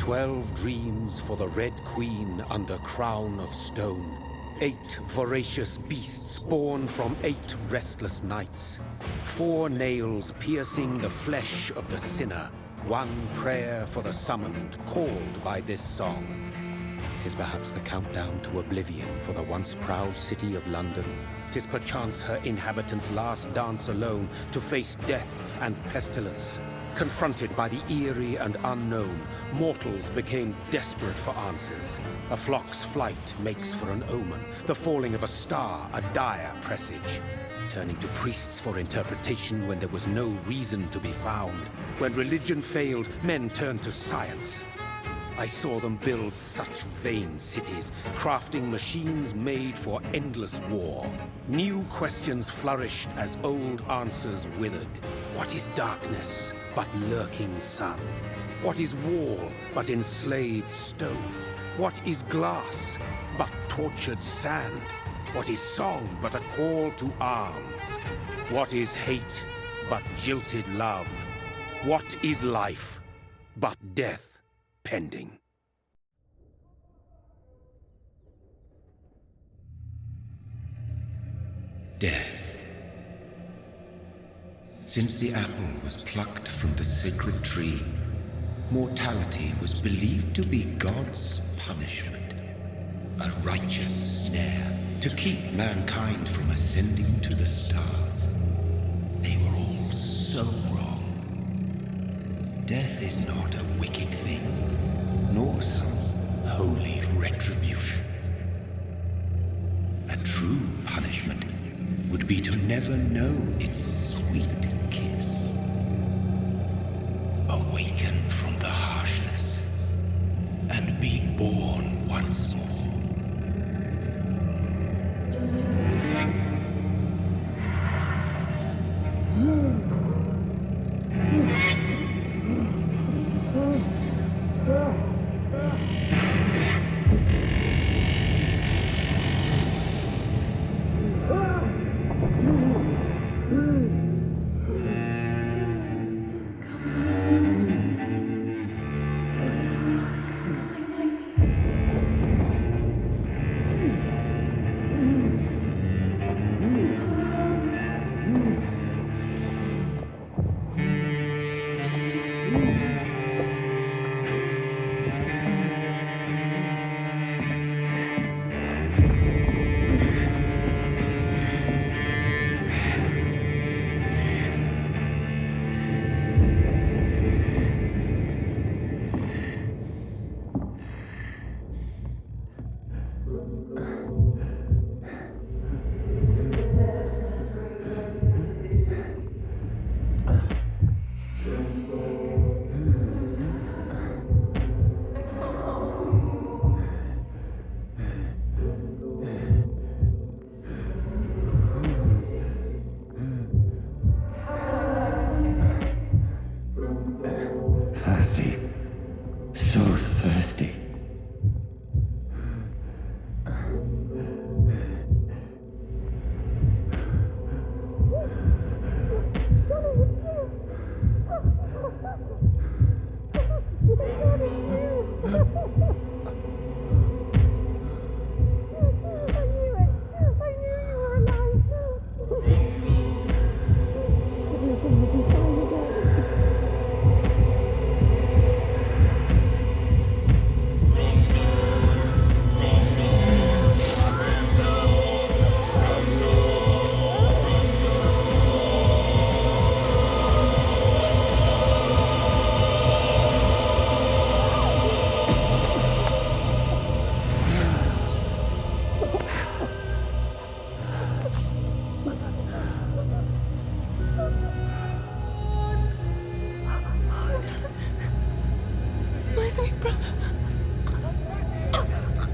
12 dreams for the Red Queen under crown of stone. 8 voracious beasts born from 8 restless nights. 4 nails piercing the flesh of the sinner. 1 prayer for the summoned, called by this song. 'Tis perhaps the countdown to oblivion for the once proud city of London. 'Tis perchance her inhabitants' last dance alone to face death and pestilence. Confronted by the eerie and unknown, mortals became desperate for answers. A flock's flight makes for an omen, the falling of a star a dire presage. Turning to priests for interpretation when there was no reason to be found. When religion failed, men turned to science. I saw them build such vain cities, crafting machines made for endless war. New questions flourished as old answers withered. What is darkness but lurking sun? What is wall but enslaved stone? What is glass but tortured sand? What is song but a call to arms? What is hate but jilted love? What is life but death pending? Death. Since the apple was plucked from the sacred tree, mortality was believed to be God's punishment, a righteous snare to keep mankind from ascending to the stars. They were all so wrong. Death is not a wicked thing, nor some holy retribution. A true punishment would be to never know its sweet kiss. Awaken from the harshness and be born once more.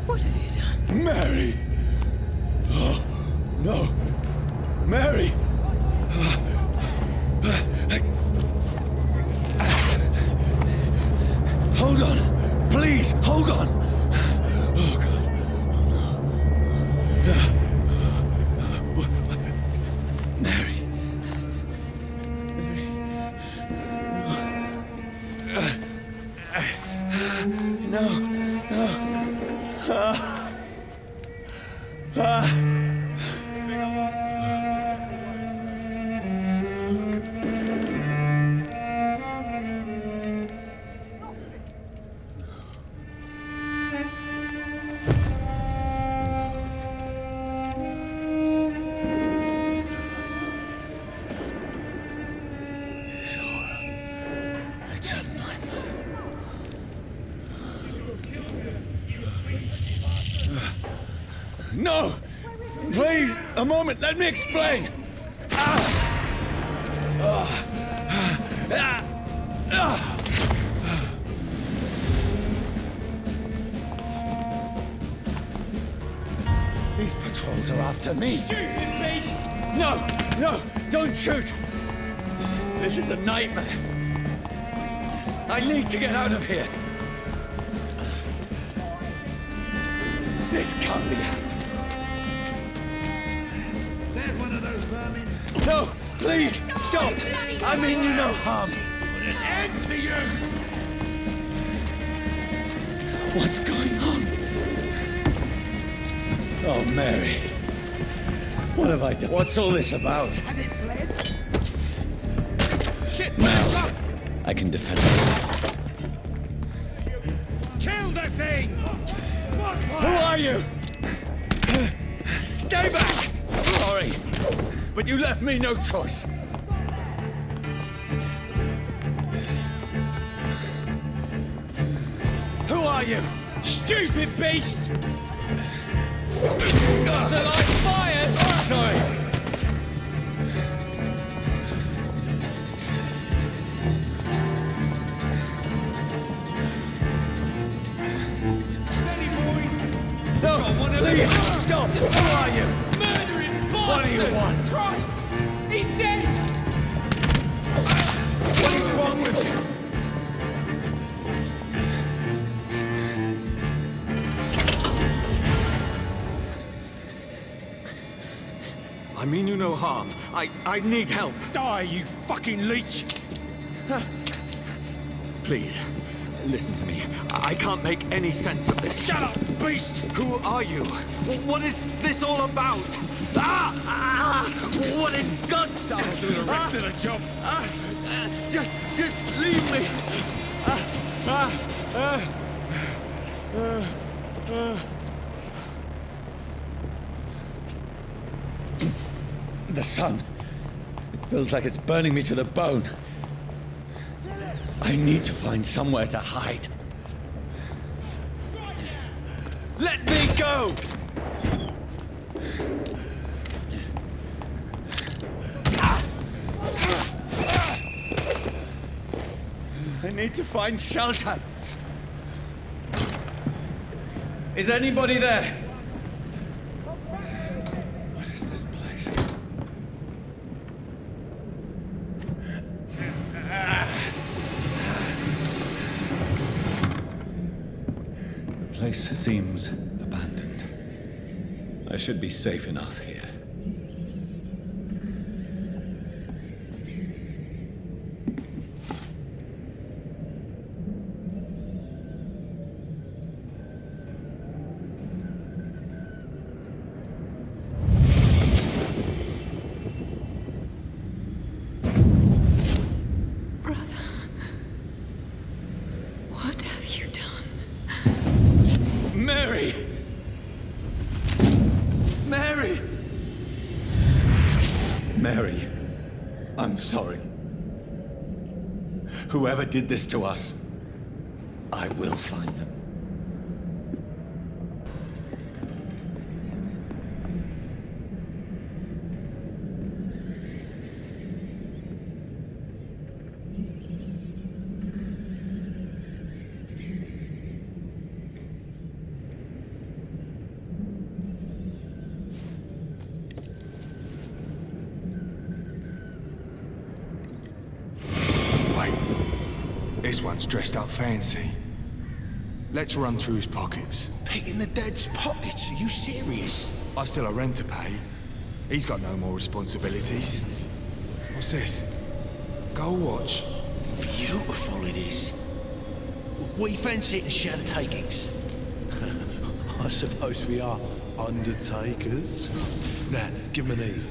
What have you done? Mary! Oh, no. Mary! Hold on. Please, hold on. Oh, God. Mary. Mary. It's a nightmare. No! Please, a moment, let me explain! These patrols are after me. Stupid beast! No! No! Don't shoot! This is a nightmare. I need to get out of here. This can't be happening. There's one of those vermin. No! Please! Stop! I mean you no harm. Put an end to you! What's going on? Oh, Mary. What have I done? What's all this about? Has it fled? Shit! Now, I can defend myself. Kill the thing! Who are you? Stay back! Sorry, but you left me no choice. Who are you? Stupid beast! Shall I fire? Sorry. Steady, boys! No, please, stop! Who are you? Murdering bastard! What do you want? Christ! He's dead! What is wrong with you? I mean you no harm. I need help. Die, you fucking leech! Please, listen to me. I can't make any sense of this. Shut up, beast! Who are you? What is this all about? What in God's name? I'll do the rest of the job. Just leave me. The sun. It feels like it's burning me to the bone. I need to find somewhere to hide. Let me go! I need to find shelter. Is anybody there? What is this place? The place seems abandoned. I should be safe enough here. What have you done? Mary! Mary! Mary, I'm sorry. Whoever did this to us, I will find them. This one's dressed up fancy. Let's run through his pockets. Picking the dead's pockets? Are you serious? I've still a rent to pay. He's got no more responsibilities. What's this? Gold watch. Beautiful it is. We fancy it and share the takings. I suppose we are undertakers. Now, give him an Eve.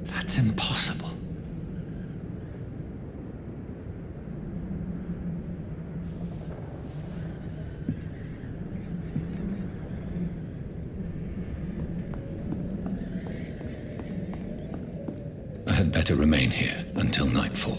That's impossible. I had better remain here until nightfall.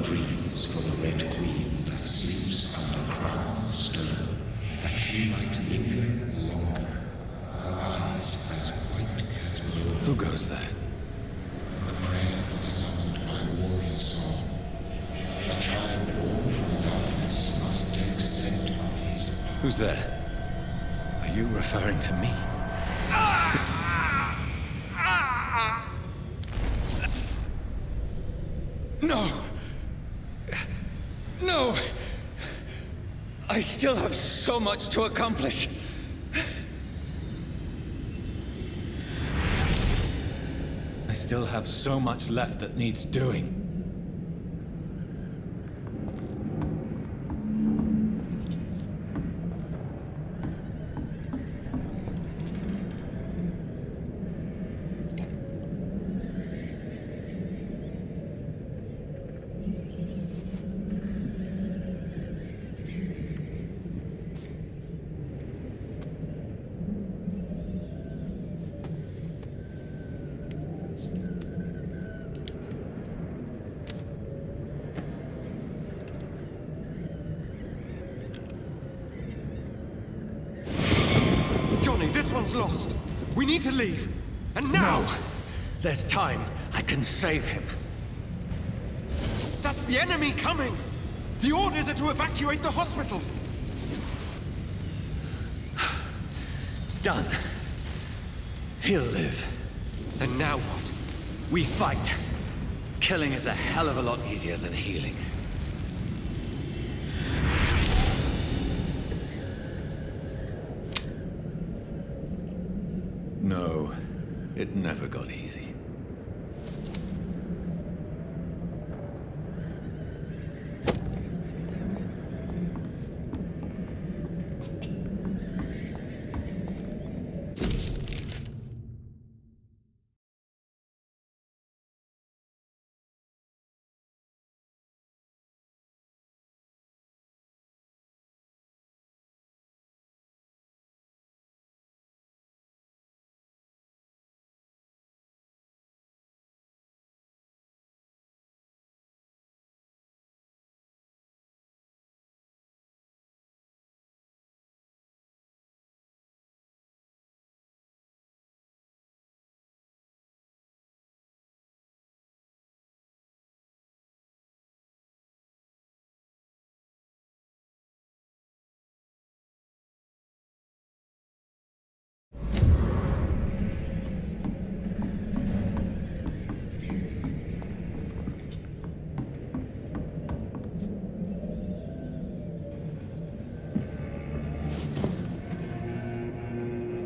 Dreams for the Red Queen that sleeps under crown of stone, that she might linger longer, her eyes as white as snow. Who goes there? A prayer for the summoned by warrior song. A child born from darkness must take scent of his power. Who's there? Are you referring to me? No! No! I still have so much to accomplish. I still have so much left that needs doing. Johnny, this one's lost. We need to leave. And now! No! There's time. I can save him. That's the enemy coming! The orders are to evacuate the hospital! Done. He'll live. And now what? We fight. Killing is a hell of a lot easier than healing. No, it never got easy.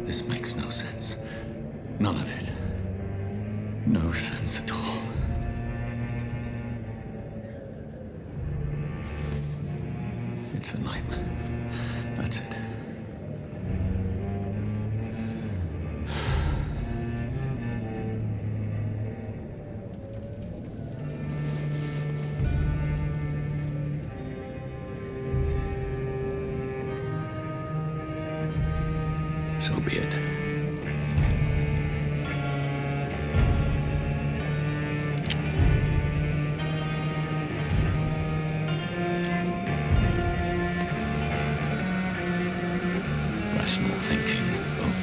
This makes no sense. None of it. No sense at all. It's a nightmare. That's it. So be it. rational thinking only.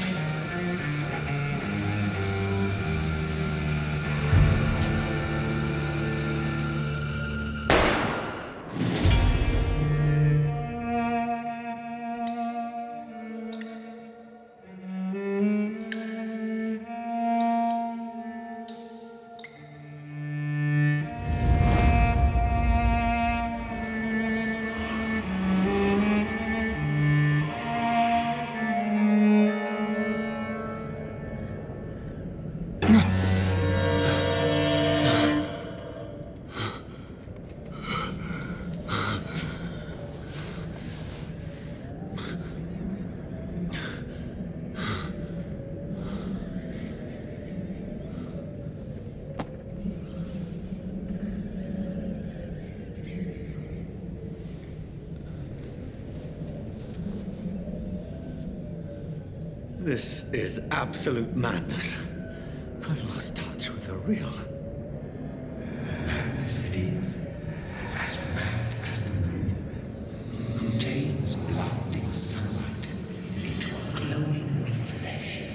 This is absolute madness. I've lost touch with the real. Madness it is, as mad as the moon, who tames blinding sunlight into a glowing reflection.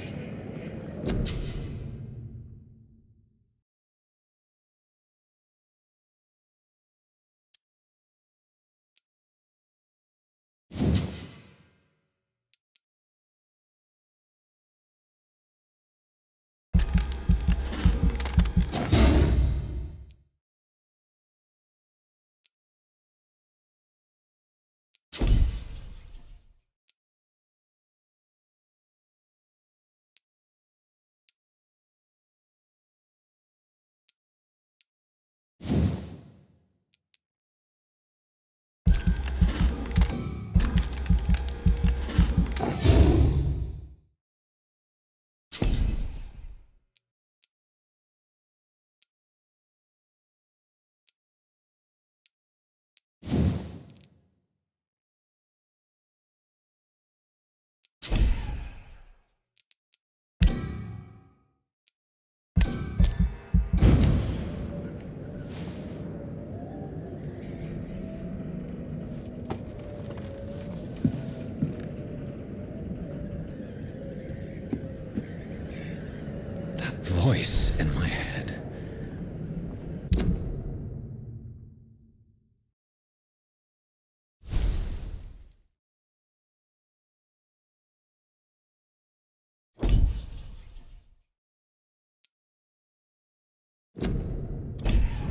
Voice in my head.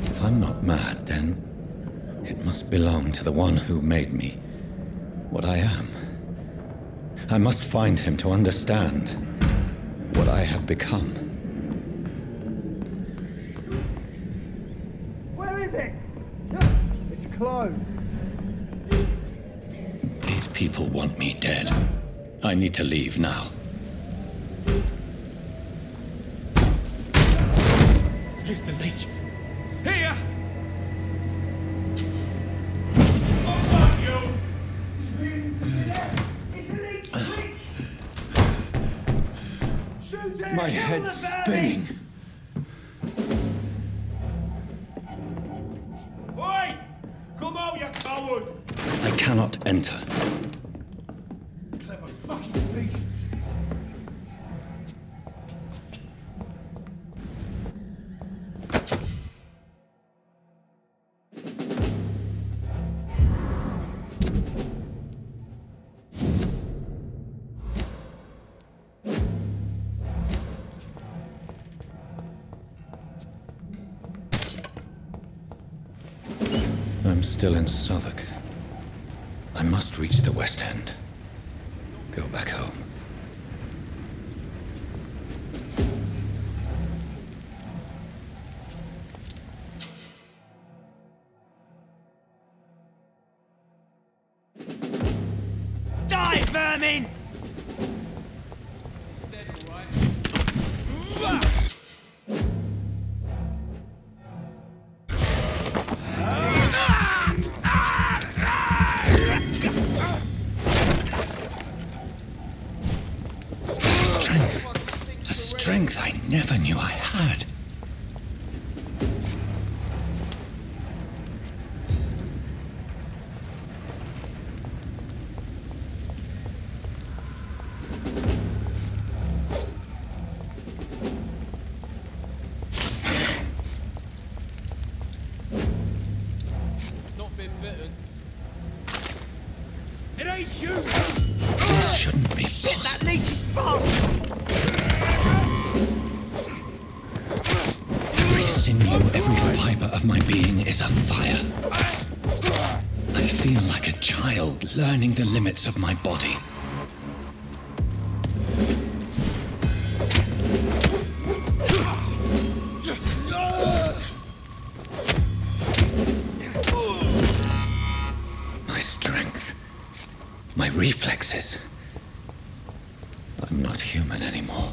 If I'm not mad, then it must belong to the one who made me what I am. I must find him to understand what I have become. It's closed. These people want me dead. I need to leave now. Here's the leech. Here! My head's spinning. Oi! Come out, you coward! I cannot enter. Clever fucking beasts. I'm still in Southwark. I must reach the West End. Go back home. Die, vermin! Strength I never knew I had. ain't you! This shouldn't be Shit, possible. that leech is fast! Every sinew, every fiber of my being is afire. I feel like a child learning the limits of my body. My strength, my reflexes. I'm not human anymore.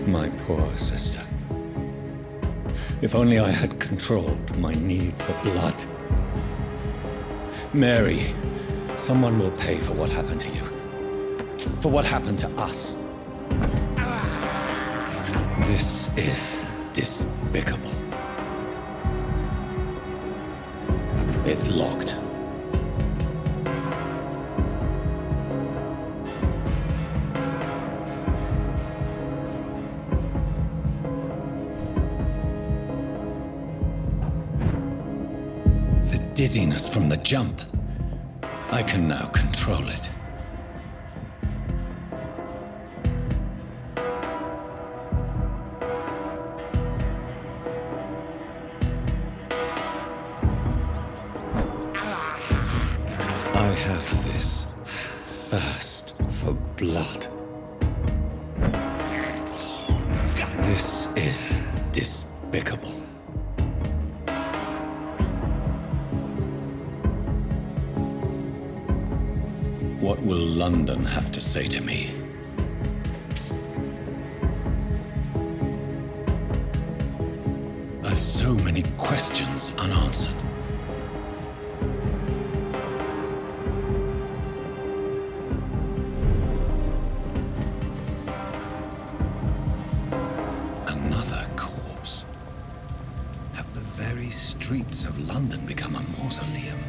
My poor sister. If only I had controlled my need for blood. Mary, someone will pay for what happened to you. For what happened to us. This is despicable. It's locked. The dizziness from the jump. I can now control it. I have this thirst for blood. This is despicable. What will London have to say to me? I've so many questions unanswered. Another corpse. Have the very streets of London become a mausoleum?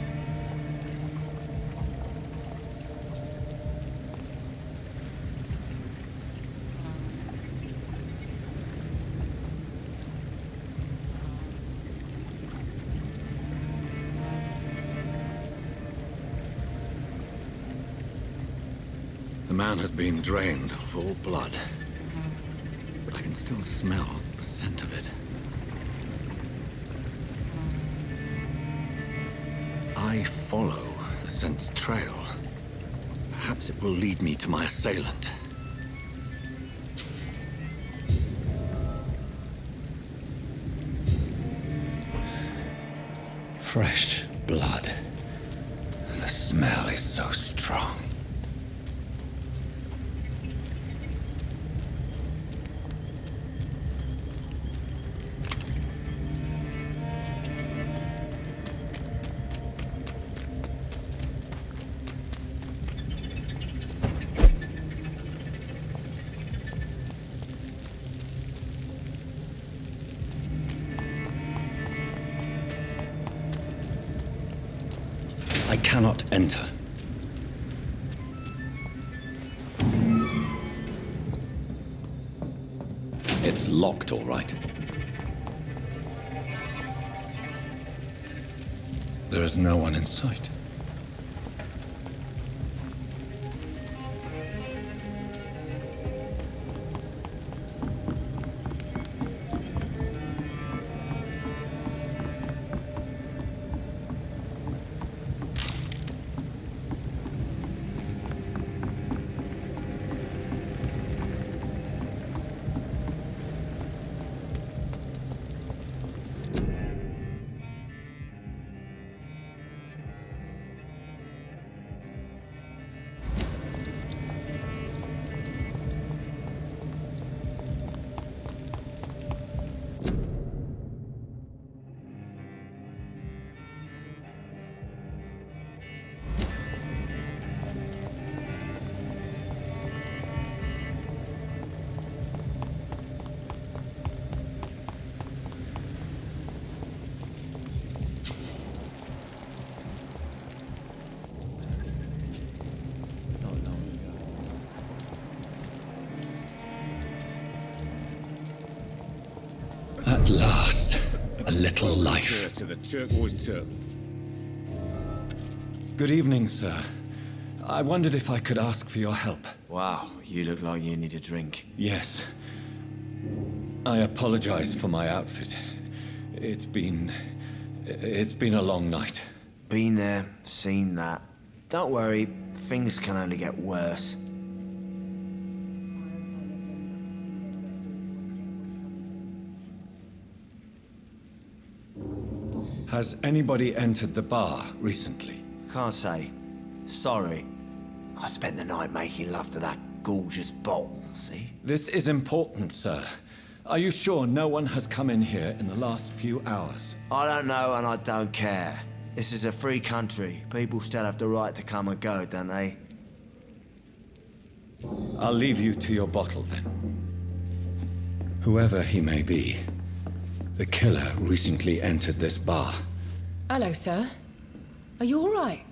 The man has been drained of all blood, but I can still smell the scent of it. I follow the scent's trail. Perhaps it will lead me to my assailant. Fresh blood. The smell is so strong. I cannot enter. It's locked, all right. There is no one in sight. At last, a little life. To the turquoise turtle. Good evening, sir. I wondered if I could ask for your help. Wow, you look like you need a drink. Yes. I apologize for my outfit. It's been a long night. Been there, seen that. Don't worry, things can only get worse. Has anybody entered the bar recently? Can't say. Sorry. I spent the night making love to that gorgeous bottle, see? This is important, sir. Are you sure no one has come in here in the last few hours? I don't know and I don't care. This is a free country. People still have the right to come and go, don't they? I'll leave you to your bottle then. Whoever he may be, the killer recently entered this bar. Hello, sir. Are you all right?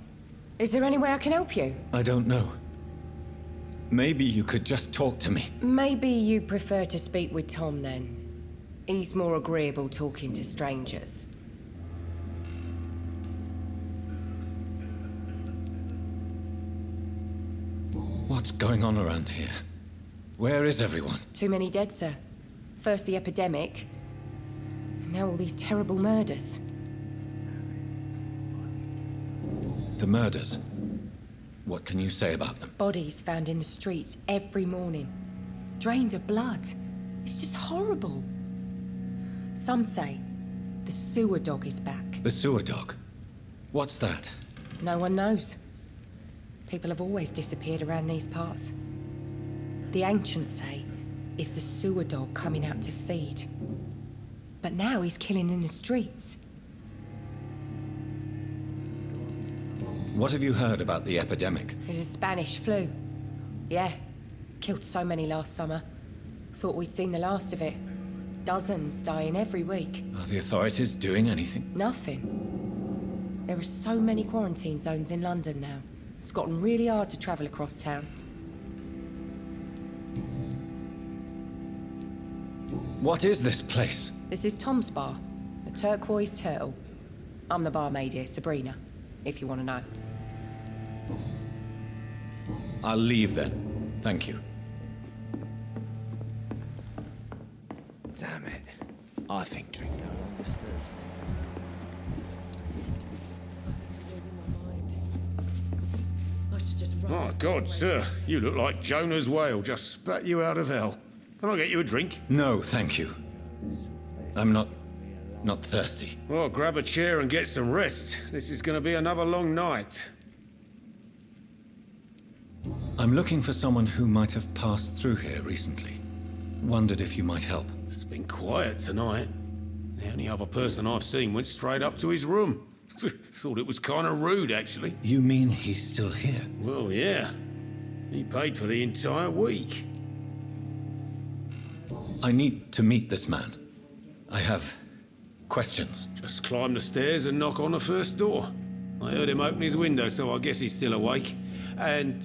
Is there any way I can help you? I don't know. Maybe you could just talk to me. Maybe you prefer to speak with Tom then. He's more agreeable talking to strangers. What's going on around here? Where is everyone? Too many dead, sir. First the epidemic, now all these terrible murders. The murders. What can you say about them? Bodies found in the streets every morning. Drained of blood. It's just horrible. Some say the sewer dog is back. The sewer dog? What's that? No one knows. People have always disappeared around these parts. The ancients say it's the sewer dog coming out to feed. But now he's killing in the streets. What have you heard about the epidemic? It's a Spanish flu. Yeah. Killed so many last summer. Thought we'd seen the last of it. Dozens dying every week. Are the authorities doing anything? Nothing. There are so many quarantine zones in London now. It's gotten really hard to travel across town. What is this place? This is Tom's bar, the Turquoise Turtle. I'm the barmaid here, Sabrina, if you want to know. I'll leave then. Thank you. Damn it. I think drink no longer stirs. I should just run. My God, sir, you look like Jonah's whale just spat you out of hell. Can I get you a drink? No, thank you. I'm not thirsty. Well, grab a chair and get some rest. This is going to be another long night. I'm looking for someone who might have passed through here recently. Wondered if you might help. It's been quiet tonight. The only other person I've seen went straight up to his room. Thought it was kind of rude, actually. You mean he's still here? Well, yeah. He paid for the entire week. I need to meet this man. I have questions. Just climb the stairs and knock on the first door. I heard him open his window, so I guess he's still awake. And,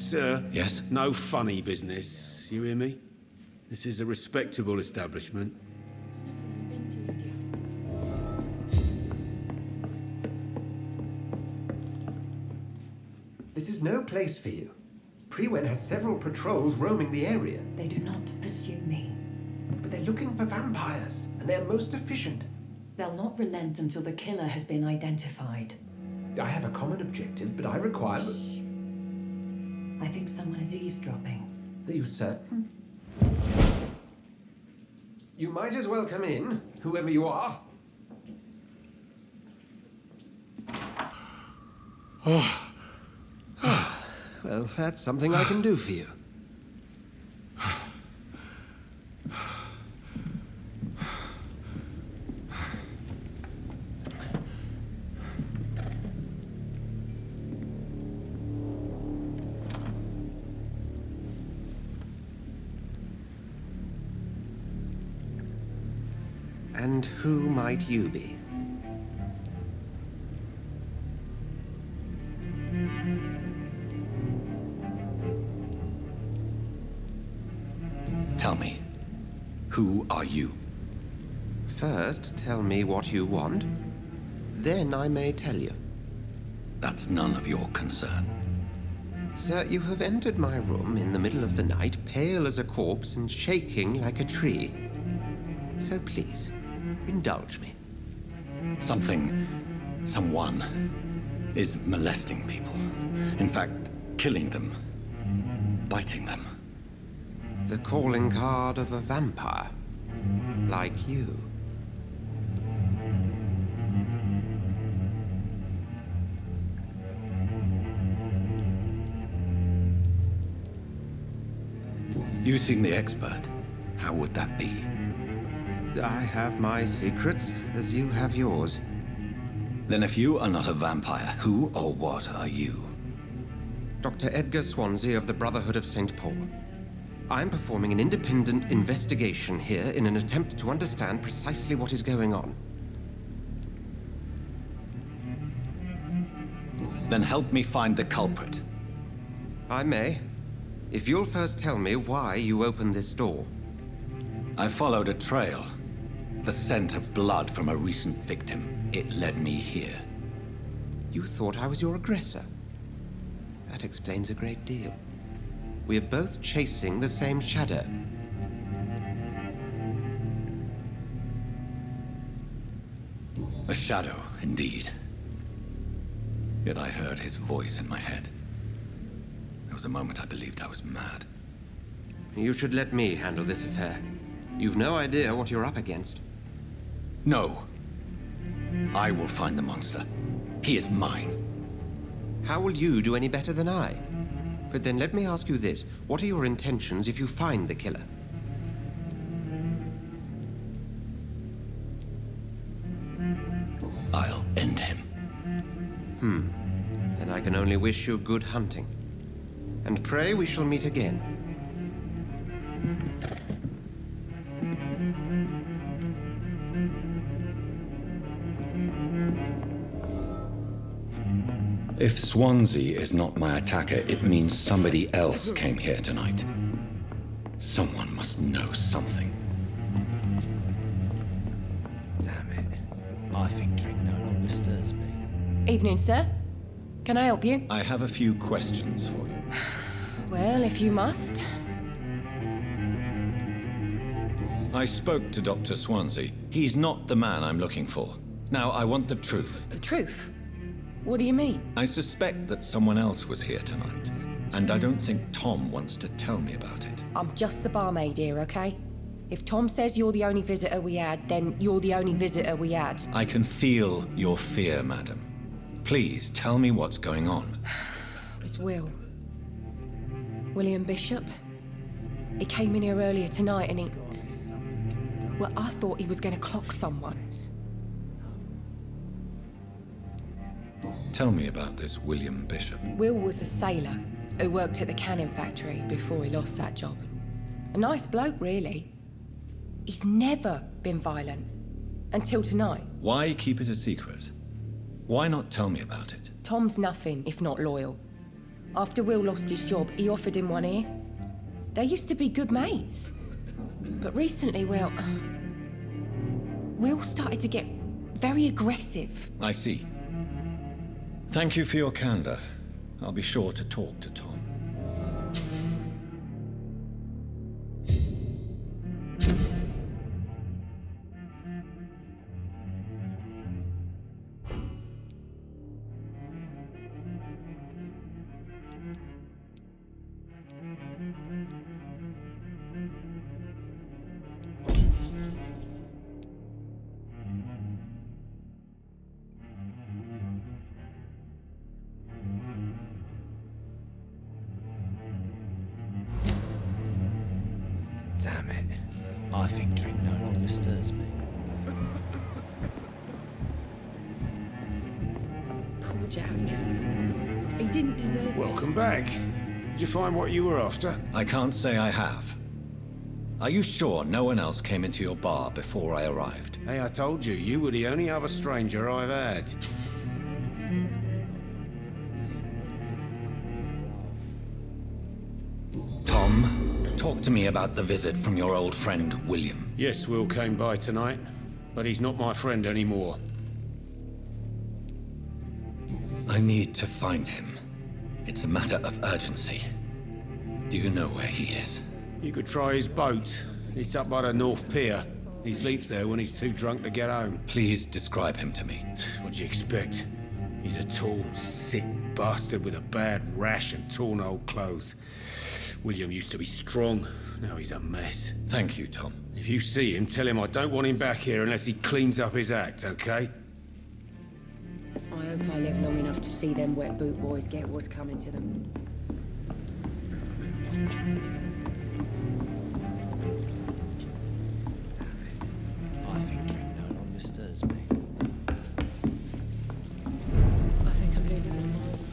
Yes? no funny business. You hear me? This is a respectable establishment. This is no place for you. Prewen has several patrols roaming the area. They do not pursue me. But they're looking for vampires, and they're most efficient. They'll not relent until the killer has been identified. I have a common objective, but I require... I think someone is eavesdropping. Are you certain? You might as well come in, whoever you are. Well, that's something I can do for you. And who might you be? Tell me, who are you? first tell me what you want? Then I may tell you. That's none of your concern. Sir, you have entered my room in the middle of the night, pale as a corpse and shaking like a tree. So please, indulge me. Someone is molesting people. In fact, killing them. Biting them. The calling card of a vampire. Like you. You seem the expert. How would that be? I have my secrets, as you have yours. Then if you are not a vampire, who or what are you? Dr. Edgar Swansea of the Brotherhood of St. Paul. I'm performing an independent investigation here in an attempt to understand precisely what is going on. Then help me find the culprit. I may. If you'll first tell me why you opened this door. I followed a trail. The scent of blood from a recent victim. It led me here. You thought I was your aggressor. That explains a great deal. We're both chasing the same shadow. A shadow, indeed. Yet I heard his voice in my head. There was a moment I believed I was mad. You should let me handle this affair. You've no idea what you're up against. No. I will find the monster. He is mine. How will you do any better than I? But then let me ask you this. What are your intentions if you find the killer? I'll end him. Then I can only wish you good hunting. And pray we shall meet again. If Swansea is not my attacker, it means somebody else came here tonight. Someone must know something. Damn it. I think drink no longer stirs me. Evening, sir. Can I help you? I have a few questions for you. Well, if you must. I spoke to Dr. Swansea. He's not the man I'm looking for. Now, I want the truth. The truth? What do you mean? I suspect that someone else was here tonight, and I don't think Tom wants to tell me about it. I'm just the barmaid here, okay? If Tom says you're the only visitor we had, then you're the only visitor we had. I can feel your fear, madam. Please, tell me what's going on. It's Will. William Bishop. He came in here earlier tonight and he... Well, I thought he was going to clock someone. Tell me about this William Bishop. Will was a sailor who worked at the cannon factory before he lost that job. A nice bloke, really. He's never been violent. Until tonight. Why keep it a secret? Why not tell me about it? Tom's nothing if not loyal. After Will lost his job, he offered him one ear. They used to be good mates. But recently, well... Will started to get very aggressive. I see. Thank you for your candor. I'll be sure to talk to Tom. Damn it. I think drink no longer stirs me. Poor Jack. He didn't deserve Welcome this. back. Did you find what you were after? I can't say I have. Are you sure no one else came into your bar before I arrived? Hey, I told you, you were the only other stranger I've had. Tom, talk to me about the visit from your old friend, William. Yes, Will came by tonight. but he's not my friend anymore. I need to find him. It's a matter of urgency. Do you know where he is? You could try his boat. It's up by the North Pier. He sleeps there when he's too drunk to get home. Please describe him to me. What'd you expect? He's a tall, sick bastard with a bad rash and torn old clothes. William used to be strong. Now he's a mess. Thank you, Tom. If you see him, tell him I don't want him back here unless he cleans up his act, okay? I hope I live long enough to see them wet boot boys get what's coming to them. I think drink no longer stirs me. I think I'm losing my mind.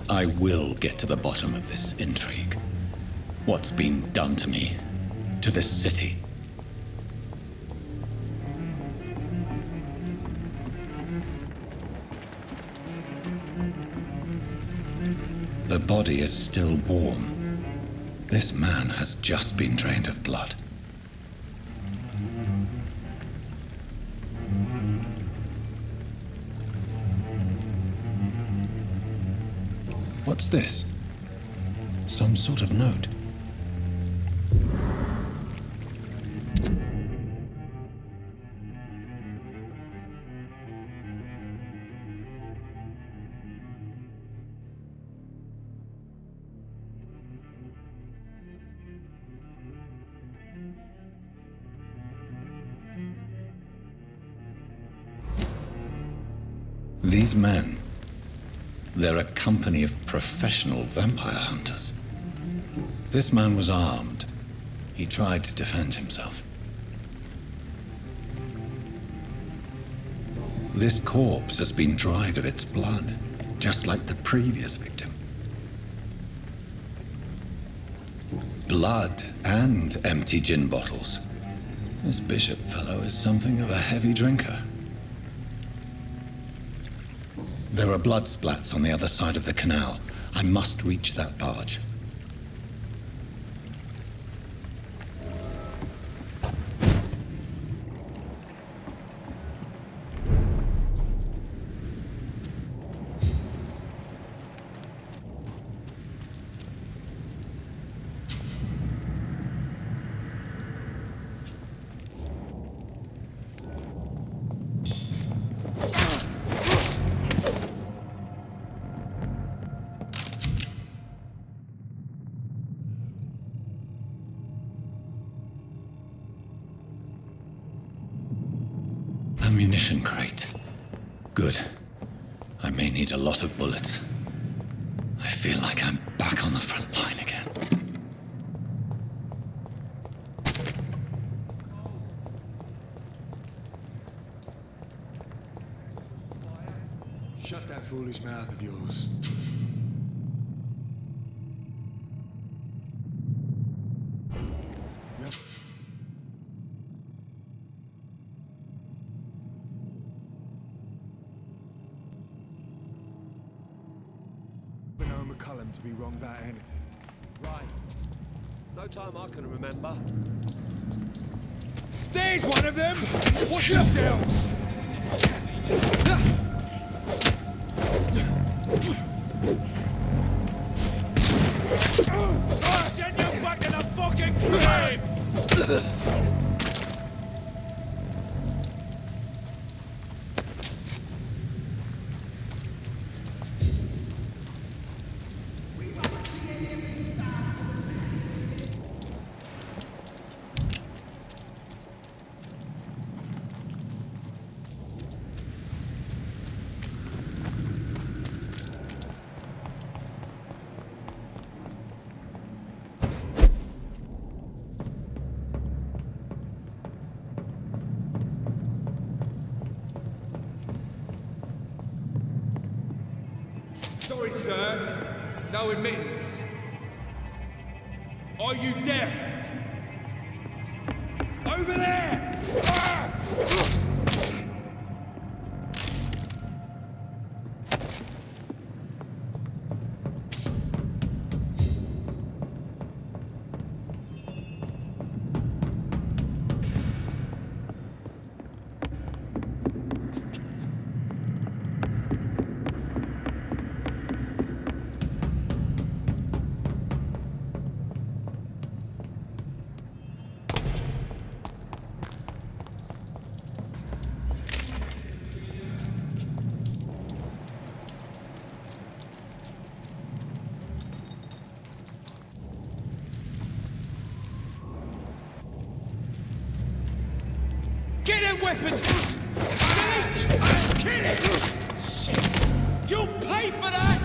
I will get to the bottom of this intrigue. What's been done to me, to this city. The body is still warm. This man has just been drained of blood. What's this? Some sort of note. These men, they're a company of professional vampire hunters. This man was armed. He tried to defend himself. This corpse has been dried of its blood, just like the previous victim. Blood and empty gin bottles. This Bishop fellow is something of a heavy drinker. There are blood splats on the other side of the canal. I must reach that barge. Ammunition crate. Good. I may need a lot of bullets. I feel like I'm back on the front line again. Shut that foolish mouth of yours. To be wrong about anything. Right. No time I can remember. There's one of them! Watch yourselves! I'll send you back to the fucking grave! Sorry, sir. No admittance. Are you deaf? Over there! Ah! weapons! Shoot! Kill! Shit! You'll pay for that!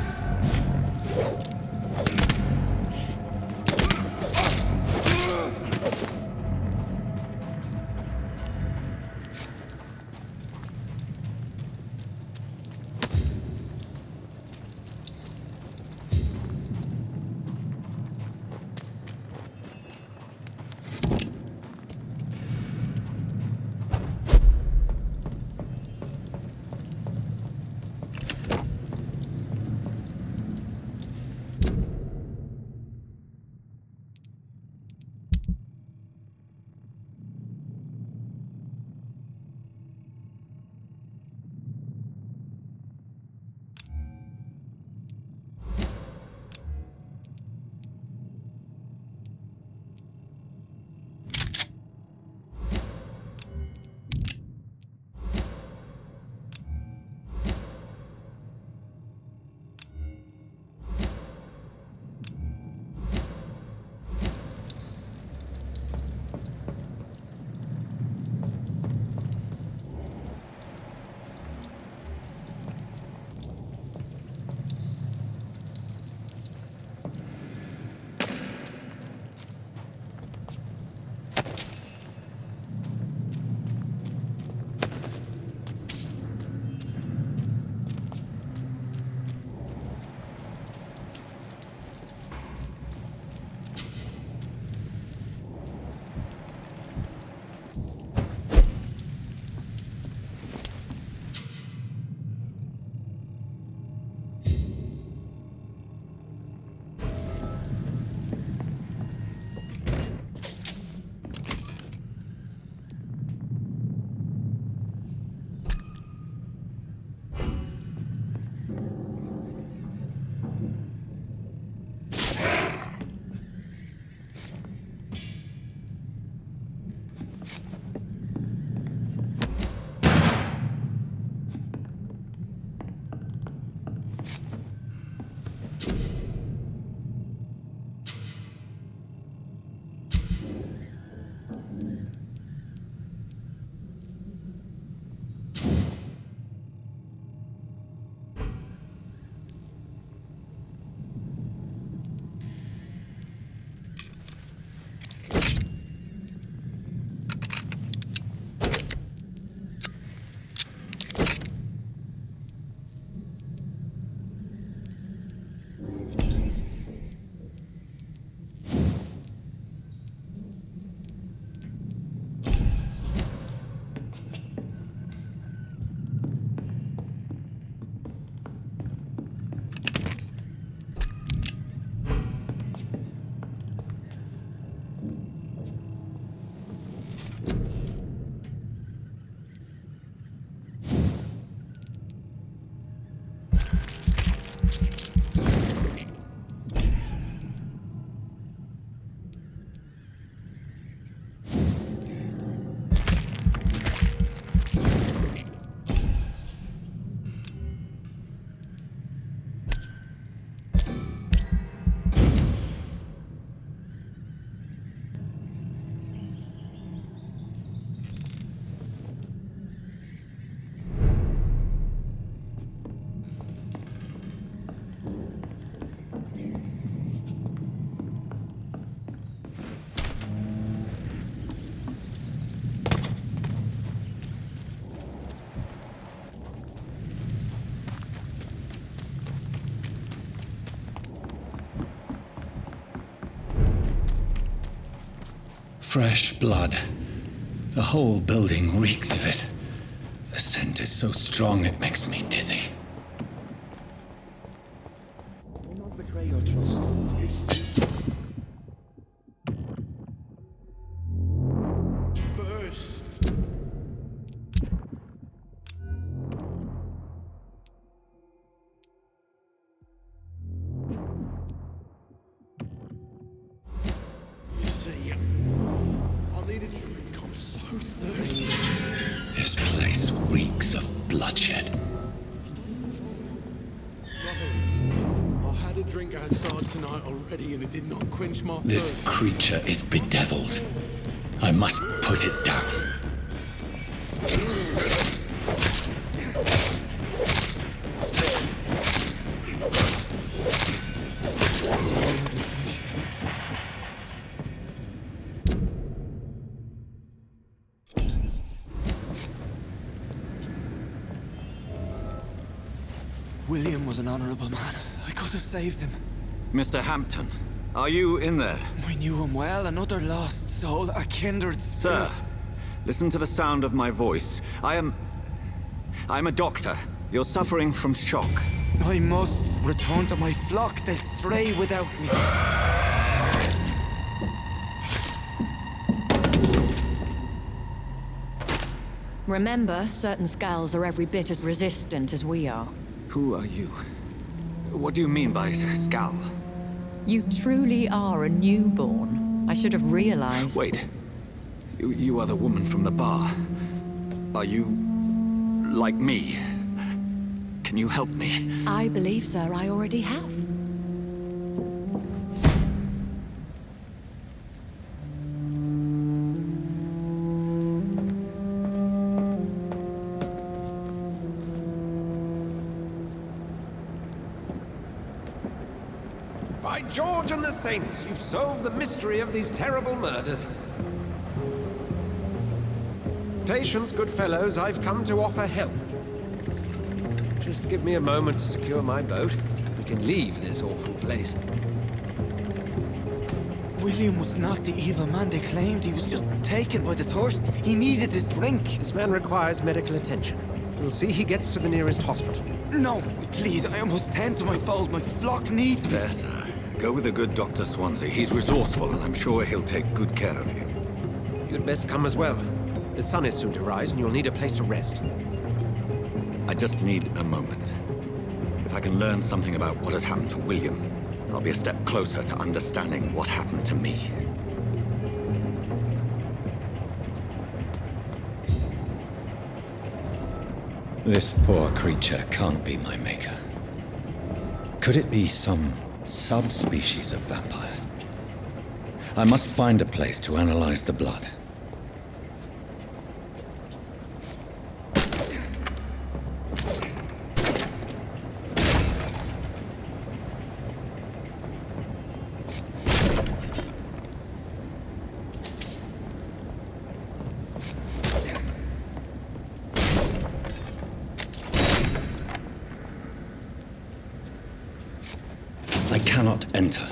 Fresh blood. The whole building reeks of it. The scent is so strong it makes me dizzy. Do not betray your trust. First. You see, I need a drink. I'm so thirsty. This place reeks of bloodshed. I had a drink outside tonight already and it did not quench my This thirst. creature is bedeviled. I must put it down. William was an honorable man. I could have saved him. Mr. Hampton, are you in there? We knew him well, another lost soul, a kindred spirit. Sir, listen to the sound of my voice. I'm a doctor. You're suffering from shock. I must return to my flock. They'll stray without me. Remember, certain skulls are every bit as resistant as we are. Who are you? What do you mean by skull? You truly are a newborn. I should have realized. Wait. You are the woman from the bar. Are you... like me? Can you help me? I believe, sir, I already have. By George and the Saints, you've solved the mystery of these terrible murders. Patience, good fellows, I've come to offer help. Just give me a moment to secure my boat. We can leave this awful place. William was not the evil man they claimed. He was just taken by the thirst. He needed his drink. This man requires medical attention. We'll see he gets to the nearest hospital. No, please, I must tend to my fold. My flock needs me. There, sir. Go with the good Dr. Swansea. He's resourceful, and I'm sure he'll take good care of you. You'd best come as well. The sun is soon to rise, and you'll need a place to rest. I just need a moment. If I can learn something about what has happened to William, I'll be a step closer to understanding what happened to me. This poor creature can't be my maker. Could it be some subspecies of vampire? I must find a place to analyze the blood. I cannot enter.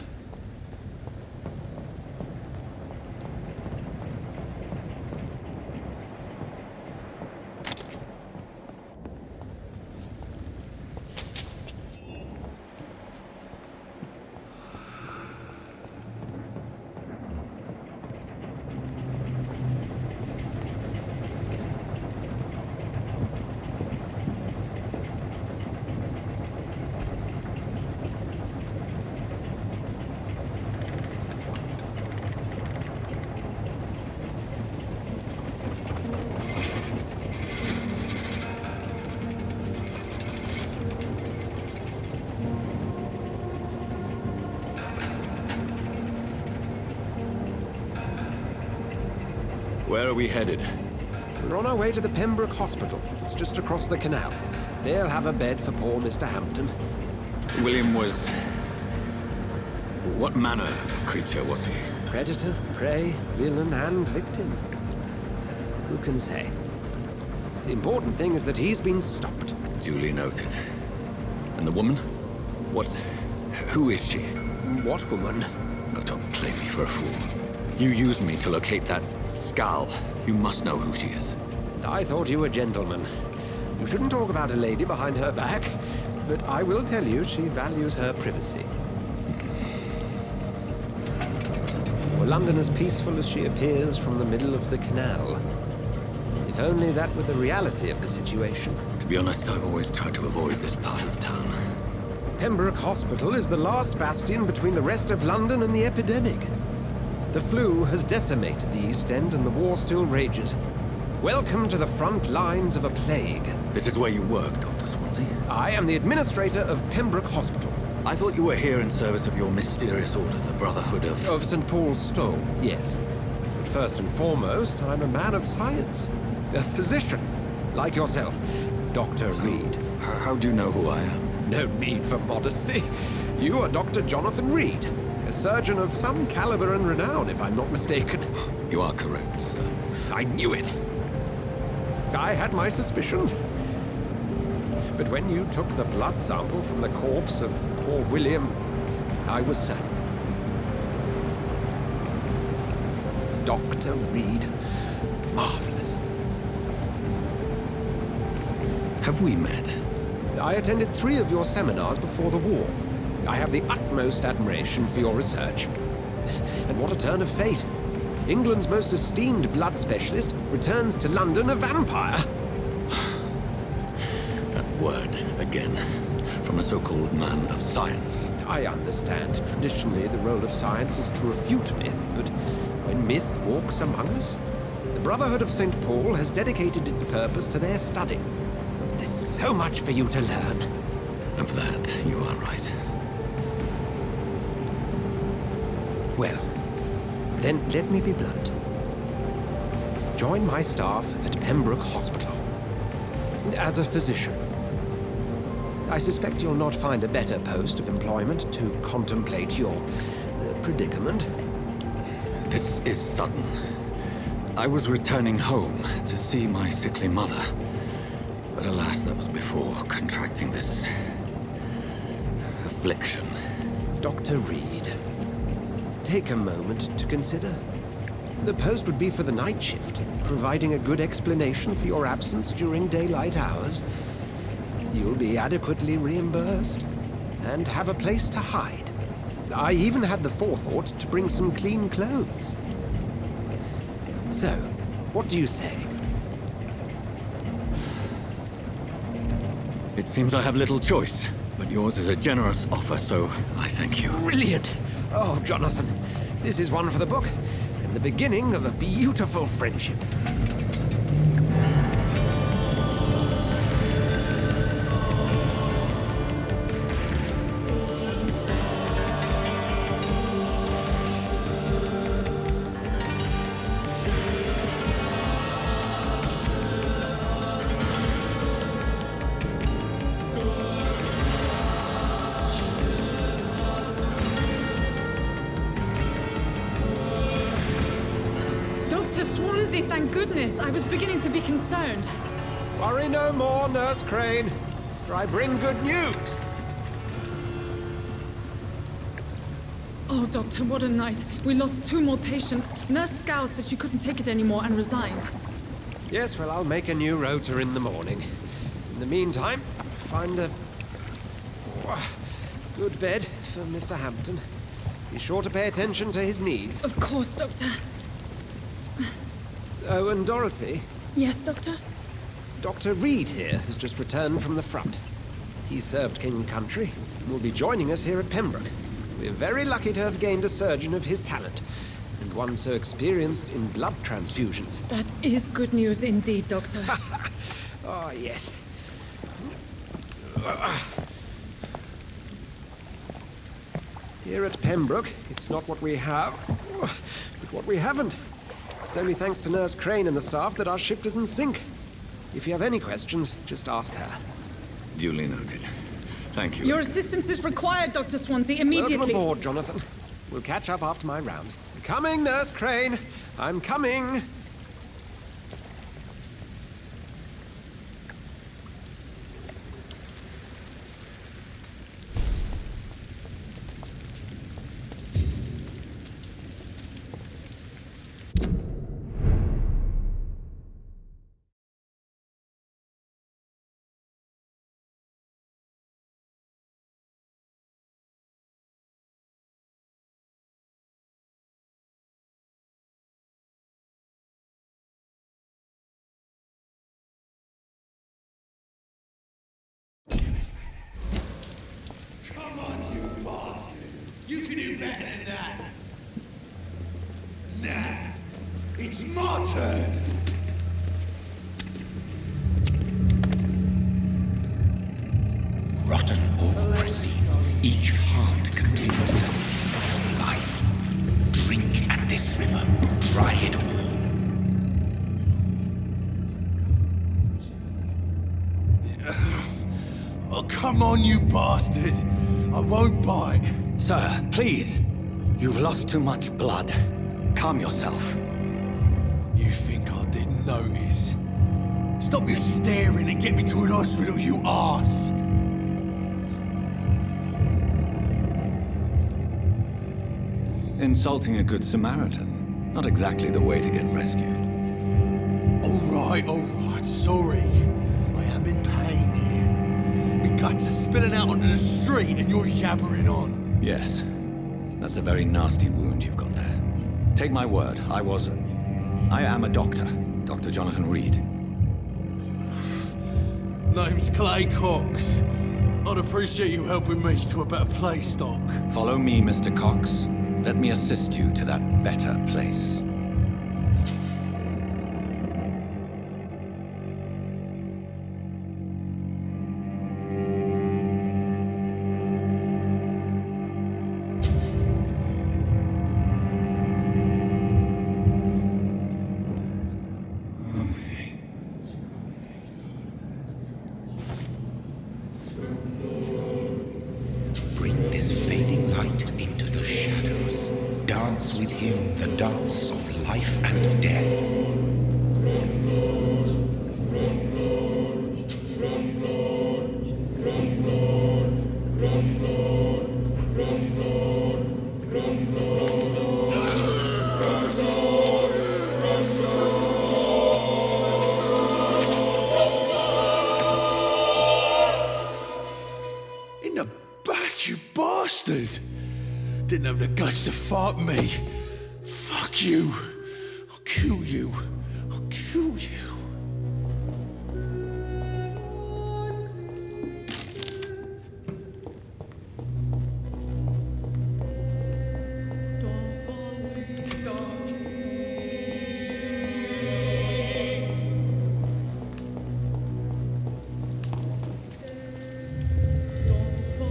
Where are we headed? We're on our way to the Pembroke Hospital. It's just across the canal. They'll have a bed for poor Mr. Hampton. William was... what manner of creature was he? Predator, prey, villain, and victim. Who can say? The important thing is that he's been stopped. Duly noted. And the woman? What... who is she? What woman? No, don't play me for a fool. You used me to locate that skull. You must know who she is. I thought you a gentleman. You shouldn't talk about a lady behind her back, but I will tell you she values her privacy. Were London as peaceful as she appears from the middle of the canal? If only that were the reality of the situation. To be honest, I've always tried to avoid this part of town. Pembroke Hospital is the last bastion between the rest of London and the epidemic. The flu has decimated the East End and the war still rages. Welcome to the front lines of a plague. This is where you work, Dr. Swansea? I am the administrator of Pembroke Hospital. I thought you were here in service of your mysterious order, the Brotherhood of... St. Paul's Stole, yes. But first and foremost, I'm a man of science. A physician, like yourself, Dr. Reid. How do you know who I am? No need for modesty. You are Dr. Jonathan Reid, a surgeon of some caliber and renown, if I'm not mistaken. You are correct, sir. I knew it. I had my suspicions. But when you took the blood sample from the corpse of poor William, I was certain. Dr. Reid. Marvelous. Have we met? I attended 3 of your seminars before the war. I have the utmost admiration for your research. And what a turn of fate. England's most esteemed blood specialist returns to London a vampire. That word, again, from a so-called man of science. I understand. Traditionally, the role of science is to refute myth, but when myth walks among us, the Brotherhood of St. Paul has dedicated its purpose to their study. There's so much for you to learn. Of that, you are right. Well, then let me be blunt. Join my staff at Pembroke Hospital. As a physician. I suspect you'll not find a better post of employment to contemplate your predicament. This is sudden. I was returning home to see my sickly mother. But alas, that was before contracting this affliction. Dr. Reid, take a moment to consider. The post would be for the night shift, providing a good explanation for your absence during daylight hours. You'll be adequately reimbursed and have a place to hide. I even had the forethought to bring some clean clothes. So, what do you say? It seems I have little choice, but yours is a generous offer, so I thank you. Brilliant! Oh, Jonathan, this is one for the book, and the beginning of a beautiful friendship. Thank goodness. I was beginning to be concerned. Worry no more, Nurse Crane, for I bring good news. Oh, Doctor, what a night. We lost 2 more patients. Nurse Scow said she couldn't take it anymore and resigned. Yes, well, I'll make a new rota in the morning. In the meantime, find a good bed for Mr. Hampton. Be sure to pay attention to his needs. Of course, Doctor. Oh, and Dorothy? Yes, Doctor? Dr. Reid here has just returned from the front. He served King and Country and will be joining us here at Pembroke. We're very lucky to have gained a surgeon of his talent, and one so experienced in blood transfusions. That is good news indeed, Doctor. Oh, yes. Here at Pembroke, it's not what we have, but what we haven't. It's only thanks to Nurse Crane and the staff that our ship doesn't sink. If you have any questions, just ask her. Duly noted. Thank you. Your assistance is required, Dr. Swansea, immediately. Welcome aboard, Jonathan. We'll catch up after my rounds. Coming, Nurse Crane. I'm coming. It's my turn! Rotten or pristine, each heart contains the seed of life. Drink at this river, try it all. Oh, come on, you bastard! I won't bite. Sir, please. You've lost too much blood. Calm yourself. You think I didn't notice? Stop your staring and get me to an hospital, you arse! Insulting a good Samaritan. Not exactly the way to get rescued. Alright, sorry. I am in pain here. My guts are spilling out onto the street and you're yabbering on. Yes. That's a very nasty wound you've got there. Take my word, I am a doctor. Dr. Jonathan Reid. Name's Clay Cox. I'd appreciate you helping me to a better place, Doc. Follow me, Mr. Cox. Let me assist you to that better place. Bring this fading light into the shadows. Dance with him the dance of life and death. In the back, you bastard! Didn't have the guts to fight me. Fuck you. I'll kill you. I'll kill you.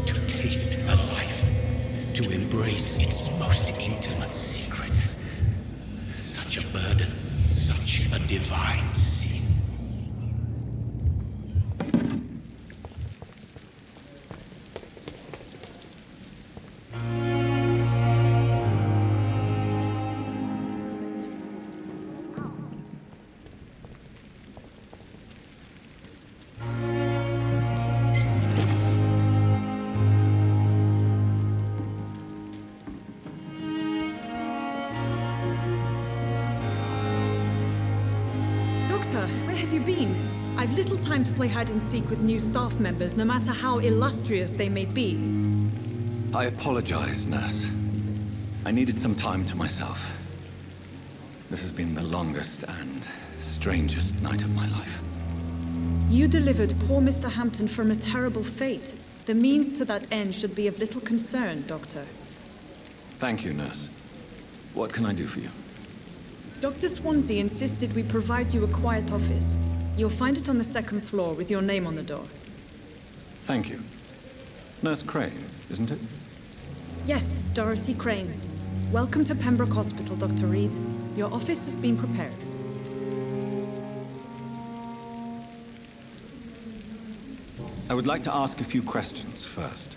To taste a life, to embrace its most intimate secrets. Such a burden, such a divine sin. Doctor, where have you been? I've little time to play hide and seek with new staff members, no matter how illustrious they may be. I apologize, nurse. I needed some time to myself. This has been the longest and strangest night of my life. You delivered poor Mr. Hampton from a terrible fate. The means to that end should be of little concern, Doctor. Thank you, nurse. What can I do for you? Dr. Swansea insisted we provide you a quiet office. You'll find it on the second floor with your name on the door. Thank you. Nurse Crane, isn't it? Yes, Dorothy Crane. Welcome to Pembroke Hospital, Dr. Reid. Your office has been prepared. I would like to ask a few questions first.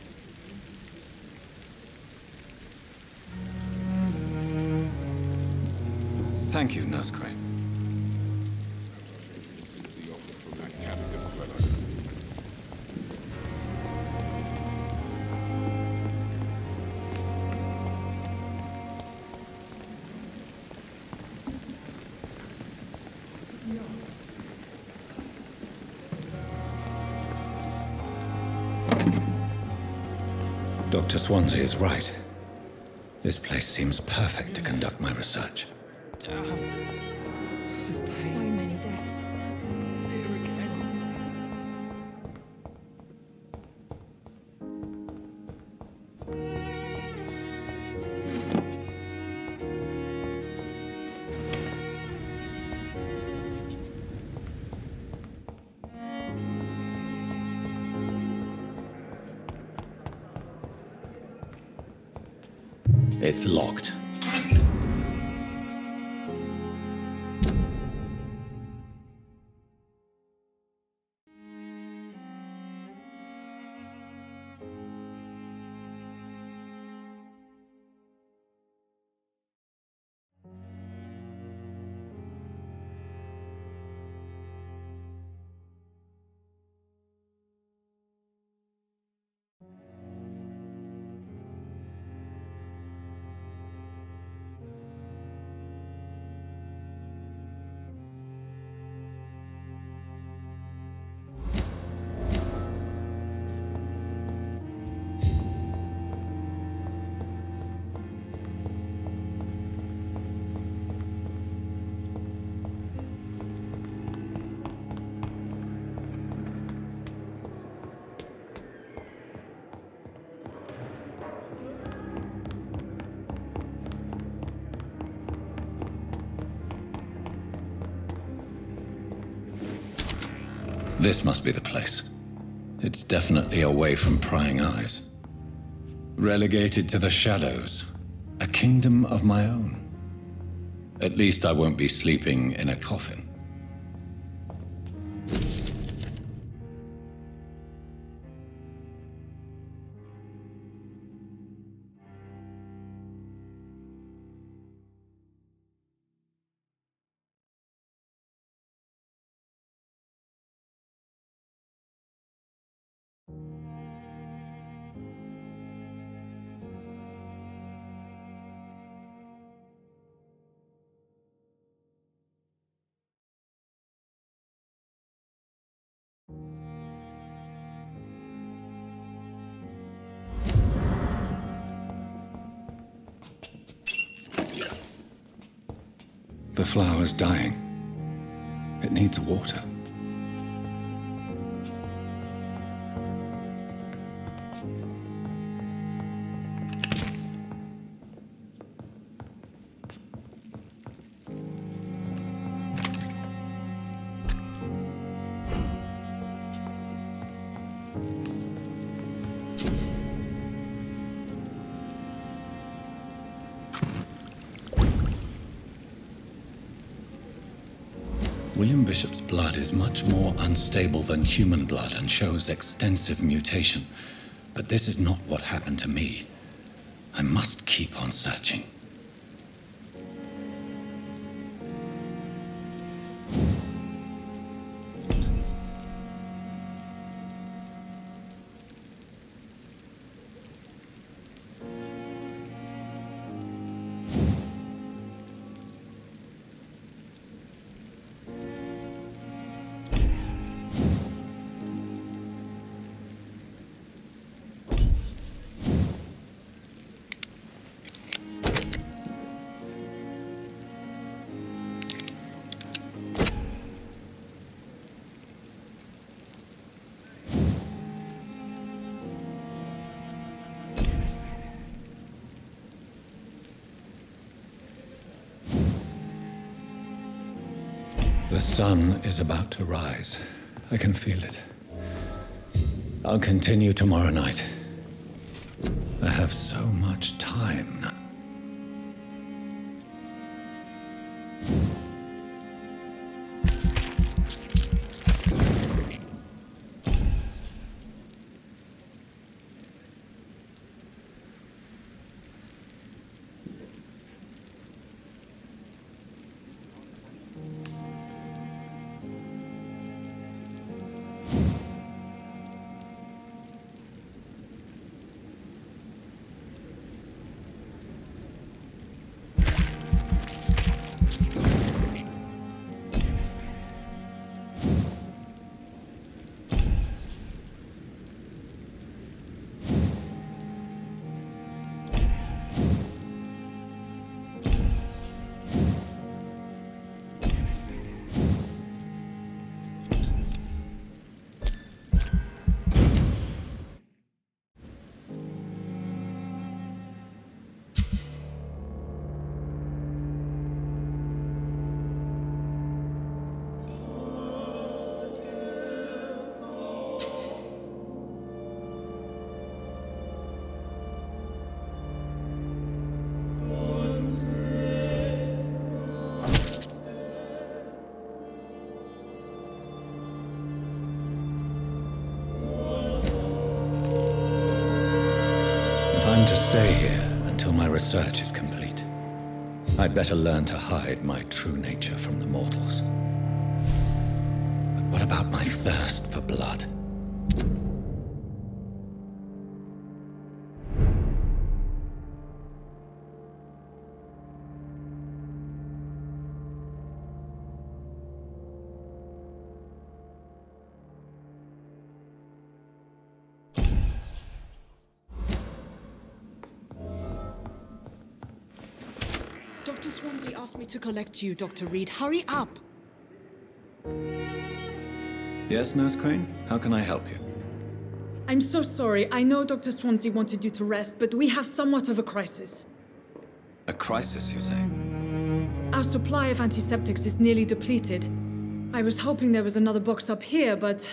Thank you, Nurse Crane. Dr. Swansea is right. This place seems perfect to conduct my research. So many deaths. Here again. It's locked. This must be the place. It's definitely away from prying eyes. Relegated to the shadows. A kingdom of my own. At least I won't be sleeping in a coffin. The flower's dying. It needs water. William Bishop's blood is much more unstable than human blood and shows extensive mutation. But this is not what happened to me. I must keep on searching. The sun is about to rise. I can feel it. I'll continue tomorrow night. I have so much time now. To stay here until my research is complete. I'd better learn to hide my true nature from the mortals. But what about my thirst for blood? Dr. Swansea asked me to collect you, Dr. Reid. Hurry up! Yes, Nurse Crane? How can I help you? I'm so sorry. I know Dr. Swansea wanted you to rest, but we have somewhat of a crisis. A crisis, you say? Our supply of antiseptics is nearly depleted. I was hoping there was another box up here, but...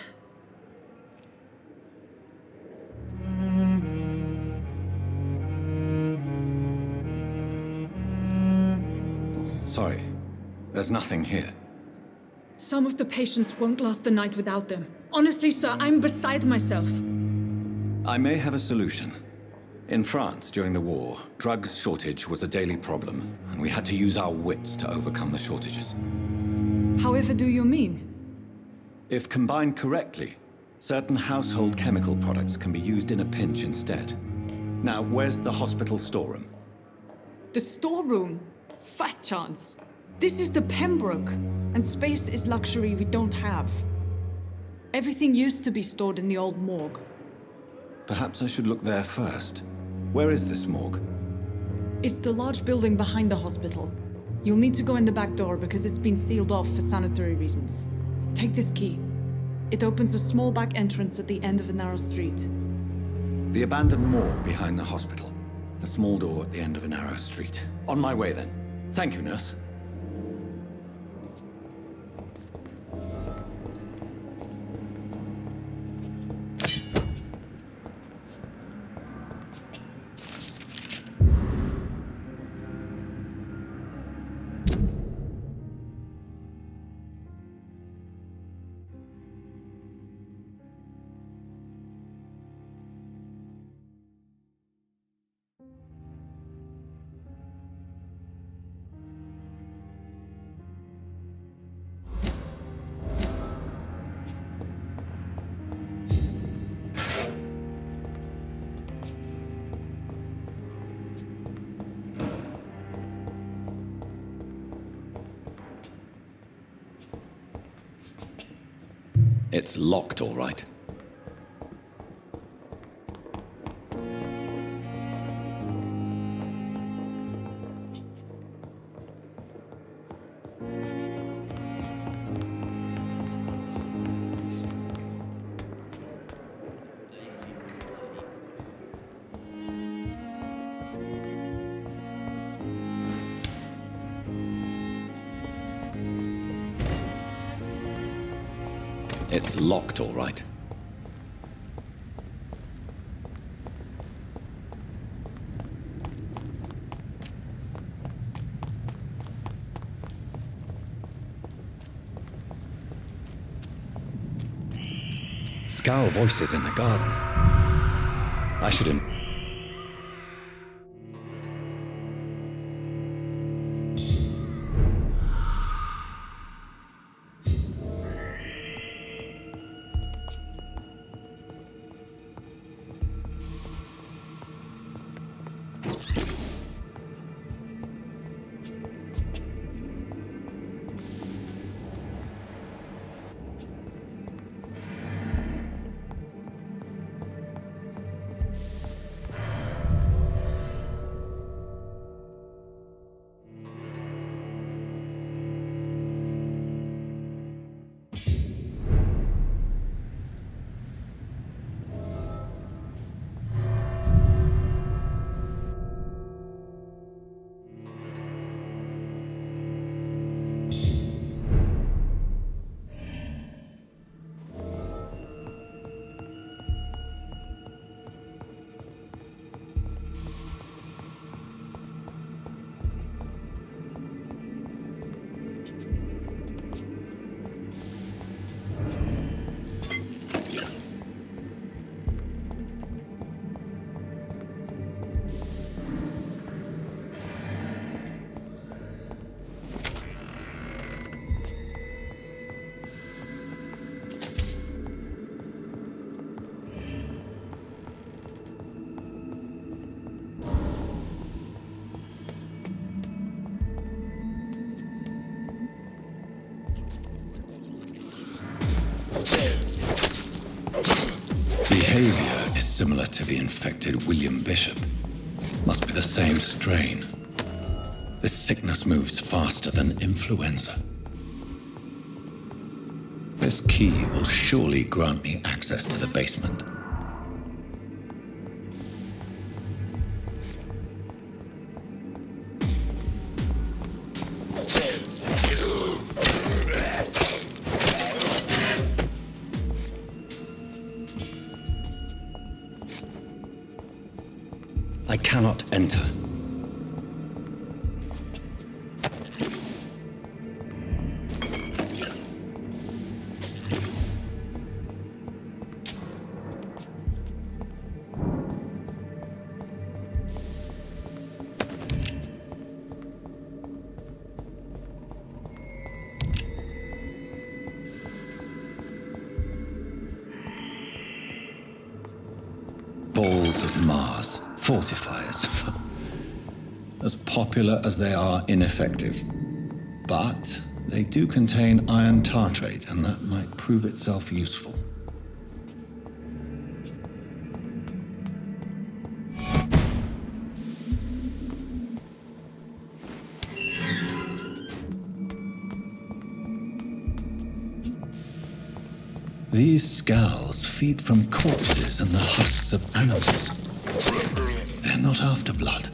Sorry. There's nothing here. Some of the patients won't last the night without them. Honestly, sir, I'm beside myself. I may have a solution. In France, during the war, drugs shortage was a daily problem, and we had to use our wits to overcome the shortages. However do you mean? If combined correctly, certain household chemical products can be used in a pinch instead. Now, where's the hospital storeroom? The storeroom? Fat chance. This is the Pembroke, and space is luxury we don't have. Everything used to be stored in the old morgue. Perhaps I should look there first. Where is this morgue? It's the large building behind the hospital. You'll need to go in the back door because it's been sealed off for sanitary reasons. Take this key. It opens a small back entrance at the end of a narrow street. The abandoned morgue behind the hospital. A small door at the end of a narrow street. On my way then. Thank you, nurse. It's locked, all right. It's locked, all right. Scowl voices in the garden. I shouldn't... Behavior is similar to the infected William Bishop. Must be the same strain. This sickness moves faster than influenza. This key will surely grant me access to the basement. I cannot enter. Balls of Mars, fortifiers. As popular as they are ineffective. But they do contain iron tartrate, and that might prove itself useful. These skulls feed from corpses and the husks of animals. They're not after blood.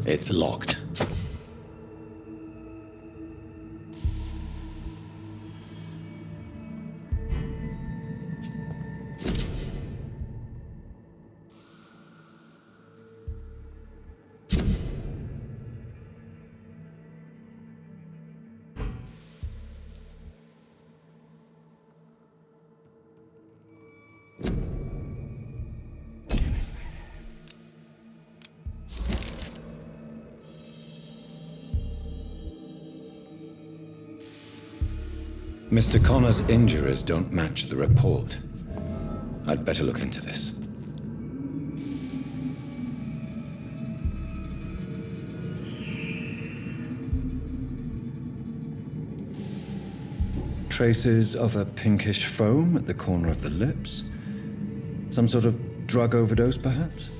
It's locked. Mr. Connor's injuries don't match the report. I'd better look into this. Traces of a pinkish foam at the corner of the lips. Some sort of drug overdose, perhaps?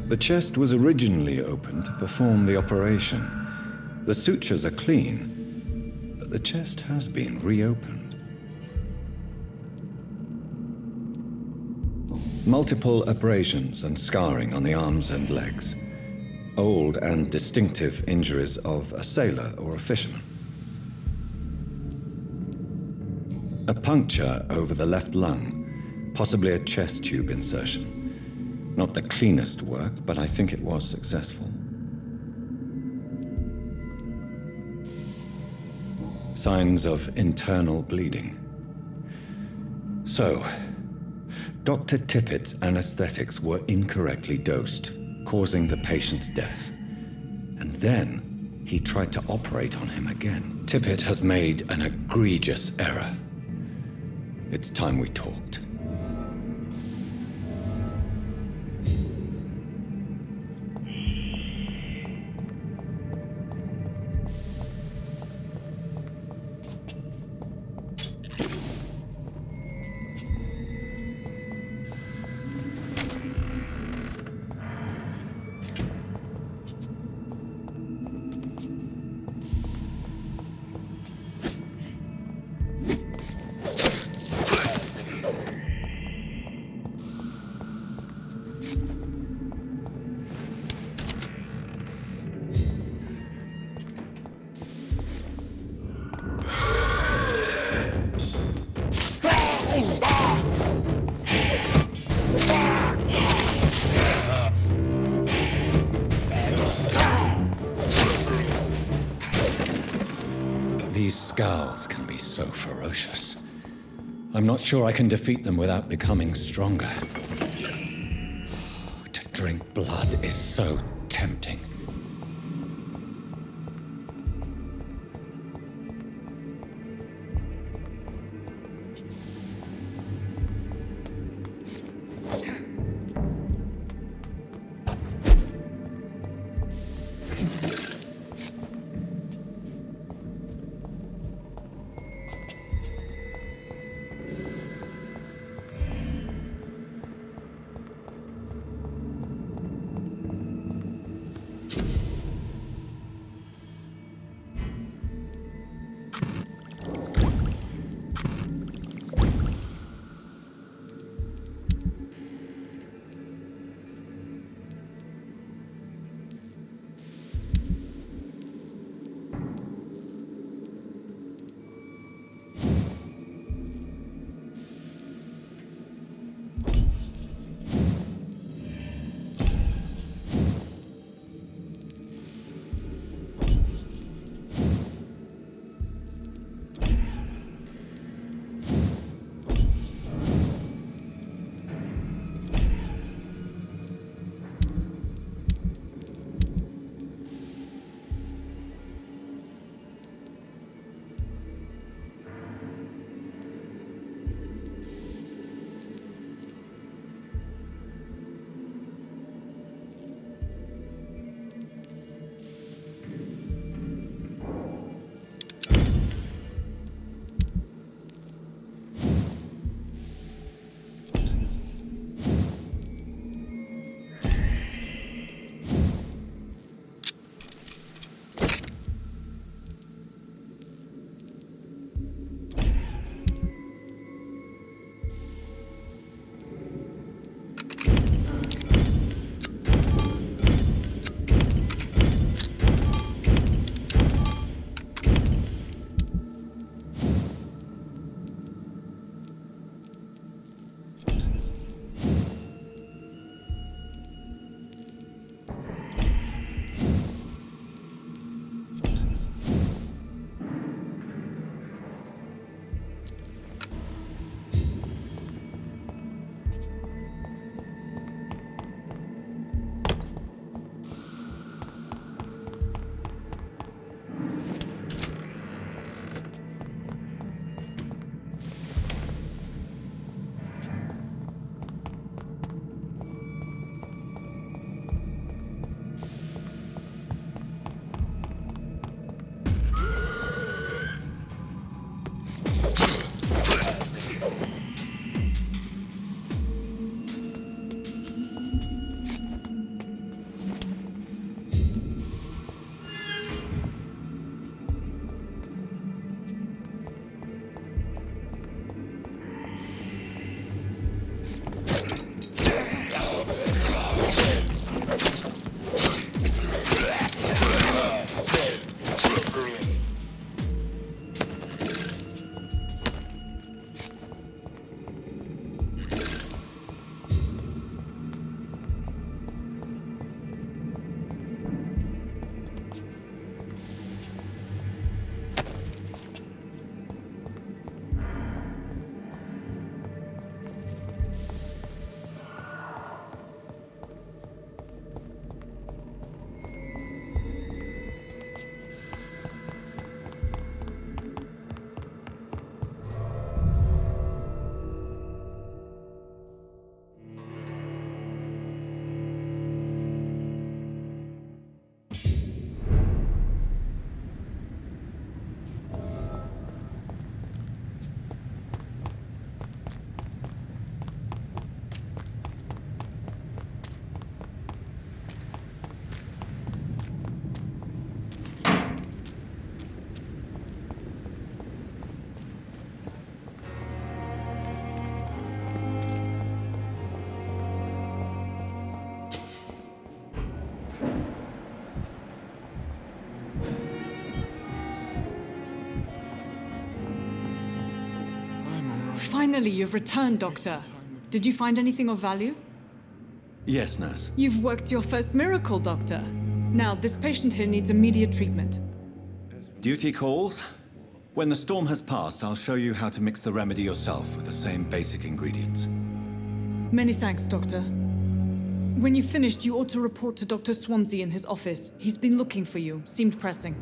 The chest was originally opened to perform the operation. The sutures are clean. The chest has been reopened. Multiple abrasions and scarring on the arms and legs. Old and distinctive injuries of a sailor or a fisherman. A puncture over the left lung, possibly a chest tube insertion. Not the cleanest work, but I think it was successful. Signs of internal bleeding. So, Dr. Tippett's anesthetics were incorrectly dosed, causing the patient's death. And then he tried to operate on him again. Tippett has made an egregious error. It's time we talked. These scowls can be so ferocious. I'm not sure I can defeat them without becoming stronger. drink blood is so tempting. Finally, you've returned, Doctor. Did you find anything of value? Yes, nurse. You've worked your first miracle, Doctor. Now, this patient here needs immediate treatment. Duty calls. When the storm has passed, I'll show you how to mix the remedy yourself with the same basic ingredients. Many thanks, Doctor. When you finished, you ought to report to Dr. Swansea in his office. He's been looking for you. Seemed pressing.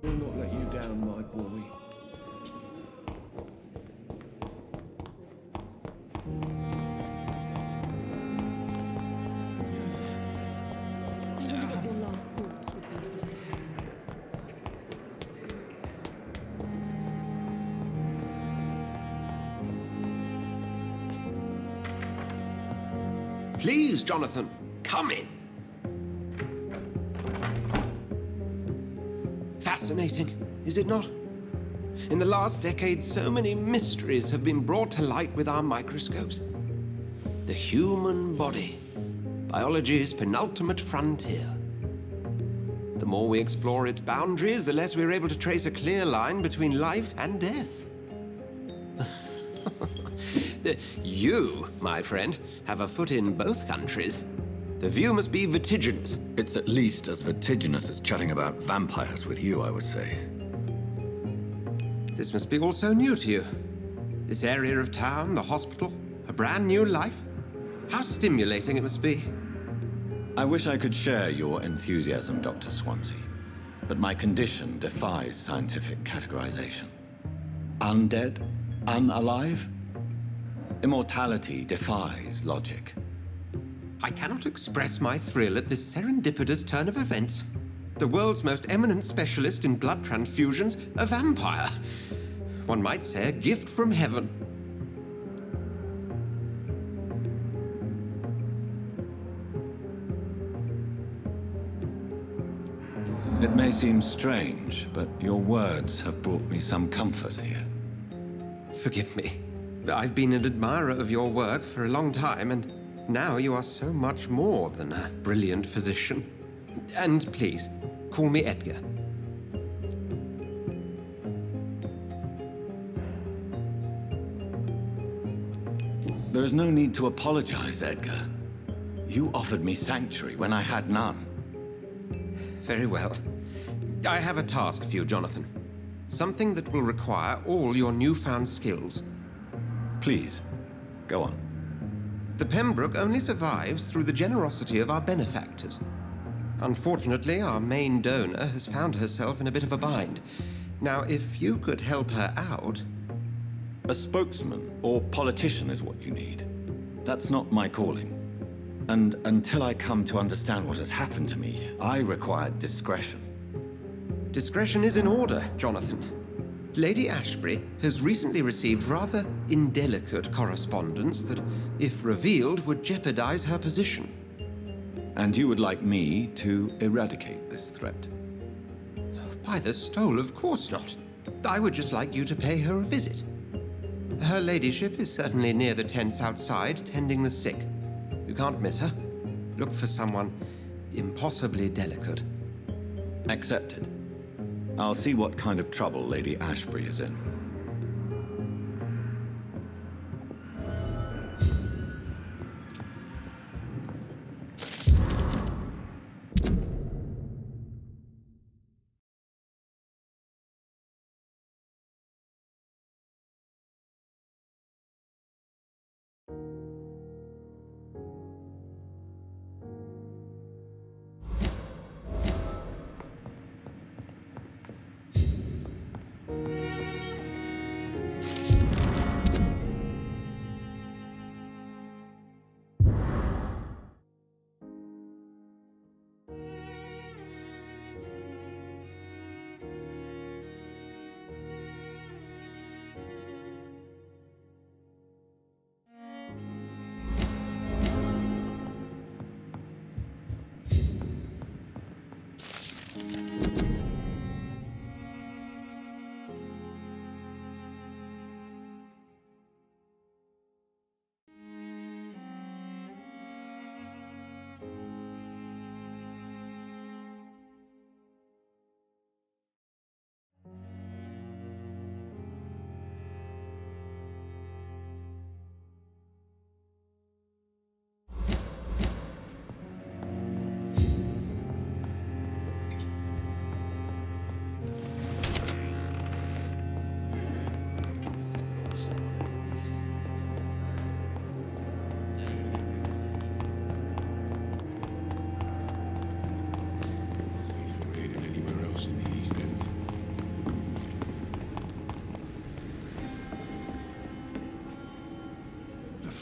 Will not let you down, my boy. What your last thoughts would be, sir. Please, Jonathan, come in. Fascinating, is it not? In the last decade, so many mysteries have been brought to light with our microscopes. The human body, biology's penultimate frontier. The more we explore its boundaries, the less we're able to trace a clear line between life and death. You, my friend, have a foot in both countries. The view must be vertiginous. It's at least as vertiginous as chatting about vampires with you, I would say. This must be all so new to you. This area of town, the hospital, a brand new life. How stimulating it must be. I wish I could share your enthusiasm, Dr. Swansea, but my condition defies scientific categorization. Undead? Unalive? Immortality defies logic. I cannot express my thrill at this serendipitous turn of events. The world's most eminent specialist in blood transfusions, a vampire. One might say a gift from heaven. It may seem strange, but your words have brought me some comfort here. Forgive me. I've been an admirer of your work for a long time, and now you are so much more than a brilliant physician. And please, call me Edgar. There is no need to apologize, Edgar. You offered me sanctuary when I had none. Very well. I have a task for you, Jonathan. Something that will require all your newfound skills. Please, go on. The Pembroke only survives through the generosity of our benefactors. Unfortunately, our main donor has found herself in a bit of a bind. Now, if you could help her out... A spokesman or politician is what you need. That's not my calling. And until I come to understand what has happened to me, I require discretion. Discretion is in order, Jonathan. Lady Ashbury has recently received rather indelicate correspondence that, if revealed, would jeopardize her position. And you would like me to eradicate this threat? By the stole, of course not. I would just like you to pay her a visit. Her ladyship is certainly near the tents outside, tending the sick. You can't miss her. Look for someone impossibly delicate. Accepted. I'll see what kind of trouble Lady Ashbury is in.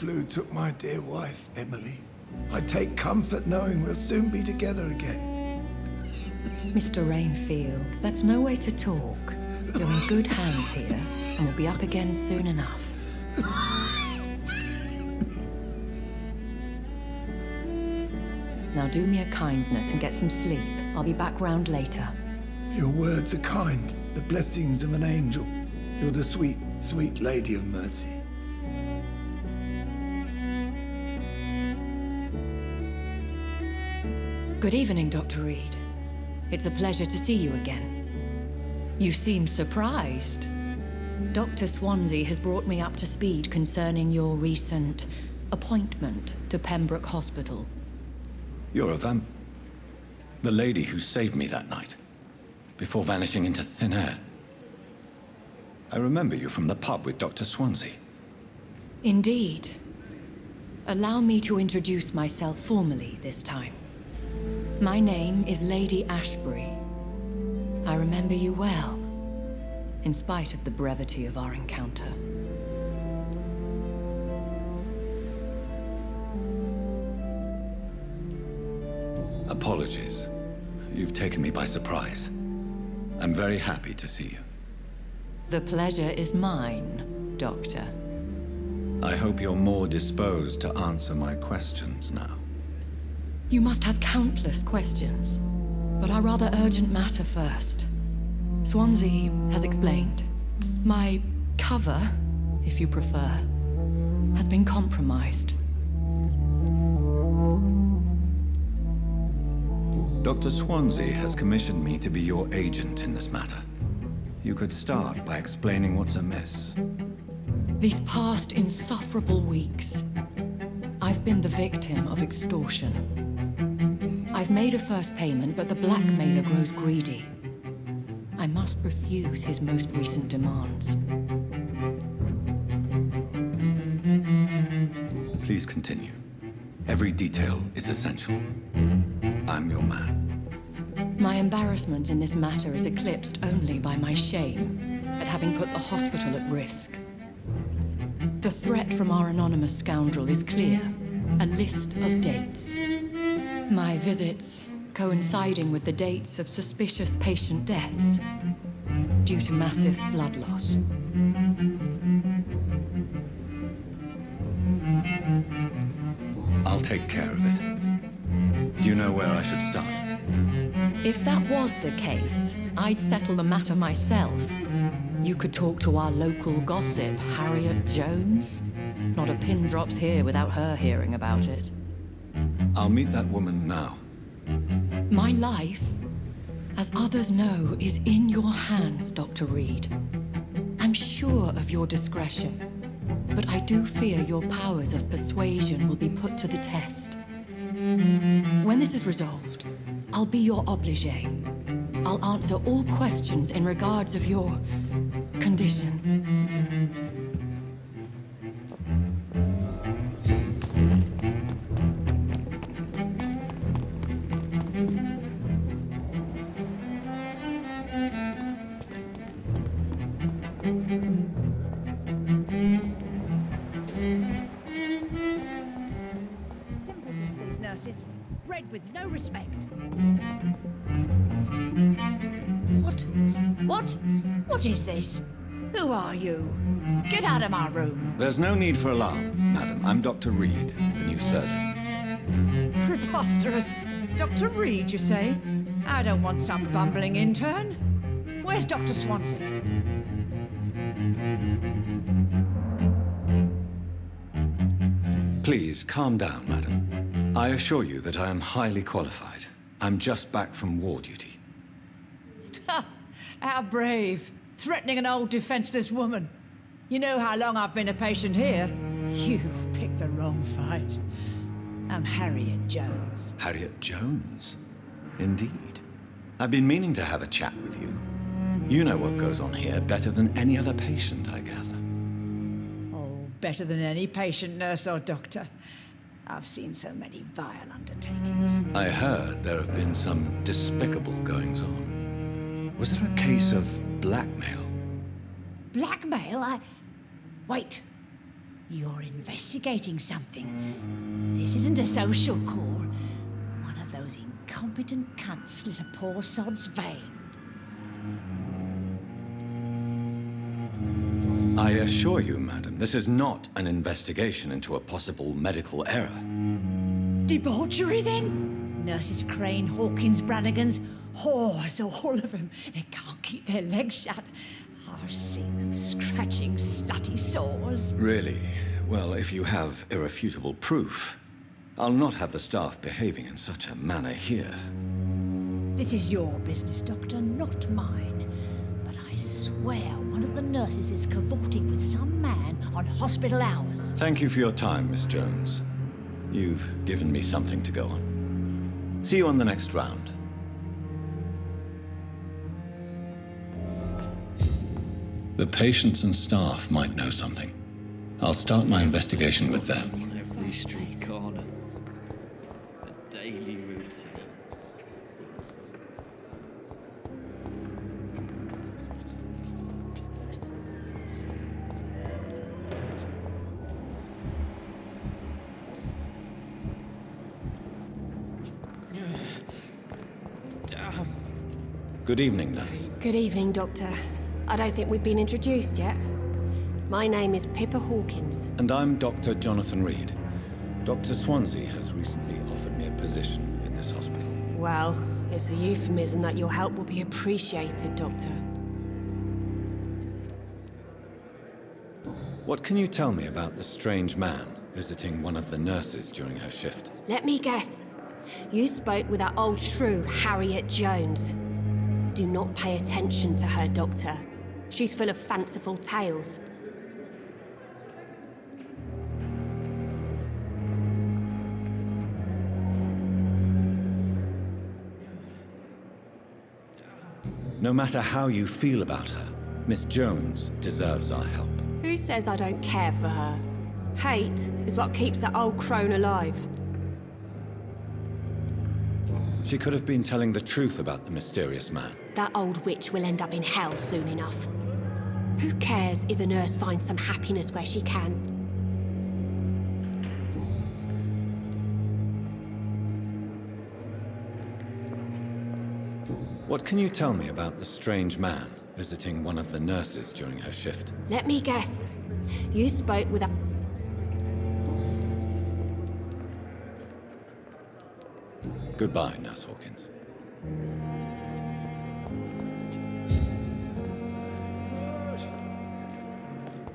flu took my dear wife, Emily. I take comfort knowing we'll soon be together again. Mr. Rainfield, that's no way to talk. You're in good hands here, and we'll be up again soon enough. Now do me a kindness and get some sleep. I'll be back round later. Your words are kind, the blessings of an angel. You're the sweet, sweet Lady of Mercy. Good evening, Dr. Reid. It's a pleasure to see you again. You seem surprised. Dr. Swansea has brought me up to speed concerning your recent appointment to Pembroke Hospital. You're a the lady who saved me that night, before vanishing into thin air. I remember you from the pub with Dr. Swansea. Indeed. Allow me to introduce myself formally this time. My name is Lady Ashbury. I remember you well, in spite of the brevity of our encounter. Apologies. You've taken me by surprise. I'm very happy to see you. The pleasure is mine, Doctor. I hope you're more disposed to answer my questions now. You must have countless questions, but our rather urgent matter first. Swansea has explained. My cover, if you prefer, has been compromised. Dr. Swansea has commissioned me to be your agent in this matter. You could start by explaining what's amiss. These past insufferable weeks, I've been the victim of extortion. I've made a first payment, but the blackmailer grows greedy. I must refuse his most recent demands. Please continue. Every detail is essential. I'm your man. My embarrassment in this matter is eclipsed only by my shame at having put the hospital at risk. The threat from our anonymous scoundrel is clear. A list of dates. My visits coinciding with the dates of suspicious patient deaths due to massive blood loss. I'll take care of it. Do you know where I should start? If that was the case, I'd settle the matter myself. You could talk to our local gossip, Harriet Jones. Not a pin drops here without her hearing about it. I'll meet that woman now. My life, as others know, is in your hands, Dr. Reid. I'm sure of your discretion, but I do fear your powers of persuasion will be put to the test. When this is resolved, I'll be your obligé. I'll answer all questions in regards of your condition. With no respect. What is this? Who are you? Get out of my room. There's no need for alarm, madam. I'm Dr. Reid, the new surgeon. Preposterous. Dr. Reid, you say? I don't want some bumbling intern. Where's Dr. Swansea? Please, calm down, madam. I assure you that I am highly qualified. I'm just back from war duty. How brave. Threatening an old defenseless woman. You know how long I've been a patient here? You've picked the wrong fight. I'm Harriet Jones. Harriet Jones? Indeed. I've been meaning to have a chat with you. You know what goes on here better than any other patient, I gather. Oh, better than any patient, nurse or doctor. I've seen so many vile undertakings. I heard there have been some despicable goings-on. Was there a case of blackmail? Blackmail? Wait. You're investigating something. This isn't a social call. One of those incompetent cunts slit a poor sod's vein. I assure you, madam, this is not an investigation into a possible medical error. Debauchery, then? Nurses Crane, Hawkins, Brannigans, whores, all of them. They can't keep their legs shut. I've seen them scratching slutty sores. Really? Well, if you have irrefutable proof, I'll not have the staff behaving in such a manner here. This is your business, Doctor, not mine. But I swear one of the nurses is cavorting with some man on hospital hours. Thank you for your time, Miss Jones. You've given me something to go on. See you on the next round. The patients and staff might know something. I'll start my investigation with them. On every street corner. The daily routine. Damn. Good evening, nurse. Good evening, Doctor. I don't think we've been introduced yet. My name is Pippa Hawkins. And I'm Dr. Jonathan Reid. Dr. Swansea has recently offered me a position in this hospital. Well, it's a euphemism that your help will be appreciated, Doctor. What can you tell me about the strange man visiting one of the nurses during her shift? Let me guess. You spoke with that old shrew, Harriet Jones. Do not pay attention to her, Doctor. She's full of fanciful tales. No matter how you feel about her, Miss Jones deserves our help. Who says I don't care for her? Hate is what keeps that old crone alive. She could have been telling the truth about the mysterious man. That old witch will end up in hell soon enough. Who cares if a nurse finds some happiness where she can? What can you tell me about the strange man visiting one of the nurses during her shift? Let me guess. You spoke with a... Goodbye, Nurse Hawkins.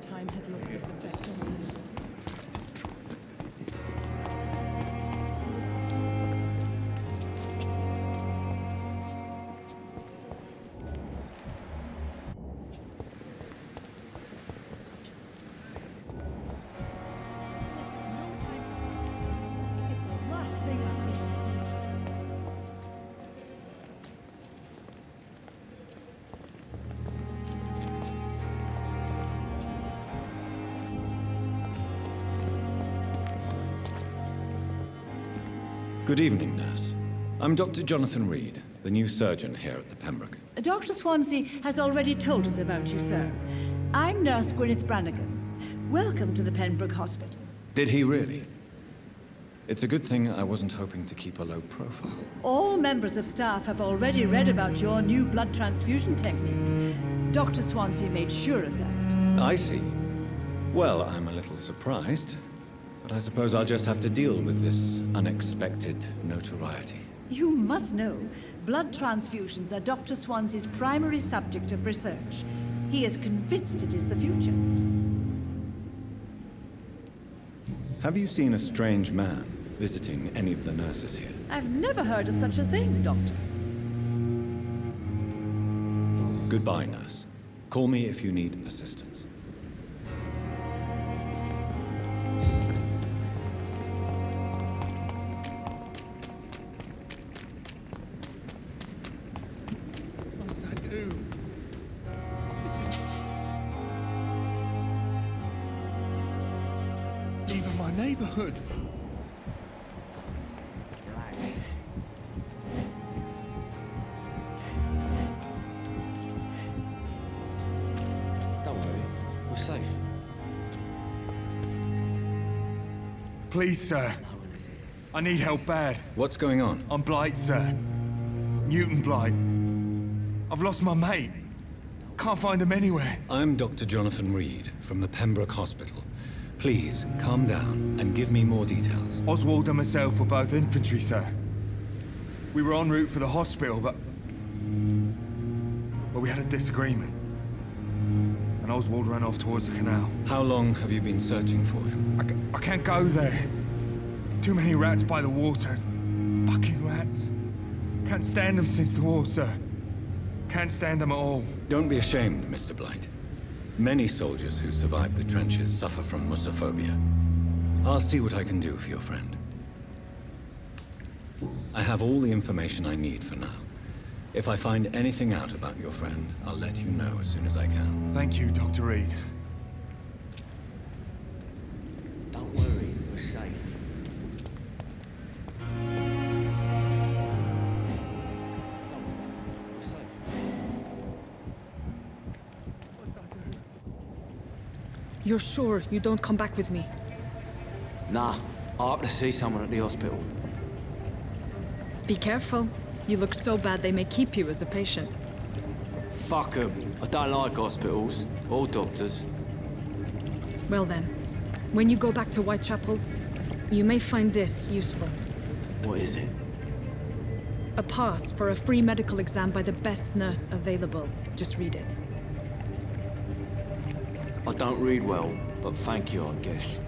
Time has lost its effect on me. It is the last thing our patients need. Good evening, nurse. I'm Dr. Jonathan Reid, the new surgeon here at the Pembroke. Dr. Swansea has already told us about you, sir. I'm Nurse Gwyneth Brannigan. Welcome to the Pembroke Hospital. Did he really? It's a good thing I wasn't hoping to keep a low profile. All members of staff have already read about your new blood transfusion technique. Dr. Swansea made sure of that. I see. Well, I'm a little surprised, but I suppose I'll just have to deal with this unexpected notoriety. You must know, blood transfusions are Dr. Swansea's primary subject of research. He is convinced it is the future. Have you seen a strange man visiting any of the nurses here? I've never heard of such a thing, Doctor. Goodbye, nurse. Call me if you need assistance. What's that do? This is... Even my neighborhood. Don't worry, we're safe. Please, sir. I need help bad. What's going on? I'm Blight, sir. Newton Blight. I've lost my mate. Can't find him anywhere. I'm Dr. Jonathan Reid from the Pembroke Hospital. Please, calm down and give me more details. Oswald and myself were both infantry, sir. We were en route for the hospital, but we had a disagreement. And Oswald ran off towards the canal. How long have you been searching for him? I can't go there. Too many rats by the water. Fucking rats. Can't stand them since the war, sir. Can't stand them at all. Don't be ashamed, Mr. Blight. Many soldiers who survived the trenches suffer from musophobia. I'll see what I can do for your friend. I have all the information I need for now. If I find anything out about your friend, I'll let you know as soon as I can. Thank you, Dr. Reid. Don't worry, we're safe. You're sure you don't come back with me? Nah, I have to see someone at the hospital. Be careful. You look so bad they may keep you as a patient. Fuck 'em. I don't like hospitals, or doctors. Well then, when you go back to Whitechapel, you may find this useful. What is it? A pass for a free medical exam by the best nurse available. Just read it. I don't read well, but thank you, I guess.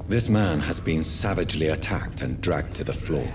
This man has been savagely attacked and dragged to the floor.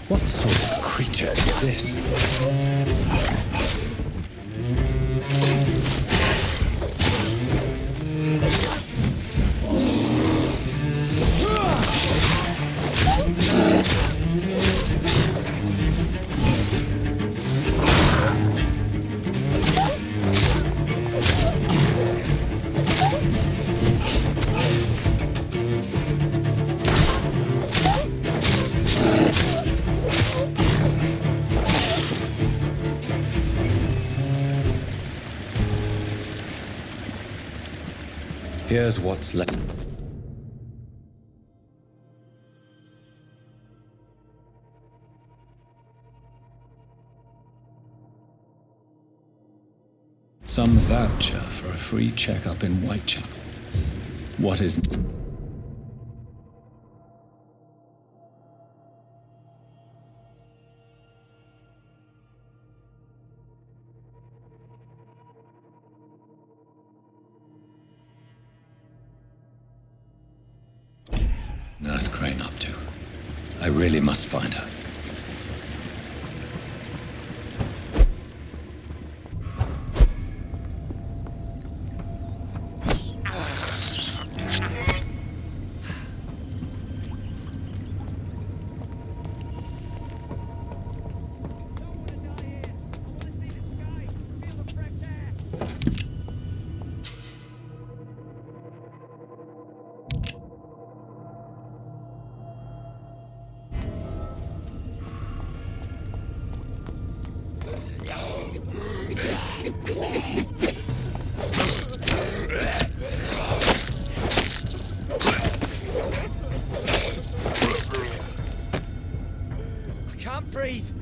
What sort of creature is this? Here's what's left. Some voucher for a free checkup in Whitechapel. What is... Nurse Crane up to? I really must find her.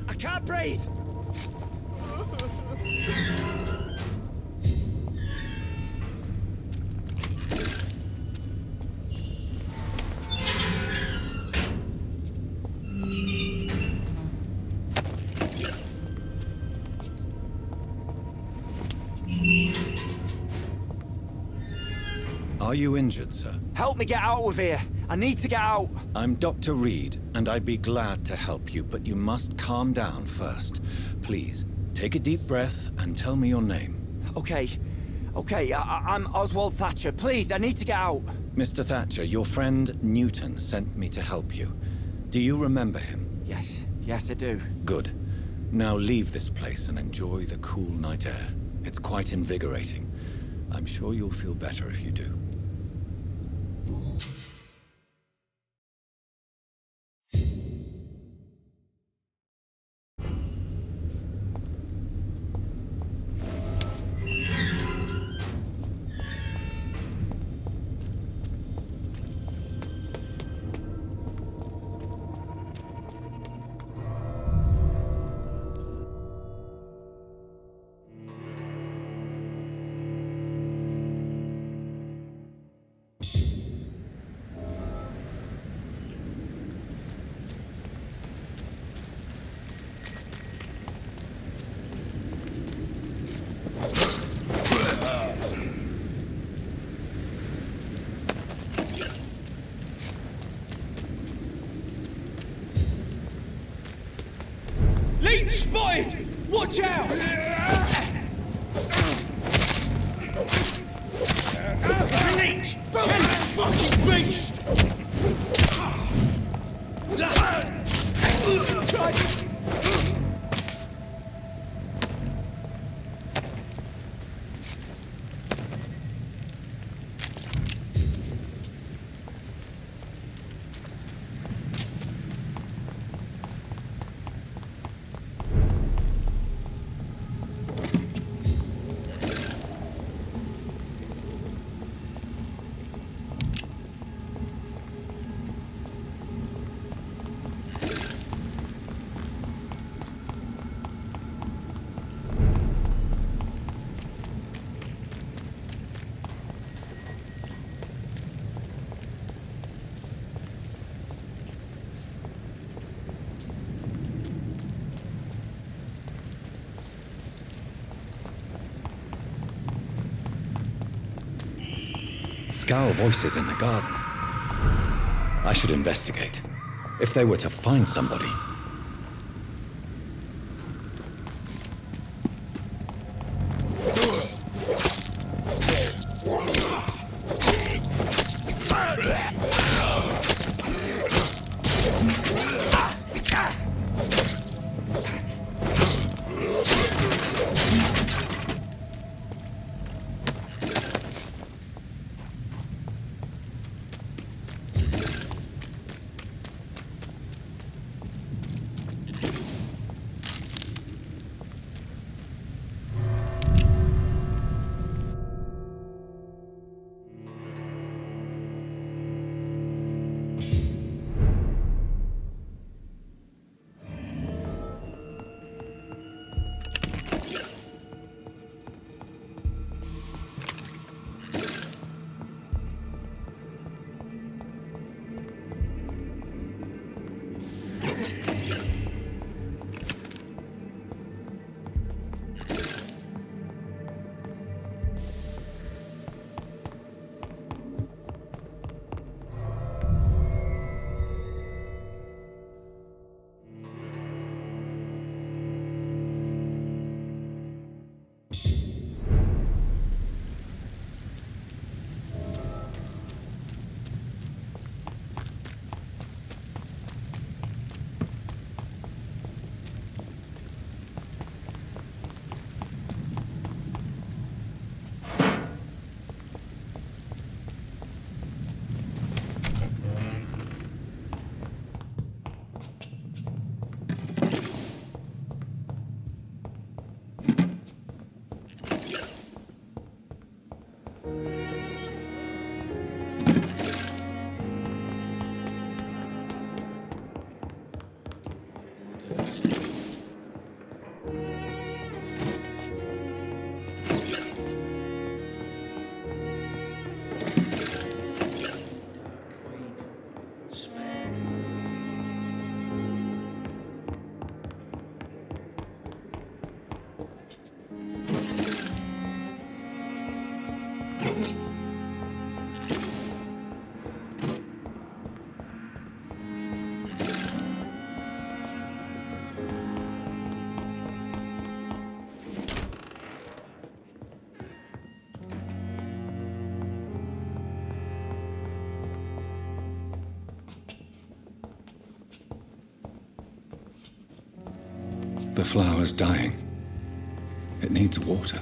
I can't breathe! Are you injured, sir? Help me get out of here! I need to get out! I'm Dr. Reid, and I'd be glad to help you, but you must calm down first. Please, take a deep breath and tell me your name. Okay, I'm Oswald Thatcher. Please, I need to get out. Mr. Thatcher, your friend Newton sent me to help you. Do you remember him? Yes, I do. Good. Now leave this place and enjoy the cool night air. It's quite invigorating. I'm sure you'll feel better if you do. Leech spotted! Watch out! Leech! Fucking beast! Scowl voices in the garden. I should investigate. If they were to find somebody. The flower's dying. It needs water.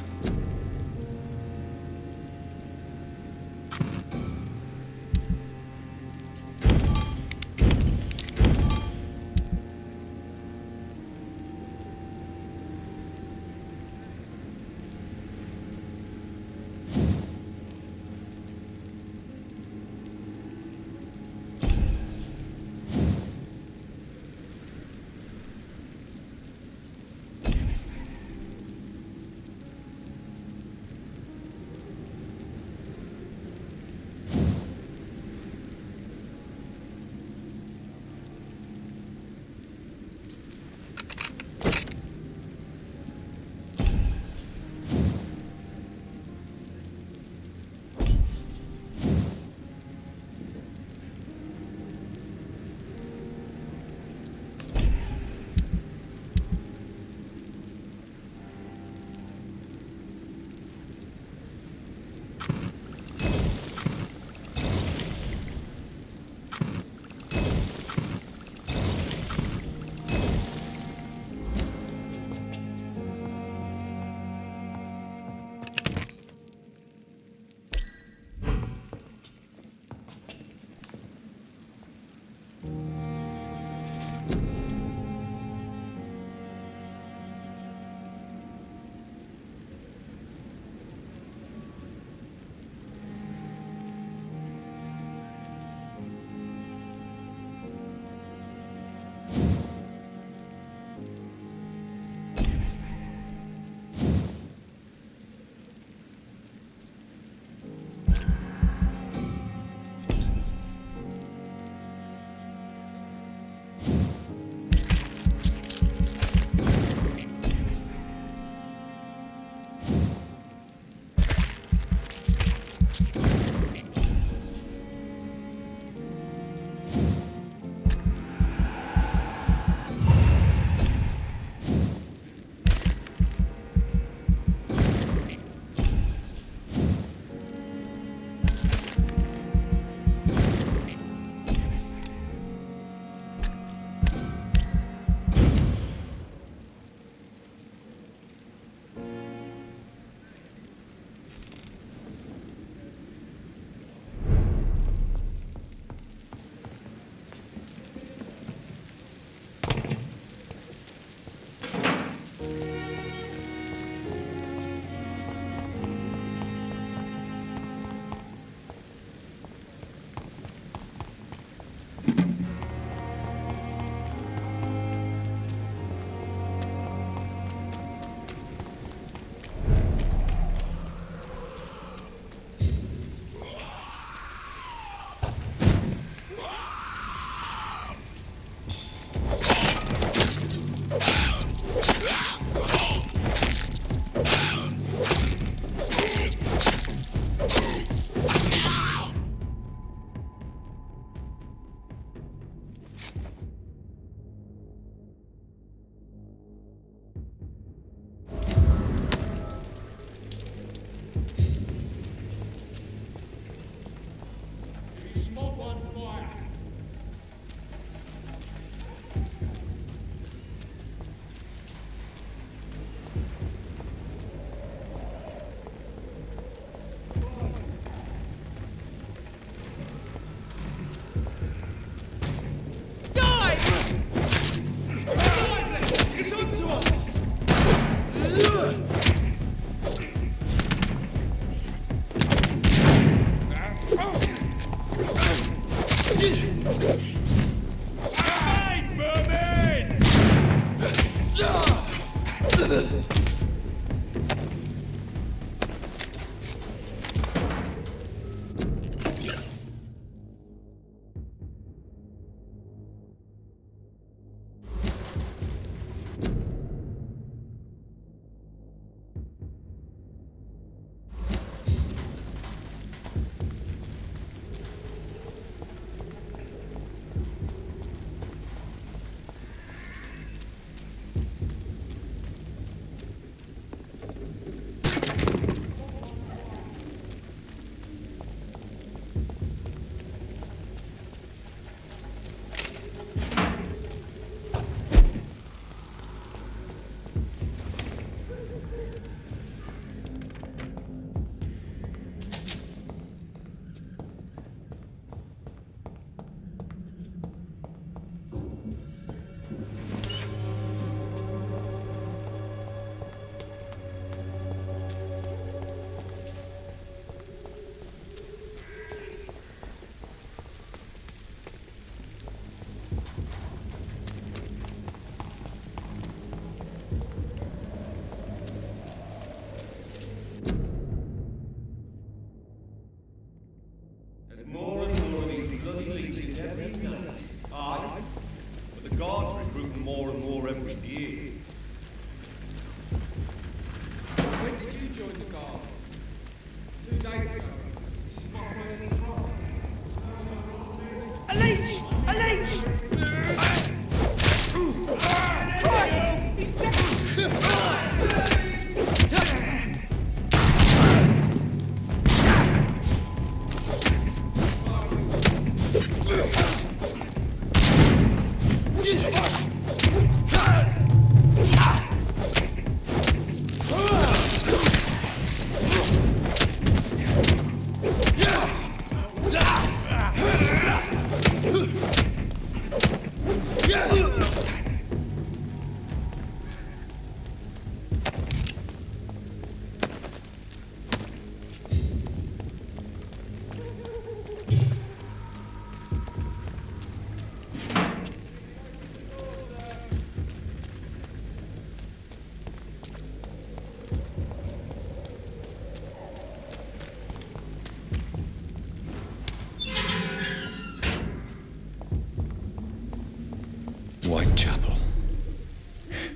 Whitechapel.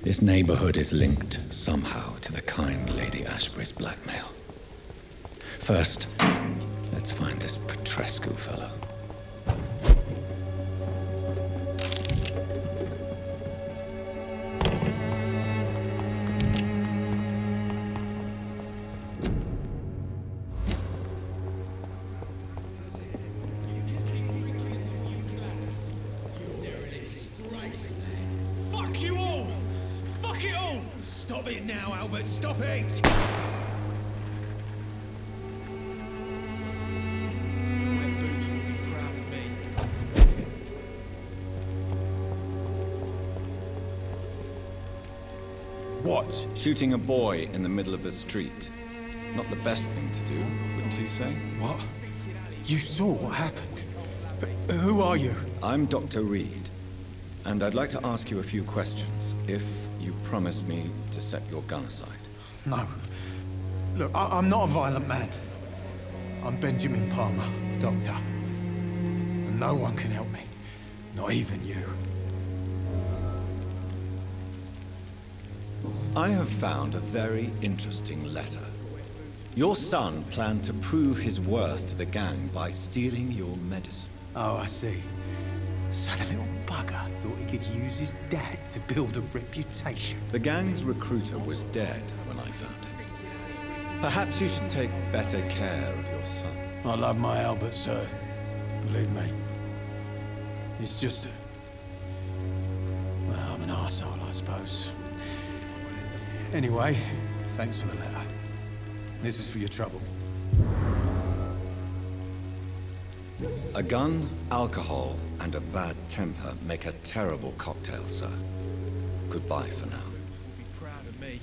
This neighborhood is linked somehow to the kind Lady Ashbury's blackmail. First, let's find this Petrescu fellow. Stop it! My boots will be proud of me. What? Shooting a boy in the middle of the street? Not the best thing to do, wouldn't you say? What? You saw what happened? Who are you? I'm Dr. Reid, and I'd like to ask you a few questions, if you promise me to set your gun aside. No. Look, I'm not a violent man. I'm Benjamin Palmer, doctor. And no one can help me. Not even you. I have found a very interesting letter. Your son planned to prove his worth to the gang by stealing your medicine. Oh, I see. So the little bugger thought he could use his dad to build a reputation. The gang's recruiter was dead when I found him. Perhaps you should take better care of your son. I love my Albert, sir. Believe me. It's just that... well, I'm an arsehole, I suppose. Anyway, thanks for the letter. This is for your trouble. A gun, alcohol, and a bad temper make a terrible cocktail, sir. Goodbye for now. Be proud of me.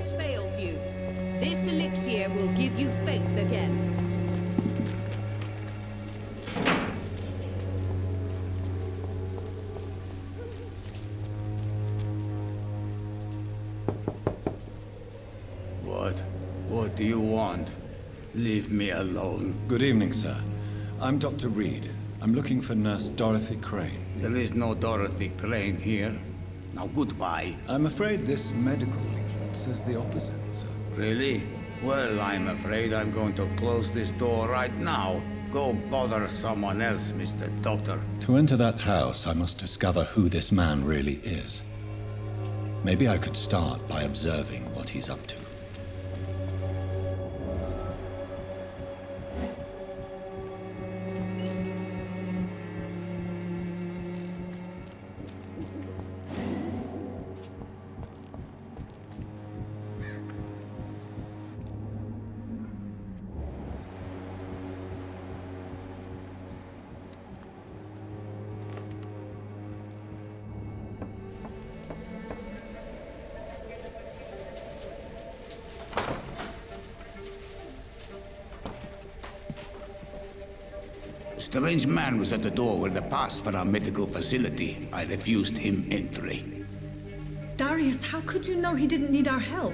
else fails you, this elixir will give you faith again. What do you want? Leave me alone. Good evening, sir. I'm Dr. Reid. I'm looking for Nurse Dorothy Crane. There is no Dorothy Crane here. Now goodbye. I'm afraid this medical leaflet says the opposite, sir. Really? Well, I'm afraid I'm going to close this door right now. Go bother someone else, Mr. Doctor. To enter that house, I must discover who this man really is. Maybe I could start by observing what he's up to. A strange man was at the door with a pass for our medical facility. I refused him entry. Darius, how could you know he didn't need our help?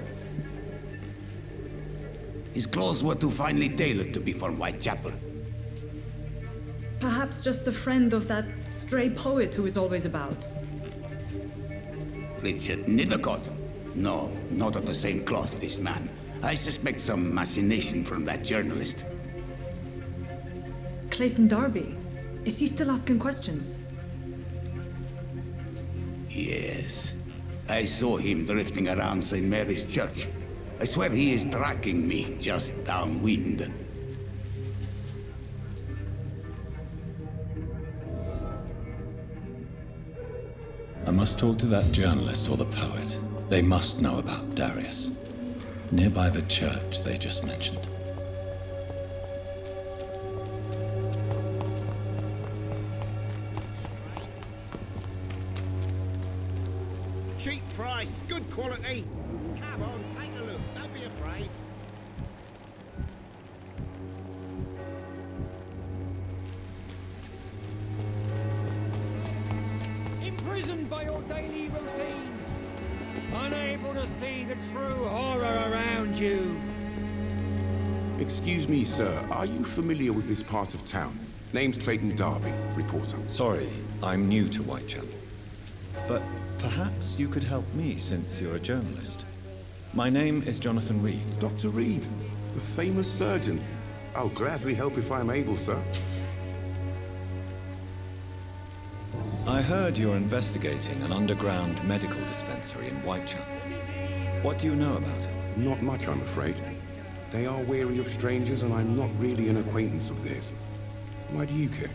His clothes were too finely tailored to be from Whitechapel. Perhaps just a friend of that stray poet who is always about. Richard Nithercott? No, not of the same cloth, this man. I suspect some machination from that journalist. Clayton Darby. Is he still asking questions? Yes. I saw him drifting around St. Mary's Church. I swear he is tracking me just downwind. I must talk to that journalist or the poet. They must know about Darius. Nearby the church they just mentioned. Cheap price, good quality. Come on, take a look. Don't be afraid. Imprisoned by your daily routine. Unable to see the true horror around you. Excuse me, sir. Are you familiar with this part of town? Name's Clayton Darby, reporter. Sorry, I'm new to Whitechapel. But perhaps you could help me since you're a journalist. My name is Jonathan Reid. Dr. Reid, the famous surgeon. I'll gladly help if I'm able, sir. I heard you're investigating an underground medical dispensary in Whitechapel. What do you know about it? Not much, I'm afraid. They are wary of strangers, and I'm not really an acquaintance of theirs. Why do you care?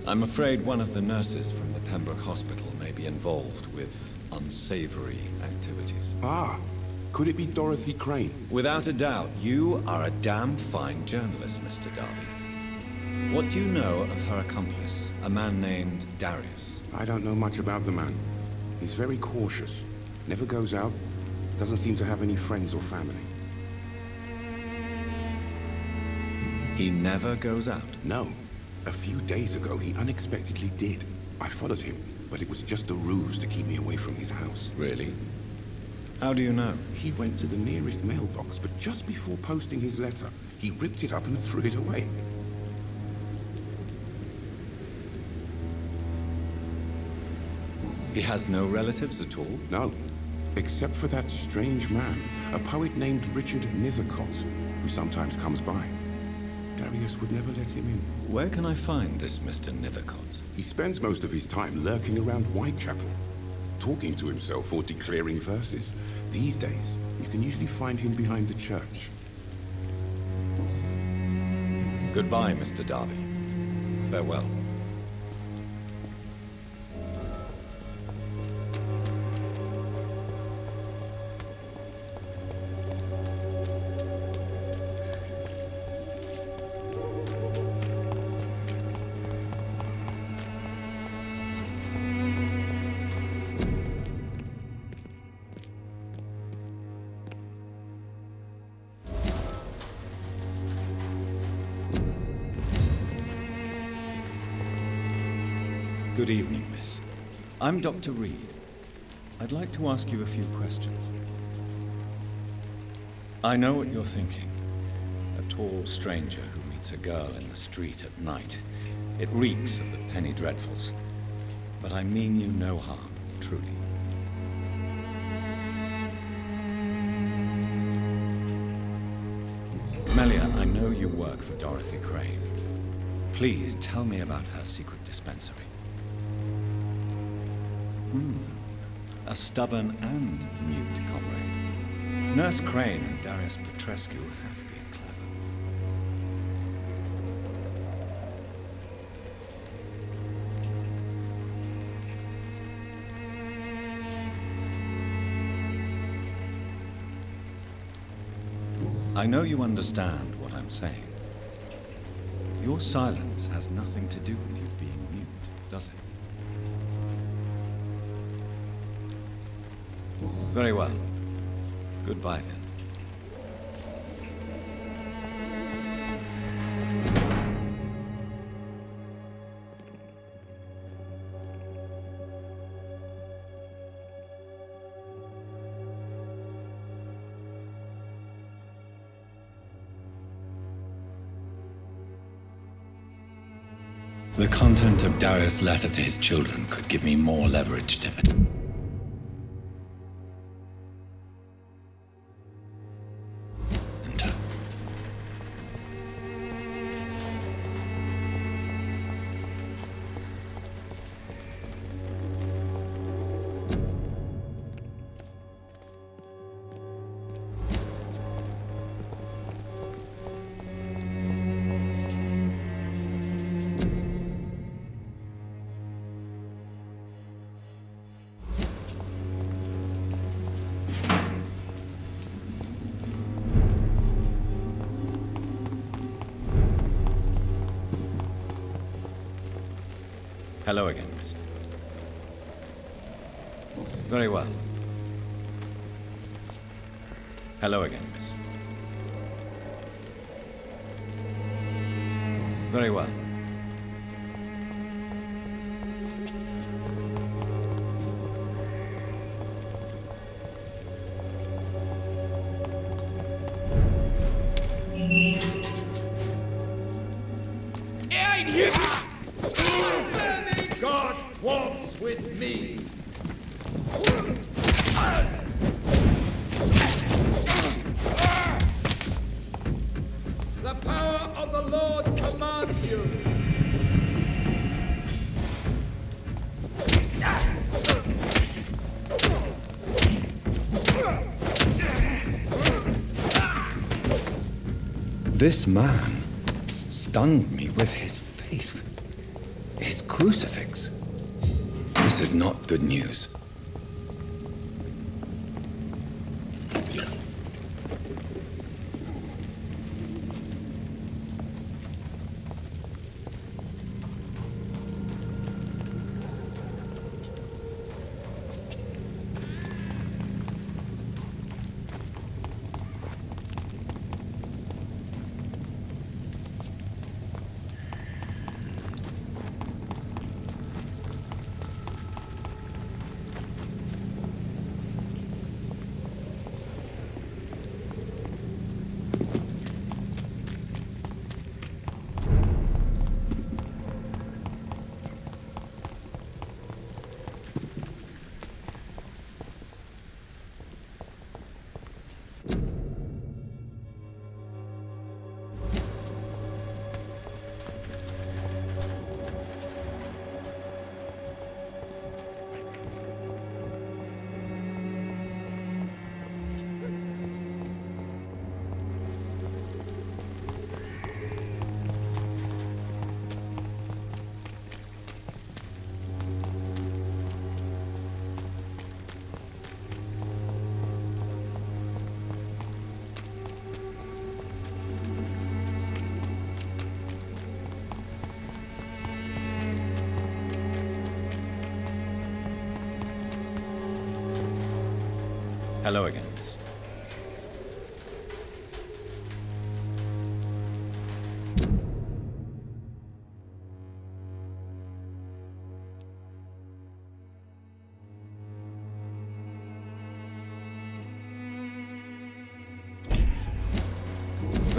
I'm afraid one of the nurses from the Pembroke Hospital may be involved with unsavory activities. Ah, could it be Dorothy Crane? Without a doubt, you are a damn fine journalist, Mr. Darby. What do you know of her accomplice, a man named Darius? I don't know much about the man. He's very cautious. Never goes out. Doesn't seem to have any friends or family. He never goes out? No. A few days ago, he unexpectedly did. I followed him, but it was just a ruse to keep me away from his house. Really? How do you know? He went to the nearest mailbox, but just before posting his letter, he ripped it up and threw it away. He has no relatives at all? No, except for that strange man, a poet named Richard Nithercott, who sometimes comes by. Darius would never let him in. Where can I find this Mr. Nithercott? He spends most of his time lurking around Whitechapel, talking to himself or declaring verses. These days, you can usually find him behind the church. Goodbye, Mr. Darby. Farewell. Good evening, miss. I'm Dr. Reid. I'd like to ask you a few questions. I know what you're thinking. A tall stranger who meets a girl in the street at night. It reeks of the penny dreadfuls. But I mean you no harm, truly. Melia, I know you work for Dorothy Crane. Please tell me about her secret dispensary. A stubborn and mute comrade. Nurse Crane and Darius Petrescu have been clever. I know you understand what I'm saying. Your silence has nothing to do with you being mute, does it? Very well. Goodbye, then. The content of Darius' letter to his children could give me more leverage to it. Hello again, mister. Very well. Hello again, miss. Very well. God walks with me. The power of the Lord commands you. This man stunned me with his faith. His crucifix. This is not good news. Hello again, miss.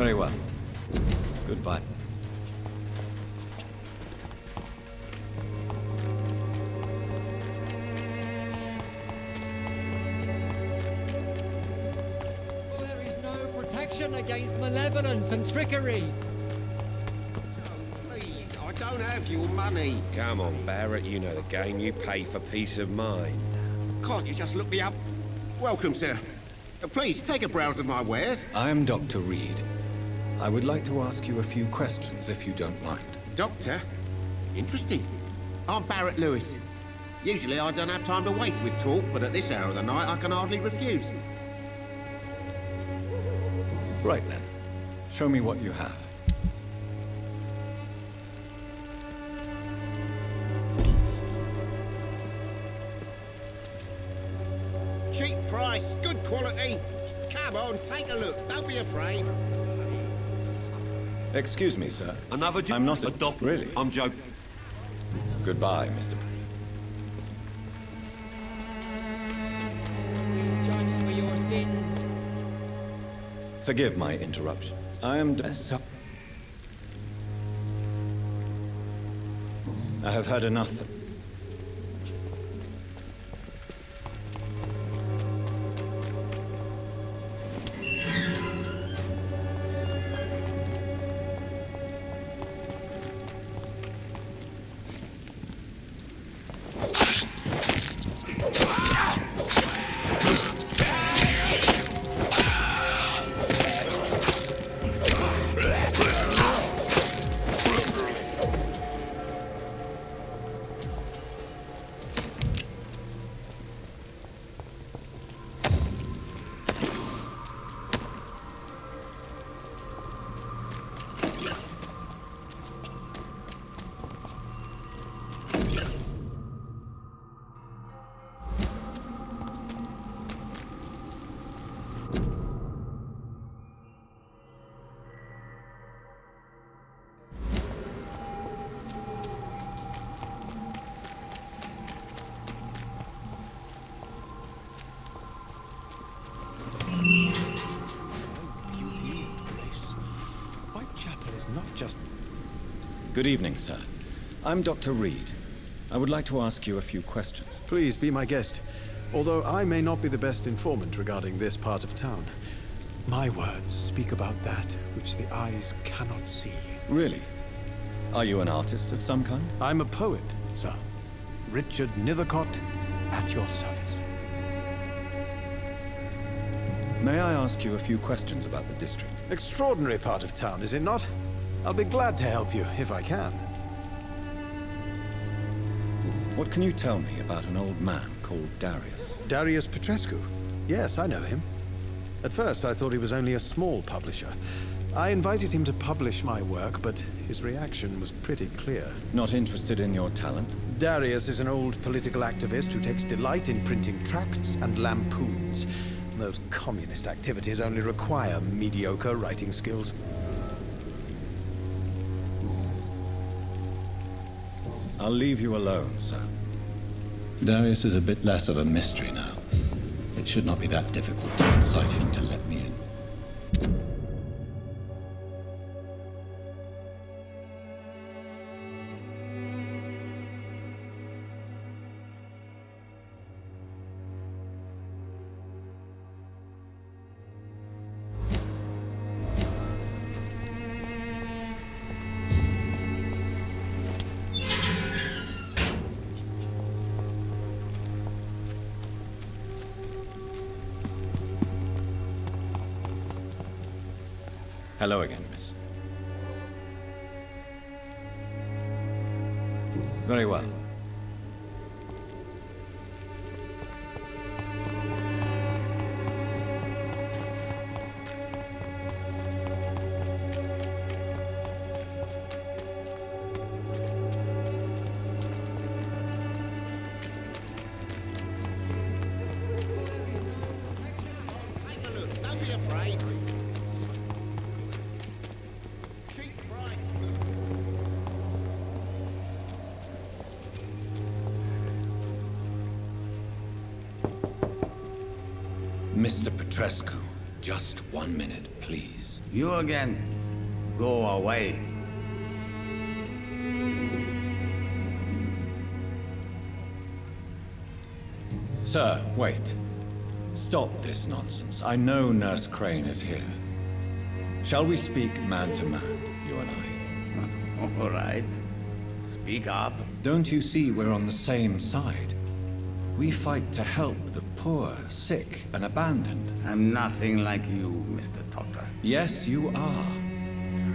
Very well. Goodbye. There is no protection against malevolence and trickery. Please, I don't have your money. Come on, Barrett, you know the game. You pay for peace of mind. Can't you just look me up? Welcome, sir. Please, take a browse of my wares. I am Dr. Reid. I would like to ask you a few questions, if you don't mind. Doctor? Interesting. I'm Barrett Lewis. Usually I don't have time to waste with talk, but at this hour of the night I can hardly refuse. Right then. Show me what you have. Cheap price, good quality. Come on, take a look. Don't be afraid. Excuse me, sir. Another job? I'm not a doctor. Really? I'm joking. Goodbye, Mr. Judged for your sins. Forgive my interruption. I am... I have had enough. Good evening, sir. I'm Dr. Reid. I would like to ask you a few questions. Please be my guest. Although I may not be the best informant regarding this part of town, my words speak about that which the eyes cannot see. Really? Are you an artist of some kind? I'm a poet, sir. Richard Nethercott, at your service. May I ask you a few questions about the district? Extraordinary part of town, is it not? I'll be glad to help you, if I can. What can you tell me about an old man called Darius? Darius Petrescu? Yes, I know him. At first, I thought he was only a small publisher. I invited him to publish my work, but his reaction was pretty clear. Not interested in your talent? Darius is an old political activist who takes delight in printing tracts and lampoons. Those communist activities only require mediocre writing skills. I'll leave you alone, sir. Darius is a bit less of a mystery now. It should not be that difficult to incite him to let me in. Hello again, miss. Very well. Take a look. Don't be afraid. Mr. Petrescu, Just 1 minute, please. You again. Go away. Sir, wait. Stop this nonsense. I know Nurse Crane is here. Shall we speak man to man, you and I? All right. Speak up. Don't you see we're on the same side? We fight to help the poor, sick, and abandoned. I'm nothing like you, Mr. Doctor. Yes, you are.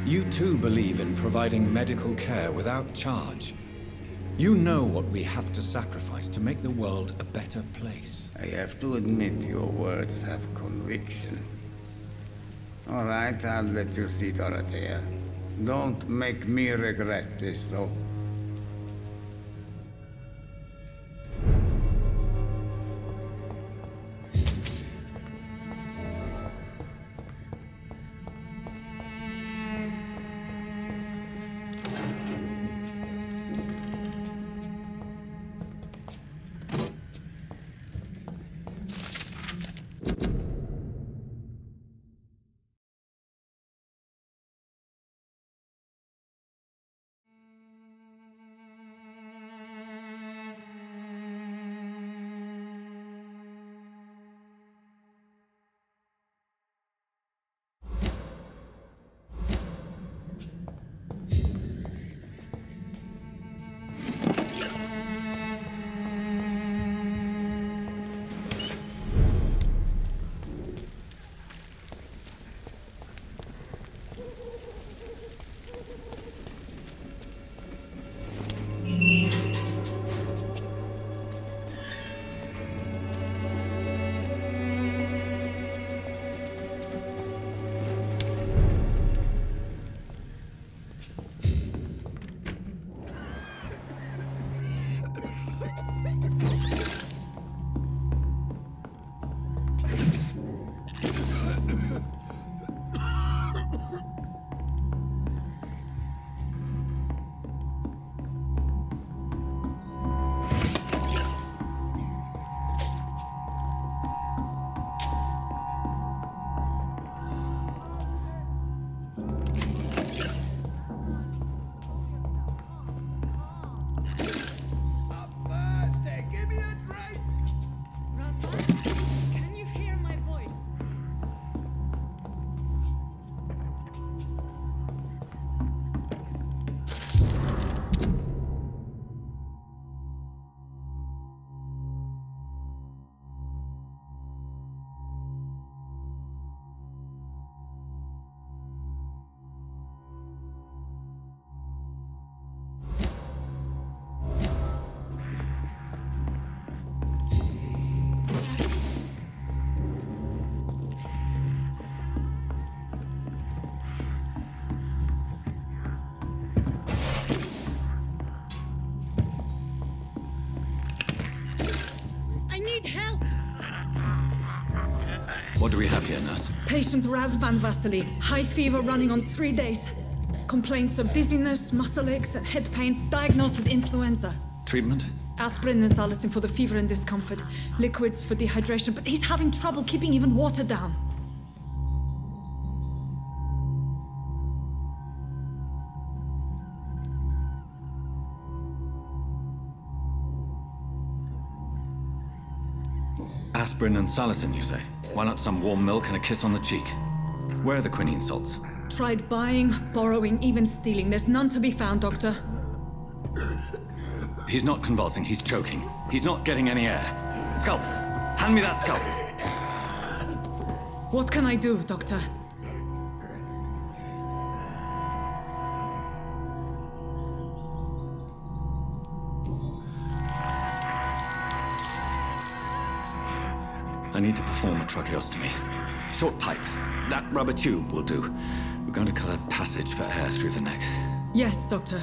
You too believe in providing medical care without charge. You know what we have to sacrifice to make the world a better place. I have to admit your words have conviction. All right, I'll let you see Dorothea. Don't make me regret this, though. What do we have here, nurse? Patient Raz Van Vasily. High fever running on 3 days. Complaints of dizziness, muscle aches, and head pain. Diagnosed with influenza. Treatment? Aspirin and salicin for the fever and discomfort. Liquids for dehydration, but he's having trouble keeping even water down. Aspirin and salicin, you say? Why not some warm milk and a kiss on the cheek? Where are the quinine salts? Tried buying, borrowing, even stealing. There's none to be found, Doctor. He's not convulsing, he's choking. He's not getting any air. Scalpel! Hand me that scalpel! What can I do, Doctor? I need to perform a tracheostomy. Short pipe. That rubber tube will do. We're going to cut a passage for air through the neck. Yes, Doctor.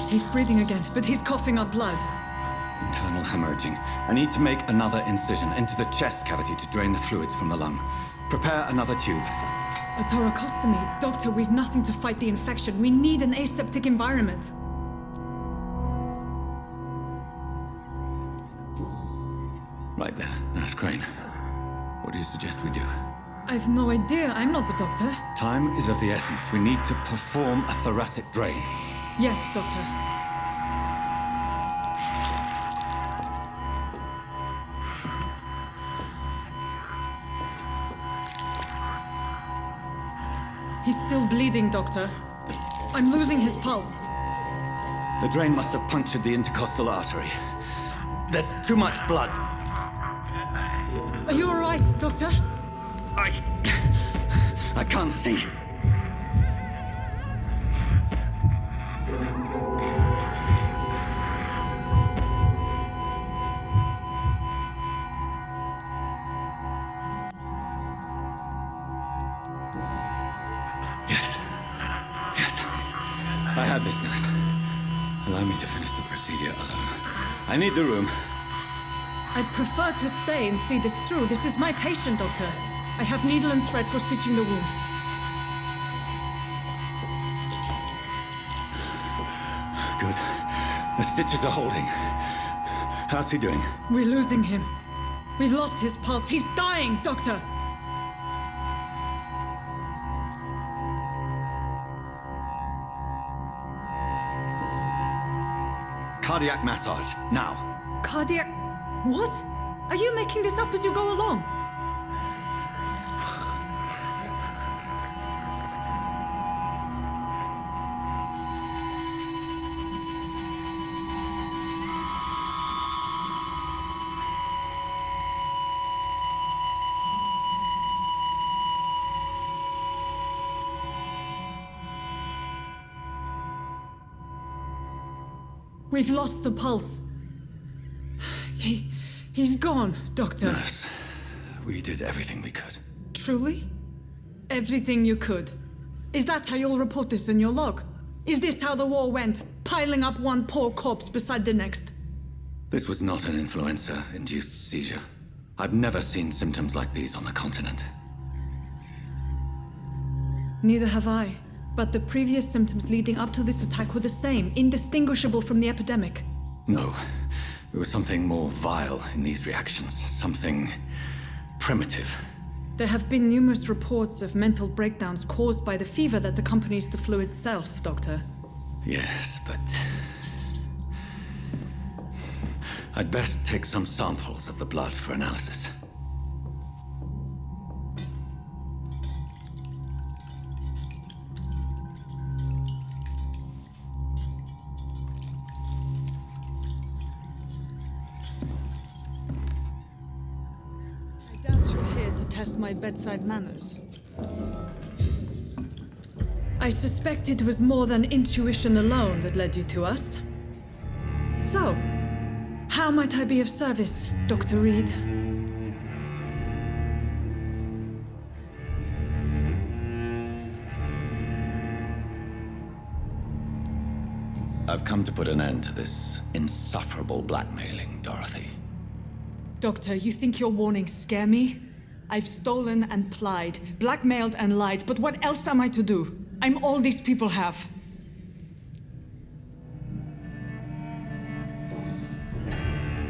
He's breathing again, but he's coughing up blood. Internal hemorrhaging. I need to make another incision into the chest cavity to drain the fluids from the lung. Prepare another tube. A thoracostomy? Doctor, we've nothing to fight the infection. We need an aseptic environment. Right then, Nurse Crane. suggest we do? I've no idea. I'm not the doctor. Time is of the essence. We need to perform a thoracic drain. Yes, Doctor. He's still bleeding, Doctor. I'm losing his pulse. The drain must have punctured the intercostal artery. There's too much blood. Are you all right, Doctor? I can't see. I have this, nurse. Allow me to finish the procedure alone. I need the room. I'd prefer to stay and see this through. This is my patient, Doctor. I have needle and thread for stitching the wound. Good. The stitches are holding. How's he doing? We're losing him. We've lost his pulse. He's dying, Doctor! Cardiac massage, now. Cardiac... What? Are you making this up as you go along? We've lost the pulse. He's gone, Doctor. Nurse, we did everything we could. Truly? Everything you could? Is that how you'll report this in your log? Is this how the war went? Piling up one poor corpse beside the next? This was not an influenza-induced seizure. I've never seen symptoms like these on the continent. Neither have I. But the previous symptoms leading up to this attack were the same, indistinguishable from the epidemic. No. There was something more vile in these reactions. Something primitive. There have been numerous reports of mental breakdowns caused by the fever that accompanies the flu itself, Doctor. Yes, but... I'd best take some samples of the blood for analysis. Test my bedside manners. I suspect it was more than intuition alone that led you to us. So, how might I be of service, Dr. Reid? I've come to put an end to this insufferable blackmailing, Dorothy. Doctor, you think your warnings scare me? I've stolen and plied, blackmailed and lied, but what else am I to do? I'm all these people have.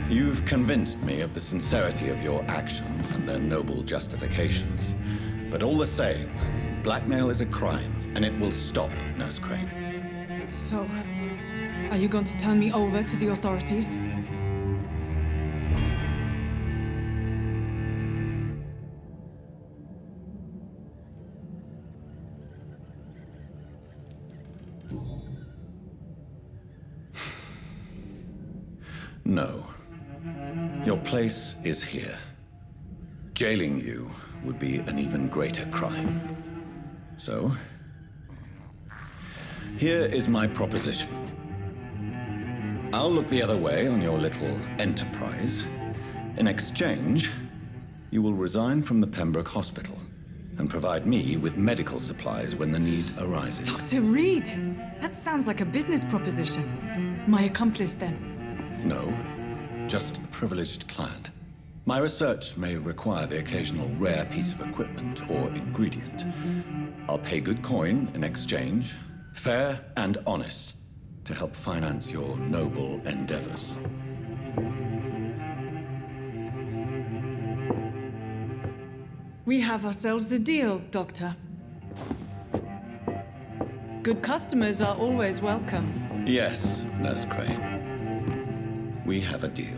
You've convinced me of the sincerity of your actions and their noble justifications. But all the same, blackmail is a crime, and it will stop, Nurse Crane. So, are you going to turn me over to the authorities? No. Your place is here. Jailing you would be an even greater crime. So, here is my proposition. I'll look the other way on your little enterprise. In exchange, you will resign from the Pembroke Hospital and provide me with medical supplies when the need arises. Dr. Reid! That sounds like a business proposition. My accomplice, then? No, just a privileged client. My research may require the occasional rare piece of equipment or ingredient. I'll pay good coin in exchange, fair and honest, to help finance your noble endeavors. We have ourselves a deal, Doctor. Good customers are always welcome. Yes, Nurse Crane. We have a deal.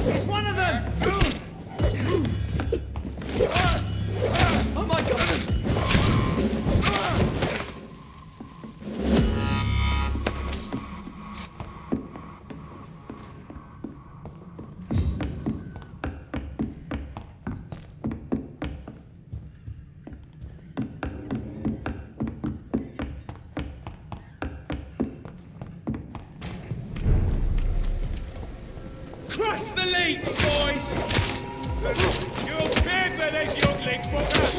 It's one of them! Oh my god! Crush the leech, boys! You'll pay for this, youngling fucker!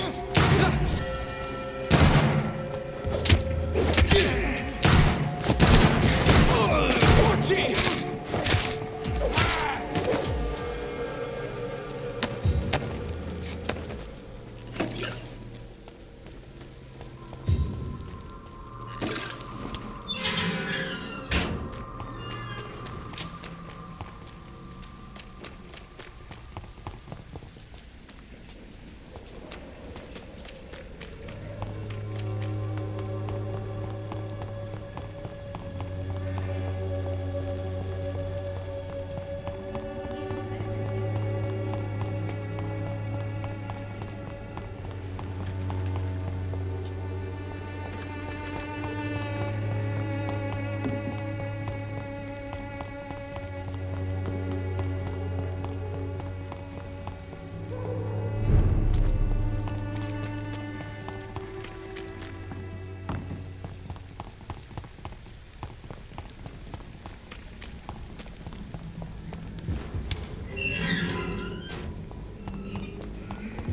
Watch it!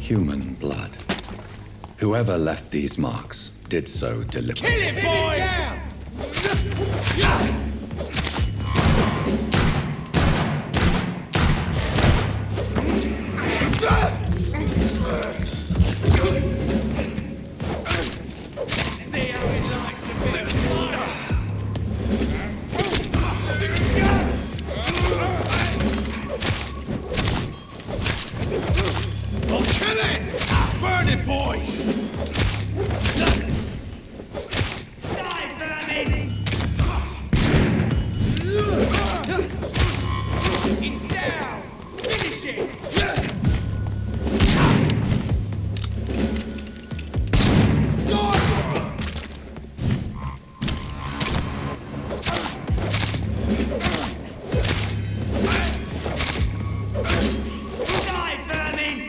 Human blood. Whoever left these marks did so deliberately. Kill him, boy! See how he likes a bit of blood. I'll kill it! Burn it, boys! Die, vermin! It's down! Finish it! Die, vermin!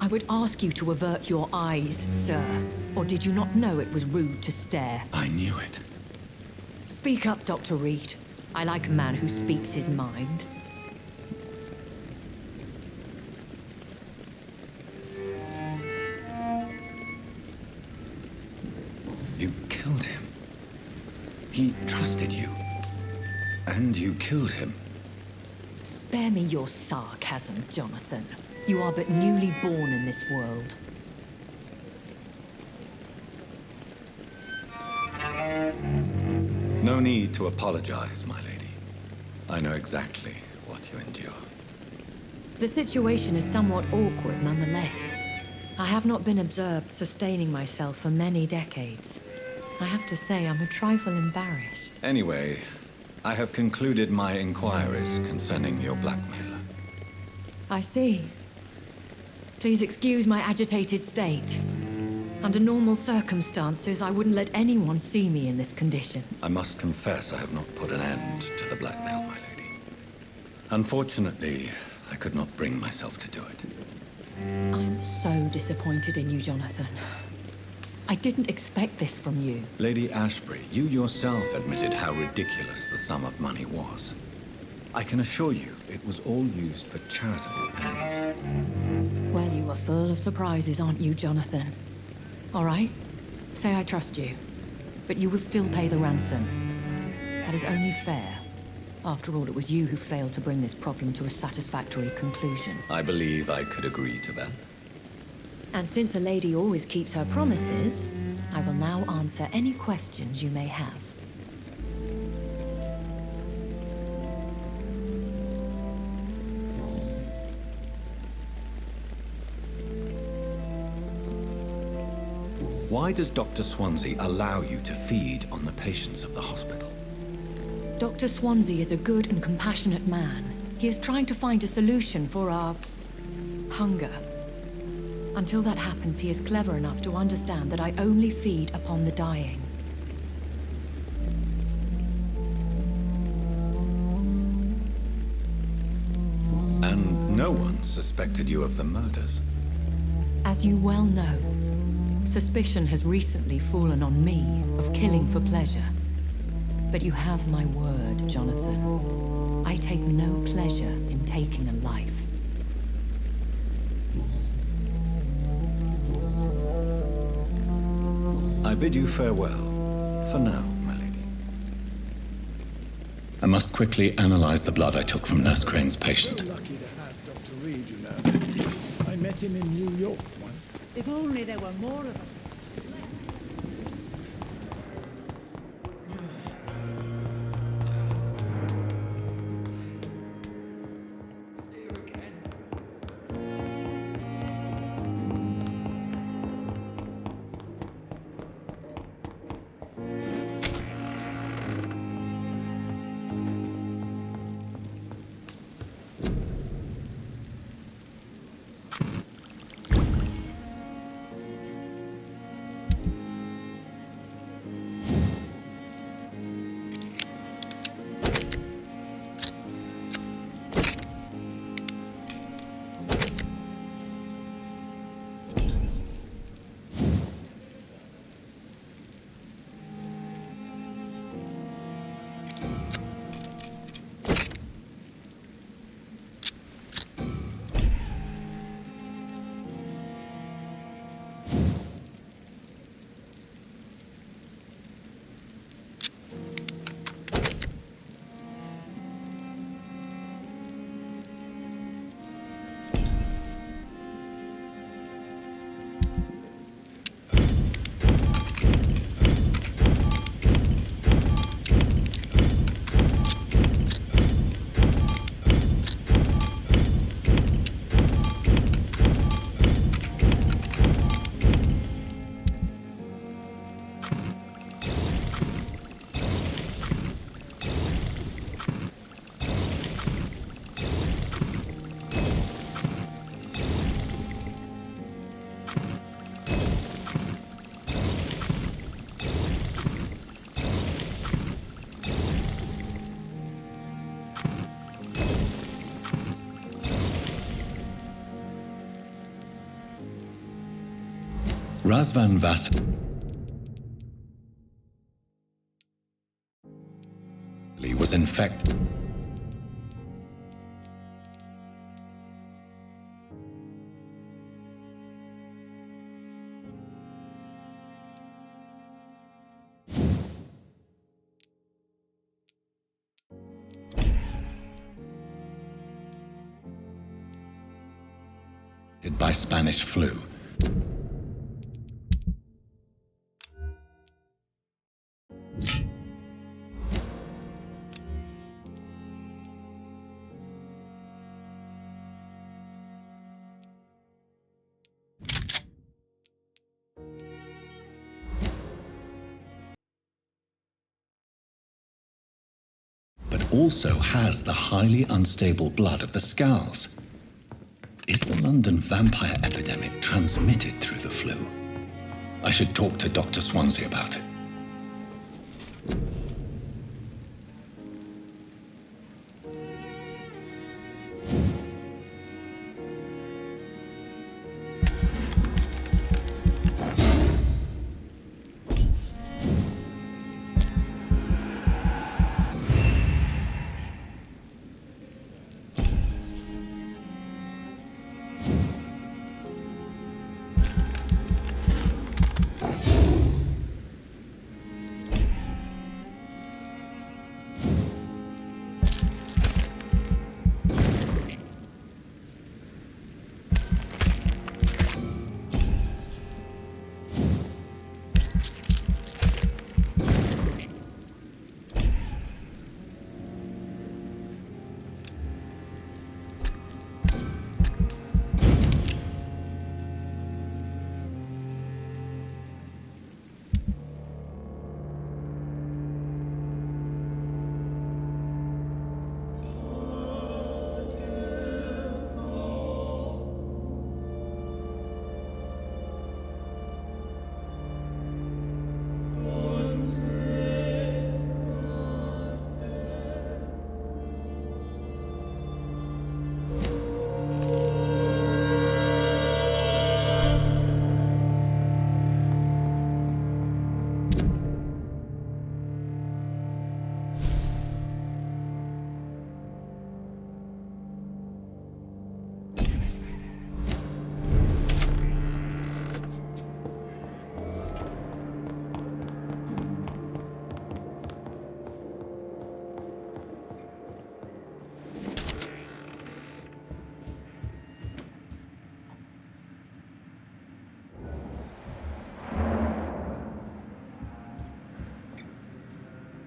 I would ask you to avert your eyes, sir. Or did you not know it was rude to stare? I knew it. Speak up, Dr. Reid. I like a man who speaks his mind. You killed him. He trusted you. And you killed him. Spare me your sarcasm, Jonathan. You are but newly born in this world. No need to apologize, my lady. I know exactly what you endure. The situation is somewhat awkward nonetheless. I have not been observed sustaining myself for many decades. I have to say I'm a trifle embarrassed. Anyway, I have concluded my inquiries concerning your blackmailer. I see. Please excuse my agitated state. Under normal circumstances, I wouldn't let anyone see me in this condition. I must confess I have not put an end to the blackmail, my lady. Unfortunately, I could not bring myself to do it. I'm so disappointed in you, Jonathan. I didn't expect this from you. Lady Ashbury, you yourself admitted how ridiculous the sum of money was. I can assure you, it was all used for charitable ends. Well, you are full of surprises, aren't you, Jonathan? All right, say I trust you, but you will still pay the ransom. That is only fair. After all, it was you who failed to bring this problem to a satisfactory conclusion. I believe I could agree to that. And since a lady always keeps her promises, I will now answer any questions you may have. Why does Dr. Swansea allow you to feed on the patients of the hospital? Dr. Swansea is a good and compassionate man. He is trying to find a solution for our hunger. Until that happens, he is clever enough to understand that I only feed upon the dying. And no one suspected you of the murders. As you well know, suspicion has recently fallen on me of killing for pleasure. But you have my word, Jonathan. I take no pleasure in taking a life. I bid you farewell, for now, my lady. I must quickly analyze the blood I took from Nurse Crane's patient. So lucky to have Dr. Reid, you know. I met him in New York once. If only there were more of us. Razvan Vass was infected. By Spanish flu. also has the highly unstable blood of the Scowls. Is the London vampire epidemic transmitted through the flu? I should talk to Dr. Swansea about it.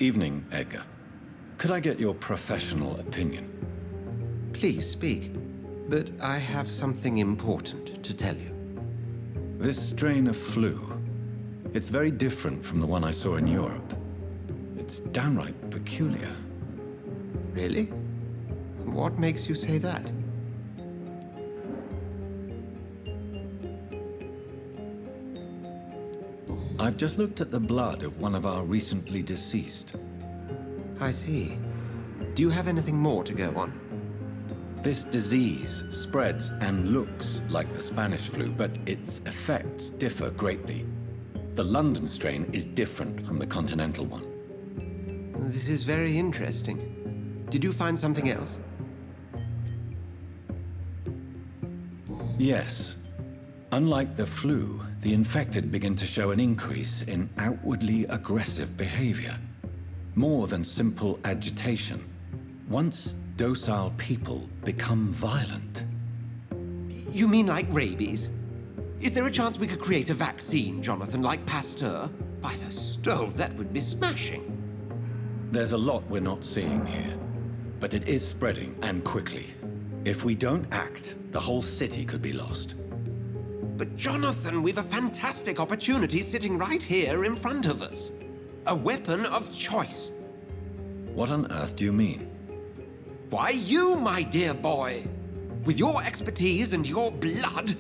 Evening, Edgar. Could I get your professional opinion? Please speak, but I have something important to tell you. This strain of flu, it's very different from the one I saw in Europe. It's downright peculiar. Really? What makes you say that? I've just looked at the blood of one of our recently deceased. I see. Do you have anything more to go on? This disease spreads and looks like the Spanish flu, but its effects differ greatly. The London strain is different from the continental one. This is very interesting. Did you find something else? Yes. Unlike the flu, the infected begin to show an increase in outwardly aggressive behavior. More than simple agitation. Once docile people become violent. You mean like rabies? Is there a chance we could create a vaccine, Jonathan, like Pasteur? By the stove, that would be smashing. There's a lot we're not seeing here, but it is spreading, and quickly. If we don't act, the whole city could be lost. But Jonathan, we've a fantastic opportunity sitting right here in front of us. A weapon of choice. What on earth do you mean? Why, you, my dear boy. With your expertise and your blood,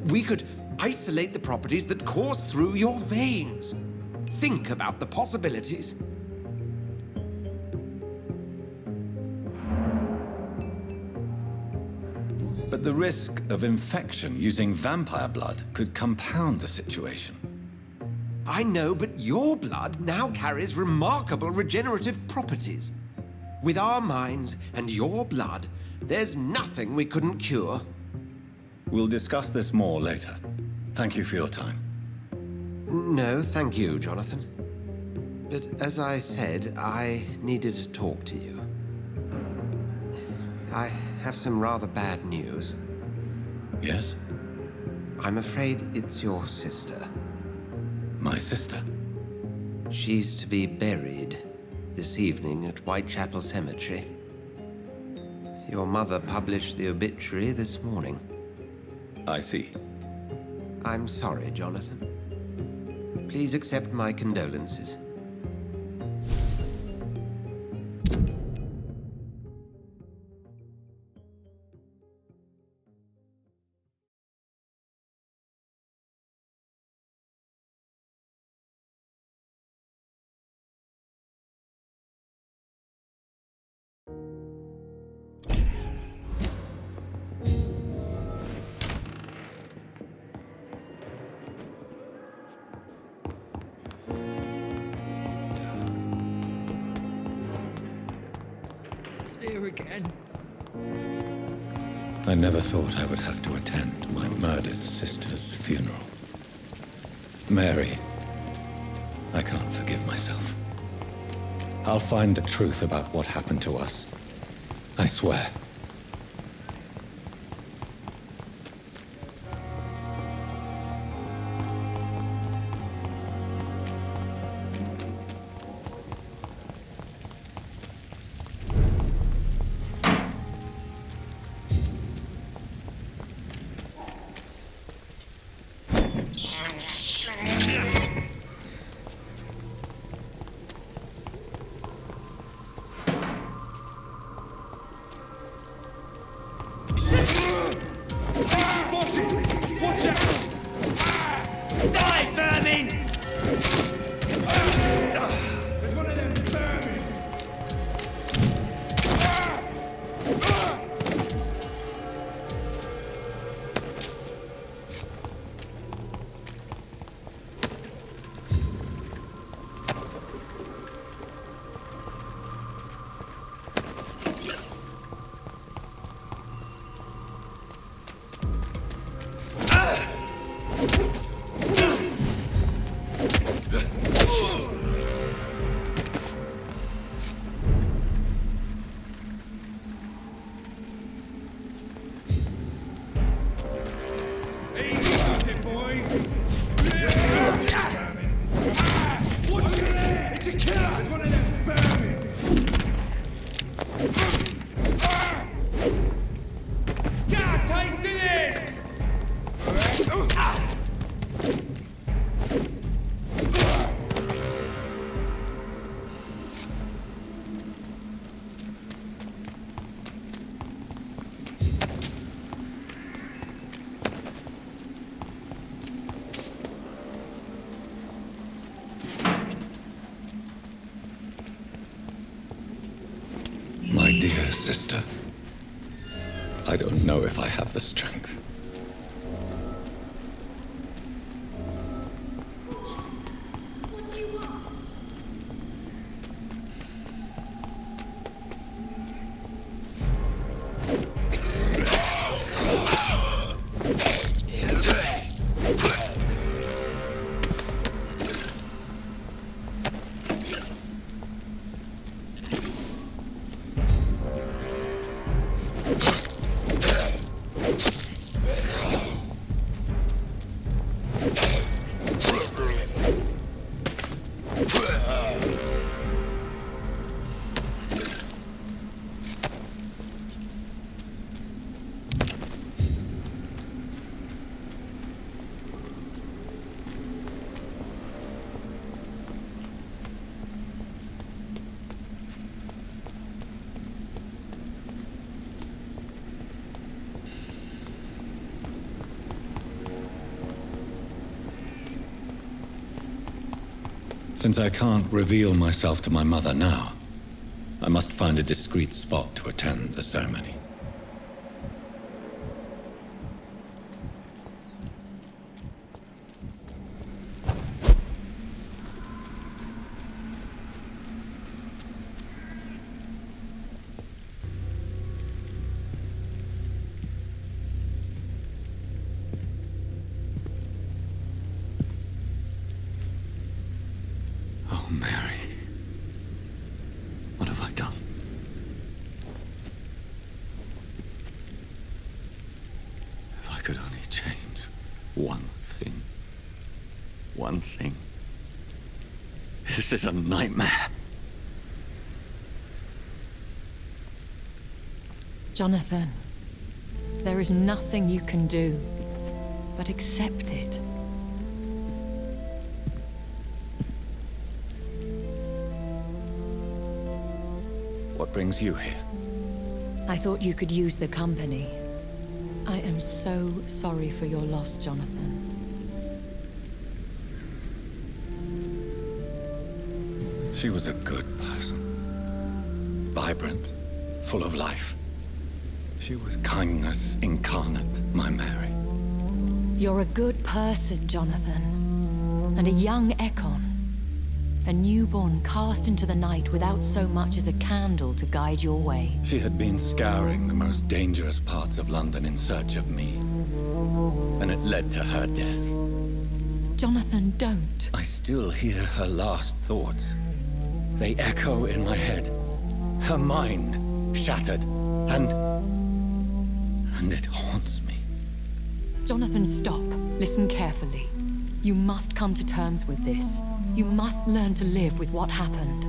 we could isolate the properties that course through your veins. Think about the possibilities. But the risk of infection using vampire blood could compound the situation. I know, but your blood now carries remarkable regenerative properties. With our minds and your blood, there's nothing we couldn't cure. We'll discuss this more later. Thank you for your time. No, thank you, Jonathan. But as I said, I needed to talk to you. I have some rather bad news. Yes? I'm afraid it's your sister. My sister? She's to be buried this evening at Whitechapel Cemetery. Your mother published the obituary this morning. I see. I'm sorry, Jonathan. Please accept my condolences. here again. I never thought I would have to attend my murdered sister's funeral. Mary, I can't forgive myself. I'll find the truth about what happened to us. I swear. My dear sister, I don't know if I have the strength. Since I can't reveal myself to my mother now, I must find a discreet spot to attend the ceremony. One thing. This is a nightmare. Jonathan, there is nothing you can do but accept it. What brings you here? I thought you could use the company. I am so sorry for your loss, Jonathan. She was a good person. Vibrant, full of life. She was kindness incarnate, my Mary. You're a good person, Jonathan. And a young Ekon. A newborn cast into the night without so much as a candle to guide your way. She had been scouring the most dangerous parts of London in search of me. And it led to her death. Jonathan, don't. I still hear her last thoughts. They echo in my head. Her mind shattered, and it haunts me. Jonathan, stop. Listen carefully. You must come to terms with this. You must learn to live with what happened.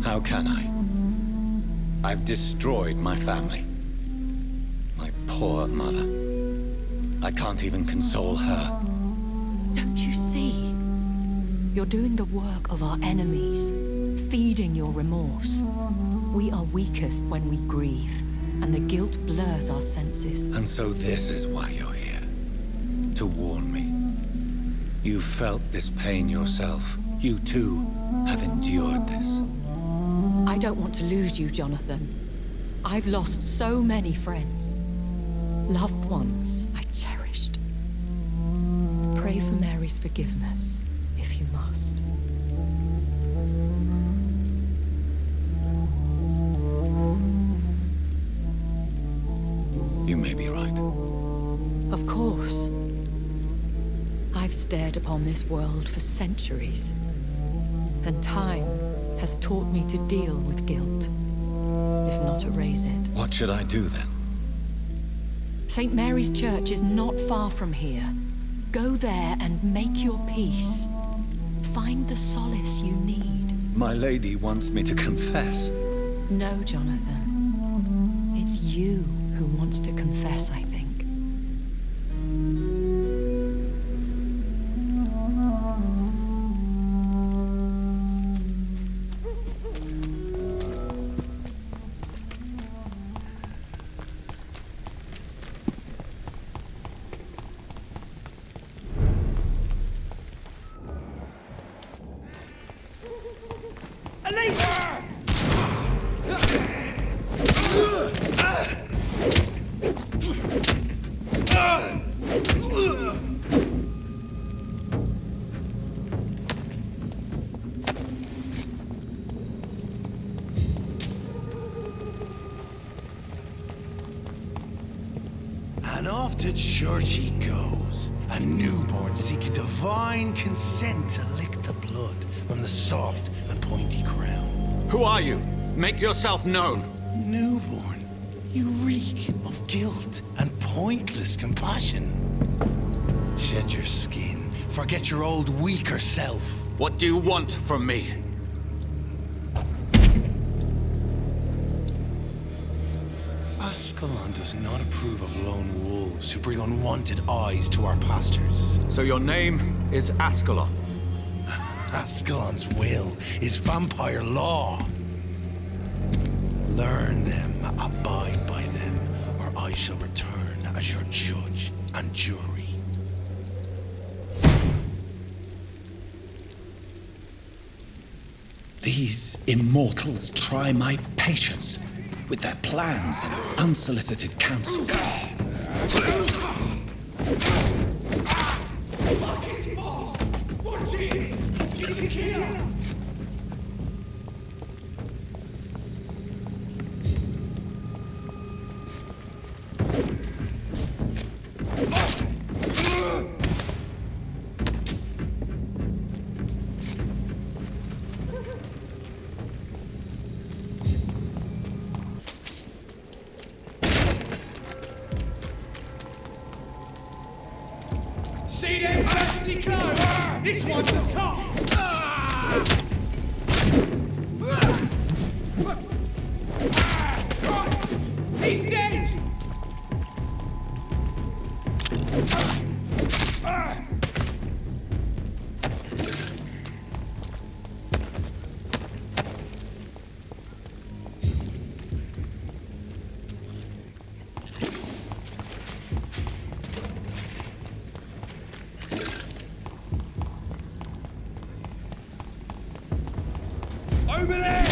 How can I? I've destroyed my family. My poor mother. I can't even console her. Don't you see? You're doing the work of our enemies, feeding your remorse. We are weakest when we grieve, and the guilt blurs our senses. And so this is why you're here. To warn me. You felt this pain yourself. You too have endured this. I don't want to lose you, Jonathan. I've lost so many friends. Loved ones I cherished. Pray for Mary's forgiveness, if you must. You may be right. Of course. I've stared upon this world for centuries, and time has taught me to deal with guilt, if not erase it. What should I do then? St. Mary's Church is not far from here. Go there and make your peace. Find the solace you need. My lady wants me to confess. No, Jonathan. It's you who wants to confess, I think. And off to church he goes, a newborn seeking divine consent to lick the blood from the soft and pointy crown. Who are you? Make yourself known. Newborn, you reek of guilt and pointless compassion. Shed your skin, forget your old weaker self. What do you want from me? Ascalon does not approve of lone wolves who bring unwanted eyes to our pastures. So your name is Ascalon? Ascalon's will is vampire law. Learn them, abide by them, or I shall return as your judge and jury. These immortals try my patience with their plans and unsolicited counsel. See them fancy clothes? This one's a top! Christ! He's dead! Over there!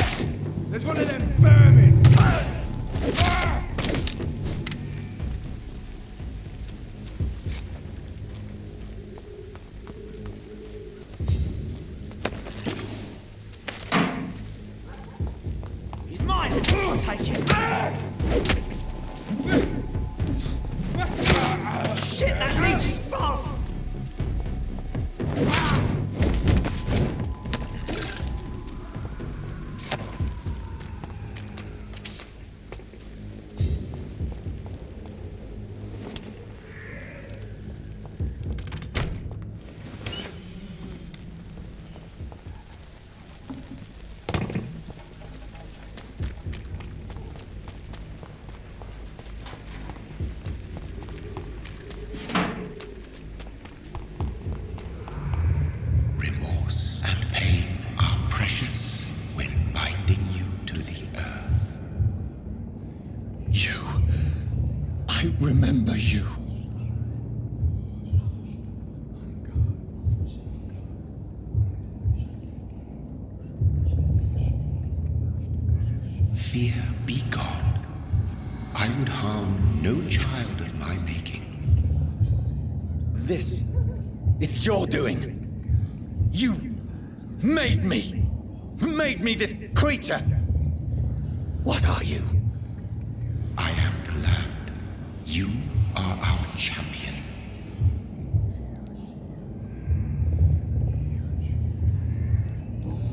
There's one of them vermin! Remorse and pain are precious when binding you to the earth. You. I remember you. Fear be gone. I would harm no child of my making. This is your doing. You made me. Made me this creature. What are you? I am the land. You are our champion.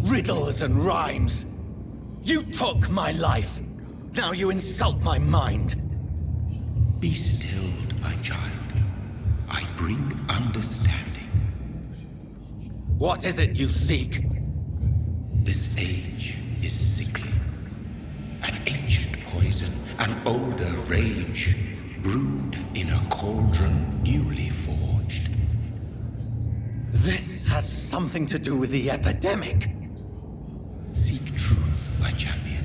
Riddles and rhymes. You took my life. Now you insult my mind. Be stilled, my child. I bring understanding. What is it you seek? This age is sickly. An ancient poison, an older rage, brewed in a cauldron newly forged. This has something to do with the epidemic. Seek truth, my champion.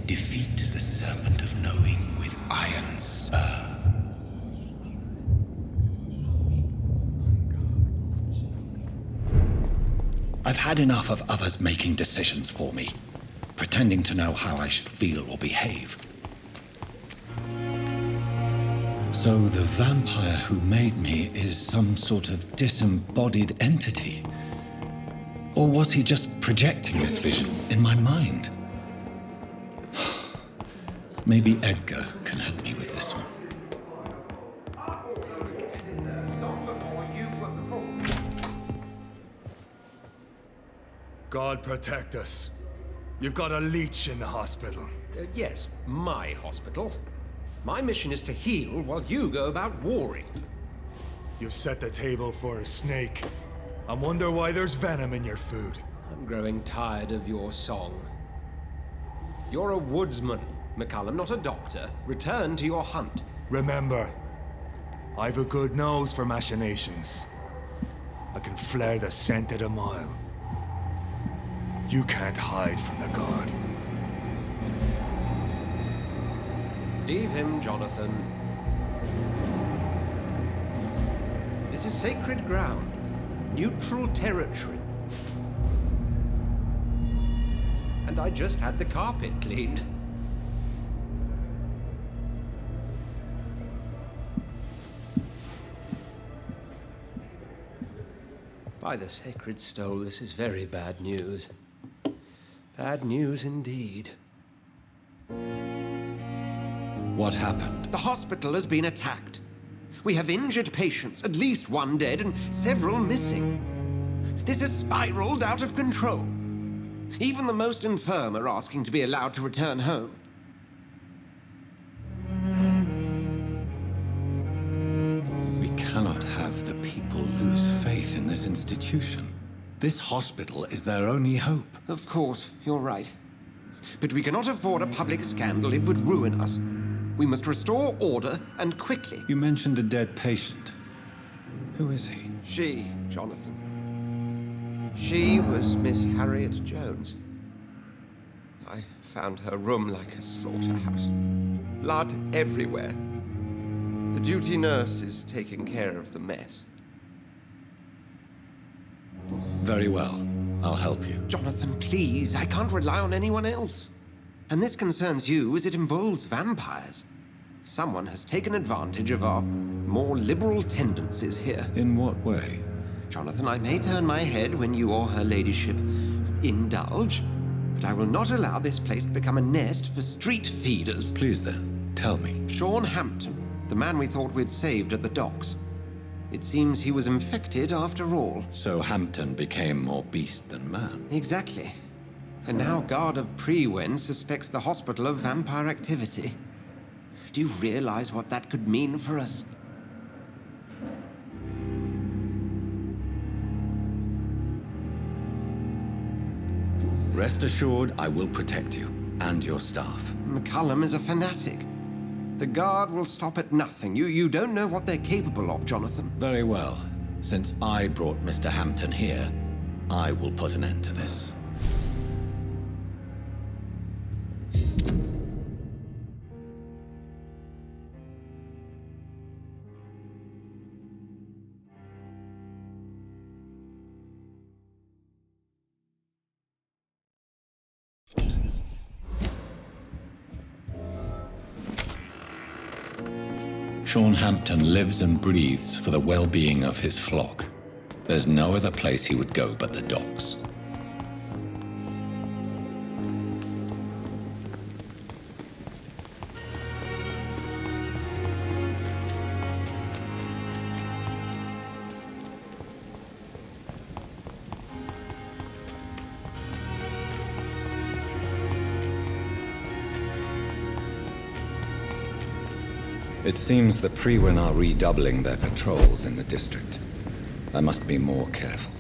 Defeat the serpent of knowing with iron spur. I've had enough of others making decisions for me, pretending to know how I should feel or behave. So the vampire who made me is some sort of disembodied entity? Or was he just projecting this vision in my mind? Maybe Edgar can help me with this one. God protect us. You've got a leech in the hospital. Yes, my hospital. My mission is to heal while you go about warring. You've set the table for a snake. I wonder why there's venom in your food. I'm growing tired of your song. You're a woodsman, McCullum, not a doctor. Return to your hunt. Remember, I've a good nose for machinations. I can flare the scent at a mile. You can't hide from the god. Leave him, Jonathan. This is sacred ground. Neutral territory. And I just had the carpet cleaned. By the sacred stole, this is very bad news. Bad news indeed. What happened? The hospital has been attacked. We have injured patients, at least one dead and several missing. This has spiraled out of control. Even the most infirm are asking to be allowed to return home. We cannot have the people lose faith in this institution. This hospital is their only hope. Of course, you're right. But we cannot afford a public scandal. It would ruin us. We must restore order, and quickly. You mentioned a dead patient. Who is he? She, Jonathan. She was Miss Harriet Jones. I found her room like a slaughterhouse. Blood everywhere. The duty nurse is taking care of the mess. Very well. I'll help you. Jonathan, please. I can't rely on anyone else. And this concerns you as it involves vampires. Someone has taken advantage of our more liberal tendencies here. In what way? Jonathan, I may turn my head when you or her ladyship indulge, but I will not allow this place to become a nest for street feeders. Please then, tell me. Sean Hampton, the man we thought we'd saved at the docks. It seems he was infected after all. So Hampton became more beast than man. Exactly. And now Guard of Prewen suspects the hospital of vampire activity. Do you realize what that could mean for us? Rest assured, I will protect you and your staff. McCullum is a fanatic. The Guard will stop at nothing. You don't know what they're capable of, Jonathan. Very well. Since I brought Mr. Hampton here, I will put an end to this. Sean Hampton lives and breathes for the well-being of his flock. There's no other place he would go but the docks. It seems the Prewen are redoubling their patrols in the district. I must be more careful.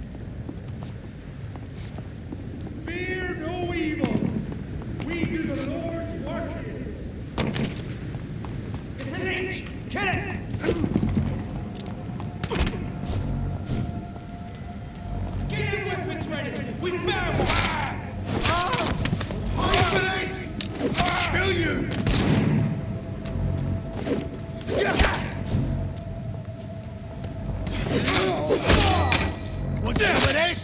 Fear no evil. We do the Lord's work here. It's an inch. Get it! Get your weapons ready. We found one. Fight for this! Kill you! What's some of this?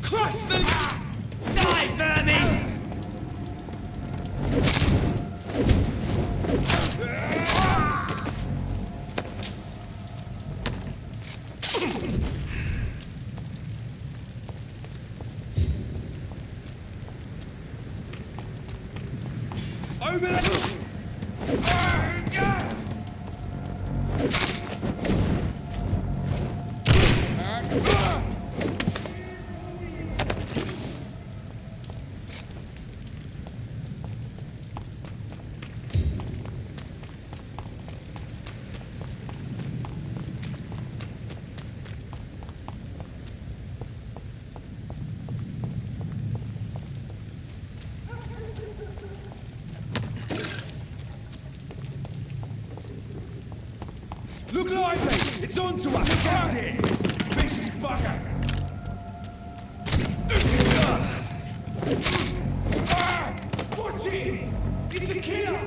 Crush them! Die, vermin! Over there! Look lively! It's on to us! That's it! Vicious bugger! Watch it! It's a killer!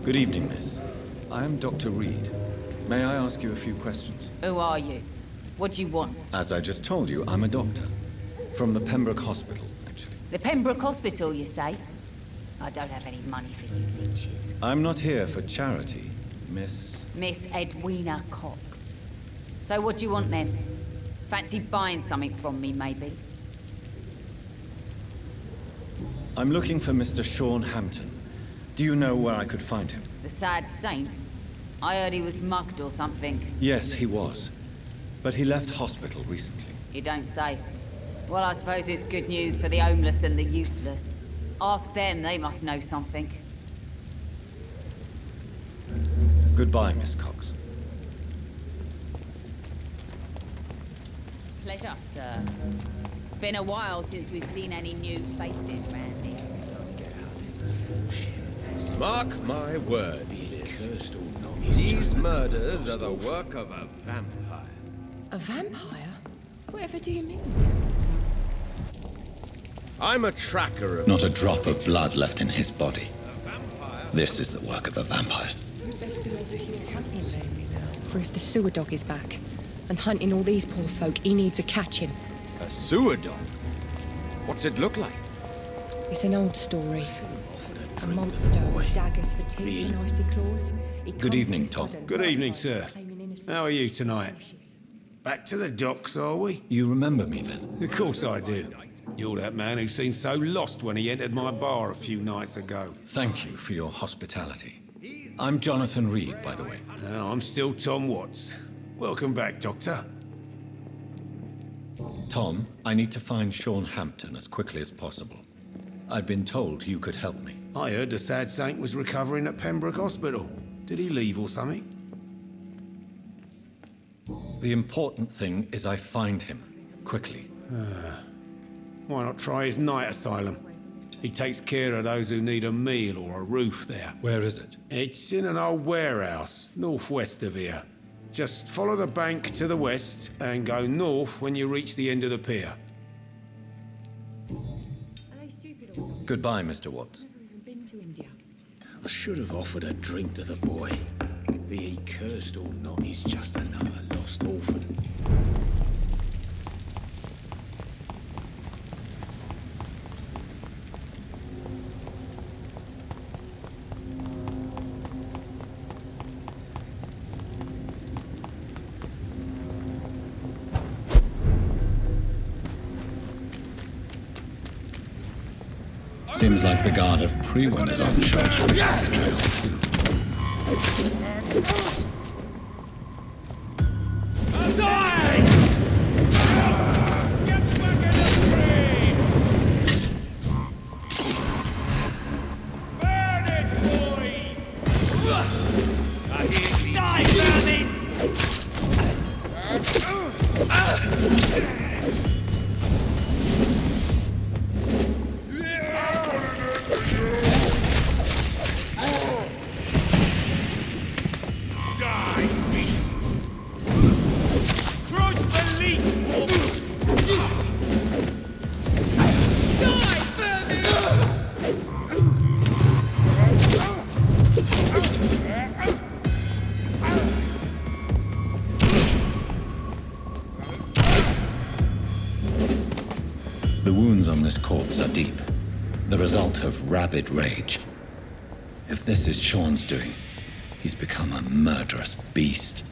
Good evening, miss. I am Dr. Reid. May I ask you a few questions? Who are you? What do you want? As I just told you, I'm a doctor. From the Pembroke Hospital, actually. The Pembroke Hospital, you say? I don't have any money for you leeches. I'm not here for charity, Miss... Miss Edwina Cox. So what do you want then? Fancy buying something from me, maybe? I'm looking for Mr. Sean Hampton. Do you know where I could find him? The sad saint? I heard he was mugged or something. Yes, he was. But he left hospital recently. You don't say. Well, I suppose it's good news for the homeless and the useless. Ask them, they must know something. Goodbye, Miss Cox. Pleasure, sir. Been a while since we've seen any new faces around here. Mark my words, miss. These murders are the work of a vampire. A vampire? Whatever do you mean? I'm a tracker of... Not a drop of blood left in his body. This is the work of a vampire. You'd best be off your hunting then. For if the sewer dog is back and hunting all these poor folk, he needs a catching. A sewer dog? What's it look like? It's an old story. A monster with daggers for teeth and icy claws. Good evening, Tom. Good evening, sir. How are you tonight? Back to the docks, are we? You remember me then? Of course I do. You're that man who seemed so lost when he entered my bar a few nights ago. Thank you for your hospitality. I'm Jonathan Reid, by the way. I'm still Tom Watts. Welcome back, Doctor. Tom, I need to find Sean Hampton as quickly as possible. I've been told you could help me. I heard the sad saint was recovering at Pembroke Hospital. Did he leave or something? The important thing is I find him, quickly. Why not try his night asylum? He takes care of those who need a meal or a roof there. Where is it? It's in an old warehouse, northwest of here. Just follow the bank to the west and go north when you reach the end of the pier. Goodbye, Mr. Watts. I should have offered a drink to the boy. Be he cursed or not, he's just another lost orphan. Seems like the guard of Prewin is on Sean Hampton's trail. I'll die! Get back in the tree! Burn it, boys! I hear you die, burning! The wounds on this corpse are deep, the result of rabid rage. If this is Sean's doing, he's become a murderous beast.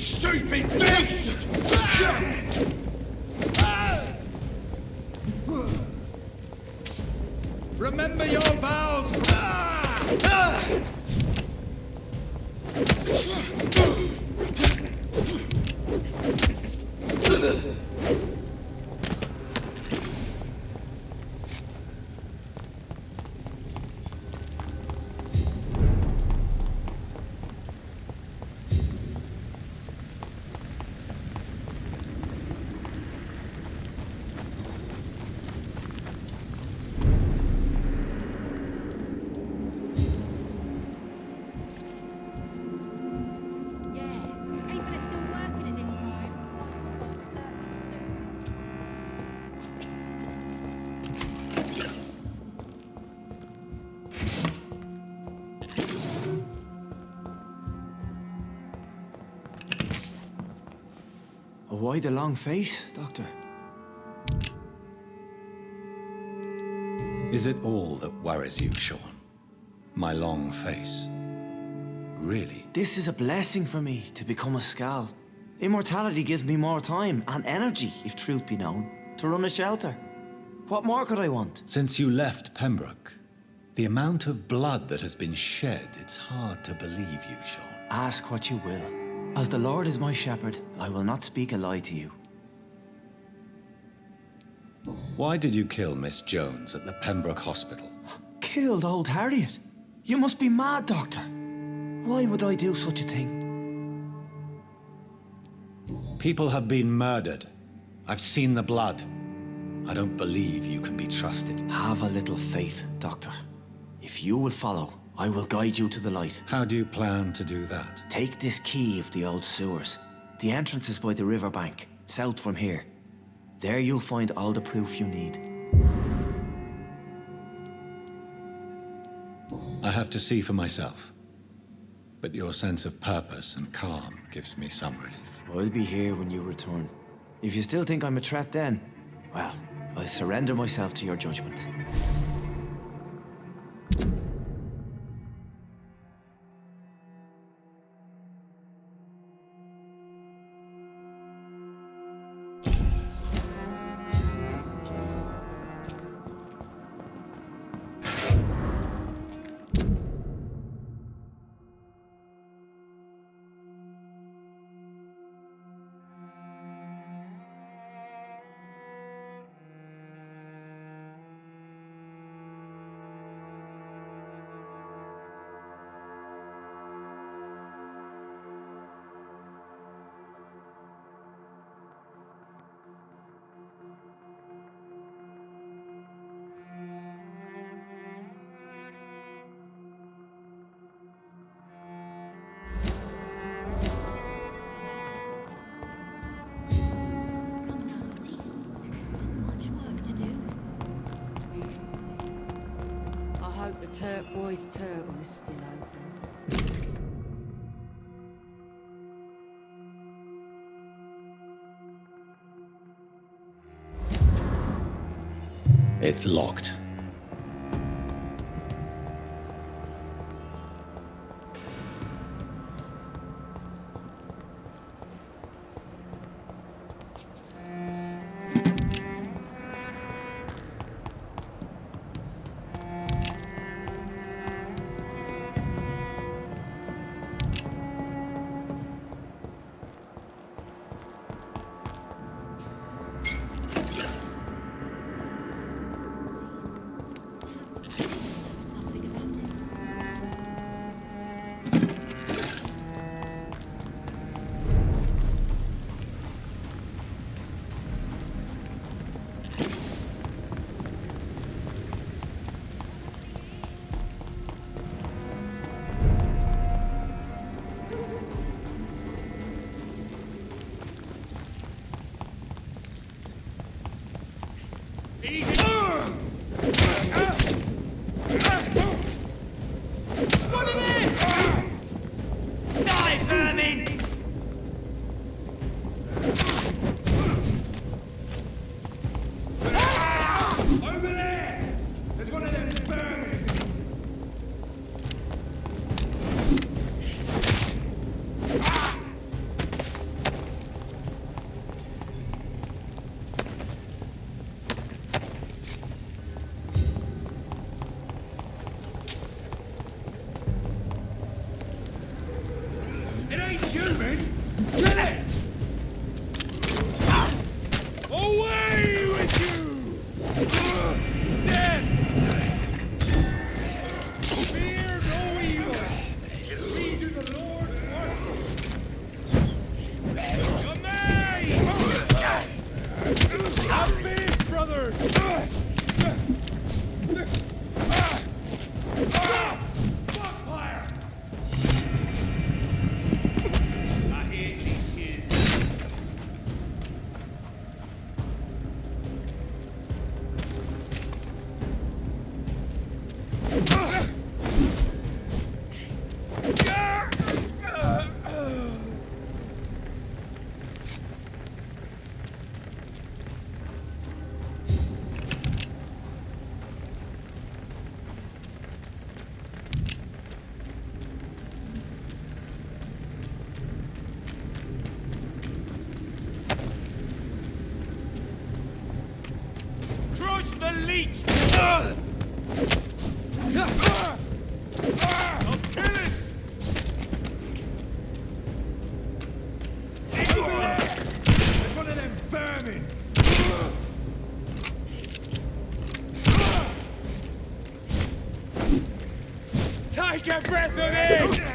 Stupid beast! Remember your vows! Why the long face, Doctor? Is it all that worries you, Sean? My long face? Really? This is a blessing for me to become a Skal. Immortality gives me more time and energy, if truth be known, to run a shelter. What more could I want? Since you left Pembroke, the amount of blood that has been shed, it's hard to believe you, Sean. Ask what you will. As the Lord is my shepherd, I will not speak a lie to you. Why did you kill Miss Jones at the Pembroke Hospital? Killed old Harriet? You must be mad, Doctor. Why would I do such a thing? People have been murdered. I've seen the blood. I don't believe you can be trusted. Have a little faith, Doctor. If you will follow, I will guide you to the light. How do you plan to do that? Take this key of the old sewers. The entrance is by the riverbank, south from here. There you'll find all the proof you need. I have to see for myself. But your sense of purpose and calm gives me some relief. I'll be here when you return. If you still think I'm a threat then, well, I'll surrender myself to your judgment. The turquoise turtle is still open. It's locked. moving! Get it! Away with you! He's dead! Fear no evil! We do the Lord's work! Come Have faith, brothers! Vampyr! I hear leeches. Crush the leech! I'll kill it! There's one of them vermin! Take a breath of this!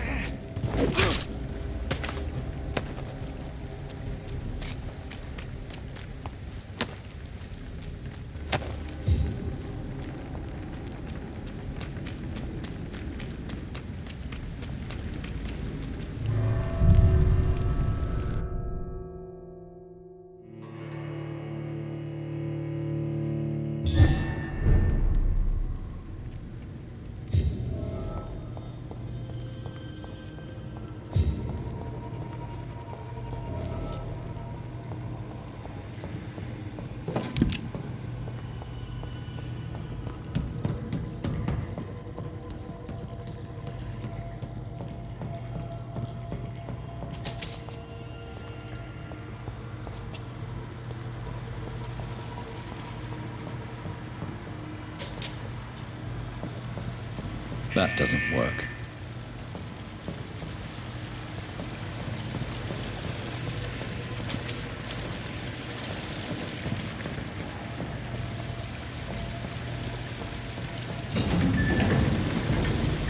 That doesn't work.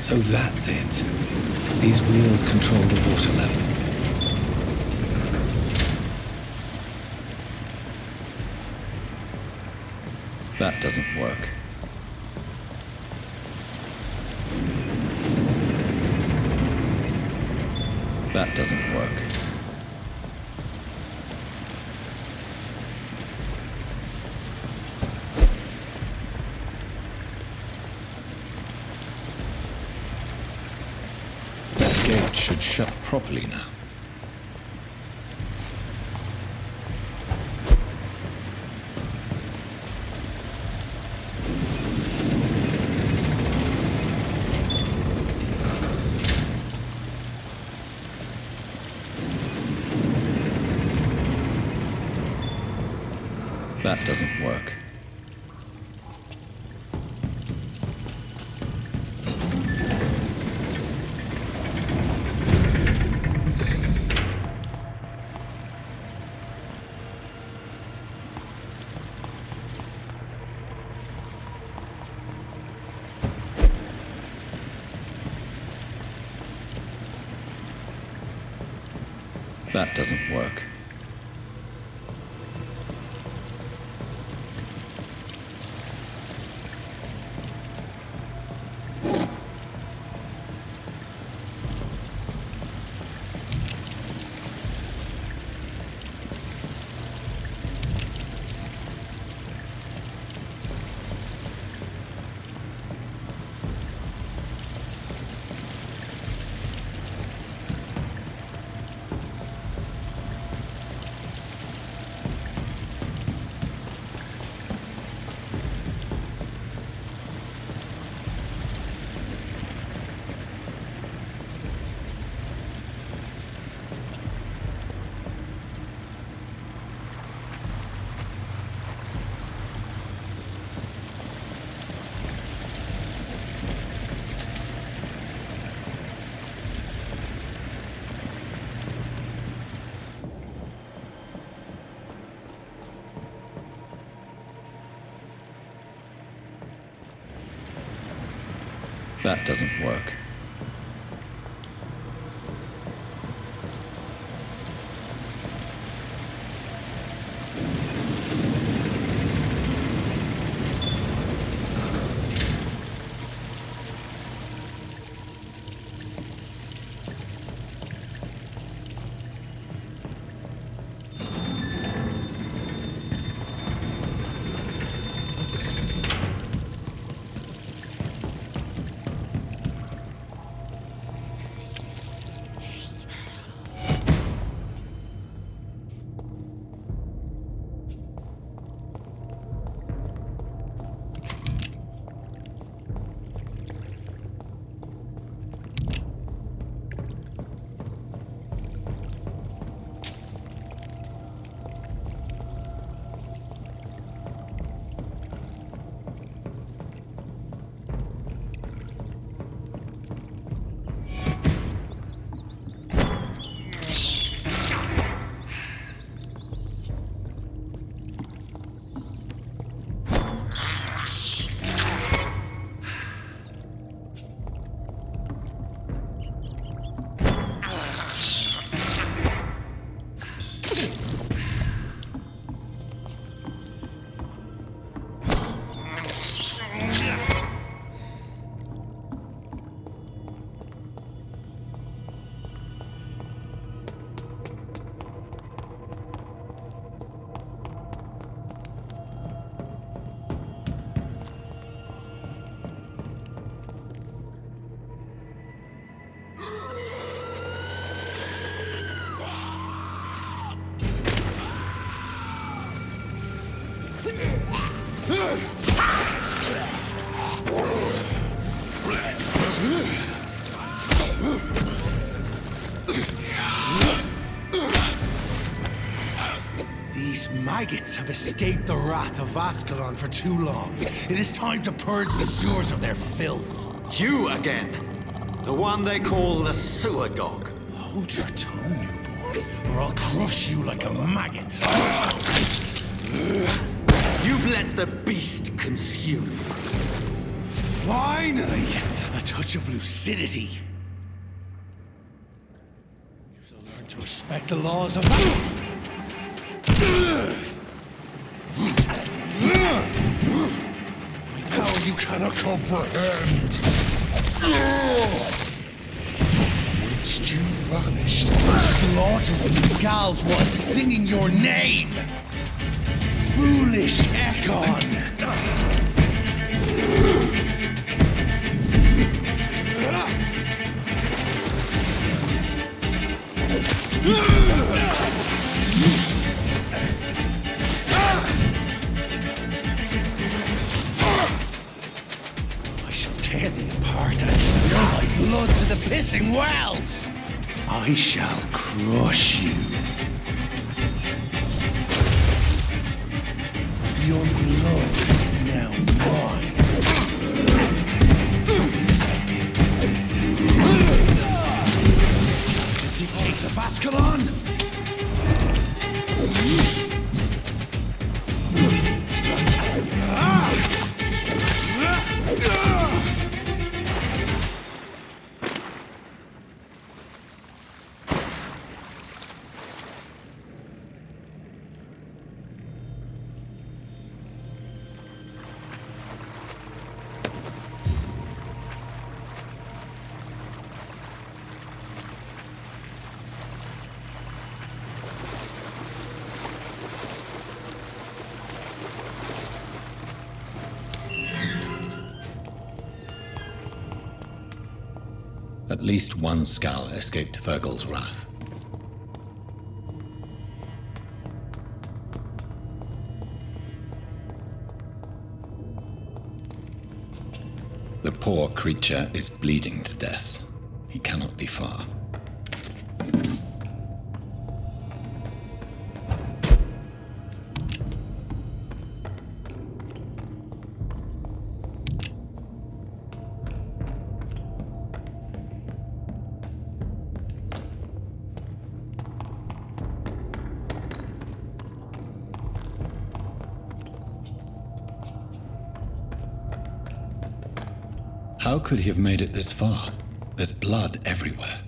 So that's it. These wheels control the water level. That doesn't work. That doesn't work. That gate should shut properly now. That doesn't work. That doesn't work. that doesn't work, These maggots have escaped the wrath of Ascalon for too long. It is time to purge the sewers of their filth. You again. The one they call the sewer dog. Hold your tongue, newborn, or I'll crush you like a maggot. You've let the beast consume you. Finally, a touch of lucidity. You shall learn to respect the laws of life. My power you cannot comprehend. Witched you vanished, slaughtering skulls while singing your name. Foolish Ekon. I shall tear thee apart and spill thy blood to the pissing wells. I shall crush you. Your blood is now mine. The dictates of Ascalon? At least one skull escaped Virgil's wrath. The poor creature is bleeding to death. He cannot be far. How could he have made it this far? There's blood everywhere.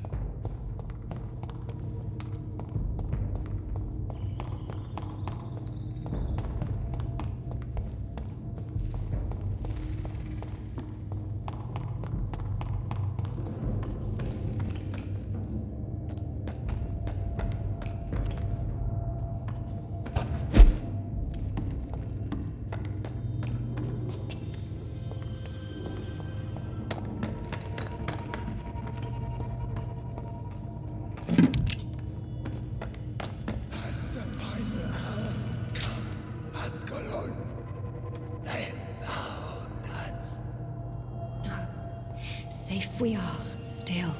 Safe we are, still.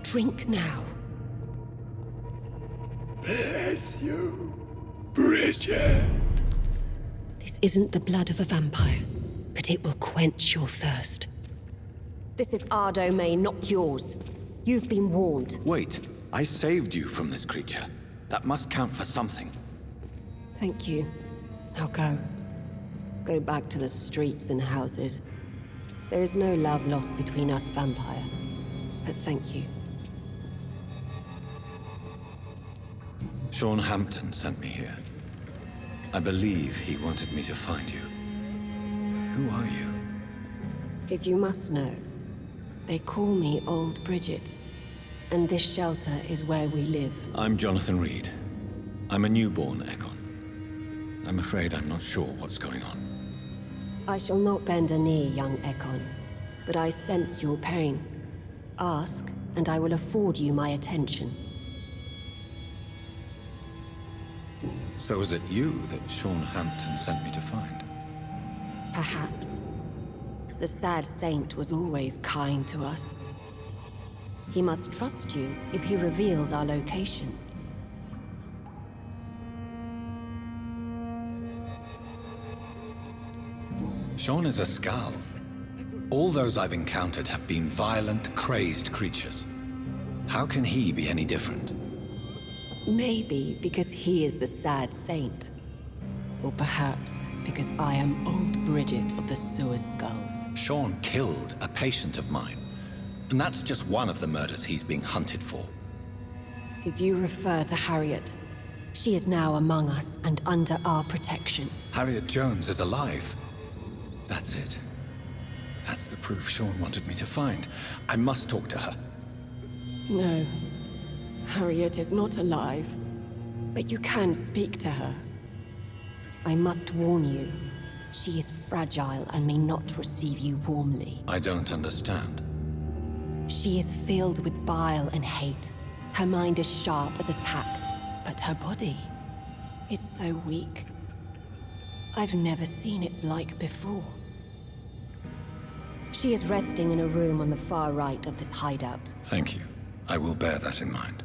Drink now. Bless you, Bridget. This isn't the blood of a vampire, but it will quench your thirst. This is our domain, not yours. You've been warned. Wait, I saved you from this creature. That must count for something. Thank you. Now go. Go back to the streets and houses. There is no love lost between us, Vampire. But thank you. Sean Hampton sent me here. I believe he wanted me to find you. Who are you? If you must know, they call me Old Bridget. And this shelter is where we live. I'm Jonathan Reid. I'm a newborn Ekon. I'm afraid I'm not sure what's going on. I shall not bend a knee, young Ekon, but I sense your pain. Ask, and I will afford you my attention. So is it you that Sean Hampton sent me to find? Perhaps. The sad saint was always kind to us. He must trust you if he revealed our location. Sean is a Skal. All those I've encountered have been violent, crazed creatures. How can he be any different? Maybe because he is the sad saint. Or perhaps because I am Old Bridget of the Sewer Skulls. Sean killed a patient of mine. And that's just one of the murders he's being hunted for. If you refer to Harriet, she is now among us and under our protection. Harriet Jones is alive. That's it. That's the proof Sean wanted me to find. I must talk to her. No. Harriet is not alive. But you can speak to her. I must warn you. She is fragile and may not receive you warmly. I don't understand. She is filled with bile and hate. Her mind is sharp as a tack, but her body is so weak. I've never seen its like before. She is resting in a room on the far right of this hideout. Thank you. I will bear that in mind.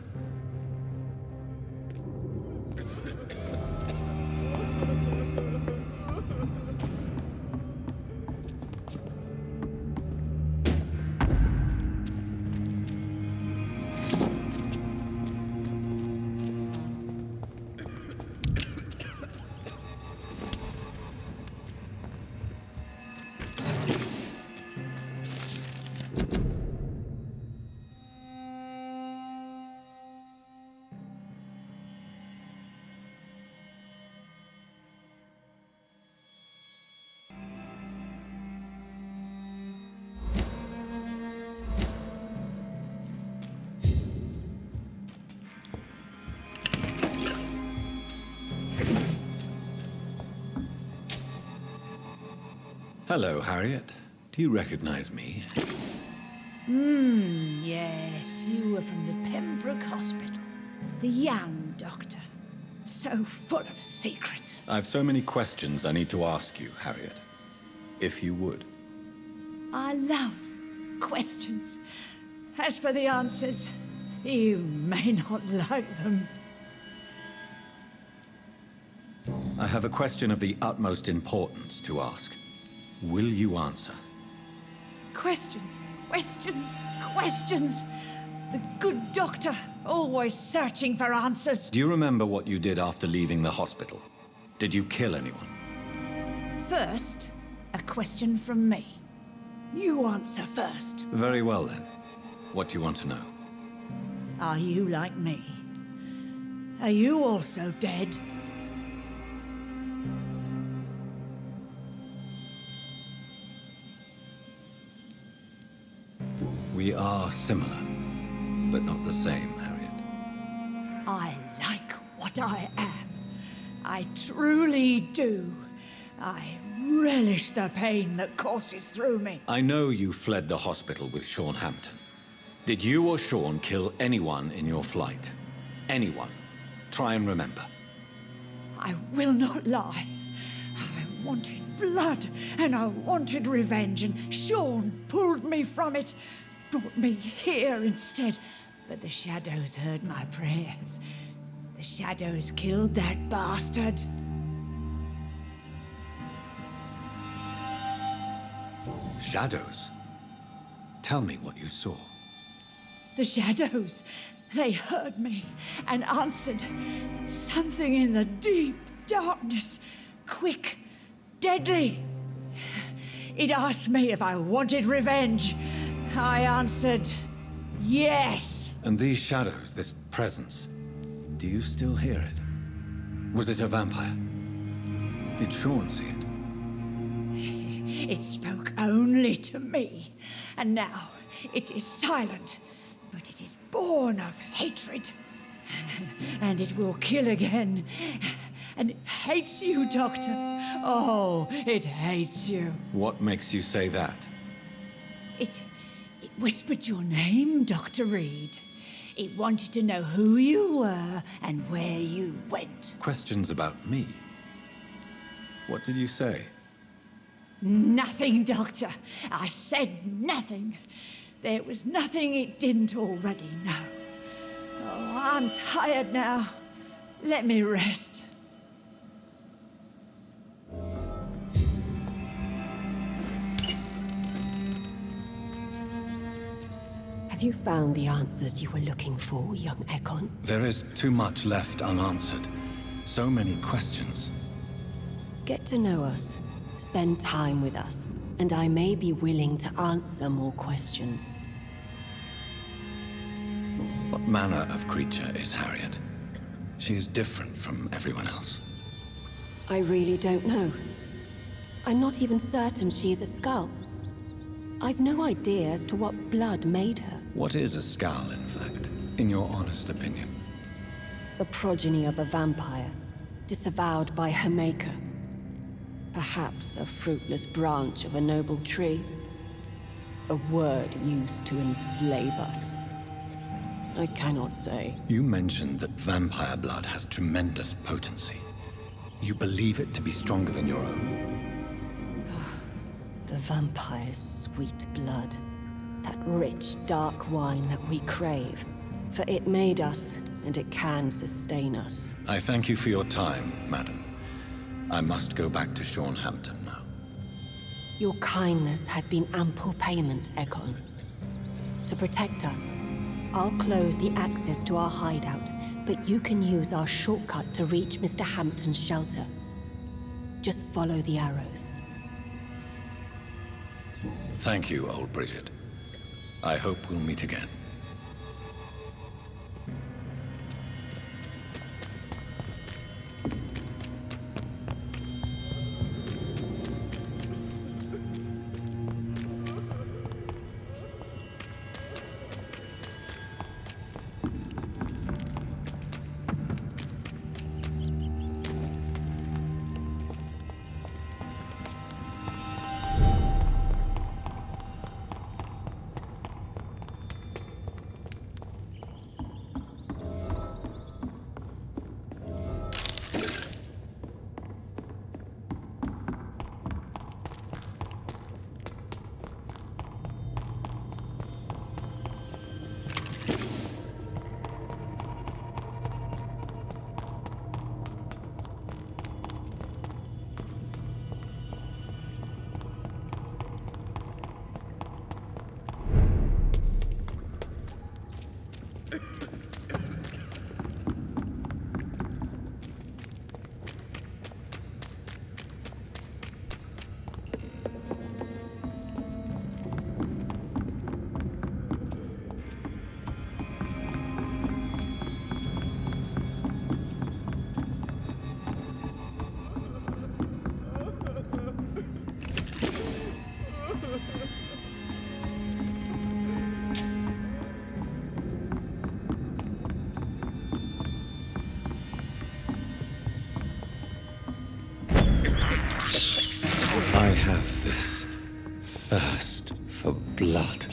Hello, Harriet. Do you recognize me? Yes, you were from the Pembroke Hospital. The young doctor. So full of secrets. I have so many questions I need to ask you, Harriet. If you would. I love questions. As for the answers, you may not like them. I have a question of the utmost importance to ask. Will you answer? Questions, questions, questions. The good doctor, always searching for answers. Do you remember what you did after leaving the hospital? Did you kill anyone? First, a question from me. You answer first. Very well then. What do you want to know? Are you like me? Are you also dead? We are similar, but not the same, Harriet. I like what I am. I truly do. I relish the pain that courses through me. I know you fled the hospital with Sean Hampton. Did you or Sean kill anyone in your flight? Anyone? Try and remember. I will not lie. I wanted blood, and I wanted revenge, and Sean pulled me from it, brought me here instead. But the shadows heard my prayers. The shadows killed that bastard. Shadows? Tell me what you saw. The shadows, they heard me and answered. Something in the deep darkness, quick, deadly. It asked me if I wanted revenge. I answered, yes. And these shadows, this presence, do you still hear it? Was it a vampire? Did Sean see it? It spoke only to me, and now it is silent, but it is born of hatred. And it will kill again. And it hates you, Doctor. Oh, it hates you. What makes you say that? It whispered your name, Dr. Reid. It wanted to know who you were and where you went. Questions about me? What did you say? Nothing, Doctor. I said nothing. There was nothing it didn't already know. Oh, I'm tired now. Let me rest. Have you found the answers you were looking for, young Ekon? There is too much left unanswered. So many questions. Get to know us. Spend time with us, and I may be willing to answer more questions. What manner of creature is Harriet? She is different from everyone else. I really don't know. I'm not even certain she is a skull. I've no idea as to what blood made her. What is a skull, in fact, in your honest opinion? The progeny of a vampire, disavowed by her maker. Perhaps a fruitless branch of a noble tree. A word used to enslave us. I cannot say. You mentioned that vampire blood has tremendous potency. You believe it to be stronger than your own? The vampire's sweet blood. That rich, dark wine that we crave. For it made us, and it can sustain us. I thank you for your time, madam. I must go back to Sean Hampton now. Your kindness has been ample payment, Ekon. To protect us, I'll close the access to our hideout, but you can use our shortcut to reach Mr. Hampton's shelter. Just follow the arrows. Thank you, old Bridget. I hope we'll meet again. have this thirst for blood.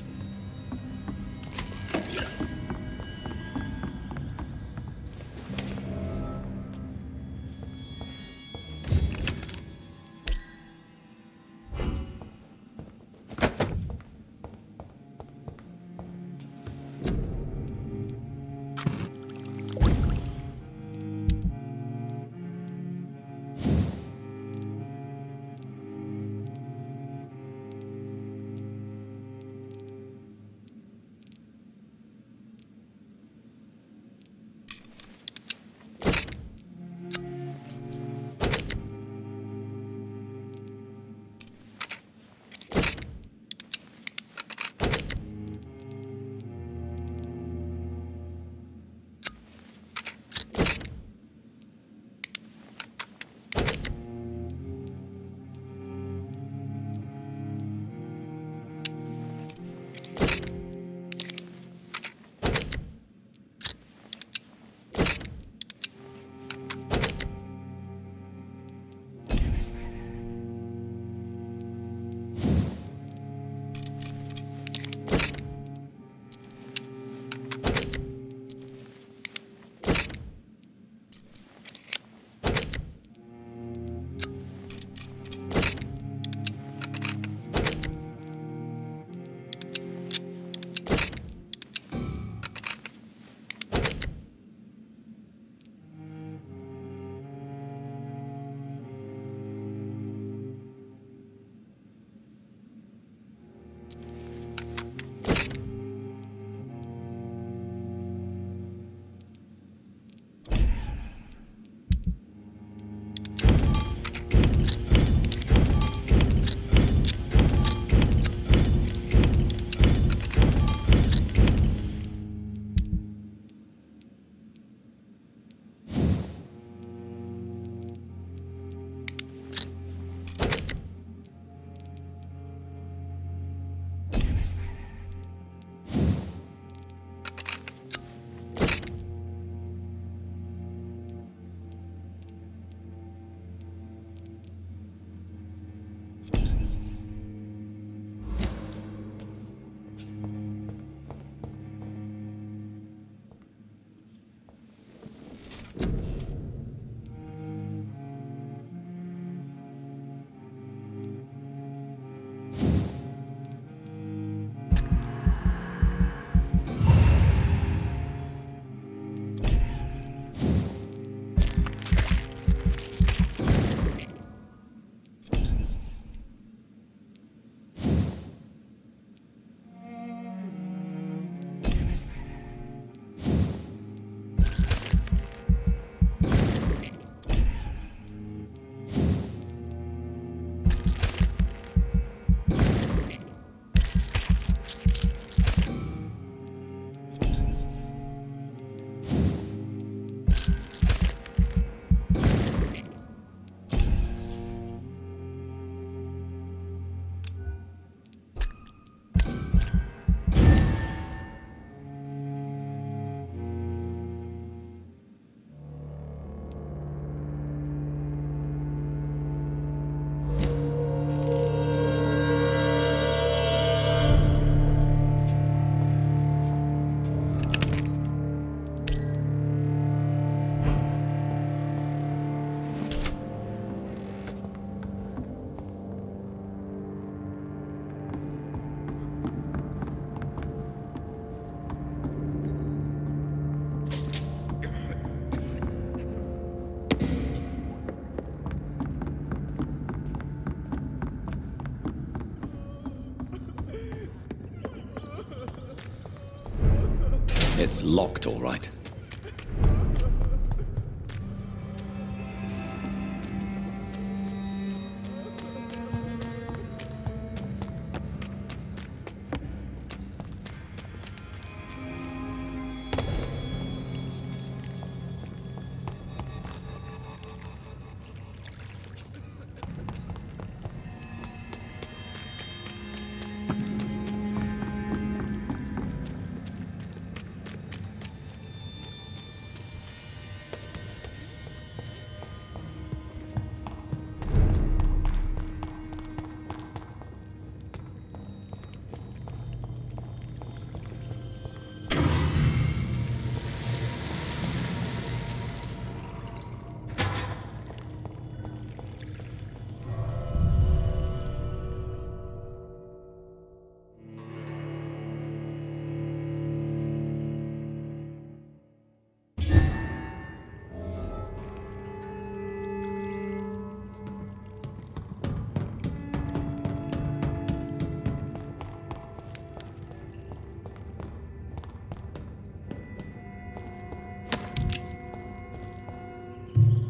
It's locked, all right.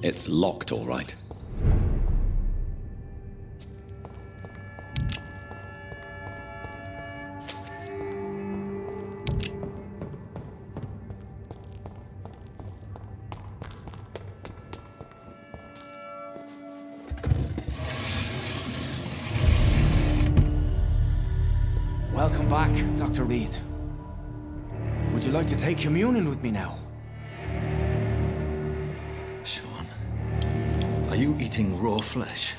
It's locked, all right. Welcome back, Dr. Reid. Would you like to take communion with me now? Sean, are you eating raw flesh?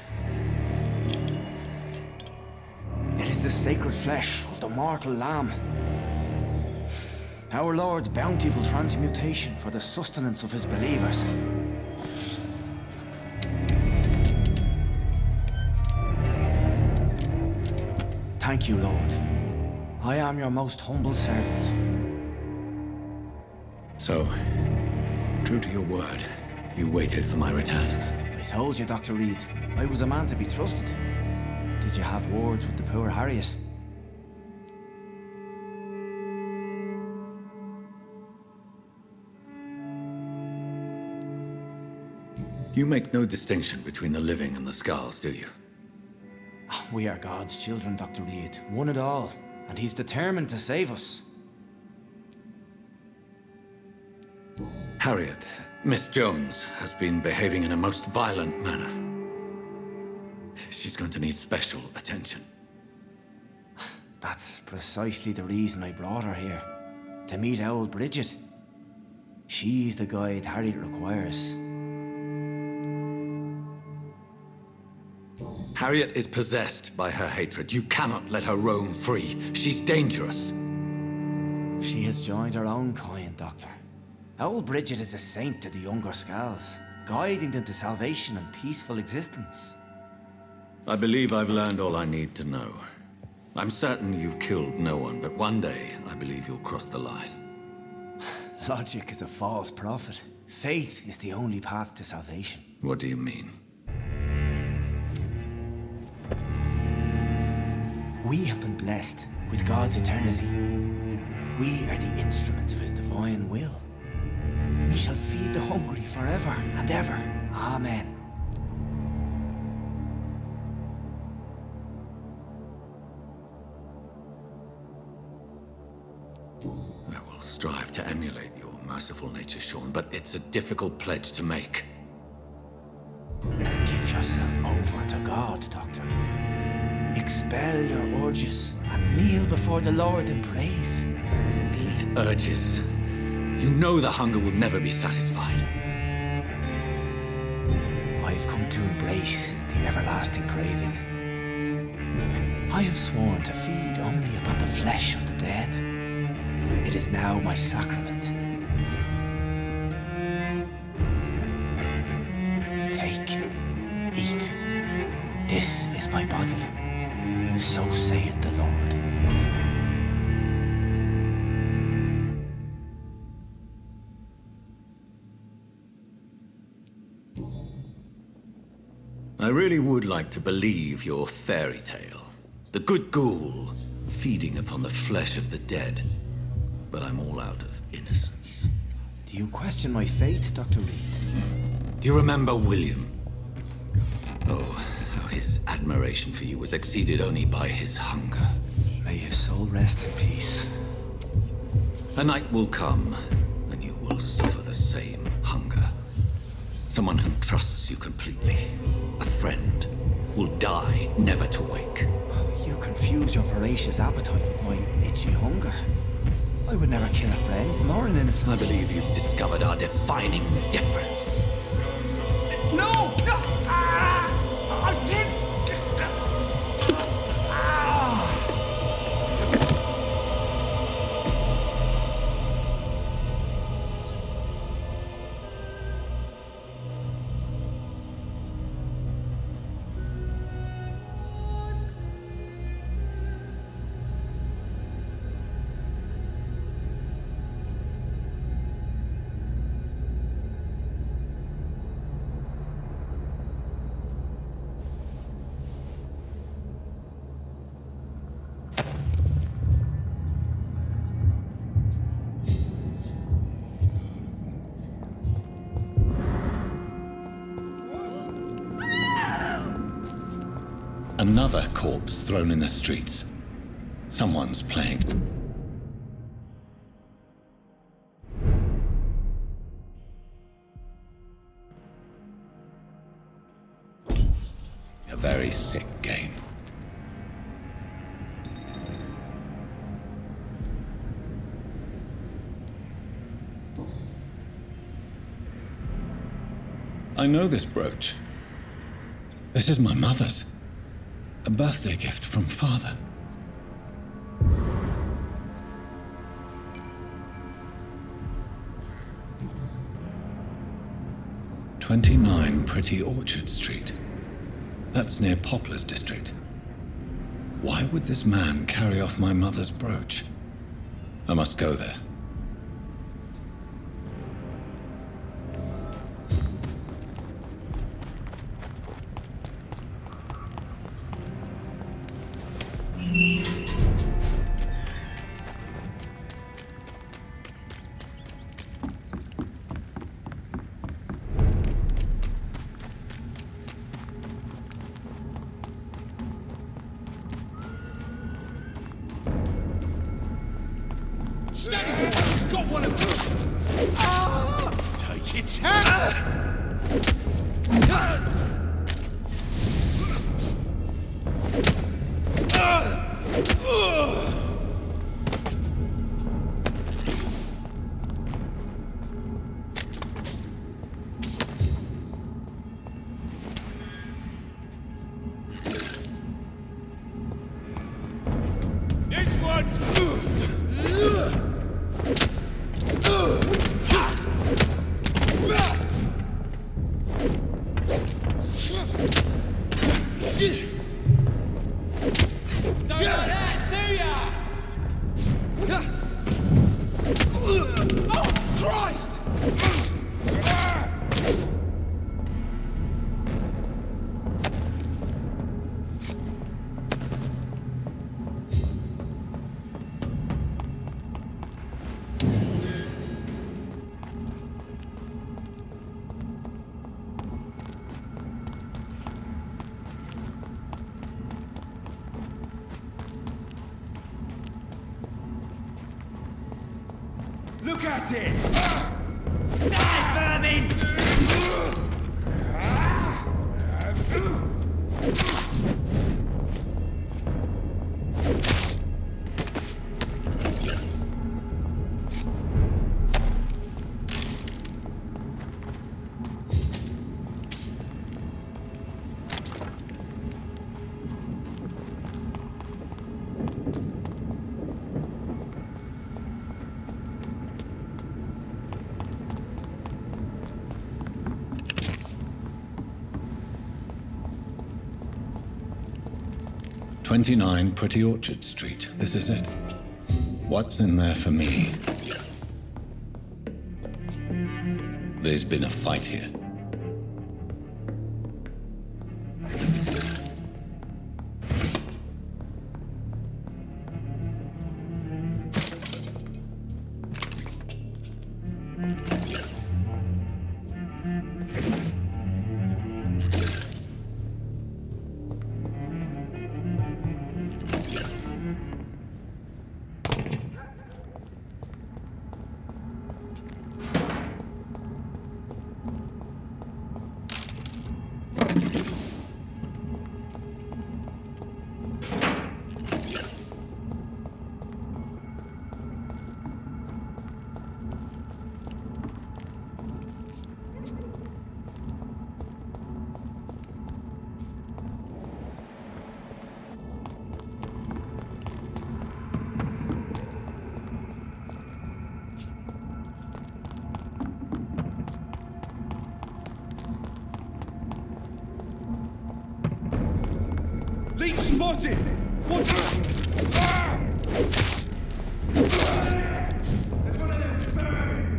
It is the sacred flesh of the mortal lamb. Our Lord's bountiful transmutation for the sustenance of his believers. Thank you, Lord. I am your most humble servant. So, true to your word, you waited for my return. I told you, Dr. Reid, I was a man to be trusted. Did you have words with the poor Harriet? You make no distinction between the living and the scars, do you? We are God's children, Dr. Reid. One and all. And he's determined to save us. Harriet, Miss Jones, has been behaving in a most violent manner. She's going to need special attention. That's precisely the reason I brought her here. To meet old Bridget. She's the guide Harriet requires. Harriet is possessed by her hatred. You cannot let her roam free. She's dangerous. She has joined her own kind, Doctor. Old Bridget is a saint to the younger Scals, guiding them to salvation and peaceful existence. I believe I've learned all I need to know. I'm certain you've killed no one, but one day I believe you'll cross the line. Logic is a false prophet. Faith is the only path to salvation. What do you mean? We have been blessed with God's eternity. We are the instruments of his divine will. We shall feed the hungry forever and ever. Amen. I will strive to emulate your merciful nature, Sean, but it's a difficult pledge to make. Give yourself over to God, Doctor. Expel your urges and kneel before the Lord in praise. These urges. You know the hunger will never be satisfied. I've come to embrace the everlasting craving. I have sworn to feed only upon the flesh of the dead. It is now my sacrament. Take, eat. This is my body. So saith the Lord. I really would like to believe your fairy tale. The good ghoul feeding upon the flesh of the dead. But I'm all out of innocence. Do you question my faith, Dr. Reid? Do you remember William? Oh, how his admiration for you was exceeded only by his hunger. May his soul rest in peace. A night will come, and you will suffer the same hunger. Someone who trusts you completely, a friend, will die never to wake. You confuse your voracious appetite with my itchy hunger. I would never kill a friend, nor an innocent. I believe you've discovered our defining difference. No! No! I did! Another corpse thrown in the streets. Someone's playing. A very sick game. I know this brooch. This is my mother's. A birthday gift from father. "29 Pretty Orchard Street. That's near Poplar's district. Why would this man carry off my mother's brooch? I must go there. Got one of them! Ah! Take its hand! This one's... Don't like that, do ya? Oh, Christ! 'Look at it! Die, vermin! "29 Pretty Orchard Street. This is it. What's in there for me? There's been a fight here. Leech spotted! What? Ah! There's one of them vermin!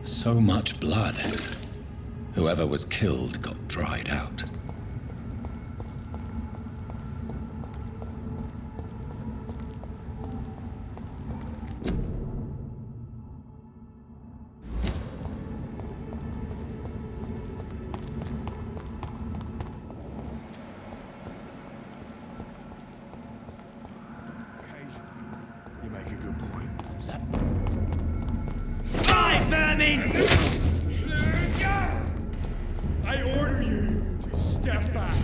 So much blood. Whoever was killed got dried out. You make a good point. Die, vermin! I order you to step back.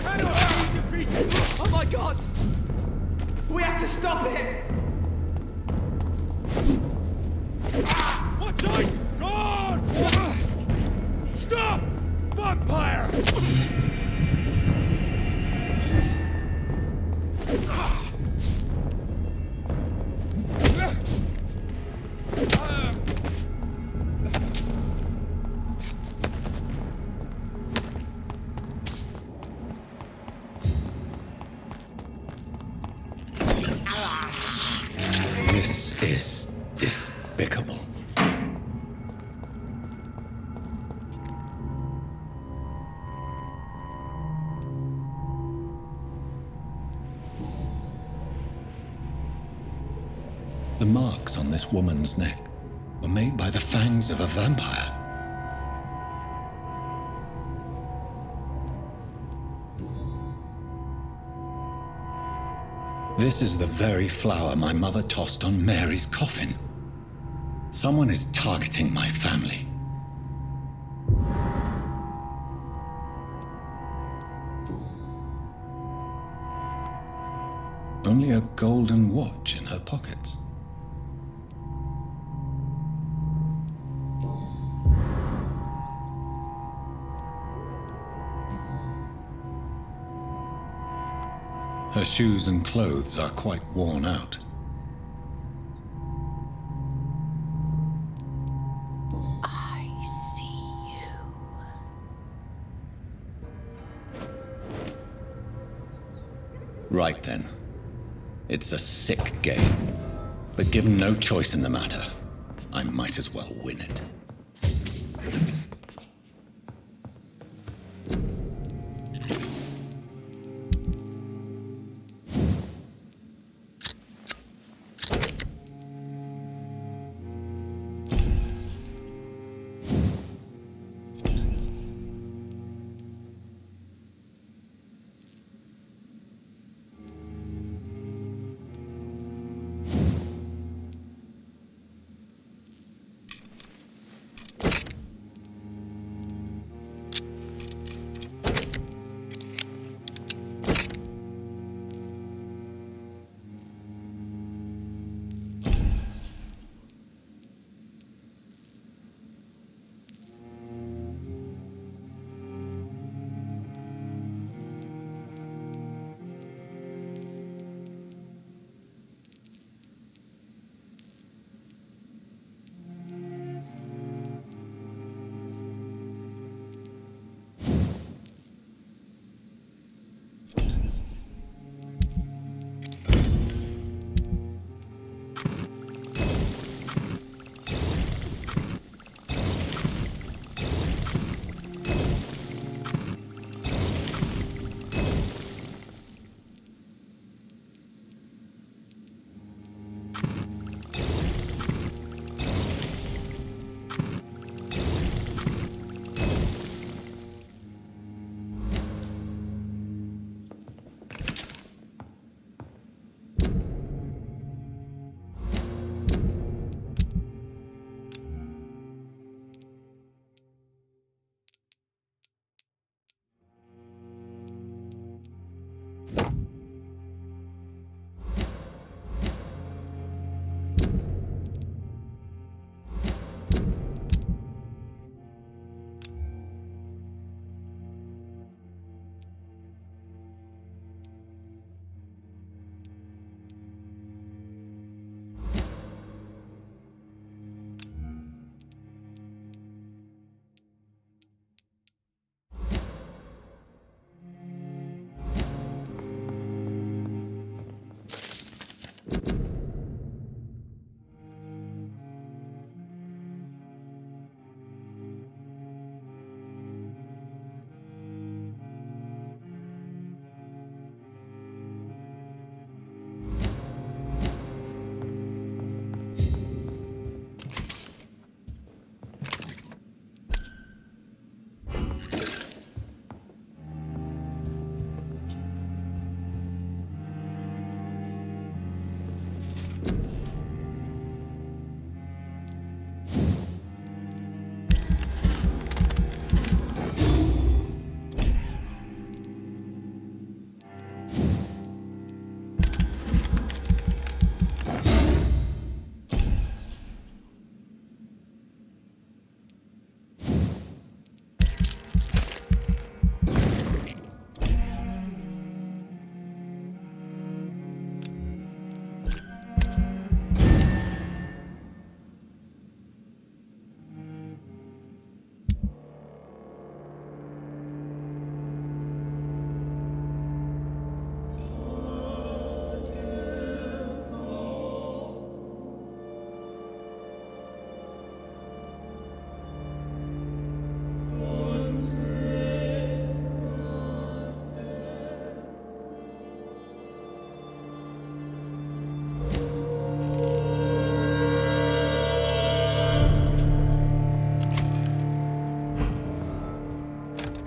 I know how we defeat you. Oh my god! We have to stop it! Watch out! God! Stop! Vampire! This is despicable. The marks on this woman's neck were made by the fangs of a vampire. This is the very flower my mother tossed on Mary's coffin. Someone is targeting my family. Only a golden watch in her pockets. Her shoes and clothes are quite worn out. I see you. Right then. It's a sick game. But given no choice in the matter, I might as well win it.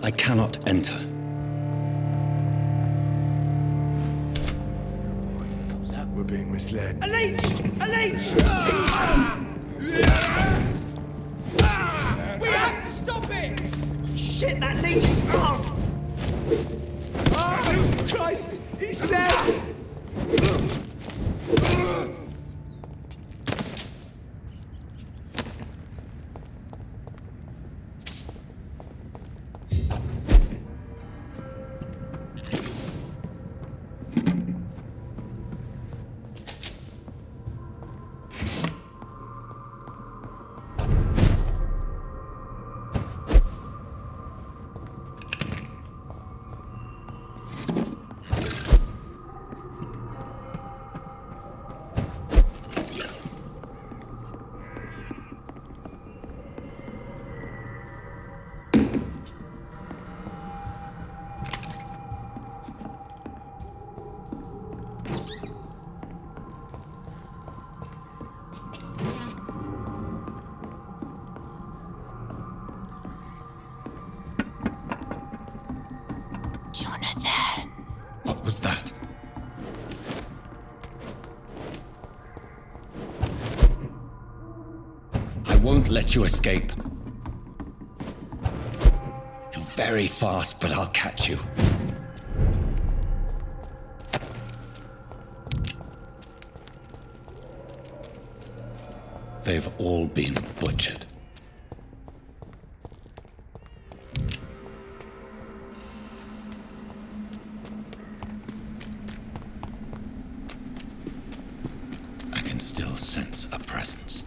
I cannot enter. We're being misled. A leech! A leech! We have to stop it! Shit, that leech is fast! Oh, Christ! He's dead! Jonathan. What was that? I won't let you escape. You're very fast, but I'll catch you. They've all been butchered. I can still sense a presence.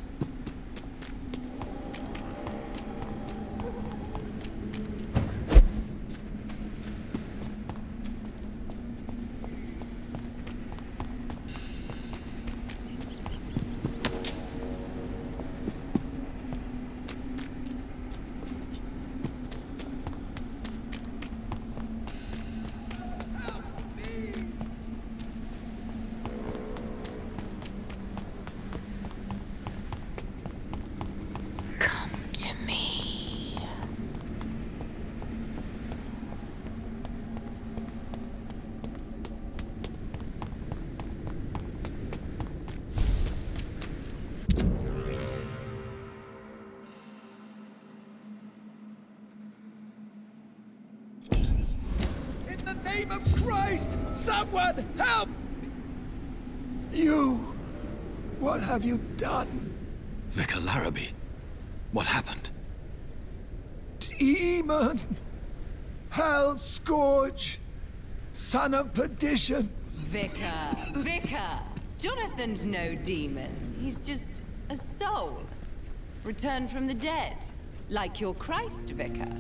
Name of Christ! Someone help! You! What have you done? Vicar Larrabee, what happened? Demon! Hell scourge! Son of perdition! Vicar! Jonathan's no demon. He's just a soul. Returned from the dead. Like your Christ, Vicar.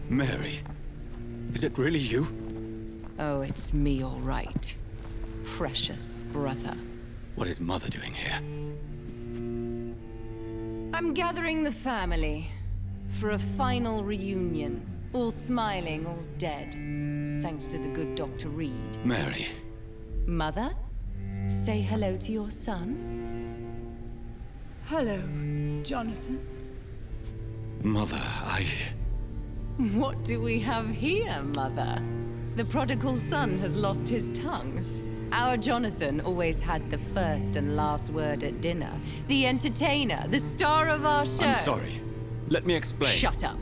Mary, is it really you? Oh, it's me, all right. Precious brother. What is Mother doing here? I'm gathering the family for a final reunion. All smiling, all dead. Thanks to the good Dr. Reid. Mary. Mother, say hello to your son. Hello, Jonathan. Mother, What do we have here, Mother? The prodigal son has lost his tongue. Our Jonathan always had the first and last word at dinner. The entertainer, the star of our show. I'm sorry. Let me explain. Shut up.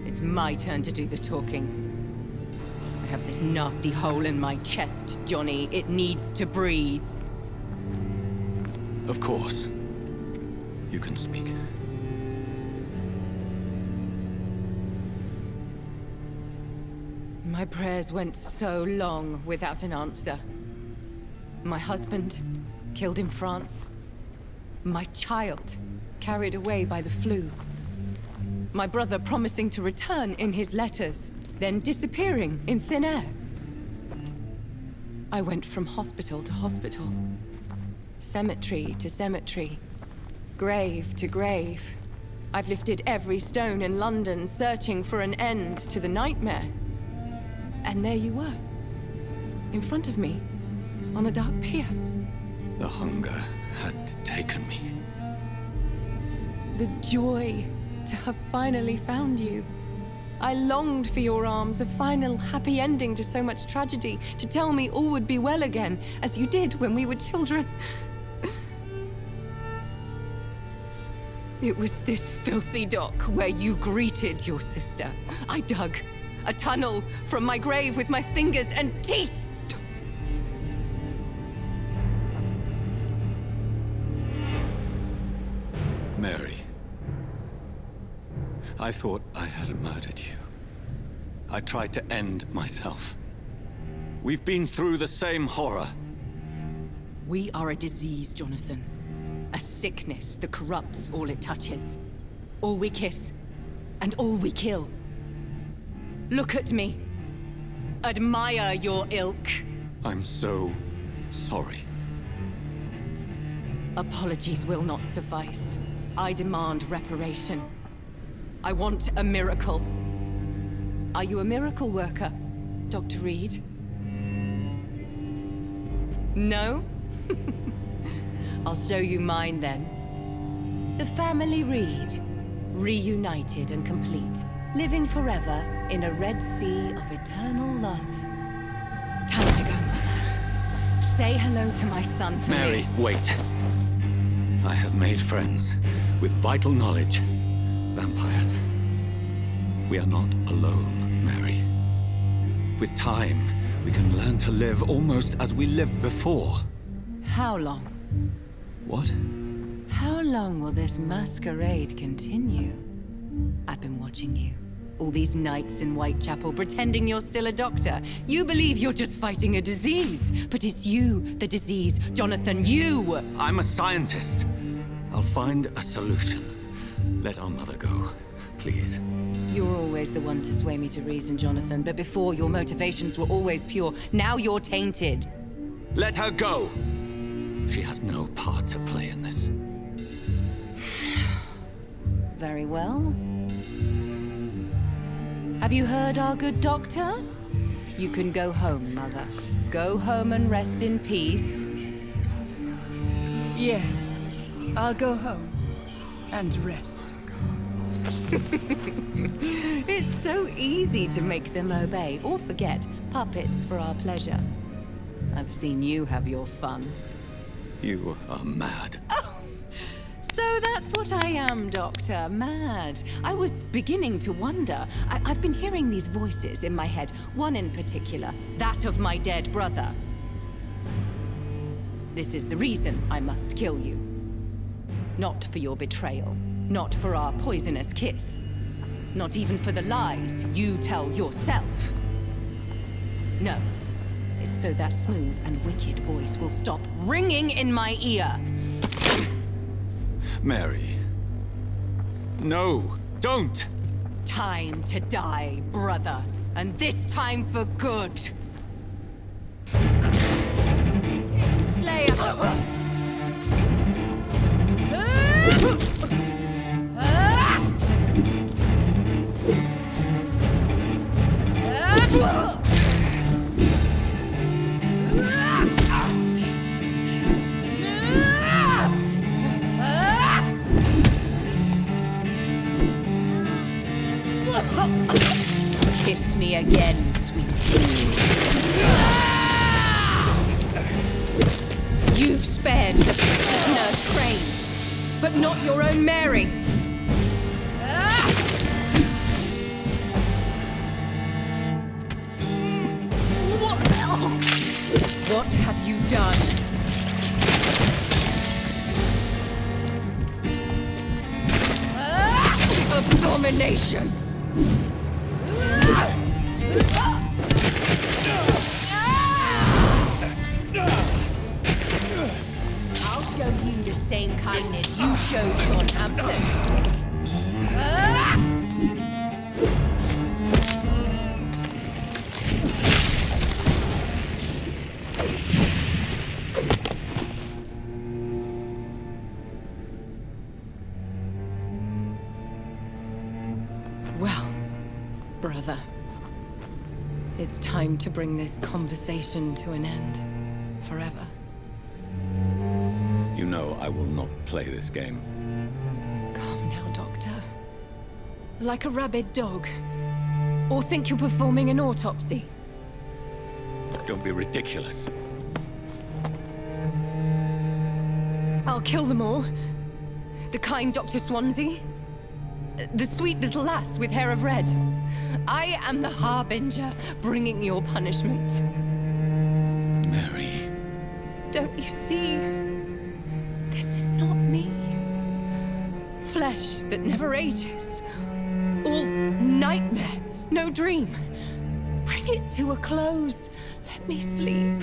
It's my turn to do the talking. I have this nasty hole in my chest, Johnny. It needs to breathe. Of course. You can speak. My prayers went so long without an answer. My husband, killed in France. My child, carried away by the flu. My brother promising to return in his letters, then disappearing in thin air. I went from hospital to hospital. Cemetery to cemetery. Grave to grave. I've lifted every stone in London, searching for an end to the nightmare. And there you were, in front of me, on a dark pier. The hunger had taken me. The joy to have finally found you. I longed for your arms, a final happy ending to so much tragedy, to tell me all would be well again, as you did when we were children. It was this filthy dock where you greeted your sister. I dug a tunnel from my grave with my fingers and teeth. Mary, I thought I had murdered you. I tried to end myself. We've been through the same horror. We are a disease, Jonathan. A sickness that corrupts all it touches. All we kiss, and all we kill. Look at me. Admire your ilk. I'm so sorry. Apologies will not suffice. I demand reparation. I want a miracle. Are you a miracle worker, Dr. Reid? No? I'll show you mine then. The family Reid, reunited and complete, living forever in a red sea of eternal love. Time to go, Mother. Say hello to my son for Mary, me. wait. I have made friends with vital knowledge. Vampires. We are not alone, Mary. With time, we can learn to live almost as we lived before. How long? What? How long will this masquerade continue? I've been watching you. All these nights in Whitechapel, pretending you're still a doctor. You believe you're just fighting a disease. But it's you, the disease. Jonathan, you! I'm a scientist. I'll find a solution. Let our mother go, please. You're always the one to sway me to reason, Jonathan. But before, your motivations were always pure. Now you're tainted. Let her go! She has no part to play in this. Very well. Have you heard our good doctor? You can go home, Mother. Go home and rest in peace. Yes, I'll go home and rest. It's so easy to make them obey or forget. Puppets for our pleasure. I've seen you have your fun. You are mad. Oh, so that's what I am, Doctor. Mad. I was beginning to wonder. I've been hearing these voices in my head. One in particular, that of my dead brother. This is the reason I must kill you. Not for your betrayal. Not for our poisonous kiss. Not even for the lies you tell yourself. No. It's so that smooth and wicked voice will stop ringing in my ear. Mary. No, don't! Time to die, brother. And this time for good. Slayer! Kiss me again, sweet queen. You've spared the precious Nurse Crane, but not your own Mary. What have you done? Abomination! I'll show you the same kindness you showed Sean Hampton. Well, brother, it's time to bring this conversation to an end. Forever. You know I will not play this game. Calm now, Doctor. Like a rabid dog. Or think you're performing an autopsy? Don't be ridiculous. I'll kill them all. The kind Dr. Swansea. The sweet little lass with hair of red. I am the Harbinger, bringing your punishment. Mary. Don't you see? This is not me. Flesh that never ages. All nightmare, no dream. Bring it to a close. Let me sleep.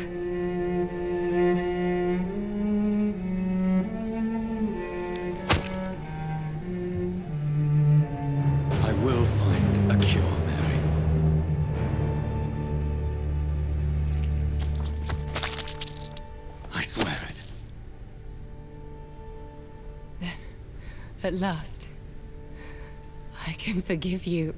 I will find a cure, Mary. I swear it. Then, at last, I can forgive you.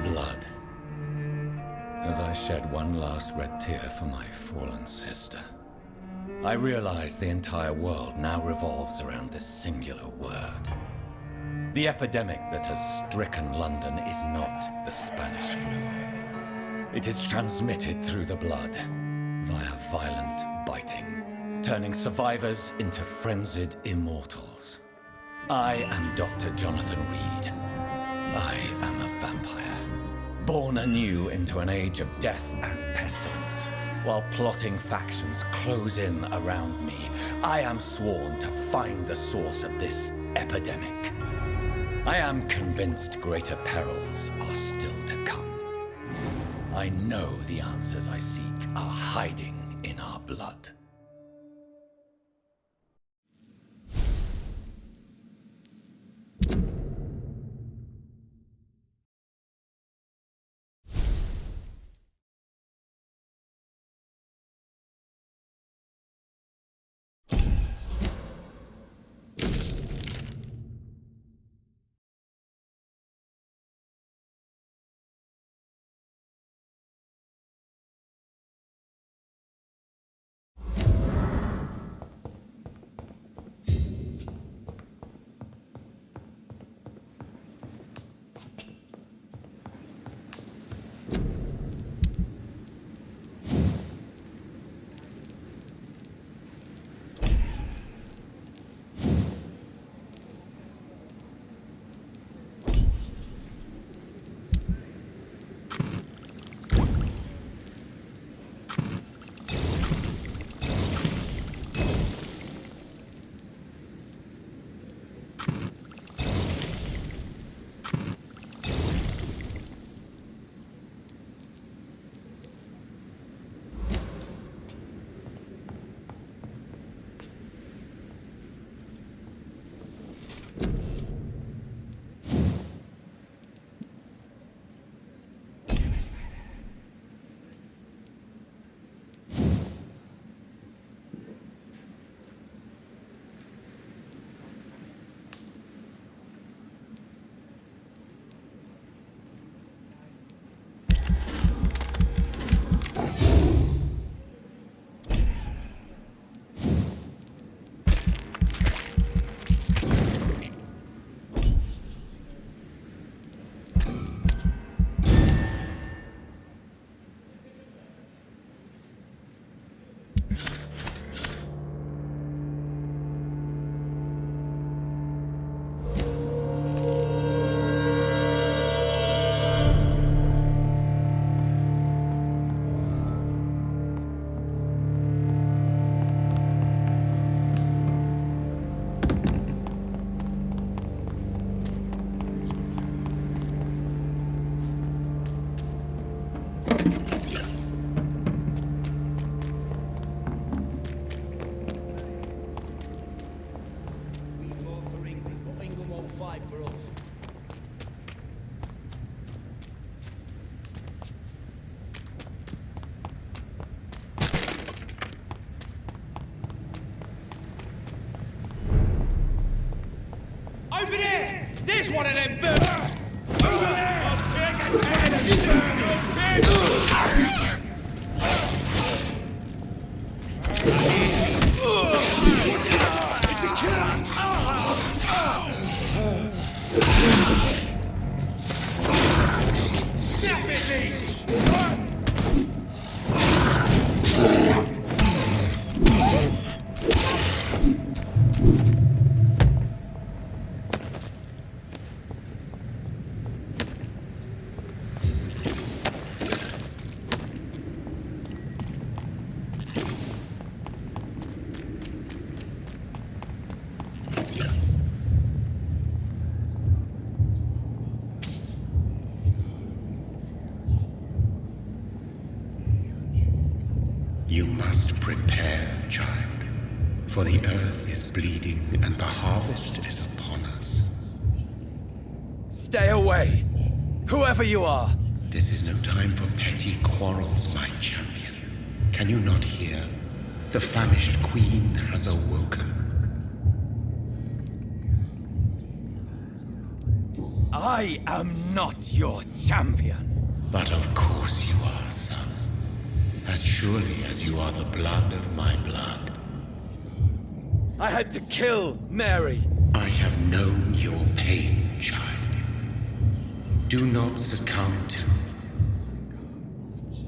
Blood. As I shed one last red tear for my fallen sister, I realize the entire world now revolves around this singular word. The epidemic that has stricken London is not the Spanish flu. It is transmitted through the blood, via violent biting, turning survivors into frenzied immortals. I am Dr. Jonathan Reid. I am a vampire, born anew into an age of death and pestilence. While plotting factions close in around me, I am sworn to find the source of this epidemic. I am convinced greater perils are still to come. I know the answers I seek are hiding in our blood. life for us. Over there! There's one of them birds! Over there! I'll take its head and burn your pig! It's a killer! Snap it, Leech! You must prepare, child, for the earth is bleeding and the harvest is upon us. Stay away! Whoever you are! This is no time for petty quarrels, my champion. Can you not hear? The famished queen has awoken. I am not your champion. But of course you are, son. As surely as you are the blood of my blood. I had to kill Mary. I have known your pain, child. Do not succumb to...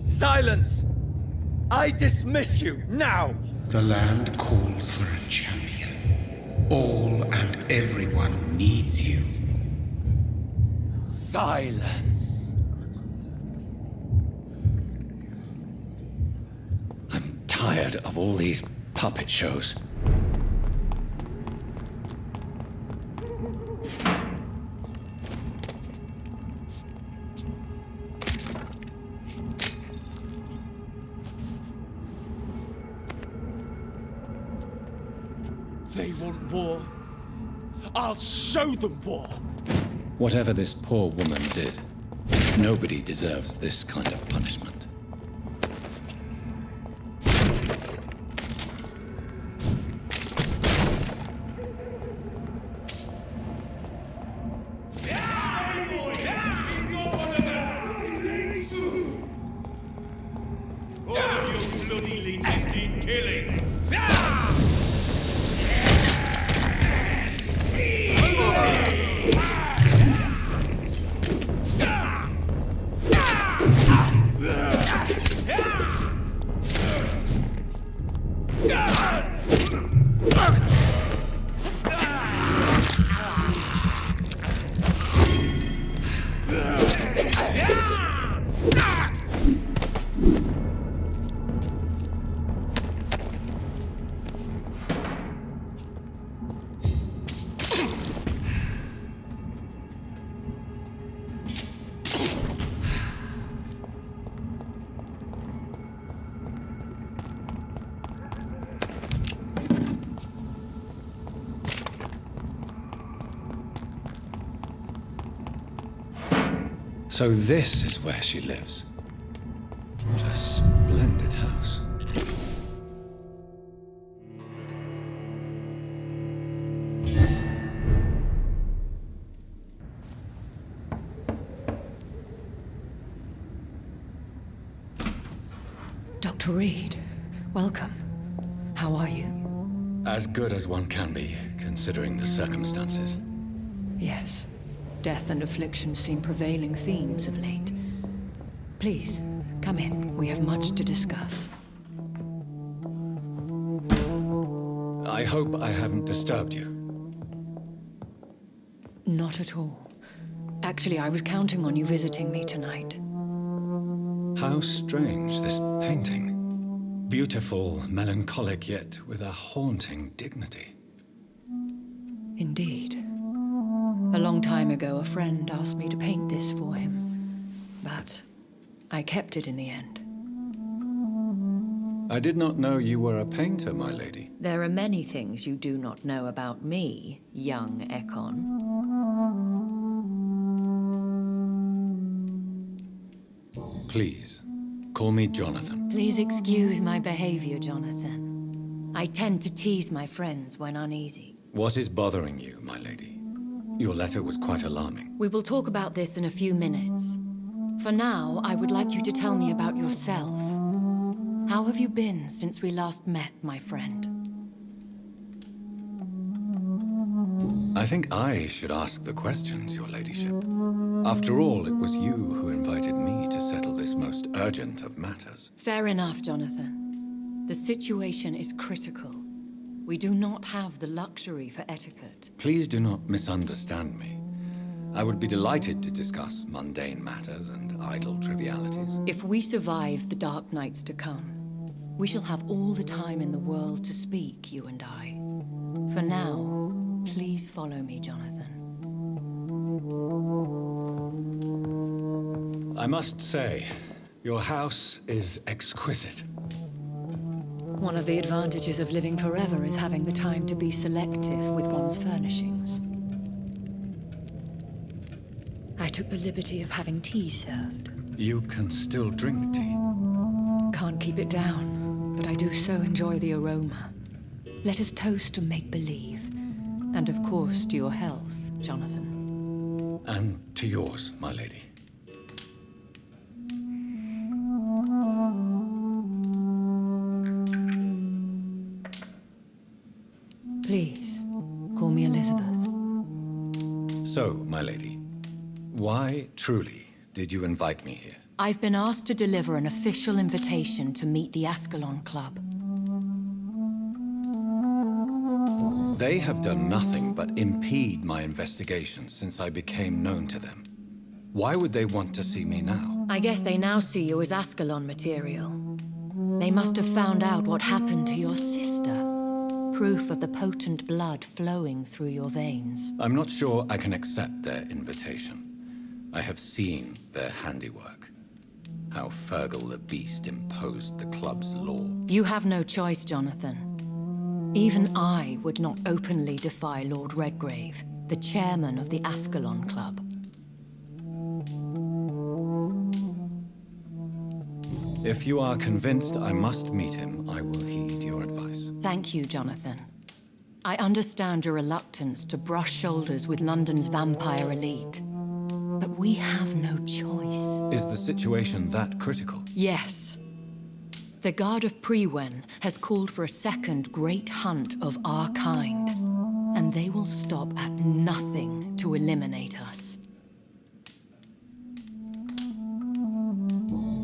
Silence! I dismiss you, now! The land calls for a champion. All and everyone needs you. Silence! Tired of all these puppet shows. They want war. I'll show them war. Whatever this poor woman did, nobody deserves this kind of punishment. So this is where she lives. What a splendid house. Dr. Reid, welcome. How are you? As good as one can be, considering the circumstances. Yes. Death and affliction seem prevailing themes of late. Please, come in. We have much to discuss. I hope I haven't disturbed you. Not at all. Actually, I was counting on you visiting me tonight. How strange, this painting. Beautiful, melancholic, yet with a haunting dignity. Indeed. A long time ago, a friend asked me to paint this for him, but I kept it in the end. I did not know you were a painter, my lady. There are many things you do not know about me, young Ekon. Please, call me Jonathan. Please excuse my behavior, Jonathan. I tend to tease my friends when uneasy. What is bothering you, my lady? Your letter was quite alarming. We will talk about this in a few minutes. For now, I would like you to tell me about yourself. How have you been since we last met, my friend? I think I should ask the questions, your ladyship. After all, it was you who invited me to settle this most urgent of matters. Fair enough, Jonathan. The situation is critical. We do not have the luxury for etiquette. Please do not misunderstand me. I would be delighted to discuss mundane matters and idle trivialities. If we survive the dark nights to come, we shall have all the time in the world to speak, you and I. For now, please follow me, Jonathan. I must say, your house is exquisite. One of the advantages of living forever is having the time to be selective with one's furnishings. I took the liberty of having tea served. You can still drink tea. Can't keep it down, but I do so enjoy the aroma. Let us toast to make-believe. And of course, to your health, Jonathan. And to yours, my lady. Please, call me Elizabeth. So, my lady, why, truly, did you invite me here? I've been asked to deliver an official invitation to meet the Ascalon Club. They have done nothing but impede my investigation since I became known to them. Why would they want to see me now? I guess they now see you as Ascalon material. They must have found out what happened to your sister. Proof of the potent blood flowing through your veins. I'm not sure I can accept their invitation. I have seen their handiwork. How Fergal the Beast imposed the club's law. You have no choice, Jonathan. Even I would not openly defy Lord Redgrave, the chairman of the Ascalon Club. If you are convinced I must meet him, I will heed your advice. Thank you, Jonathan. I understand your reluctance to brush shoulders with London's vampire elite. But we have no choice. Is the situation that critical? Yes. The Guard of Prewen has called for a second great hunt of our kind. And they will stop at nothing to eliminate us.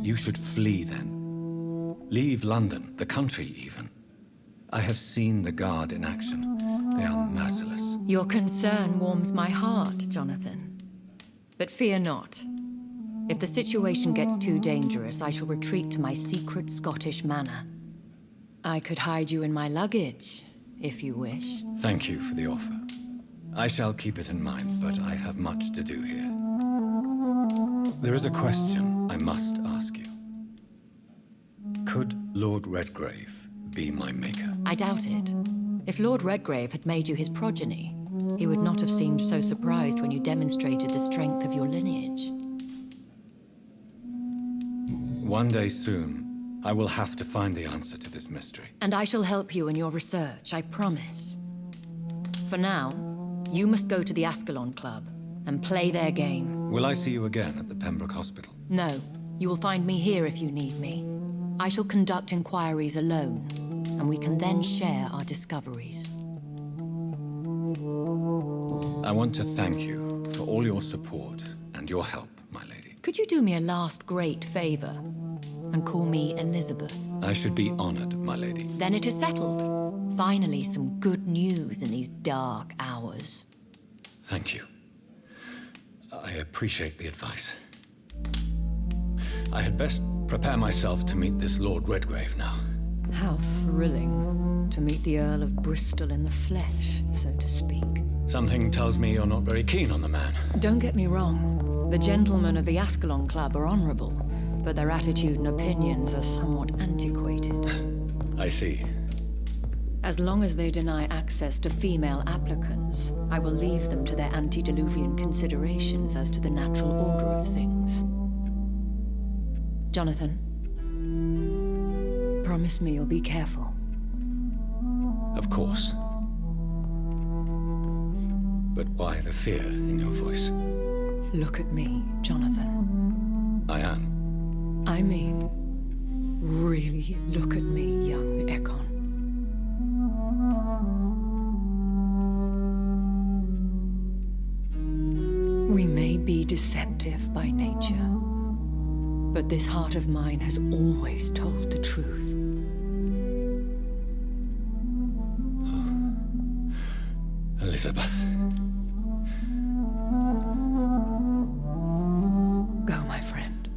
You should flee then. Leave London, the country even. I have seen the Guard in action. They are merciless. Your concern warms my heart, Jonathan. But fear not. If the situation gets too dangerous, I shall retreat to my secret Scottish manor. I could hide you in my luggage, if you wish. Thank you for the offer. I shall keep it in mind, but I have much to do here. There is a question I must ask you. Could Lord Redgrave be my maker? I doubt it. If Lord Redgrave had made you his progeny, he would not have seemed so surprised when you demonstrated the strength of your lineage. One day soon, I will have to find the answer to this mystery. And I shall help you in your research, I promise. For now, you must go to the Ascalon Club and play their game. Will I see you again at the Pembroke Hospital? No, you will find me here if you need me. I shall conduct inquiries alone, and we can then share our discoveries. I want to thank you for all your support and your help, my lady. Could you do me a last great favor and call me Elizabeth? I should be honored, my lady. Then it is settled. Finally, some good news in these dark hours. Thank you. I appreciate the advice. I had best prepare myself to meet this Lord Redgrave now. How thrilling to meet the Earl of Bristol in the flesh, so to speak. Something tells me you're not very keen on the man. Don't get me wrong. The gentlemen of the Ascalon Club are honorable, but their attitude and opinions are somewhat antiquated. I see. As long as they deny access to female applicants, I will leave them to their antediluvian considerations as to the natural order of things. Jonathan, promise me you'll be careful. Of course. But why the fear in your voice? Look at me, Jonathan. I am. I mean, really look at me, young Ekon. We may be deceptive by nature, but this heart of mine has always told the truth. Elizabeth. Go, my friend.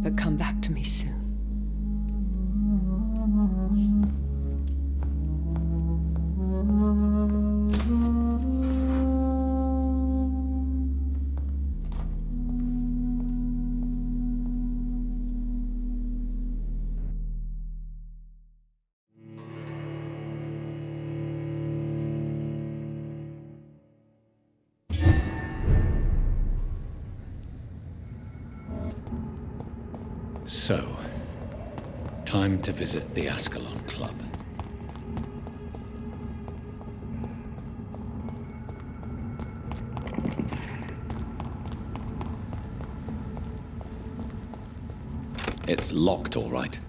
But come back to me soon. So, time to visit the Ascalon Club. It's locked, all right.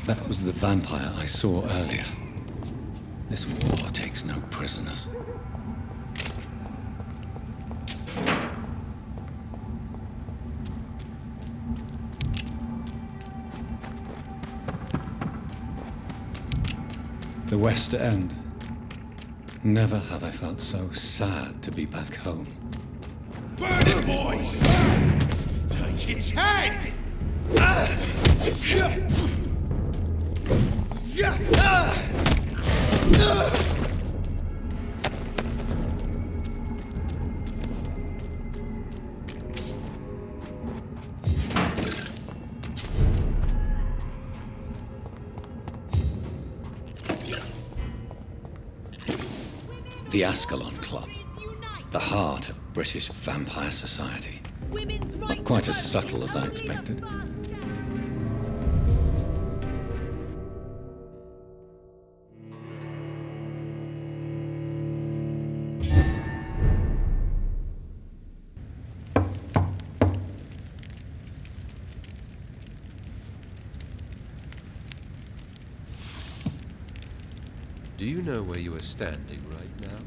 That was the vampire I saw earlier. This war takes no prisoners. The West End. Never have I felt so sad to be back home. Burn it, boys! Take its head! The Ascalon Club. The heart of British vampire society. Not quite as subtle as I expected. Do you know where you are standing right now?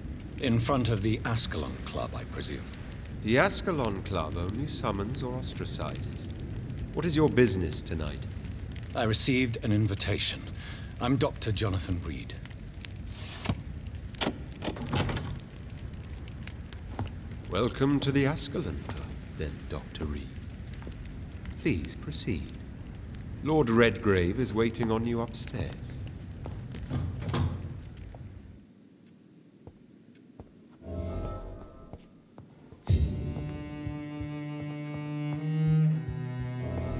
In front of the Ascalon Club, I presume. The Ascalon Club only summons or ostracizes. What is your business tonight? I received an invitation. I'm Dr. Jonathan Reid. Welcome to the Ascalon Club, then, Dr. Reid. Please proceed. Lord Redgrave is waiting on you upstairs.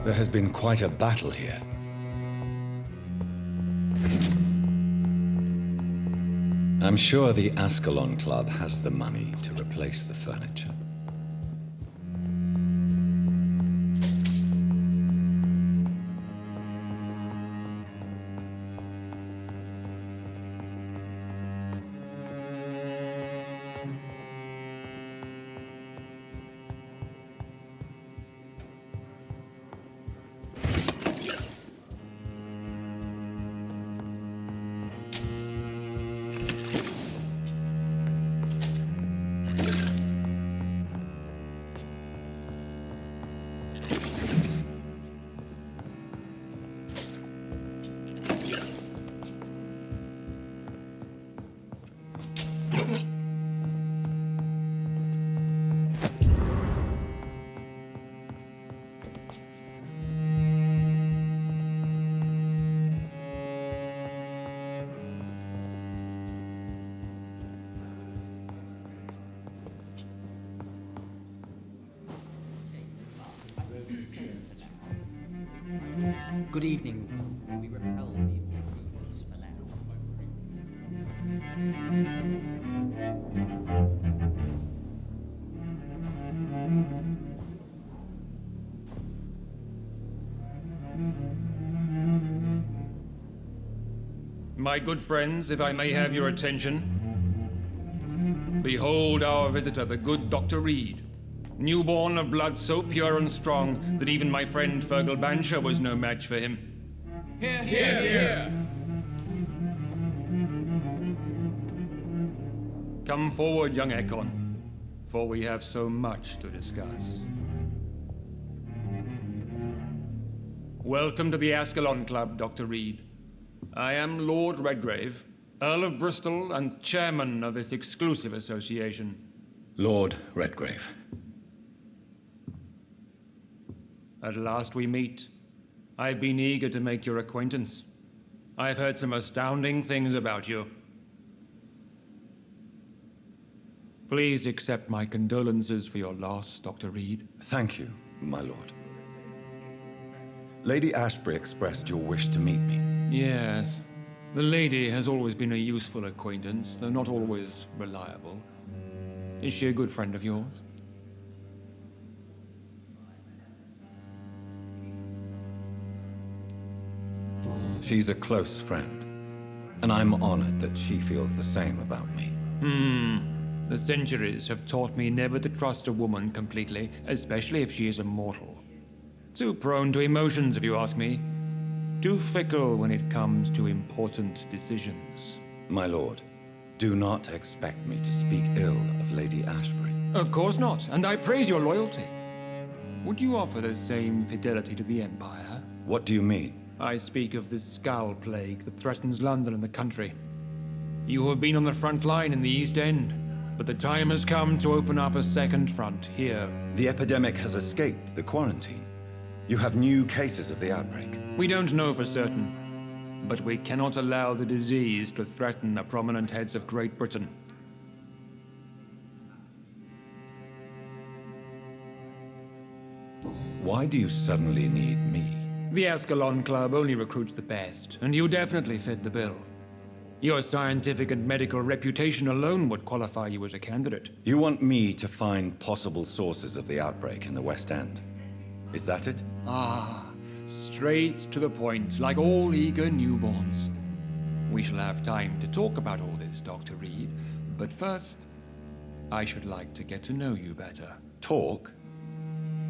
There has been quite a battle here. I'm sure the Ascalon Club has the money to replace the furniture. Good evening. We repel the intruders for now. My good friends, if I may have your attention. Behold our visitor, the good Dr. Reid. Newborn of blood so pure and strong that even my friend Fergal Bansher was no match for him. Here, here, here. Come forward, young Ekon, for we have so much to discuss. Welcome to the Ascalon Club, Dr. Reid. I am Lord Redgrave, Earl of Bristol and chairman of this exclusive association. Lord Redgrave. At last we meet. I've been eager to make your acquaintance. I've heard some astounding things about you. Please accept my condolences for your loss, Dr. Reid. Thank you, my lord. Lady Ashbury expressed your wish to meet me. Yes. The lady has always been a useful acquaintance, though not always reliable. Is she a good friend of yours? She's a close friend, and I'm honored that she feels the same about me. The centuries have taught me never to trust a woman completely, especially if she is a mortal. Too prone to emotions, if you ask me. Too fickle when it comes to important decisions. My lord, do not expect me to speak ill of Lady Ashbury. Of course not, and I praise your loyalty. Would you offer the same fidelity to the Empire? What do you mean? I speak of the Skull Plague that threatens London and the country. You have been on the front line in the East End, but the time has come to open up a second front here. The epidemic has escaped the quarantine. You have new cases of the outbreak. We don't know for certain, but we cannot allow the disease to threaten the prominent heads of Great Britain. Why do you suddenly need me? The Ascalon Club only recruits the best, and you definitely fit the bill. Your scientific and medical reputation alone would qualify you as a candidate. You want me to find possible sources of the outbreak in the West End. Is that it? Ah, straight to the point, like all eager newborns. We shall have time to talk about all this, Dr. Reid, but first, I should like to get to know you better. Talk?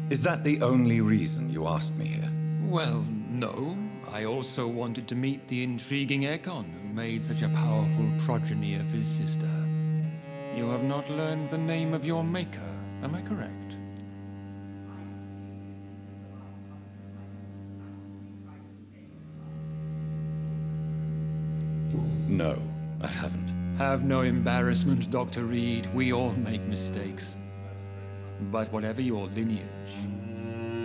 Is that the only reason you asked me here? Well, no. I also wanted to meet the intriguing Ekon, who made such a powerful progeny of his sister. You have not learned the name of your maker, am I correct? No, I haven't. Have no embarrassment, Dr. Reid. We all make mistakes. But whatever your lineage,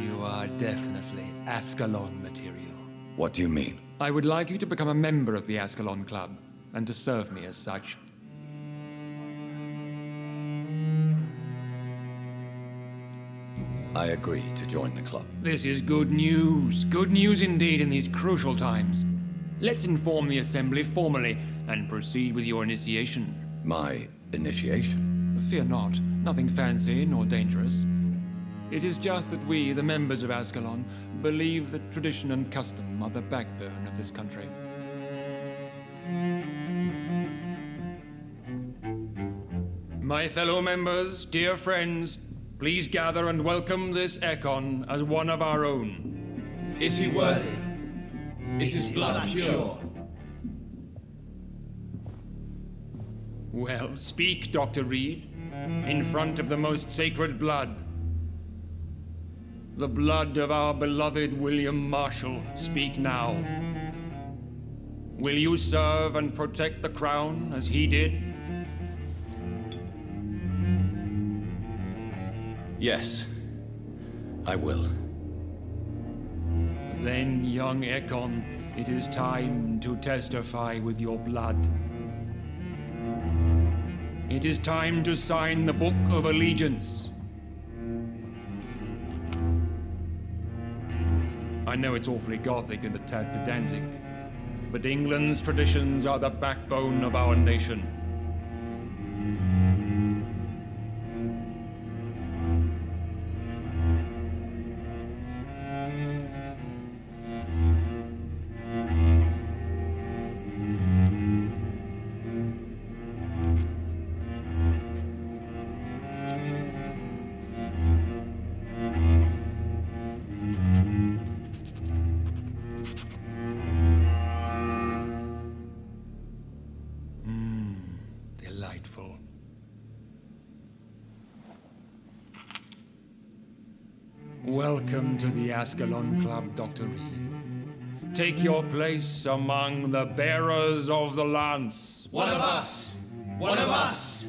you are definitely Ascalon material. What do you mean? I would like you to become a member of the Ascalon Club, and to serve me as such. I agree to join the club. This is good news. Good news indeed in these crucial times. Let's inform the Assembly formally and proceed with your initiation. My initiation? Fear not. Nothing fancy nor dangerous. It is just that we, the members of Ascalon, believe that tradition and custom are the backbone of this country. My fellow members, dear friends, please gather and welcome this Ekon as one of our own. Is he worthy? Is his blood pure? Well, speak, Dr. Reid, in front of the most sacred blood. The blood of our beloved William Marshall. Speak now. Will you serve and protect the crown as he did? Yes, I will. Then, young Ekon, it is time to testify with your blood. It is time to sign the Book of Allegiance. I know it's awfully gothic and a tad pedantic, but England's traditions are the backbone of our nation. Delightful. Welcome to the Ascalon Club, Dr. Reid. Take your place among the bearers of the lance. One of us! One of us!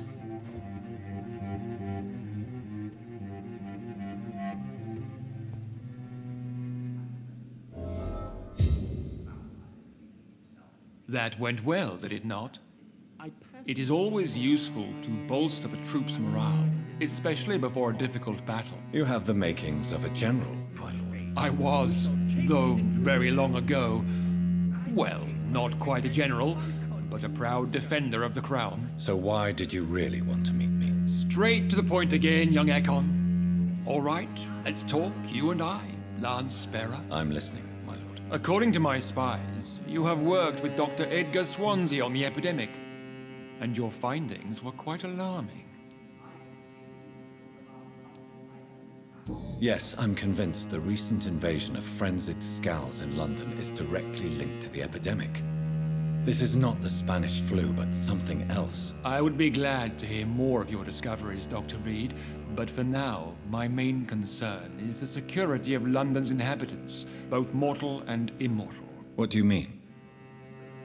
That went well, did it not? It is always useful to bolster the troops' morale, especially before a difficult battle. You have the makings of a general, my lord. I was, though very long ago. Well, not quite a general, but a proud defender of the crown. So why did you really want to meet me? Straight to the point again, young Ekon. All right, let's talk, you and I, Lance Sparrow. I'm listening, my lord. According to my spies, you have worked with Dr. Edgar Swansea on the epidemic, and your findings were quite alarming. Yes, I'm convinced the recent invasion of frenzied Skulls in London is directly linked to the epidemic. This is not the Spanish flu, but something else. I would be glad to hear more of your discoveries, Dr. Reid, but for now, my main concern is the security of London's inhabitants, both mortal and immortal. What do you mean?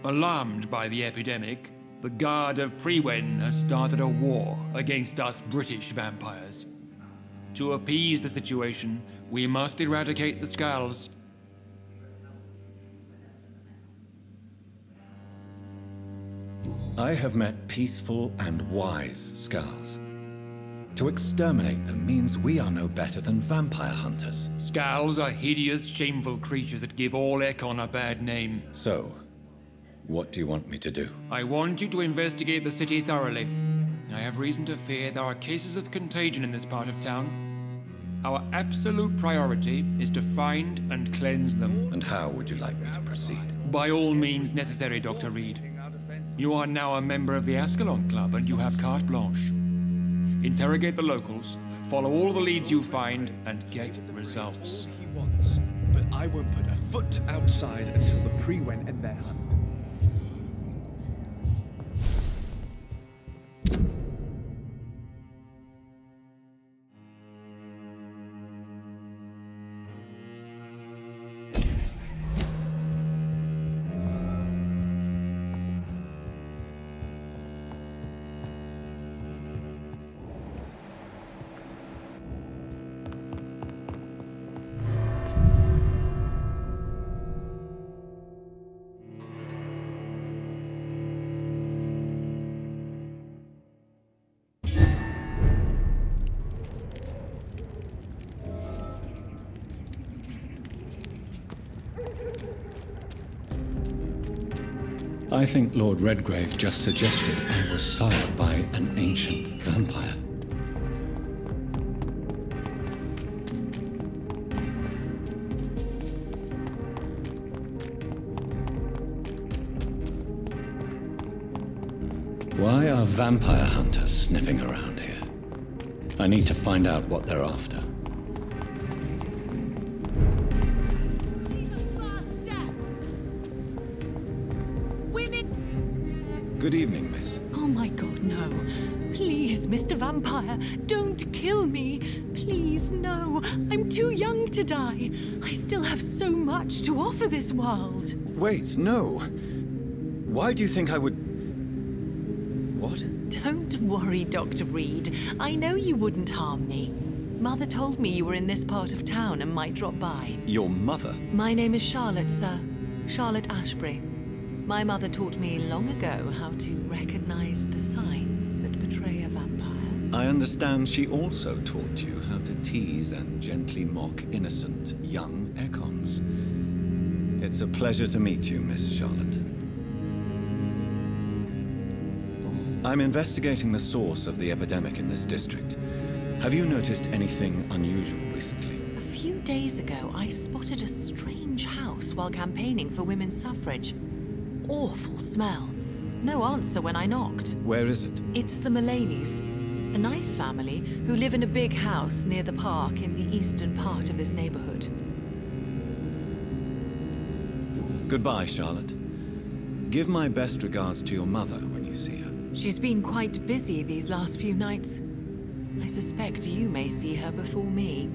Alarmed by the epidemic, the Guard of Prewen has started a war against us British vampires. To appease the situation, we must eradicate the Skulls. I have met peaceful and wise Skulls. To exterminate them means we are no better than vampire hunters. Skulls are hideous, shameful creatures that give all Ekon a bad name. So, what do you want me to do? I want you to investigate the city thoroughly. I have reason to fear there are cases of contagion in this part of town. Our absolute priority is to find and cleanse them. And how would you like me to proceed? By all means necessary, Dr. Reid. You are now a member of the Ascalon Club and you have carte blanche. Interrogate the locals, follow all the leads you find, and get results. He wants, but I won't put a foot outside until the Prewen end their hunt. I think Lord Redgrave just suggested I was sired by an ancient vampire. Why are vampire hunters sniffing around here? I need to find out what they're after. Good evening, miss. Oh my god, no. Please, Mr. Vampire, don't kill me. Please, no. I'm too young to die. I still have so much to offer this world. Wait, no. Why do you think I would... What? Don't worry, Dr. Reid. I know you wouldn't harm me. Mother told me you were in this part of town and might drop by. Your mother? My name is Charlotte, sir. Charlotte Ashbury. My mother taught me long ago how to recognize the signs that betray a vampire. I understand she also taught you how to tease and gently mock innocent young Ekons. It's a pleasure to meet you, Miss Charlotte. I'm investigating the source of the epidemic in this district. Have you noticed anything unusual recently? A few days ago, I spotted a strange house while campaigning for women's suffrage. Awful smell. No answer when I knocked. Where is it? It's the Mullaney's, a nice family who live in a big house near the park in the eastern part of this neighborhood. Goodbye, Charlotte. Give my best regards to your mother when you see her. She's been quite busy these last few nights. I suspect you may see her before me.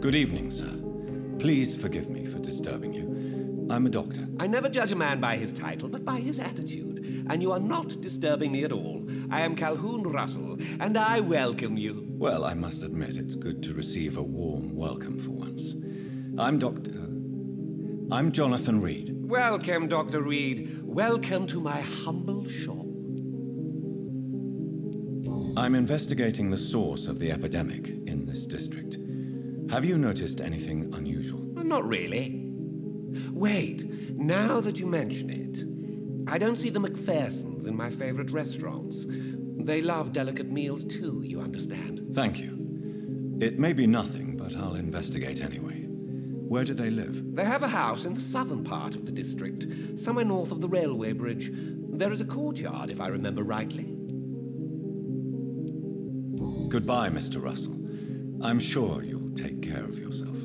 Good evening, sir. Please forgive me for disturbing you. I'm a doctor. I never judge a man by his title, but by his attitude. And you are not disturbing me at all. I am Calhoun Russell, and I welcome you. Well, I must admit, it's good to receive a warm welcome for once. I'm Jonathan Reid. Welcome, Dr. Reid. Welcome to my humble shop. I'm investigating the source of the epidemic in this district. Have you noticed anything unusual? Not really. Wait, now that you mention it, I don't see the McPhersons in my favorite restaurants. They love delicate meals too, you understand. Thank you. It may be nothing, but I'll investigate anyway. Where do they live? They have a house in the southern part of the district, somewhere north of the railway bridge. There is a courtyard, if I remember rightly. Goodbye, Mr. Russell. I'm sure you'll take care of yourself.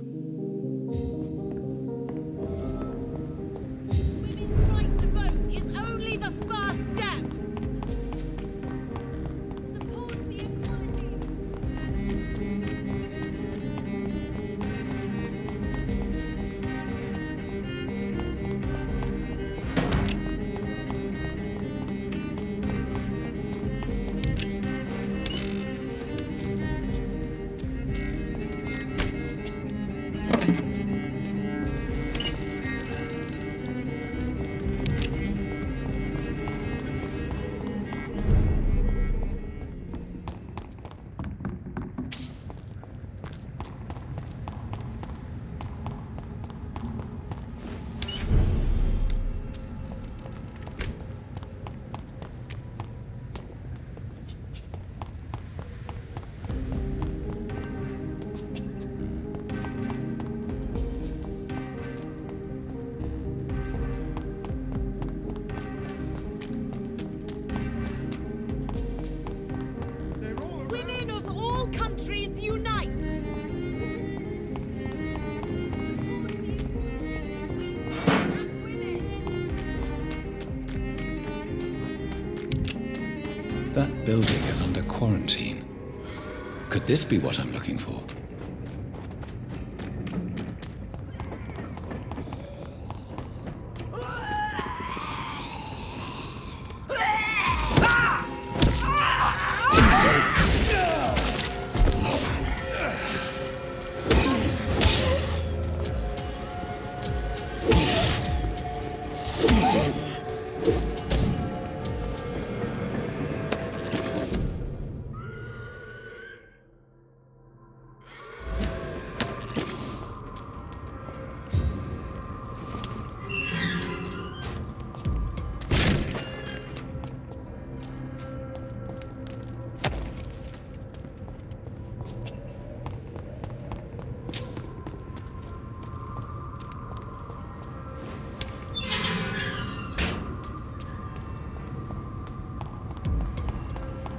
Women's right to vote is only the first step. Support the equality. That building is under quarantine. Could this be what I'm looking for?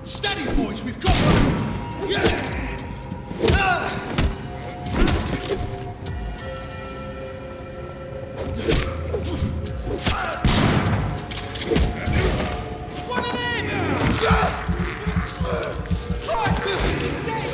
Steady, boys, we've got one! Yeah! One of them! Christ, he's dead!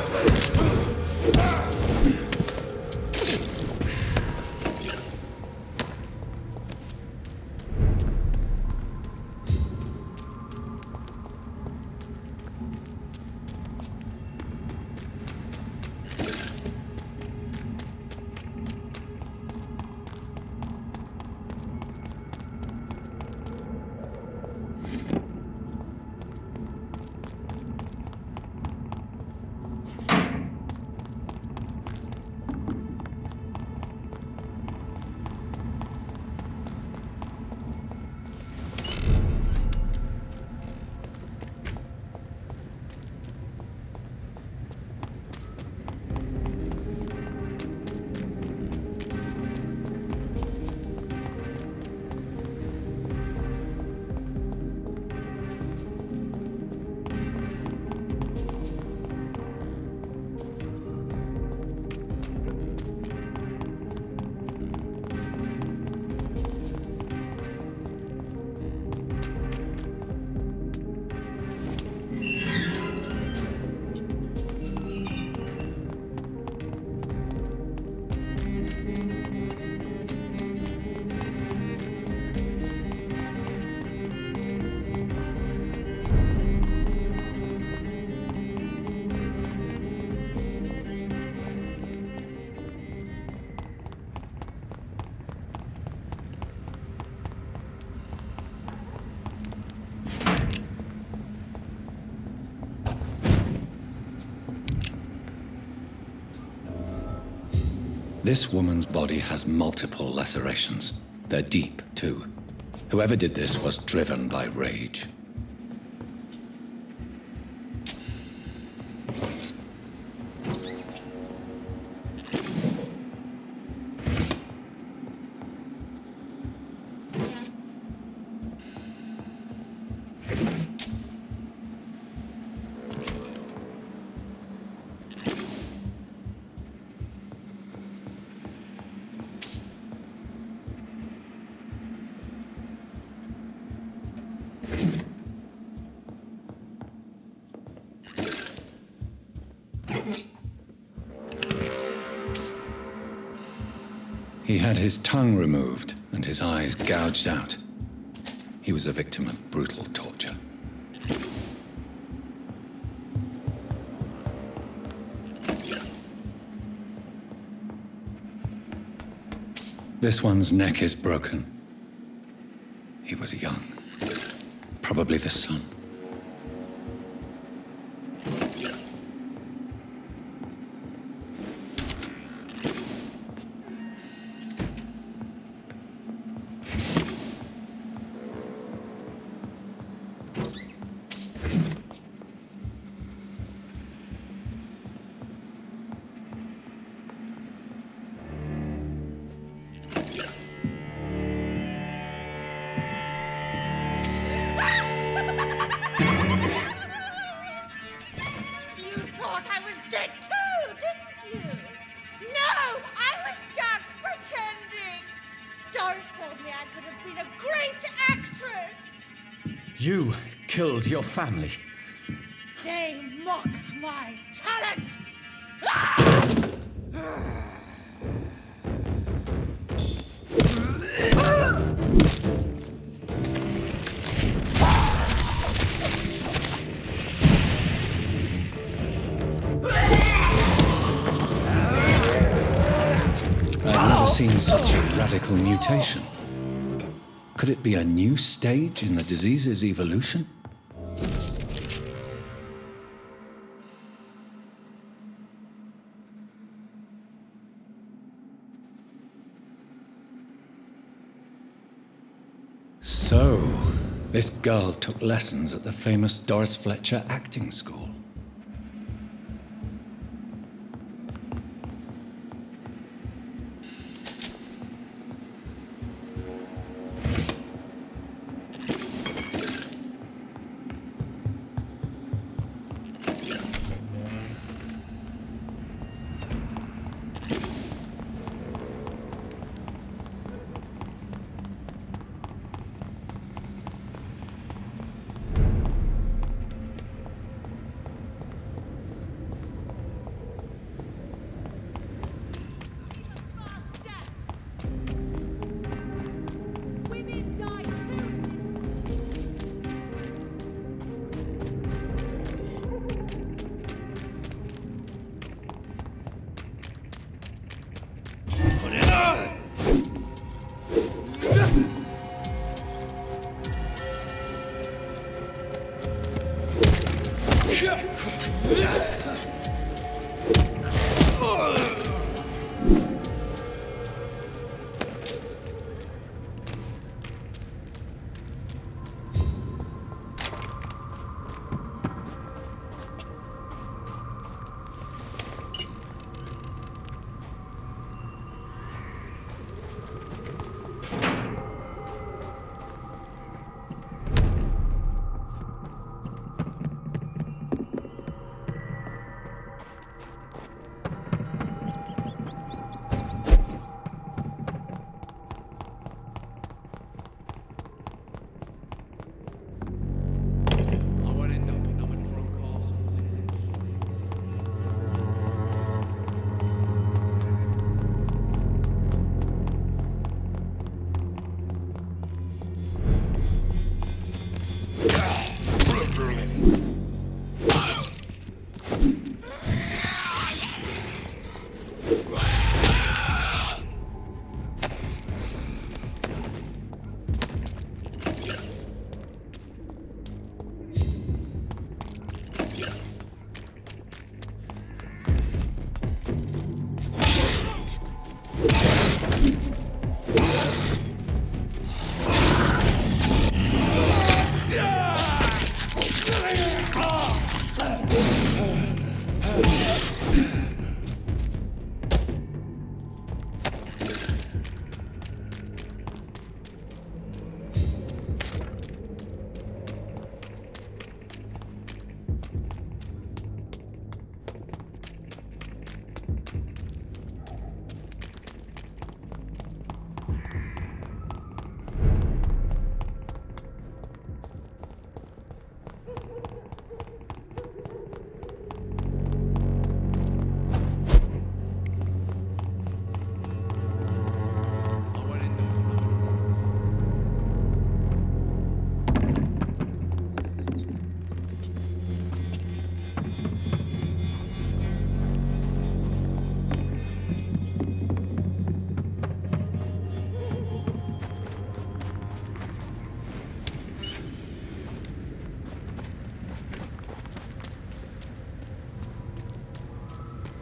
This woman's body has multiple lacerations. They're deep, too. Whoever did this was driven by rage. He had his tongue removed and his eyes gouged out. He was a victim of brutal torture. This one's neck is broken. He was young. Probably the son. You killed your family. They mocked my talent! I've never seen such a radical mutation. Could it be a new stage in the disease's evolution? So, this girl took lessons at the famous Doris Fletcher acting school.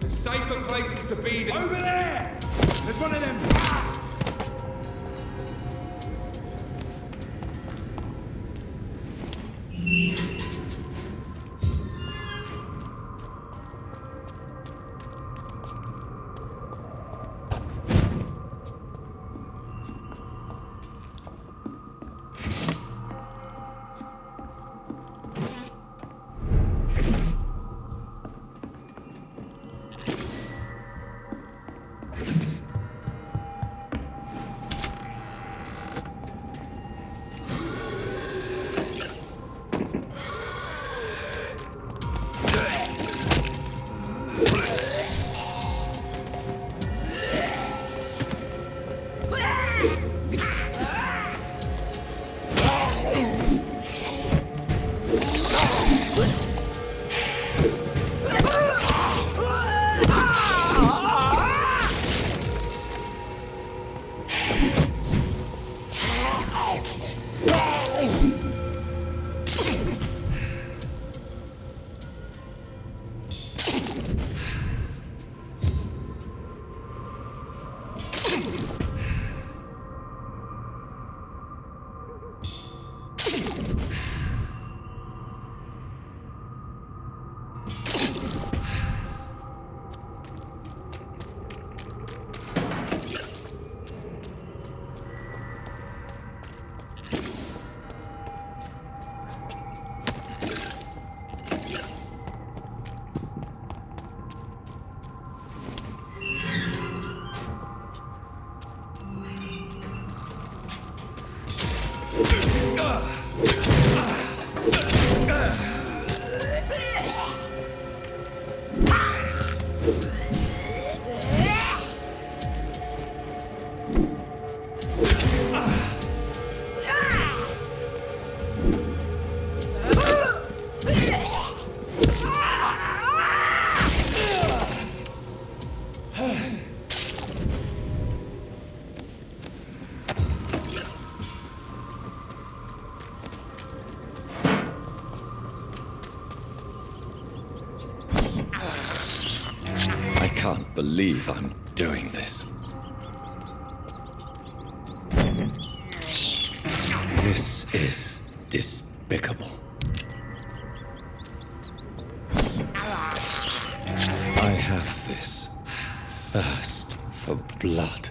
Safer places to be than... Over there! There's one of them! I can't believe I'm doing this. This is despicable. I have this thirst for blood.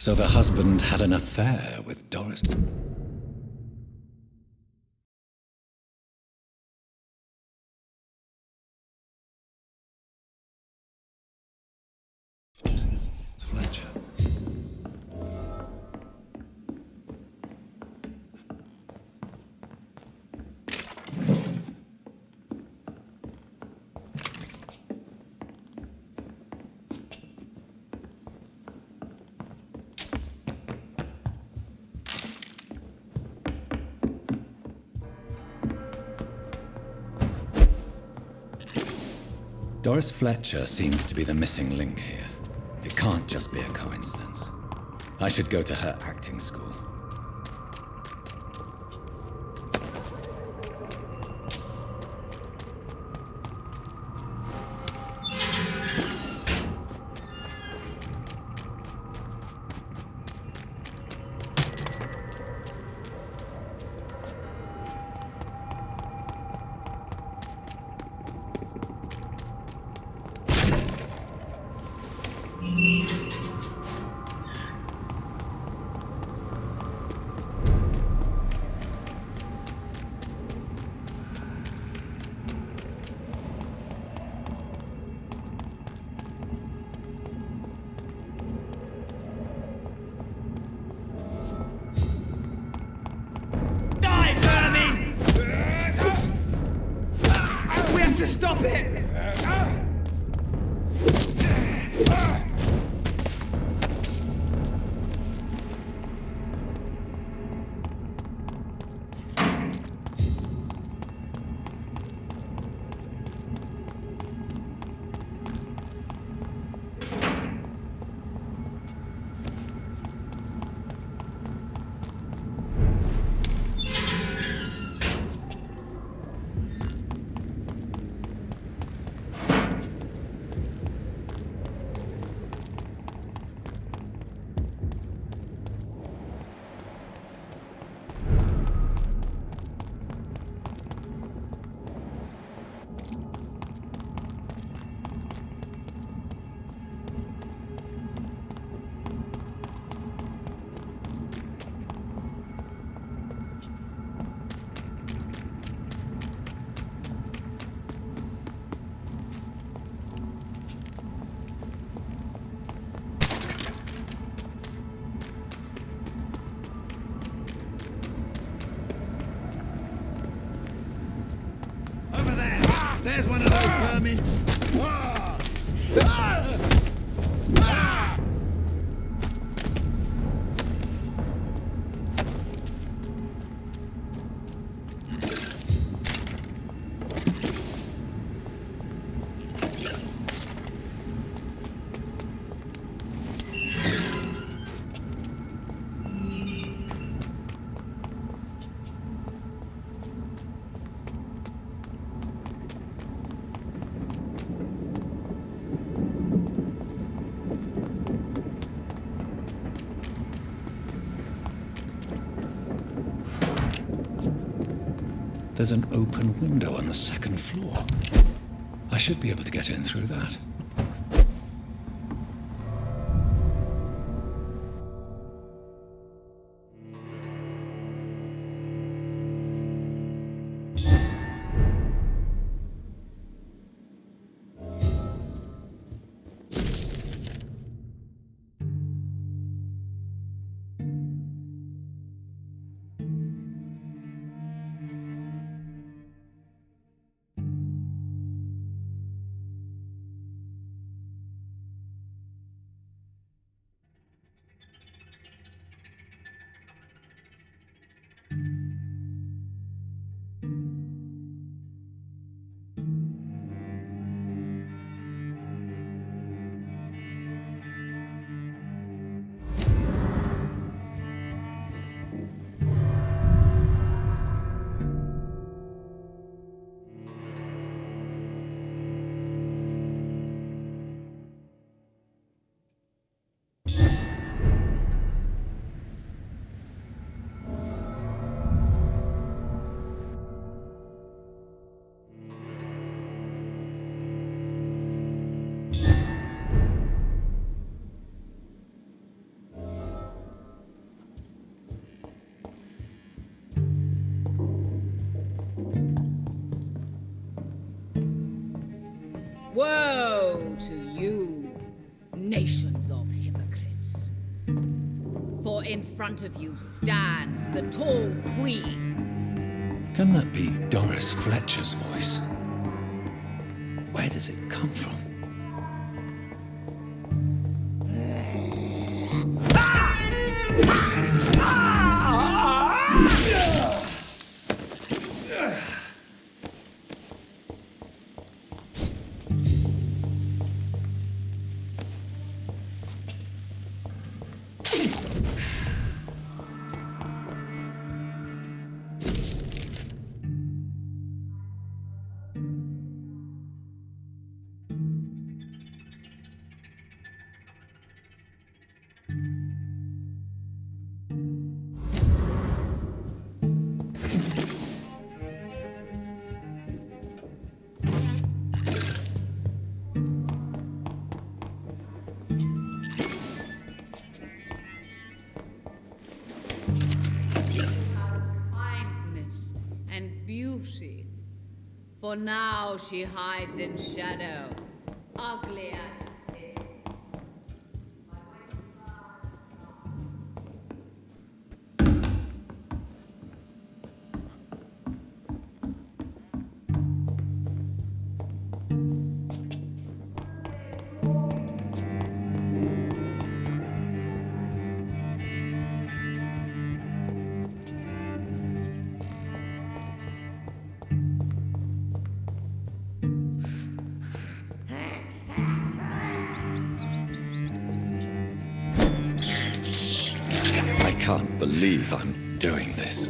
So the husband had an affair with Doris. Fletcher. Doris Fletcher seems to be the missing link here. It can't just be a coincidence. I should go to her acting school. Stop it! There's one of those vermin! There's an open window on the second floor. I should be able to get in through that. Woe to you, nations of hypocrites. For in front of you stands the tall queen. Can that be Doris Fletcher's voice? Where does it come from? For now she hides in shadow, ugly as sin. I can't believe I'm doing this.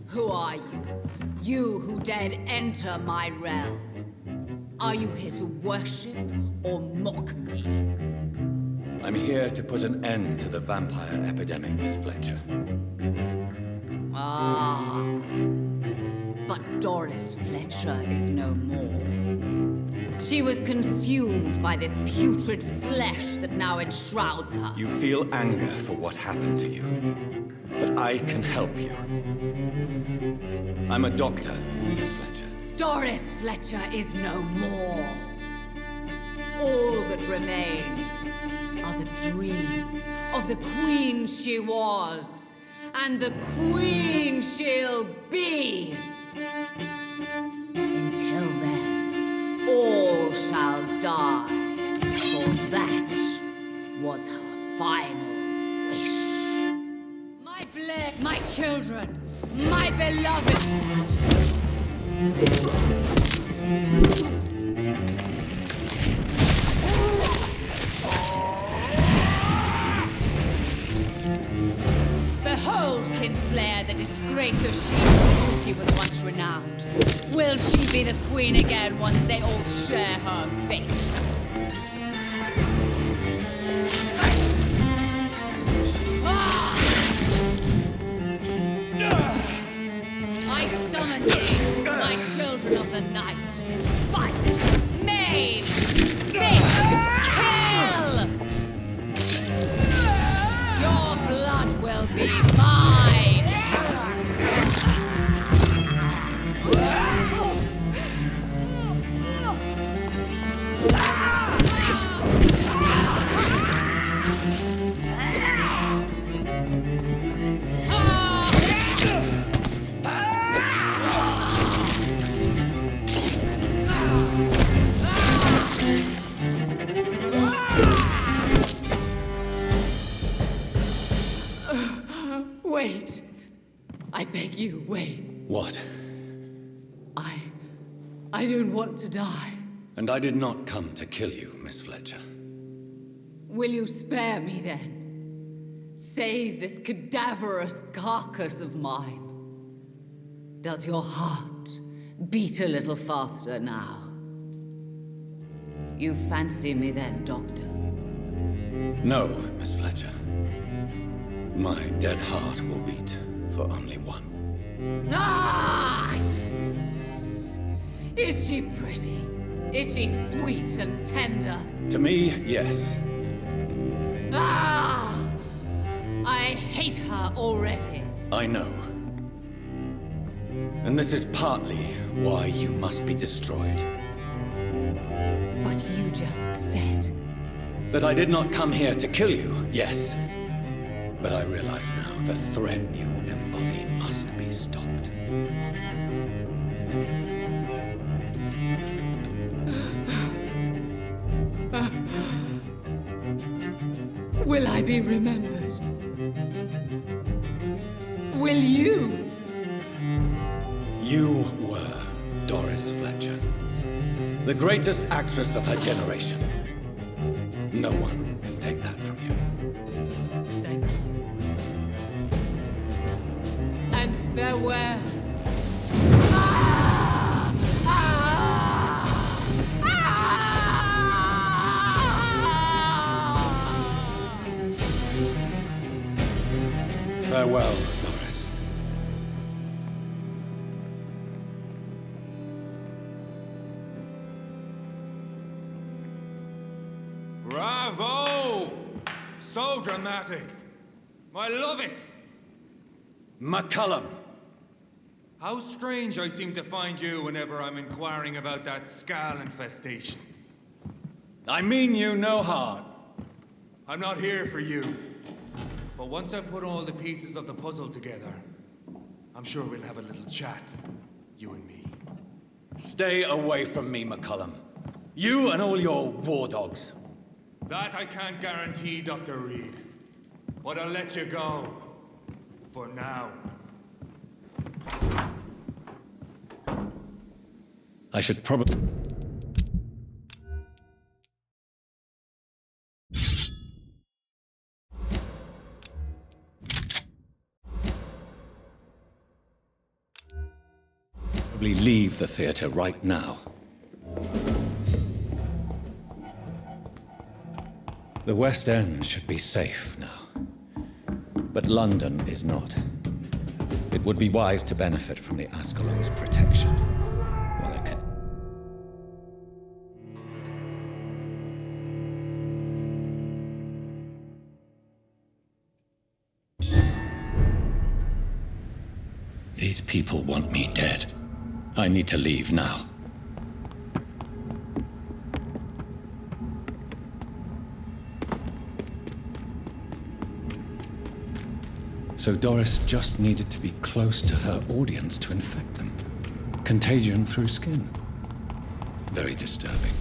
Who are you? You who dared enter my realm. Are you here to worship or mock me? I'm here to put an end to the vampire epidemic, Miss Fletcher. Ah. But Doris Fletcher is no more. She was consumed by this putrid flesh that now enshrouds her. You feel anger for what happened to you, but I can help you. I'm a doctor, Miss Fletcher. Doris Fletcher is no more. All that remains are the dreams of the queen she was, and the queen she'll be. Until then, all shall die, for that was her final wish. My children, my beloved. Behold, Kinslayer, the disgrace of she whose beauty was once renowned. Will she be the queen again once they all share her fate? I summon thee, my children of the night. Fight! Maim! Spit! Kill! Your blood will be mine! Wait. I beg you, wait. What? I don't want to die. And I did not come to kill you, Miss Fletcher. Will you spare me then? Save this cadaverous carcass of mine. Does your heart beat a little faster now? You fancy me then, Doctor? No, Miss Fletcher. My dead heart will beat for only one. Ah! Is she pretty? Is she sweet and tender? To me, yes. Ah! I hate her already. I know. And this is partly why you must be destroyed. But you just said... That I did not come here to kill you, yes. But I realize now the threat you embody must be stopped. Will I be remembered? Will you? You were Doris Fletcher, the greatest actress of her generation. No one can take that from you. Thank you. And farewell. Farewell, Doris. Bravo! dramatic. I love it. McCullum. How strange I seem to find you whenever I'm inquiring about that Skal infestation. I mean you no harm. I'm not here for you. But once I've put all the pieces of the puzzle together, I'm sure we'll have a little chat, you and me. Stay away from me, McCullum. You and all your war dogs. That I can't guarantee, Dr. Reid. But I'll let you go. For now. I should probably... leave the theater right now. The West End should be safe now. But London is not. It would be wise to benefit from the Ascalon's protection while it can. These people want me dead. I need to leave now. So Doris just needed to be close to her audience to infect them. Contagion through skin. Very disturbing.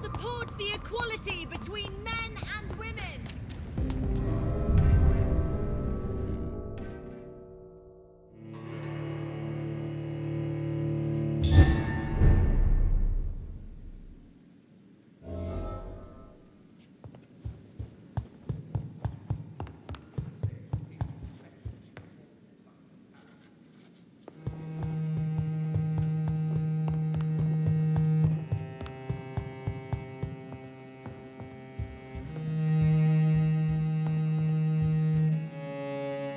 Support the equality between men and women!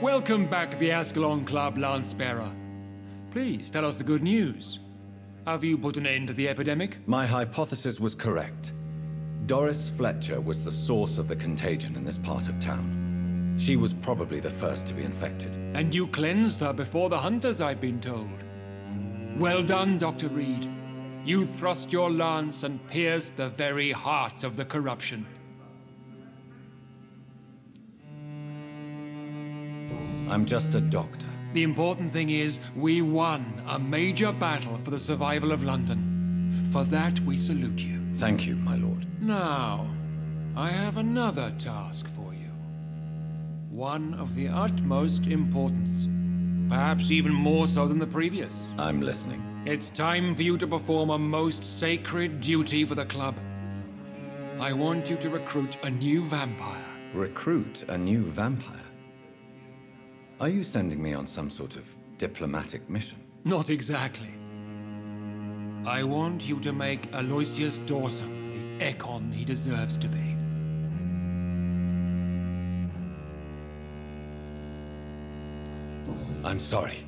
Welcome back to the Ascalon Club, Lancebearer. Please tell us the good news. Have you put an end to the epidemic? My hypothesis was correct. Doris Fletcher was the source of the contagion in this part of town. She was probably the first to be infected. And you cleansed her before the hunters, I've been told. Well done, Dr. Reid. You thrust your lance and pierced the very heart of the corruption. I'm just a doctor. The important thing is, we won a major battle for the survival of London. For that, we salute you. Thank you, my lord. Now, I have another task for you. One of the utmost importance. Perhaps even more so than the previous. I'm listening. It's time for you to perform a most sacred duty for the club. I want you to recruit a new vampire. Recruit a new vampire? Are you sending me on some sort of diplomatic mission? Not exactly. I want you to make Aloysius Dawson the Ekon he deserves to be. I'm sorry,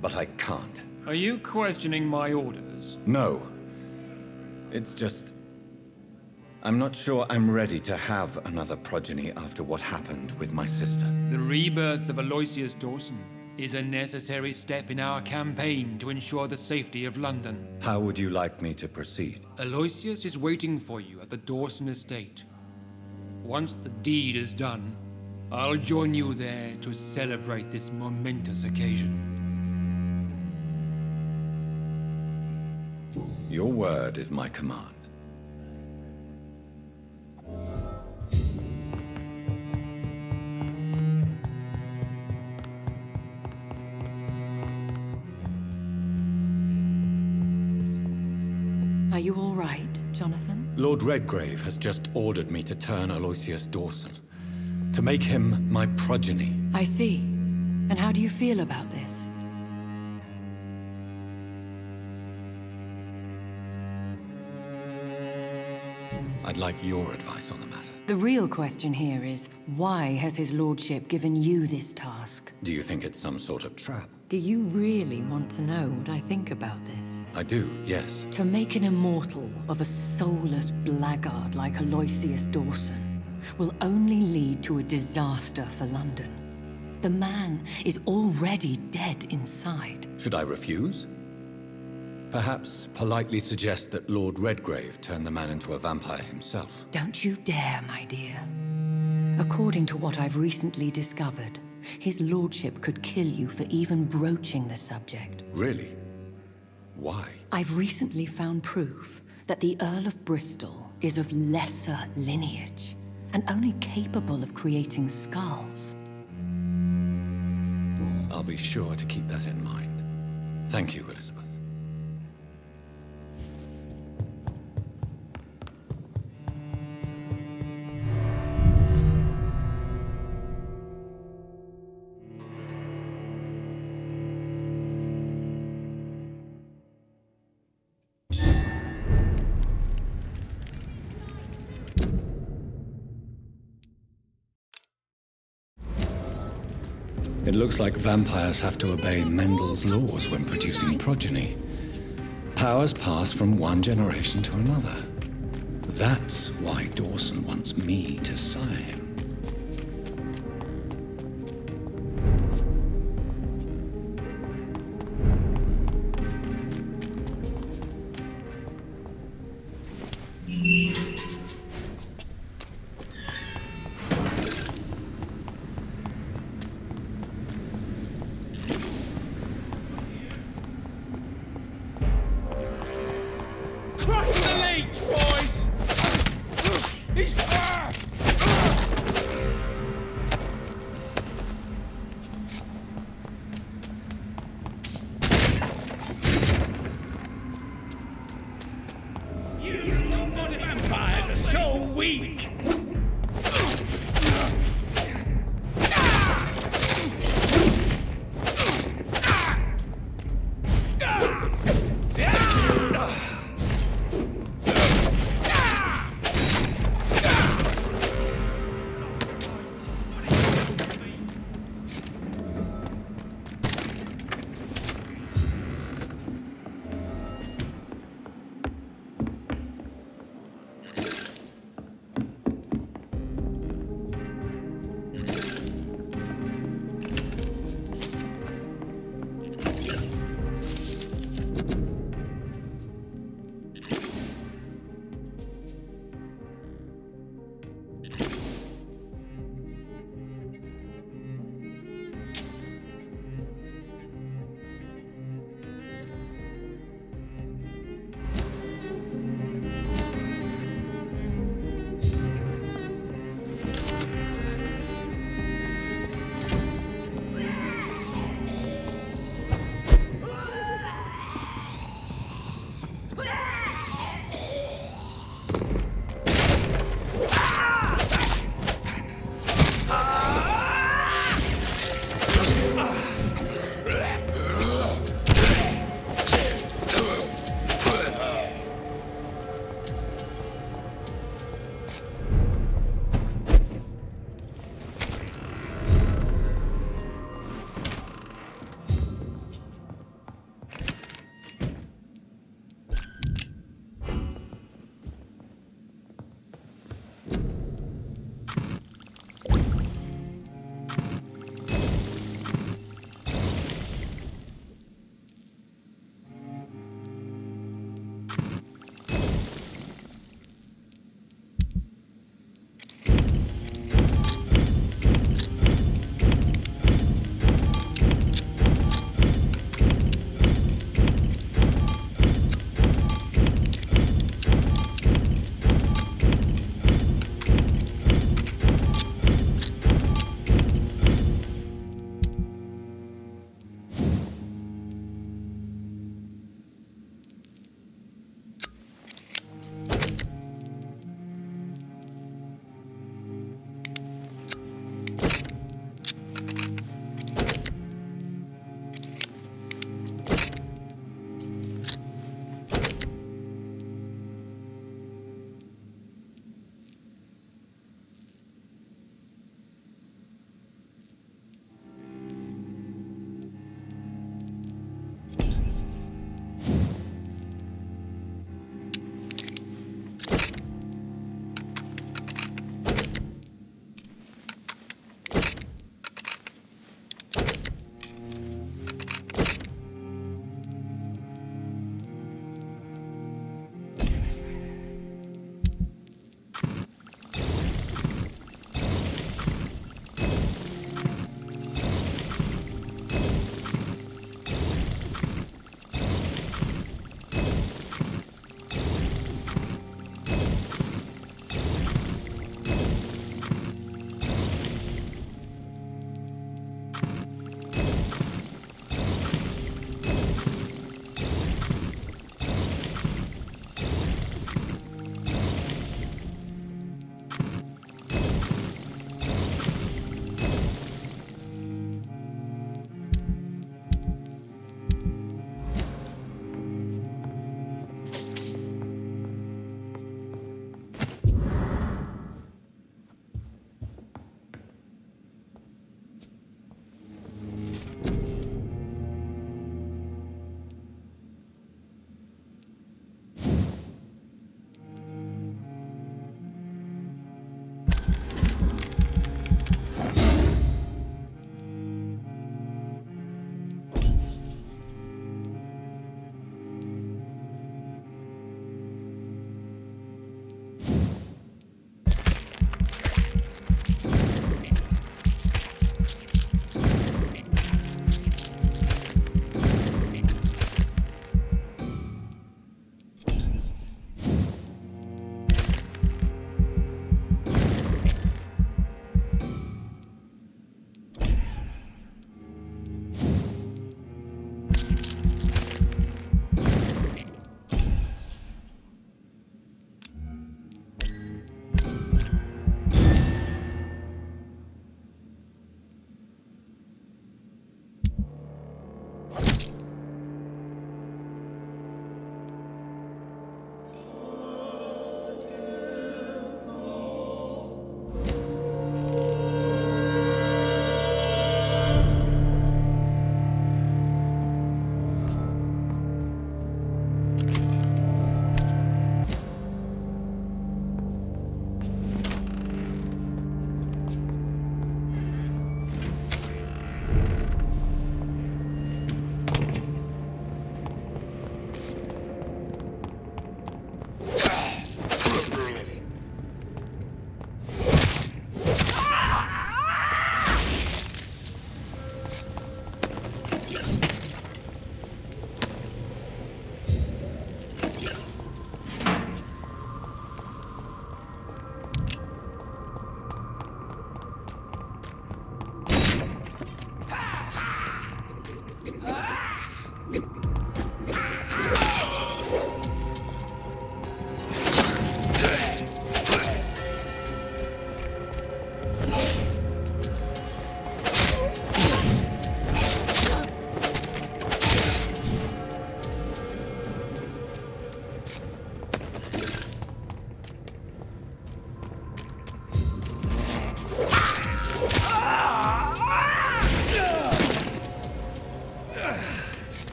but I can't. Are you questioning my orders? No. It's just... I'm not sure I'm ready to have another progeny after what happened with my sister. The rebirth of Aloysius Dawson is a necessary step in our campaign to ensure the safety of London. How would you like me to proceed? Aloysius is waiting for you at the Dawson estate. Once the deed is done, I'll join you there to celebrate this momentous occasion. Your word is my command. Are you all right, Jonathan? Lord Redgrave has just ordered me to turn Aloysius Dawson. To make him my progeny. I see. And how do you feel about this? I'd like your advice on the matter. The real question here is, why has his lordship given you this task? Do you think it's some sort of trap? Do you really want to know what I think about this? I do, yes. To make an immortal of a soulless blackguard like Aloysius Dawson will only lead to a disaster for London. The man is already dead inside. Should I refuse? Perhaps politely suggest that Lord Redgrave turn the man into a vampire himself. Don't you dare, my dear. According to what I've recently discovered, his lordship could kill you for even broaching the subject. Really? Why? I've recently found proof that the Earl of Bristol is of lesser lineage and only capable of creating skulls. I'll be sure to keep that in mind. Thank you, Elizabeth. It looks like vampires have to obey Mendel's laws when producing progeny. Powers pass from one generation to another. That's why Dawson wants me to sire him. Crush the leech, boys! He's...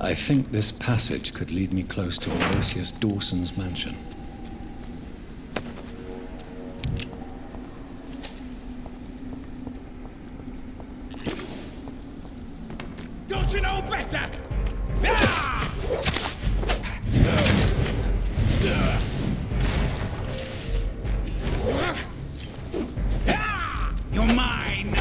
I think this passage could lead me close to Aloysius Dawson's mansion. Don't you know better? You're mine!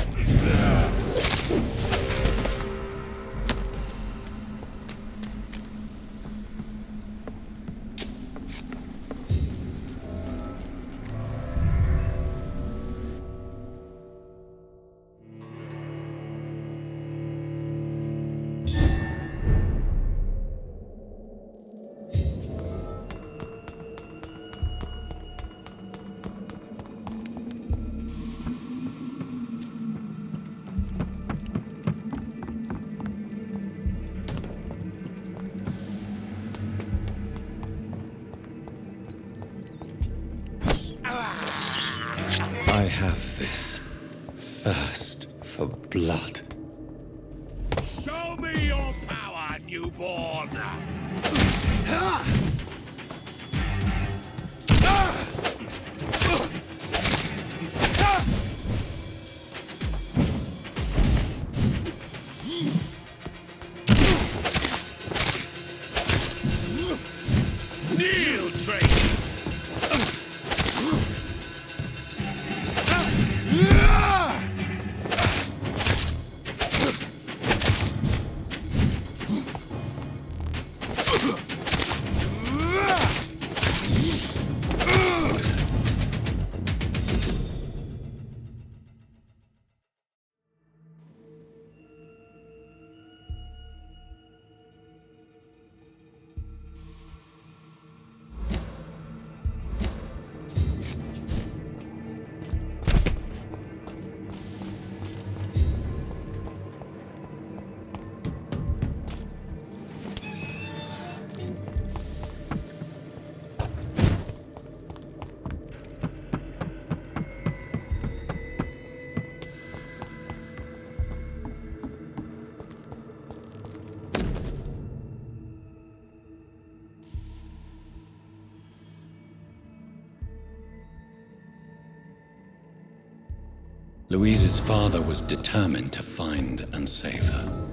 I have this thirst for blood. Show me your power, newborn! Kneel, traitor! Louise's father was determined to find and save her.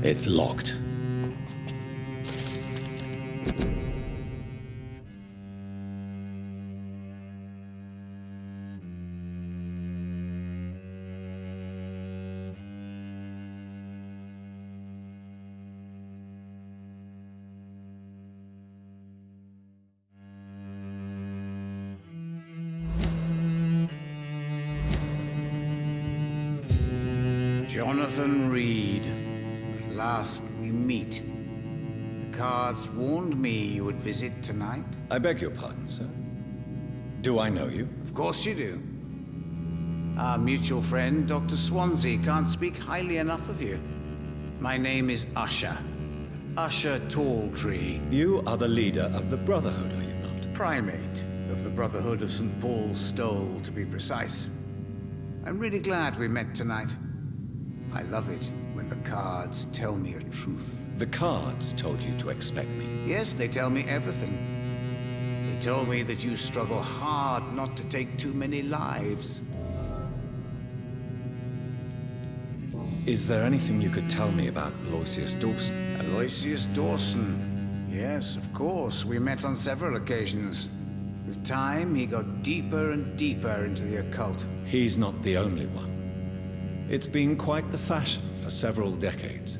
It's locked. Jonathan Reid. At last we meet. The cards warned me you would visit tonight. I beg your pardon, sir. Do I know you? Of course you do. Our mutual friend, Dr. Swansea, can't speak highly enough of you. My name is Usher. Usher Talltree. You are the leader of the Brotherhood, are you not? Primate of the Brotherhood of St. Paul's Stole, to be precise. I'm really glad we met tonight. I love it when the cards tell me a truth. The cards told you to expect me. Yes, they tell me everything. They told me that you struggle hard not to take too many lives. Is there anything you could tell me about Aloysius Dawson? Aloysius Dawson? Yes, of course. We met on several occasions. With time, he got deeper and deeper into the occult. He's not the only one. It's been quite the fashion for several decades.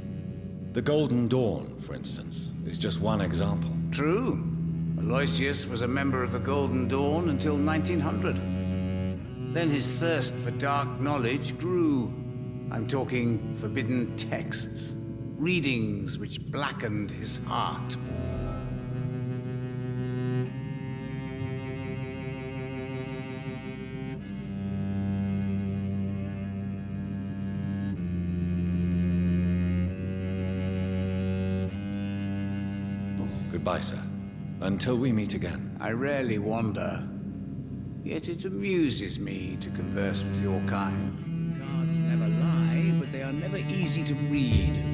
The Golden Dawn, for instance, is just one example. True. Aloysius was a member of the Golden Dawn until 1900. Then his thirst for dark knowledge grew. I'm talking forbidden texts, readings which blackened his heart. Goodbye, sir. Until we meet again. I rarely wander, yet it amuses me to converse with your kind. Cards never lie, but they are never easy to read.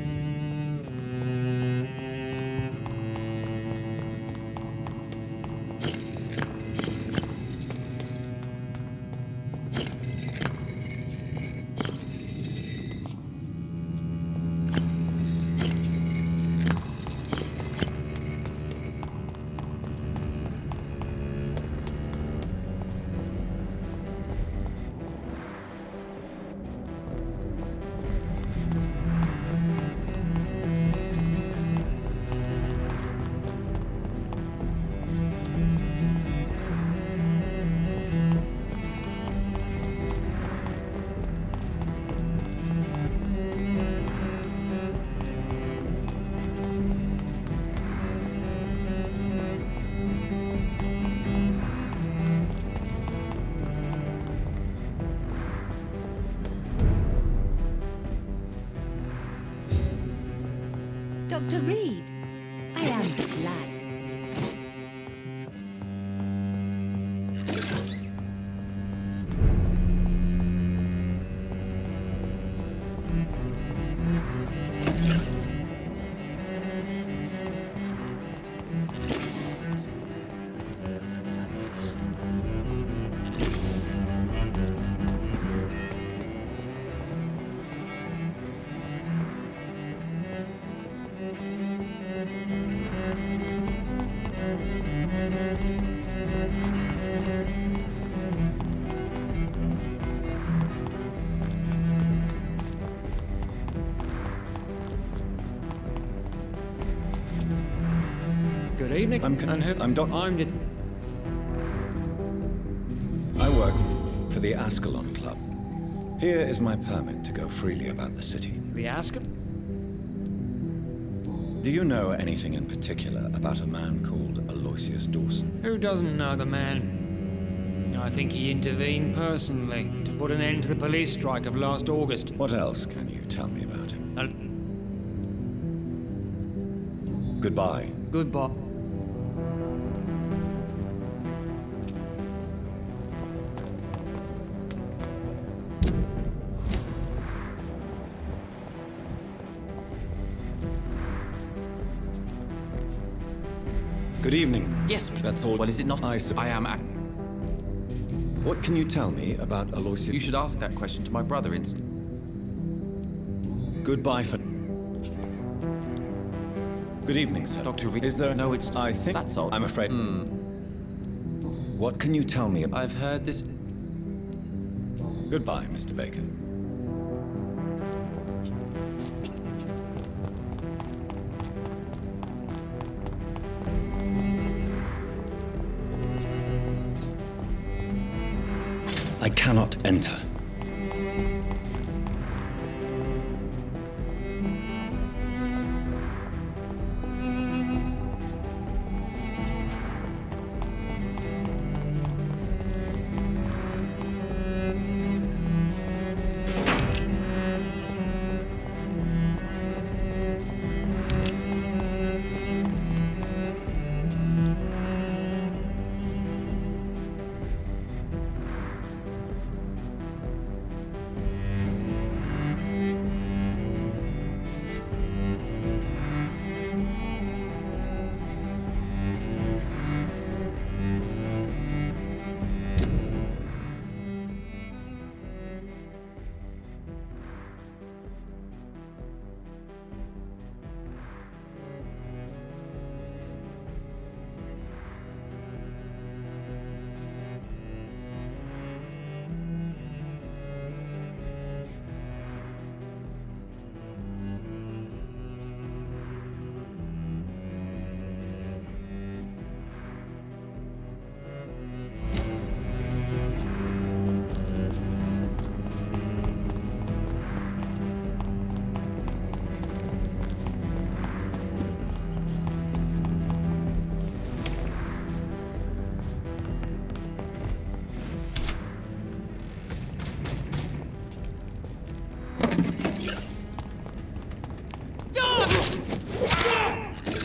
Dr. Reid, I am glad to see you. Good evening. I work for the Ascalon Club. Here is my permit to go freely about the city. The Ascalon? Do you know anything in particular about a man called Aloysius Dawson? Who doesn't know the man? I think he intervened personally to put an end to the police strike of last August. What else can you tell me about him? Goodbye. Goodbye. Good evening. Yes, That's all. Well, is it not? I am. What can you tell me about Aloysius? You should ask that question to my brother instead. Goodbye for... Good evening, sir. Dr. Reid. Is there... No, it's... I think... That's odd. I'm afraid... What can you tell me about... I've heard this... Goodbye, Mr. Baker. I cannot enter.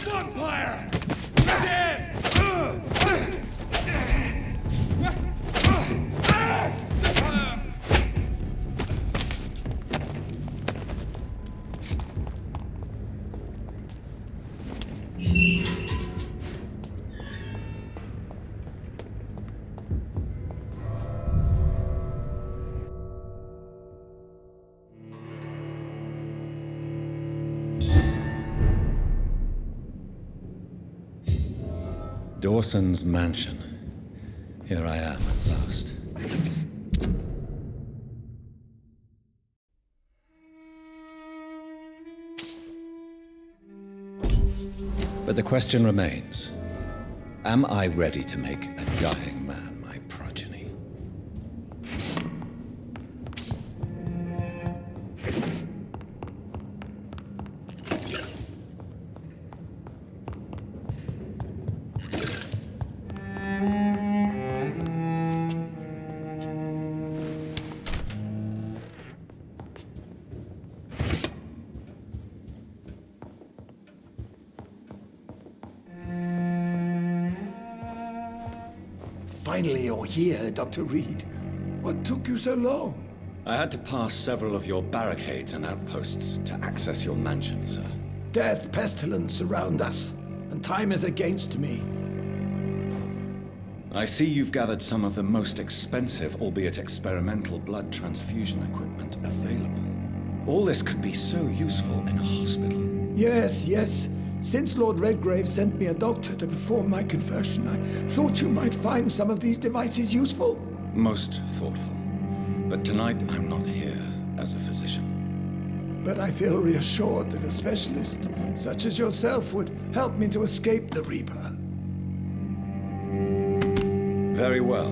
Vampire! Dead! Dawson's mansion. Here I am at last. But the question remains, am I ready to make a dying man my progeny? Finally, you're here, Dr. Reid. What took you so long? I had to pass several of your barricades and outposts to access your mansion, sir. Death, pestilence surround us, and time is against me. I see you've gathered some of the most expensive, albeit experimental, blood transfusion equipment available. All this could be so useful in a hospital. Yes, yes. Since Lord Redgrave sent me a doctor to perform my conversion, I thought you might find some of these devices useful. Most thoughtful. But tonight I'm not here as a physician. But I feel reassured that a specialist such as yourself would help me to escape the Reaper. Very well.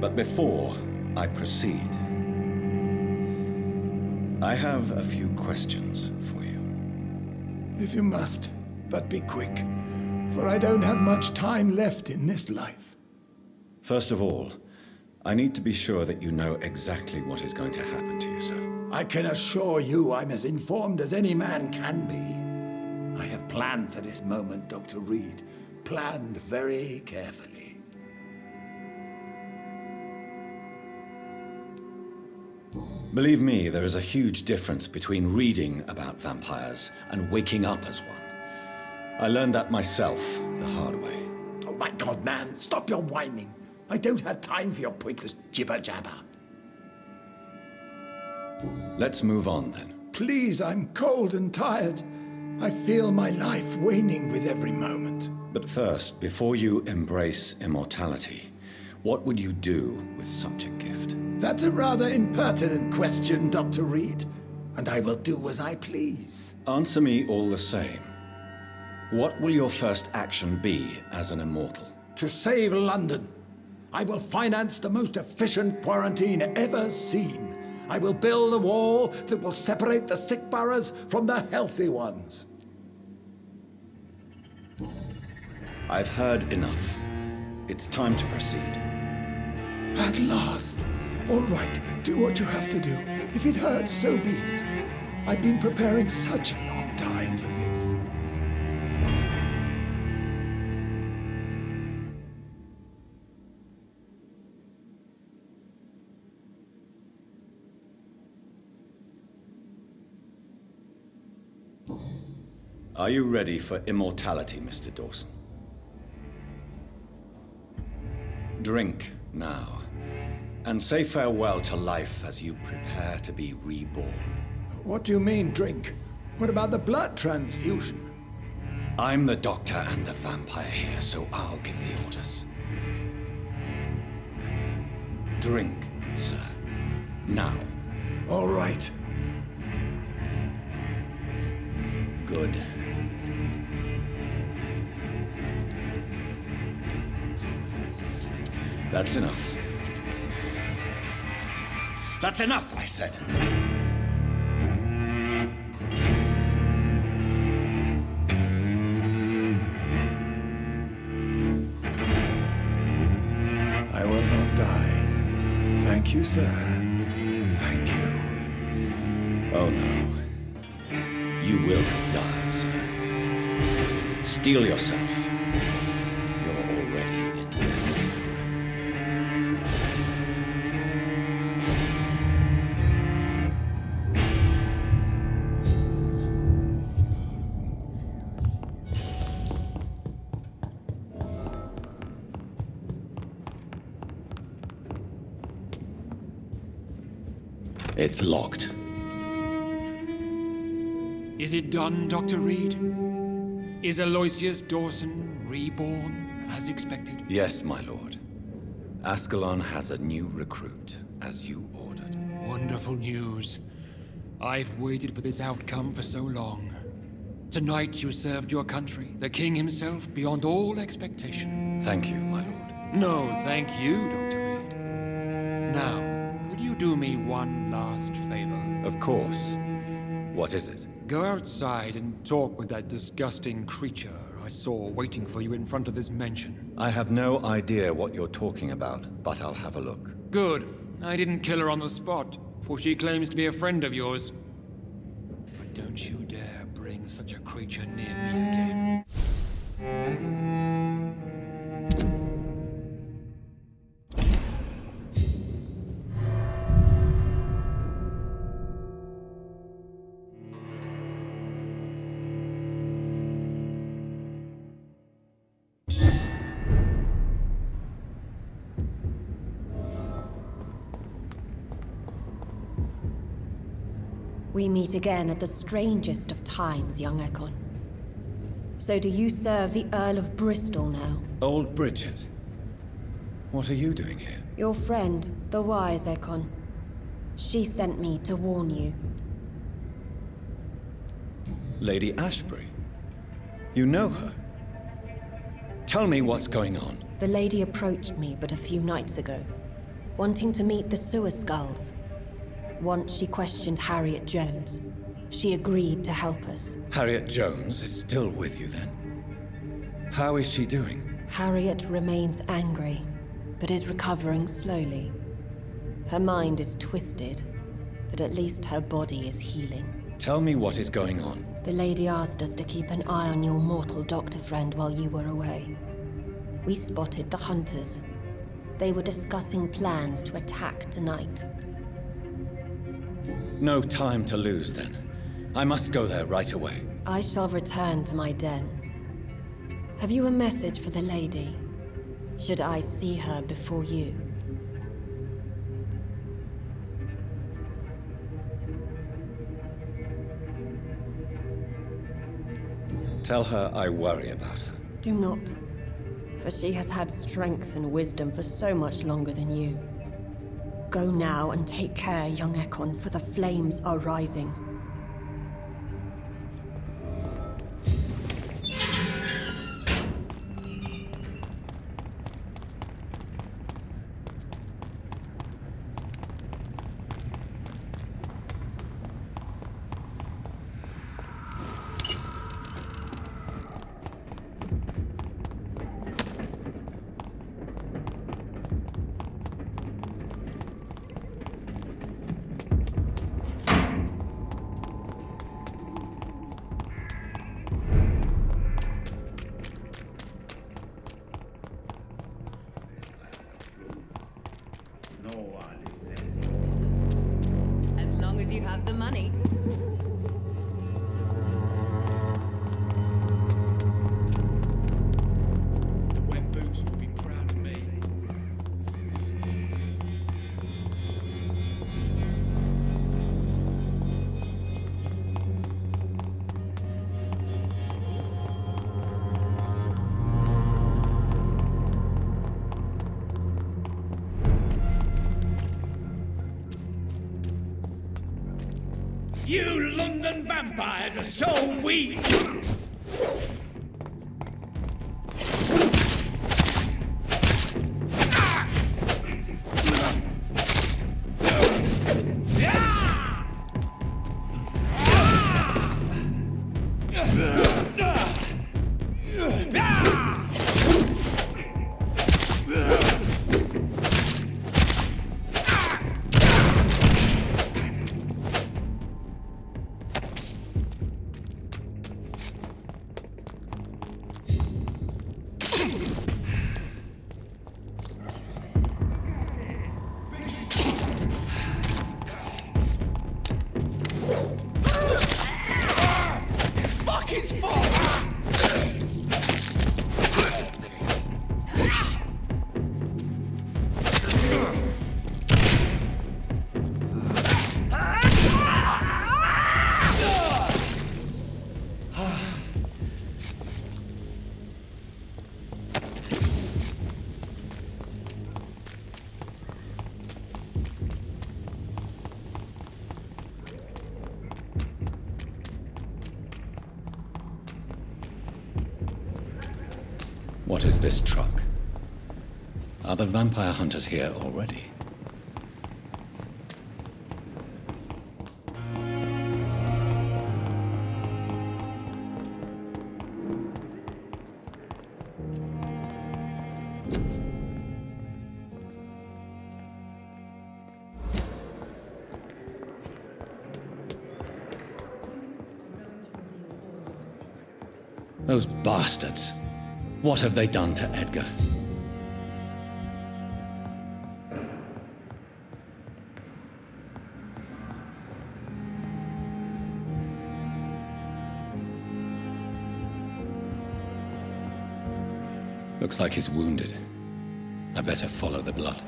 But before I proceed, I have a few questions for you. If you must, but be quick, for I don't have much time left in this life. First of all, I need to be sure that you know exactly what is going to happen to you, sir. I can assure you I'm as informed as any man can be. I have planned for this moment, Dr. Reid. Planned very carefully. Believe me, there is a huge difference between reading about vampires and waking up as one. I learned that myself the hard way. Oh my God, man, stop your whining. I don't have time for your pointless jibber-jabber. Let's move on, then. Please, I'm cold and tired. I feel my life waning with every moment. But first, before you embrace immortality, what would you do with such a gift? That's a rather impertinent question, Dr. Reid, and I will do as I please. Answer me all the same. What will your first action be as an immortal? To save London. I will finance the most efficient quarantine ever seen. I will build a wall that will separate the sick boroughs from the healthy ones. I've heard enough. It's time to proceed. At last. All right, do what you have to do. If it hurts, so be it. I've been preparing such a long time for this. Are you ready for immortality, Mr. Dawson? Drink now, and say farewell to life as you prepare to be reborn. What do you mean, drink? What about the blood transfusion? I'm the doctor and the vampire here, so I'll give the orders. Drink, sir. Now. All right. Good. That's enough. That's enough, I said. I will not die. Thank you, sir. Thank you. Oh, no. You will die, sir. Steel yourself. You're already in death's grip. It's locked. Is it done, Dr. Reid? Is Aloysius Dawson reborn, as expected? Yes, my lord. Ascalon has a new recruit, as you ordered. Wonderful news. I've waited for this outcome for so long. Tonight you served your country, the king himself, beyond all expectation. Thank you, my lord. No, thank you, Dr. Reid. Now, could you do me one last favor? Of course. What is it? Go outside and talk with that disgusting creature I saw waiting for you in front of this mansion. I have no idea what you're talking about, but I'll have a look. Good. I didn't kill her on the spot, for she claims to be a friend of yours. But don't you dare bring such a creature near me again. We meet again at the strangest of times, young Ekon. So do you serve the Earl of Bristol now? Old Bridget. What are you doing here? Your friend, the wise Ekon. She sent me to warn you. Lady Ashbury? You know her? Tell me what's going on. The lady approached me but a few nights ago, wanting to meet the Sewer Skulls. Once she questioned Harriet Jones. She agreed to help us. Harriet Jones is still with you then? How is she doing? Harriet remains angry, but is recovering slowly. Her mind is twisted, but at least her body is healing. Tell me what is going on. The lady asked us to keep an eye on your mortal doctor friend while you were away. We spotted the hunters. They were discussing plans to attack tonight. No time to lose, then. I must go there right away. I shall return to my den. Have you a message for the lady? Should I see her before you? Tell her I worry about her. Do not. For she has had strength and wisdom for so much longer than you. Go now and take care, young Ekon, for the flames are rising. As long as you have the money. The wet boots will be proud of me. You London vampires are so weak! What is this truck? Are the vampire hunters here already? Those bastards! What have they done to Edgar? Looks like he's wounded. I better follow the blood.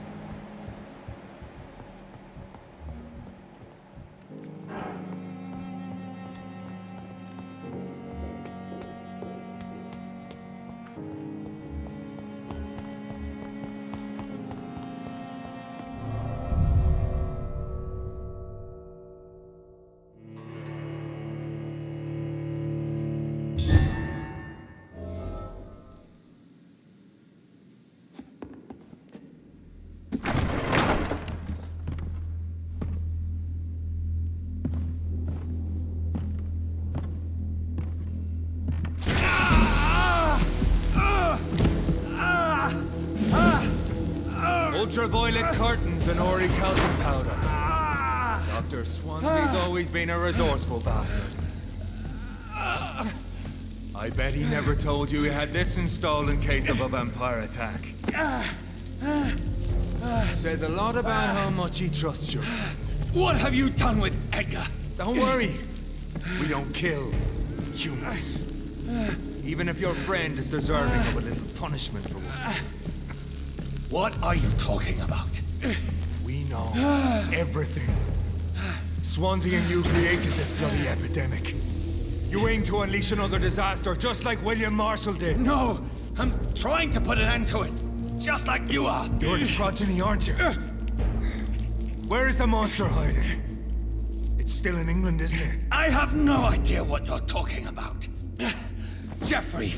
Ultraviolet curtains and orichalcum powder. Dr. Swansea's always been a resourceful bastard. I bet he never told you he had this installed in case of a vampire attack. Says a lot about how much he trusts you. What have you done with Edgar? Don't worry. We don't kill humans. Even if your friend is deserving of a little punishment for what. What are you talking about? We know everything. Swansea and you created this bloody epidemic. You aim to unleash another disaster, just like William Marshall did. No! I'm trying to put an end to it, just like you are. You're the progeny, aren't you? Where is the monster hiding? It's still in England, isn't it? I have no idea what you're talking about. Jeffrey,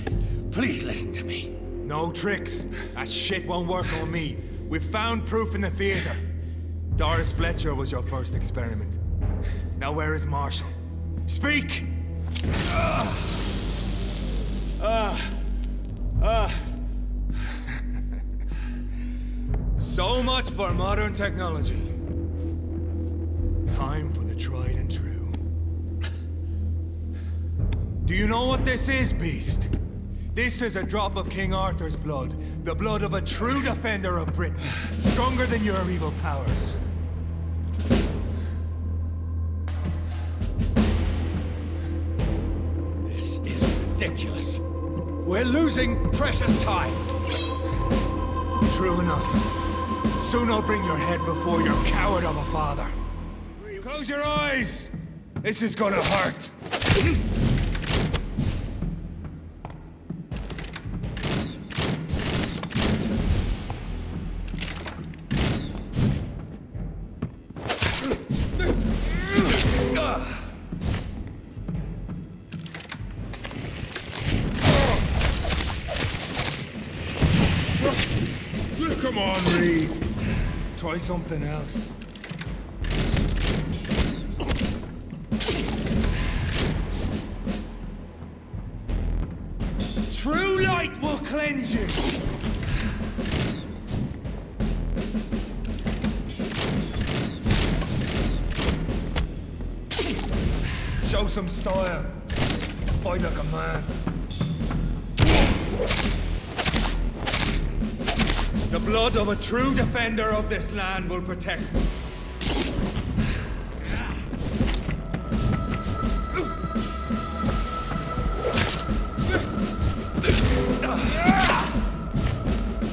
please listen to me. No tricks. That shit won't work on me. We've found proof in the theater. Doris Fletcher was your first experiment. Now where is Marshall? Speak! So much for modern technology. Time for the tried and true. Do you know what this is, Beast? This is a drop of King Arthur's blood. The blood of a true defender of Britain. Stronger than your evil powers. This is ridiculous. We're losing precious time. True enough. Soon I'll bring your head before your coward of a father. Close your eyes! This is gonna hurt. Come on, Reid. Try something else. True light will cleanse you. Show some style. Fight like a man. The blood of a true defender of this land will protect me.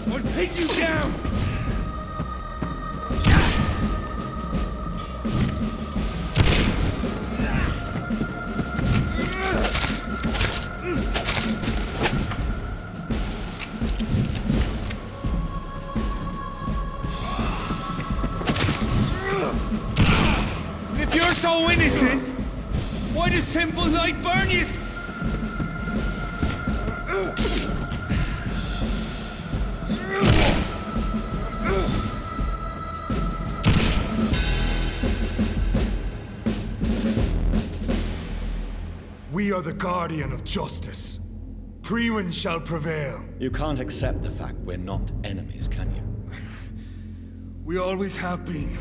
I'll pin you down! If you're so innocent, why does simple light burn you? We are the guardian of justice. Priwen shall prevail. You can't accept the fact we're not enemies, can you? We always have been,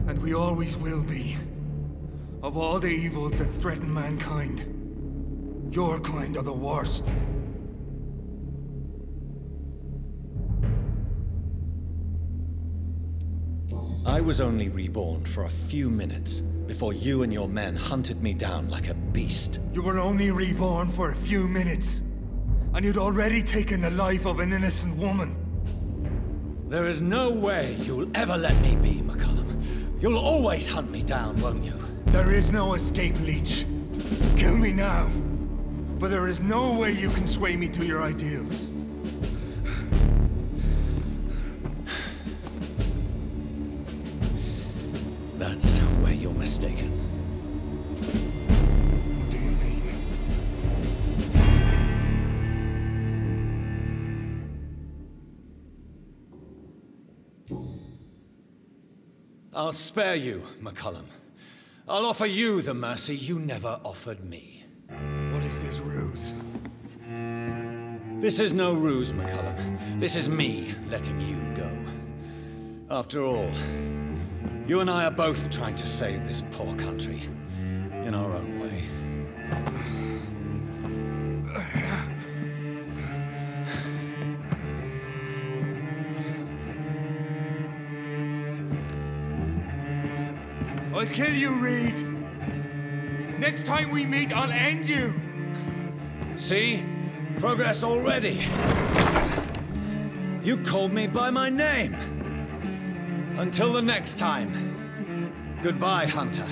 and we always will be. Of all the evils that threaten mankind, your kind are the worst. I was only reborn for a few minutes before you and your men hunted me down like a beast. You were only reborn for a few minutes, and you'd already taken the life of an innocent woman. There is no way you'll ever let me be, McCullum. You'll always hunt me down, won't you? There is no escape, Leech. Kill me now, for there is no way you can sway me to your ideals. That's where you're mistaken. What do you mean? I'll spare you, McCullum. I'll offer you the mercy you never offered me. What is this ruse? This is no ruse, McCullum. This is me letting you go. After all, you and I are both trying to save this poor country in our own way. I'll kill you, Reid. Next time we meet, I'll end you. See? Progress already. You called me by my name. Until the next time. Goodbye, Hunter.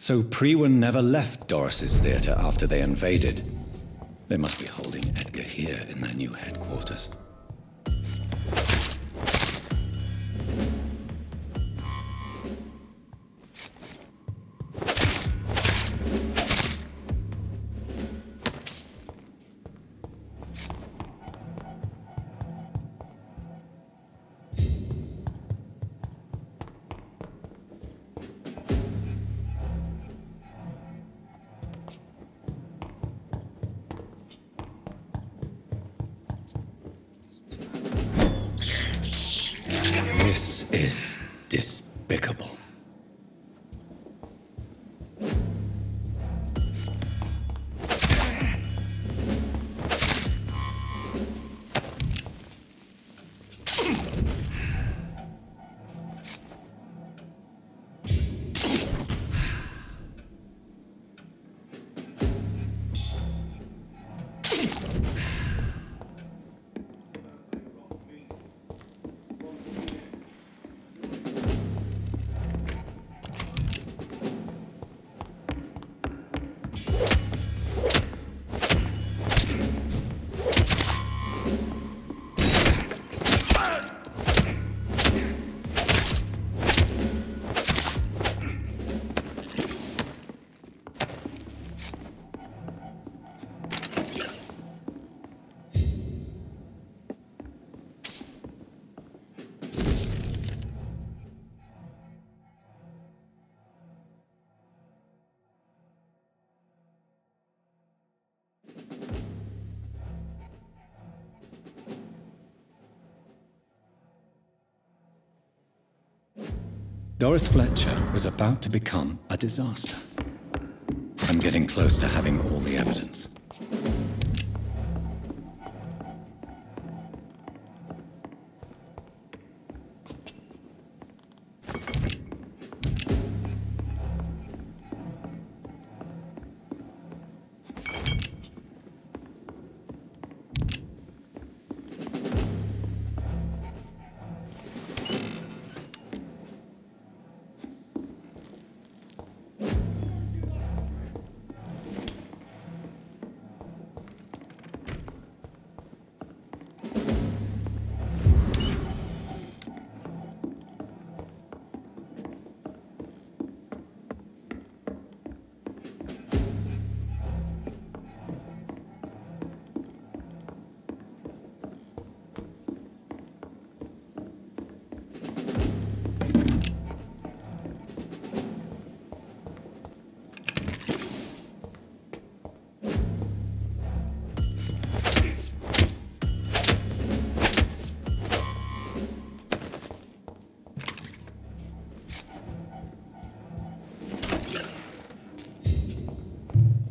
So Prewen never left Doris's theater after they invaded. They must be holding Edgar here in their new headquarters. This is despicable. Doris Fletcher was about to become a disaster. I'm getting close to having all the evidence.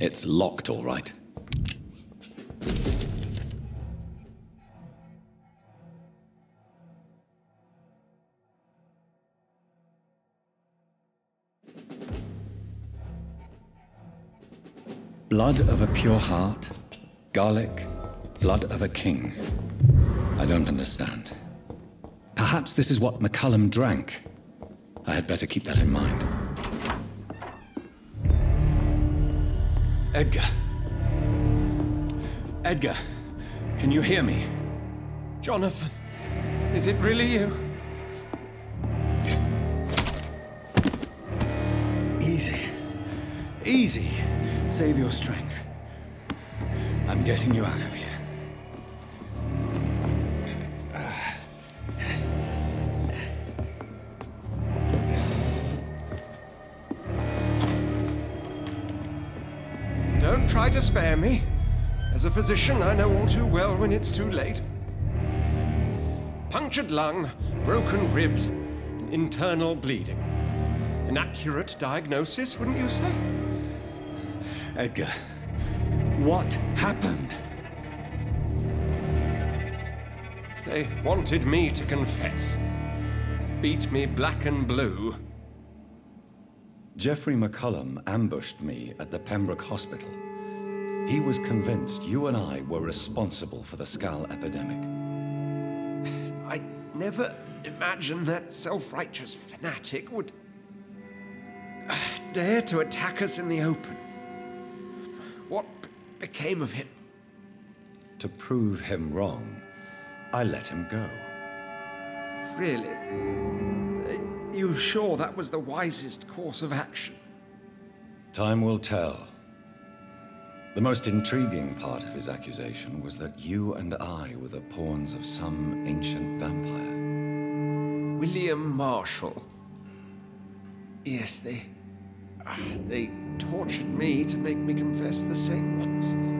It's locked, all right. Blood of a pure heart, garlic, blood of a king. I don't understand. Perhaps this is what McCullum drank. I had better keep that in mind. Edgar. Edgar, can you hear me? Jonathan, is it really you? Easy. Easy. Save your strength. I'm getting you out of here. Don't try to spare me. As a physician, I know all too well when it's too late. Punctured lung, broken ribs, and internal bleeding. An accurate diagnosis, wouldn't you say? Edgar, what happened? They wanted me to confess. Beat me black and blue. Jeffrey McCullum ambushed me at the Pembroke Hospital. He was convinced you and I were responsible for the Skull epidemic. I never imagined that self-righteous fanatic would dared to attack us in the open. What became of him? To prove him wrong, I let him go. Really? Are you sure that was the wisest course of action? Time will tell. The most intriguing part of his accusation was that you and I were the pawns of some ancient vampire. William Marshall. Yes, they tortured me to make me confess the same nonsense.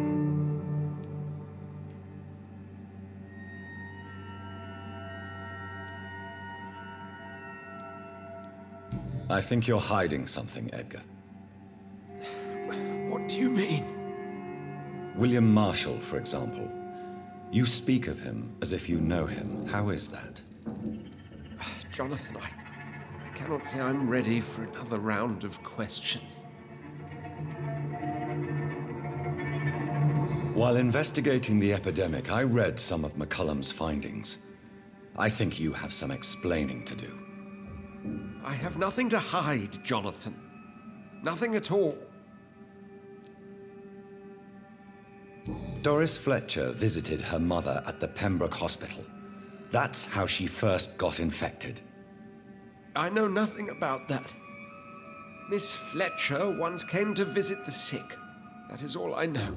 I think you're hiding something, Edgar. What do you mean? William Marshall, for example. You speak of him as if you know him. How is that? Jonathan, I cannot say I'm ready for another round of questions. While investigating the epidemic, I read some of McCullum's findings. I think you have some explaining to do. I have nothing to hide, Jonathan. Nothing at all. Doris Fletcher visited her mother at the Pembroke Hospital. That's how she first got infected. I know nothing about that. Miss Fletcher once came to visit the sick. That is all I know.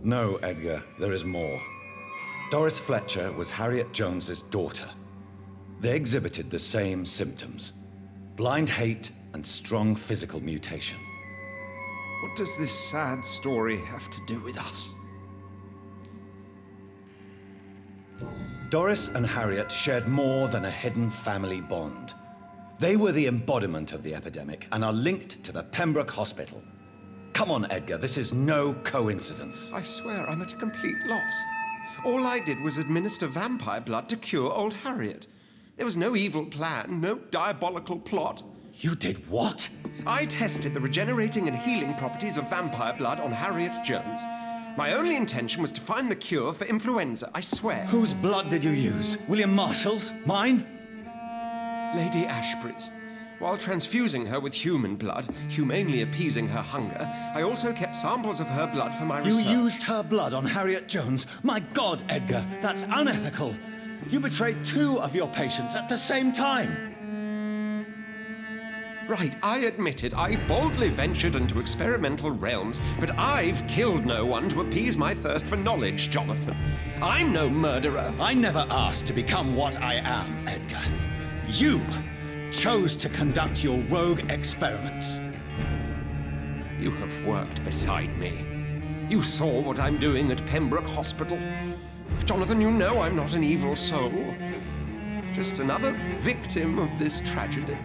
No, Edgar, there is more. Doris Fletcher was Harriet Jones's daughter. They exhibited the same symptoms: blind hate and strong physical mutation. What does this sad story have to do with us? Doris and Harriet shared more than a hidden family bond. They were the embodiment of the epidemic and are linked to the Pembroke Hospital. Come on, Edgar, this is no coincidence. I swear I'm at a complete loss. All I did was administer vampire blood to cure old Harriet. There was no evil plan, no diabolical plot. You did what? I tested the regenerating and healing properties of vampire blood on Harriet Jones. My only intention was to find the cure for influenza, I swear. Whose blood did you use? William Marshall's? Mine? Lady Ashbury's. While transfusing her with human blood, humanely appeasing her hunger, I also kept samples of her blood for my research. You used her blood on Harriet Jones? My God, Edgar, that's unethical. You betrayed 2 of your patients at the same time. Right, I admit it. I boldly ventured into experimental realms, but I've killed no one to appease my thirst for knowledge, Jonathan. I'm no murderer. I never asked to become what I am, Edgar. You chose to conduct your rogue experiments. You have worked beside me. You saw what I'm doing at Pembroke Hospital. Jonathan, you know I'm not an evil soul. Just another victim of this tragedy.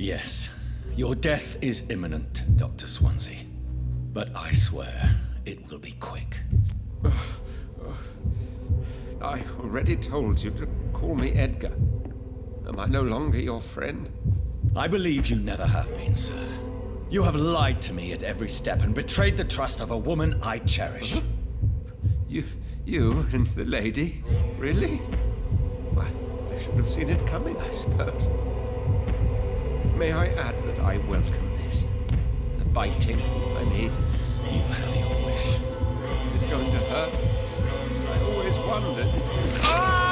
Yes, your death is imminent, Dr. Swansea. But I swear, it will be quick. I already told you to call me Edgar. Am I no longer your friend? I believe you never have been, sir. You have lied to me at every step and betrayed the trust of a woman I cherish. You and the lady? Really? Why, I should have seen it coming, I suppose. May I add that I welcome this? The biting, I mean. You have your wish. Is it going to hurt? I always wondered. Ah!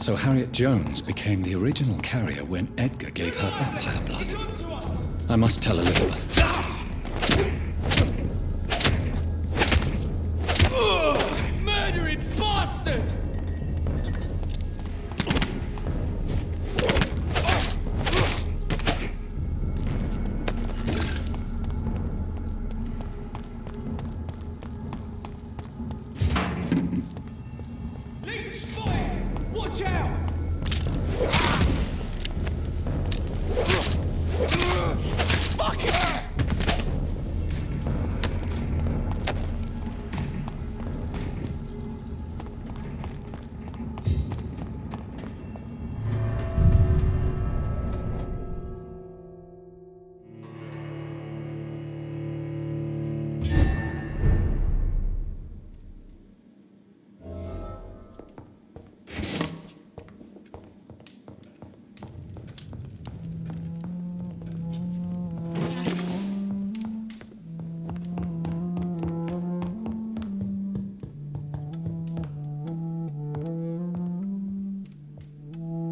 So Harriet Jones became the original carrier when Edgar gave her vampire blood. I must tell Elizabeth. Murdering bastard! Leech fire! Watch out! Fuck it!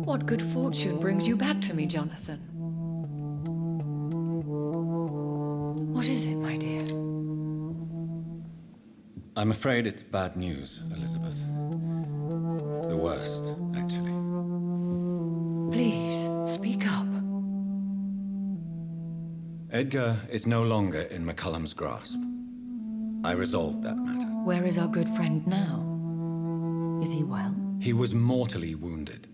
What good fortune brings you back to me, Jonathan? What is it, my dear? I'm afraid it's bad news, Elizabeth. The worst, actually. Please, speak up. Edgar is no longer in McCullum's grasp. I resolved that matter. Where is our good friend now? Is he well? He was mortally wounded.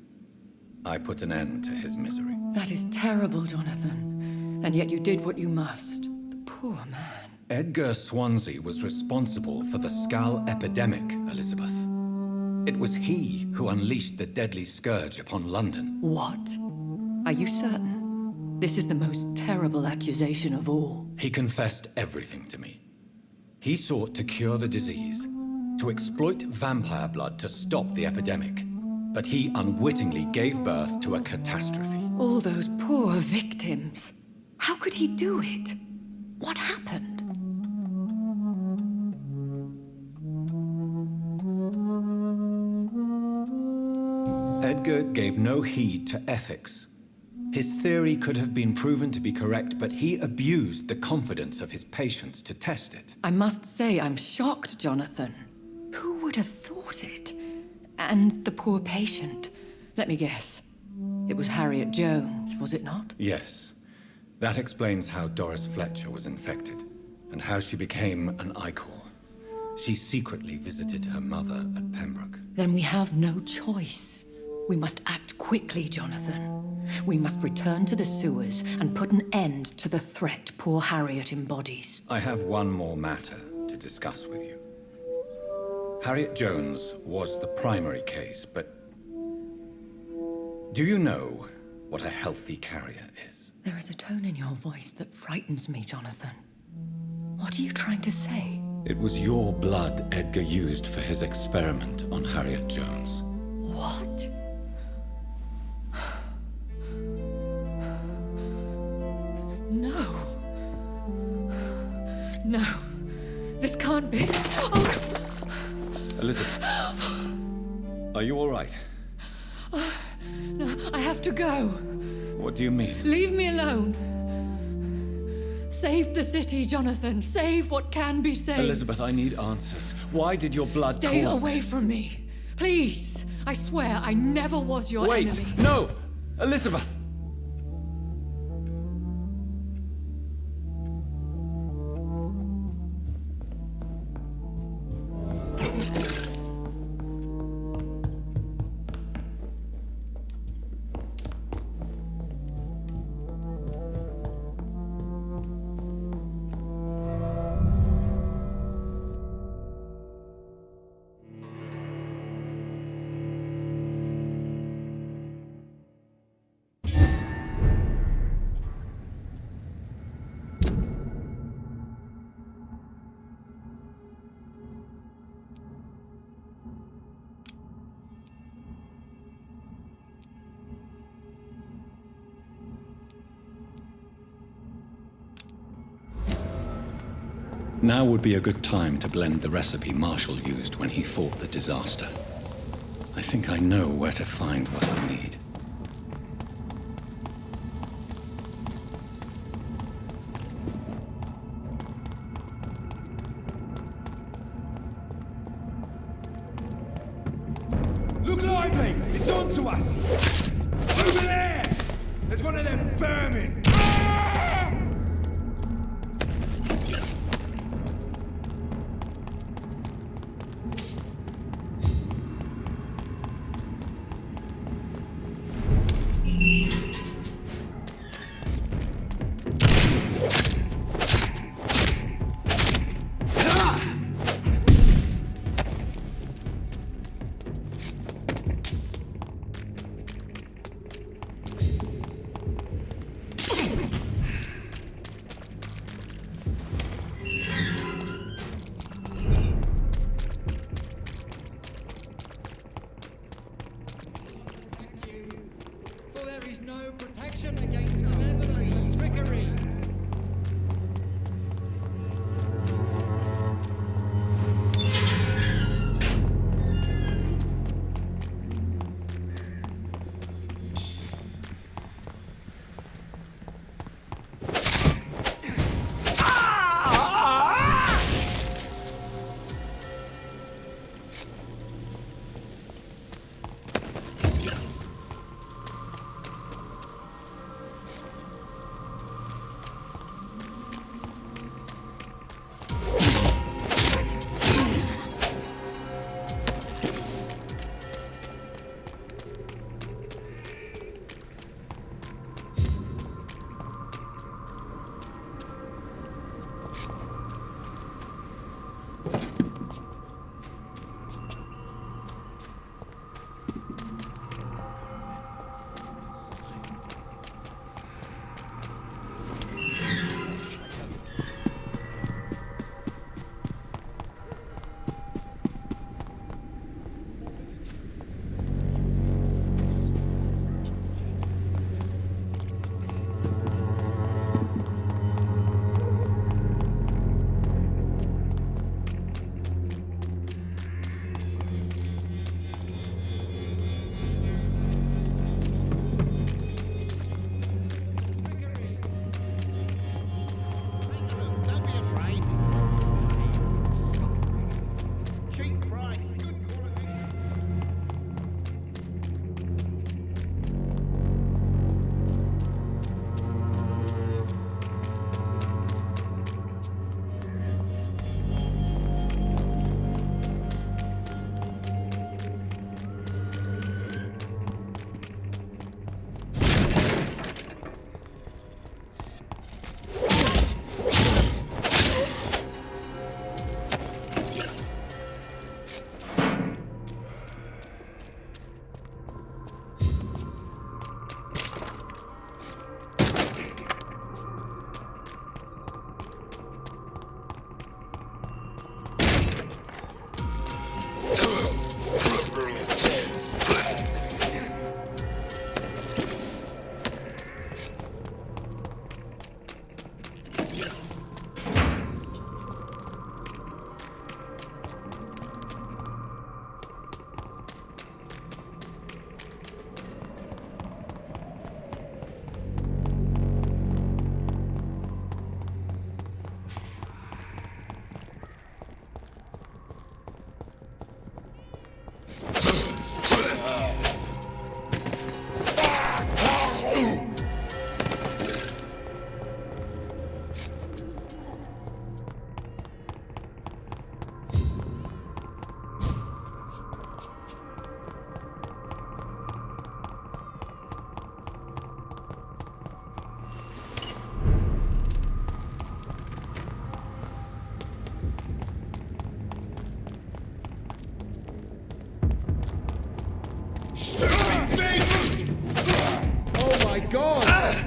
I put an end to his misery. That is terrible, Jonathan. And yet you did what you must. The poor man. Edgar Swansea was responsible for the Skal epidemic, Elizabeth. It was he who unleashed the deadly scourge upon London. What? Are you certain? This is the most terrible accusation of all. He confessed everything to me. He sought to cure the disease, to exploit vampire blood to stop the epidemic. But he unwittingly gave birth to a catastrophe. All those poor victims. How could he do it? What happened? Edgar gave no heed to ethics. His theory could have been proven to be correct, but he abused the confidence of his patients to test it. I must say I'm shocked, Jonathan. Who would have thought it? And the poor patient. Let me guess. It was Harriet Jones, was it not? Yes. That explains how Doris Fletcher was infected, and how she became an Ichor. She secretly visited her mother at Pembroke. Then we have no choice. We must act quickly, Jonathan. We must return to the sewers and put an end to the threat poor Harriet embodies. I have one more matter to discuss with you. Harriet Jones was the primary case, but do you know what a healthy carrier is? There is a tone in your voice that frightens me, Jonathan. What are you trying to say? It was your blood Edgar used for his experiment on Harriet Jones. What? No. No. This can't be. Oh. Elizabeth, are you all right? No, I have to go. What do you mean? Leave me alone. Save the city, Jonathan. Save what can be saved. Elizabeth, I need answers. Why did your blood Stay cause away this? from me. Please. I swear I never was your enemy. Wait! No! Elizabeth! Now would be a good time to blend the recipe Marshall used when he fought the disaster. I think I know where to find what I need. Look lively! It's on to us! Over there! There's one of them vermin!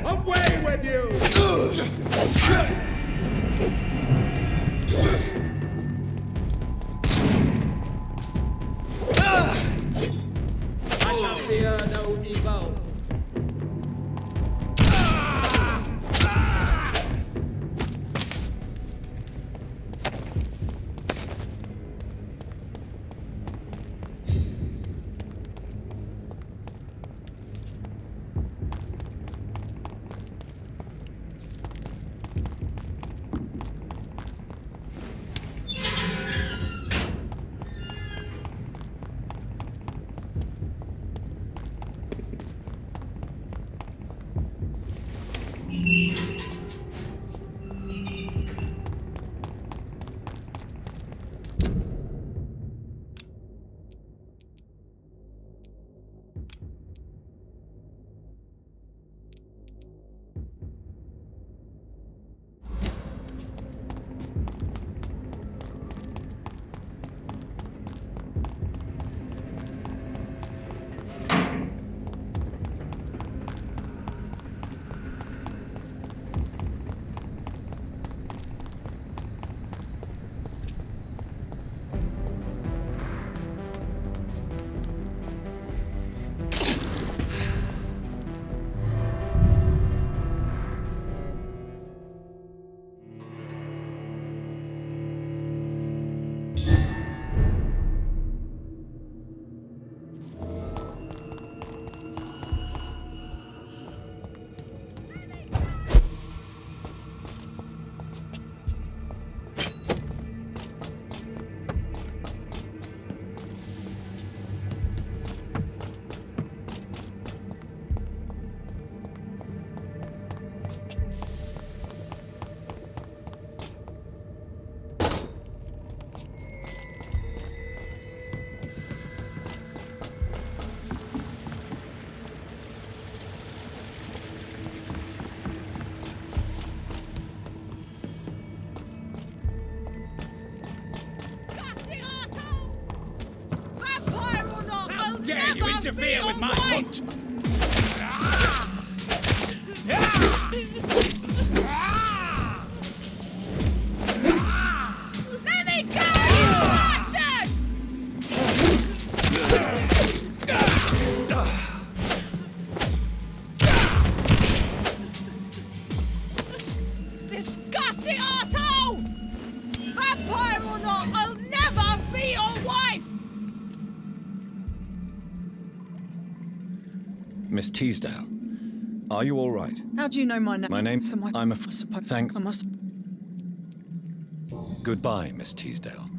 Away with you! I shall fear no evil. interfere with my hunt! Let me go, you bastard! Disgusting asshole! Vampire or not, I'll never be your wife! Miss Teasdale, are you all right? How do you know my name? My name. I'm a. Thank. I must. Goodbye, Miss Teasdale.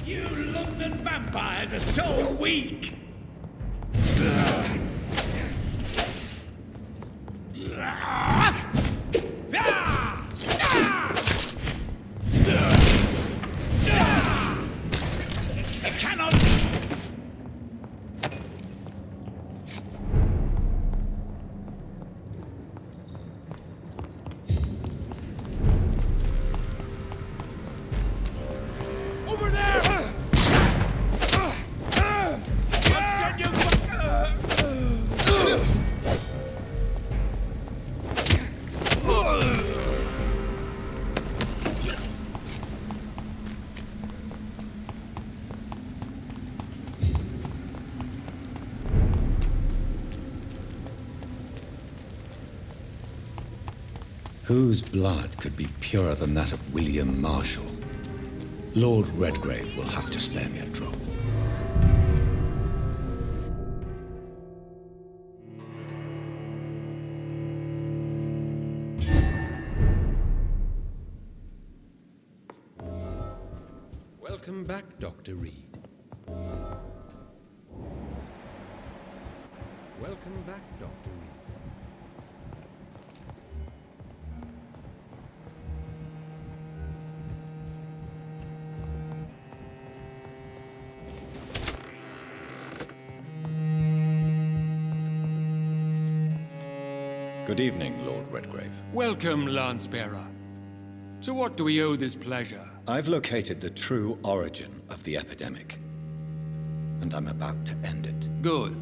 You London vampires are so weak! I cannot... Over there! I'll send you... Whose blood could be purer than that of William Marshall? Lord Redgrave will have to spare me a drop. Welcome back, Dr. Reid. Welcome back, Dr. Reid. Good evening, Lord Redgrave. Welcome, Lancebearer. To what do we owe this pleasure? I've located the true origin of the epidemic, and I'm about to end it. Good.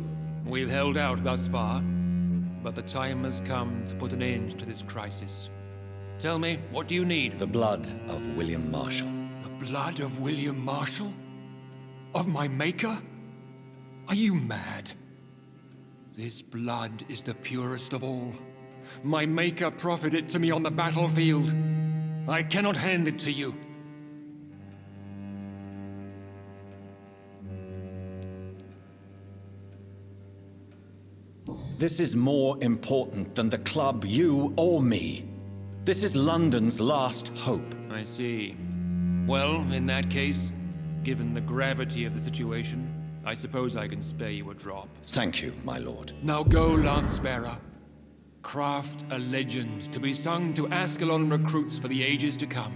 We've held out thus far, but the time has come to put an end to this crisis. Tell me, what do you need? The blood of William Marshall. The blood of William Marshall? Of my maker? Are you mad? This blood is the purest of all. My maker proffered it to me on the battlefield. I cannot hand it to you. This is more important than the club, you or me. This is London's last hope. I see. Well, in that case, given the gravity of the situation, I suppose I can spare you a drop. Thank you, my lord. Now go, Lancebearer. Craft a legend to be sung to Ascalon recruits for the ages to come.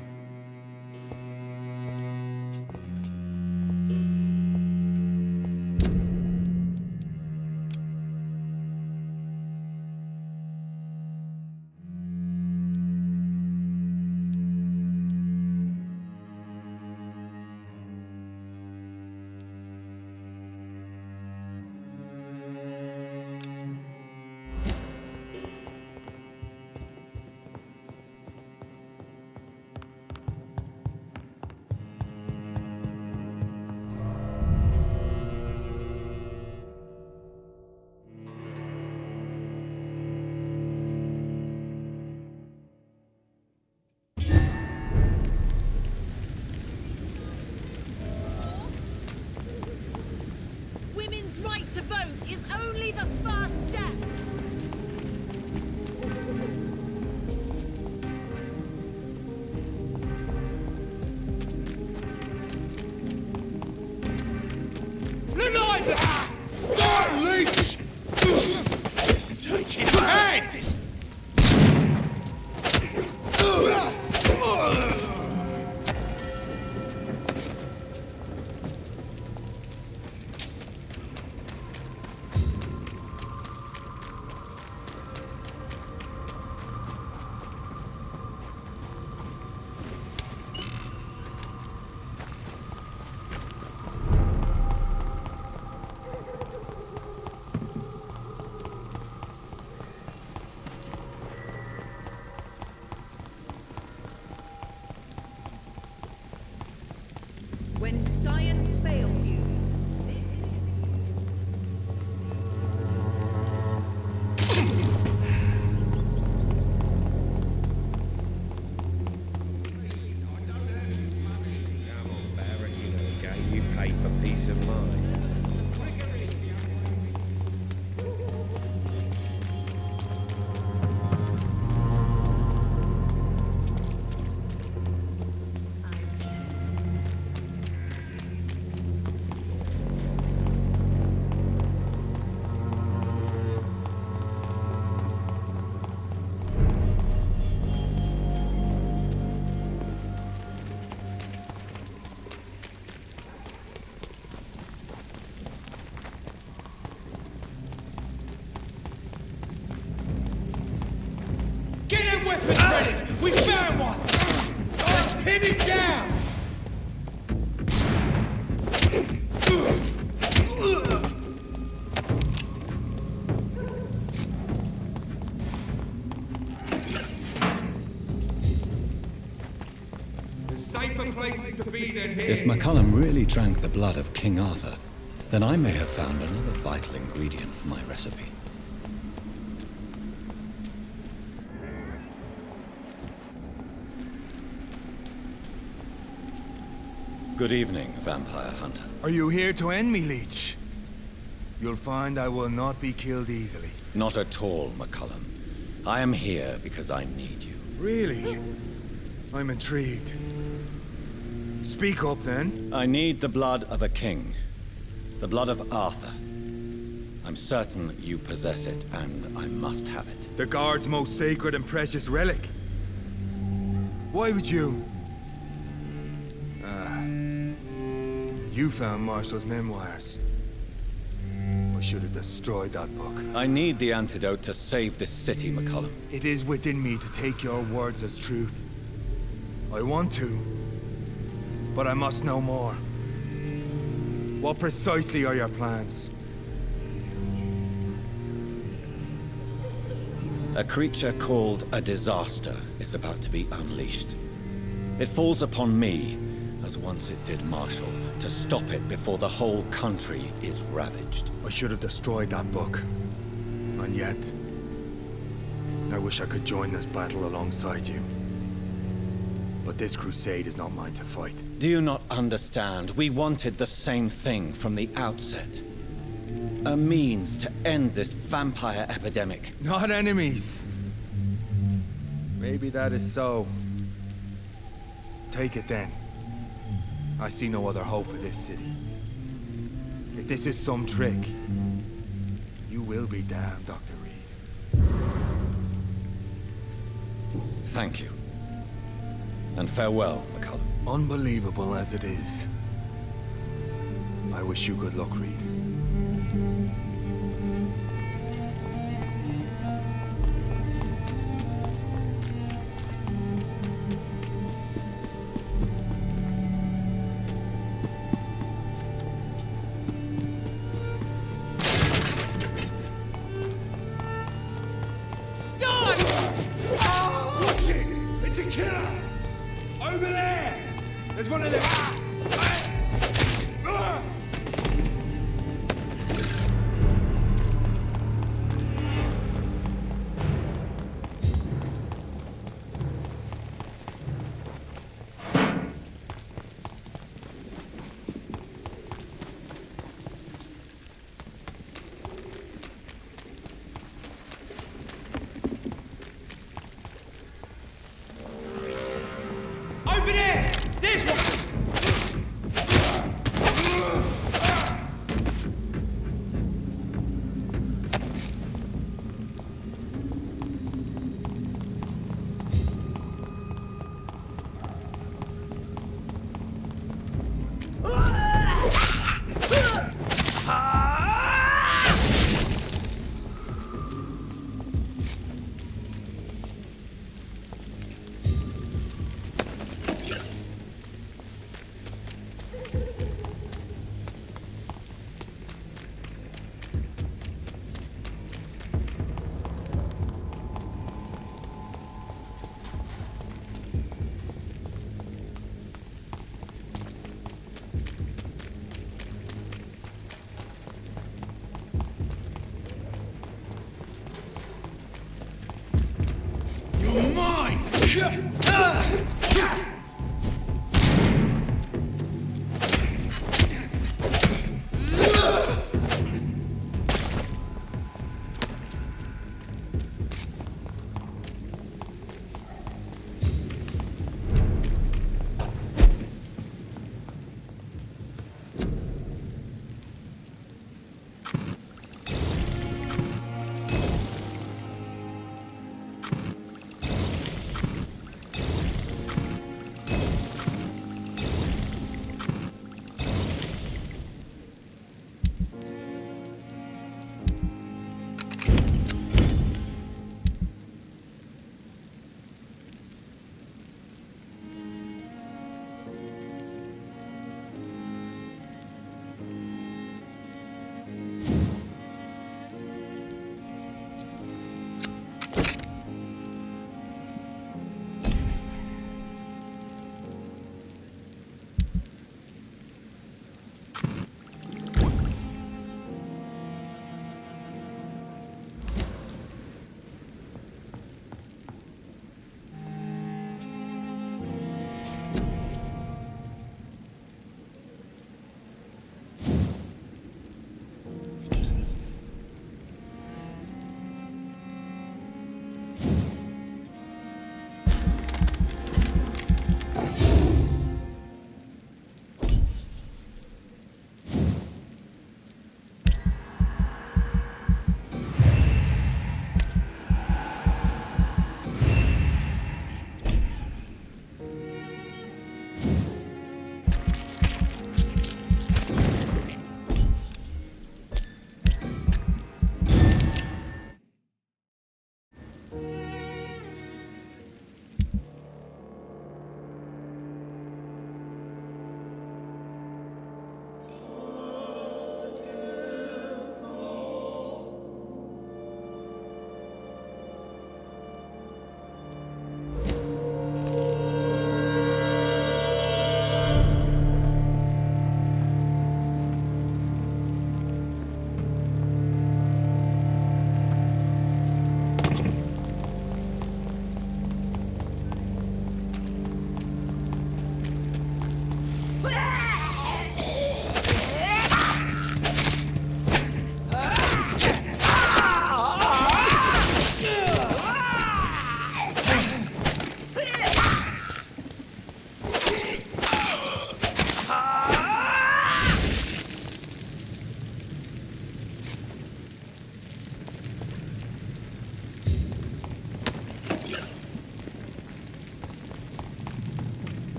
when science fails you. You pay for peace of mind. Weapons ready! We found one! Let's pin it down! There's safer places to be than here. If McCullum really drank the blood of King Arthur, then I may have found another vital ingredient for my recipe. Good evening, vampire hunter. Are you here to end me, Leech? You'll find I will not be killed easily. Not at all, McCullum. I am here because I need you. Really? I'm intrigued. Speak up, then. I need the blood of a king. The blood of Arthur. I'm certain you possess it, and I must have it. The Guard's most sacred and precious relic. Why would you? You found Marshall's memoirs. I should have destroyed that book. I need the antidote to save this city, McCullum. It is within me to take your words as truth. I want to, but I must know more. What precisely are your plans? A creature called a disaster is about to be unleashed. It falls upon me, as once it did Marshall, to stop it before the whole country is ravaged. I should have destroyed that book. And yet, I wish I could join this battle alongside you. But this crusade is not mine to fight. Do you not understand? We wanted the same thing from the outset. A means to end this vampire epidemic. Not enemies. Maybe that is so. Take it then. I see no other hope for this city. If this is some trick, you will be damned, Dr. Reid. Thank you. And farewell, McCullum. Unbelievable as it is, I wish you good luck, Reid. It's a killer! Over there! There's one of them! Over there! There's one!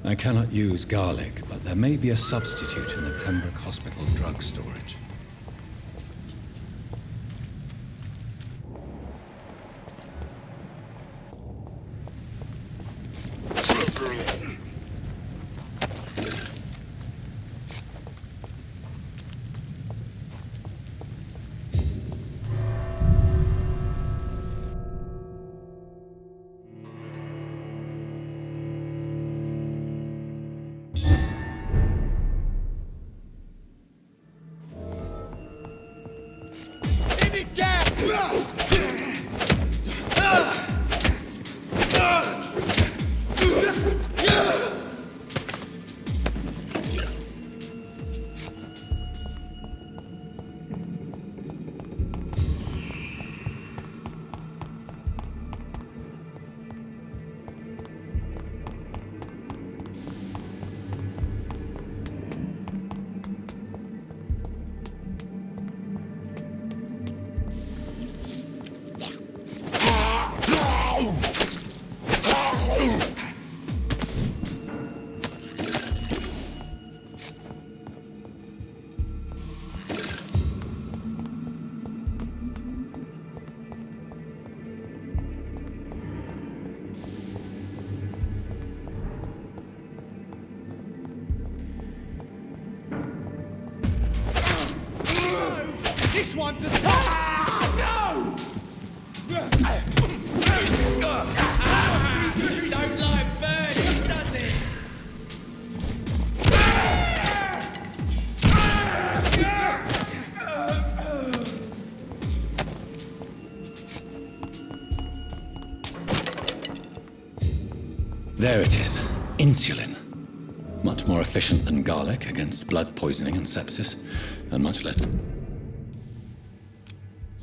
I cannot use garlic, but there may be a substitute in the Pembroke Hospital drug storage. This one's a top! No! You don't like birds, does it? There it is. Insulin. Much more efficient than garlic against blood poisoning and sepsis, and much less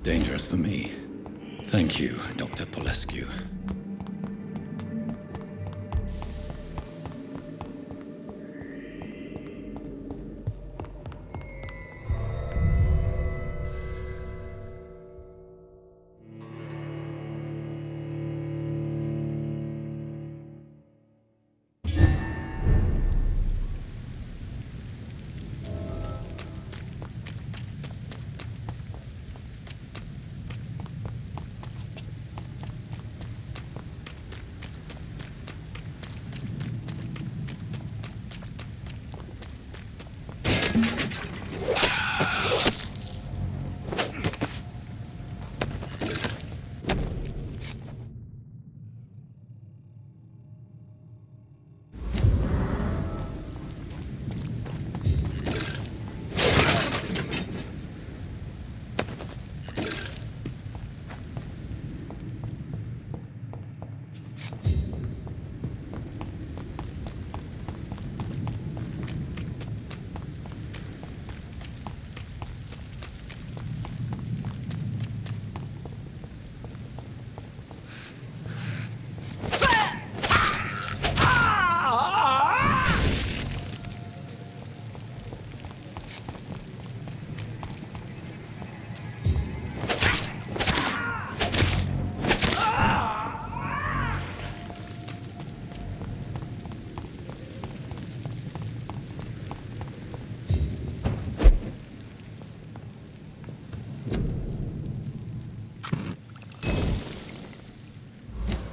dangerous for me. Thank you, Dr. Polescu.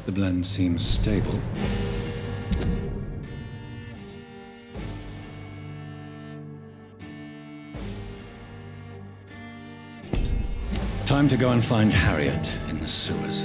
The blend seems stable. Time to go and find Harriet in the sewers.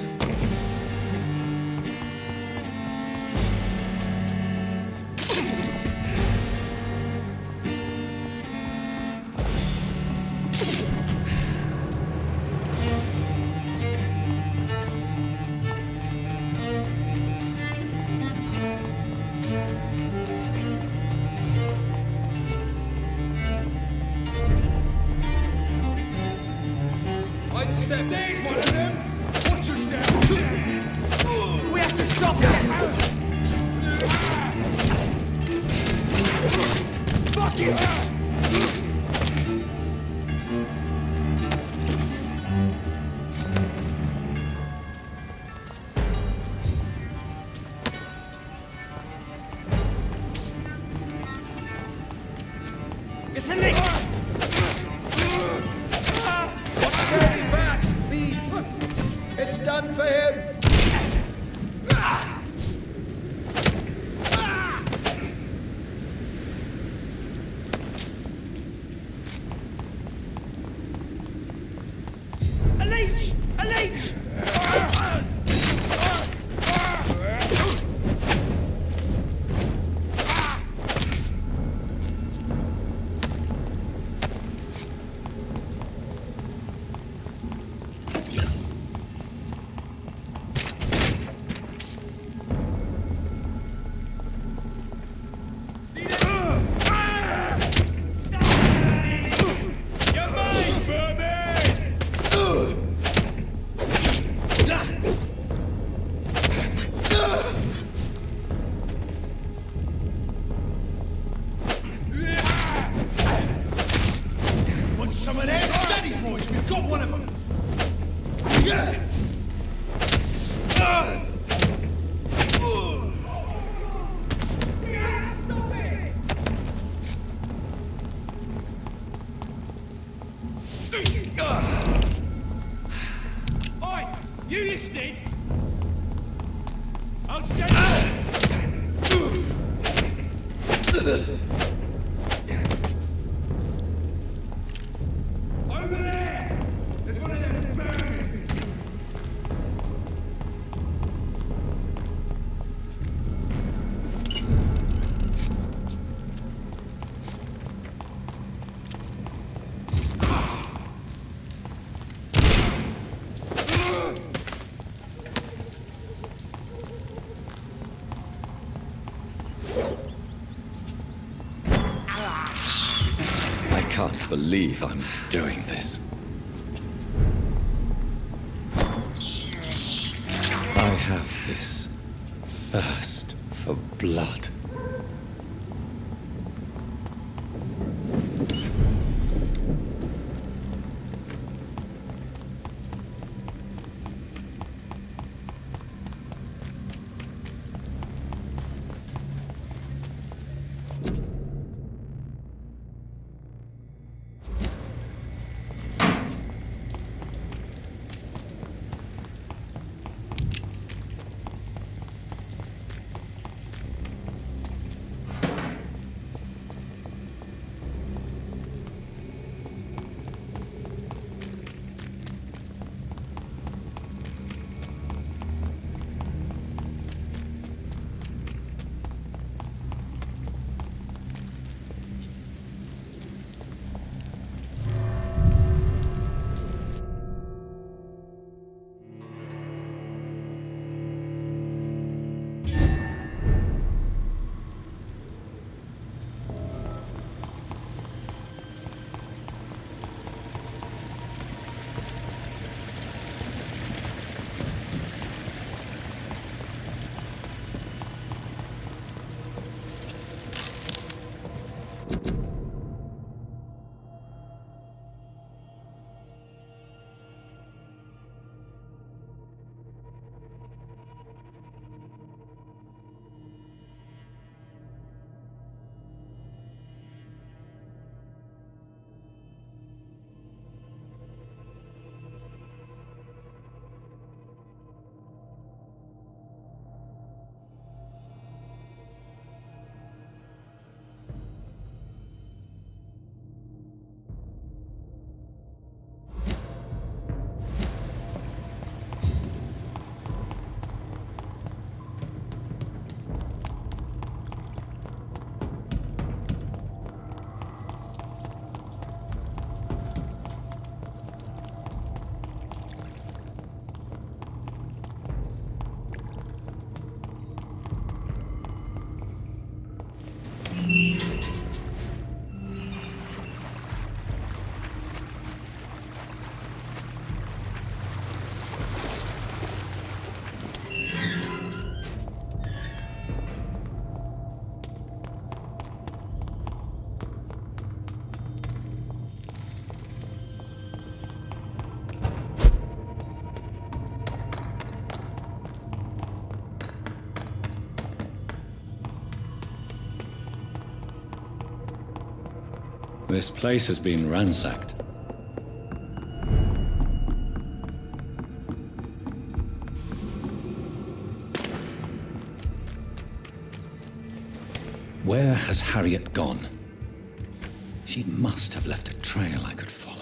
There's one of them! Watch yourself! We have to stop it! Fuck it! done for him! A leech! A leech! Oi! You listening? I'll send over there! There's one of them burning! I can't believe I'm doing this. I have this thirst for blood. This place has been ransacked. Where has Harriet gone? She must have left a trail I could follow.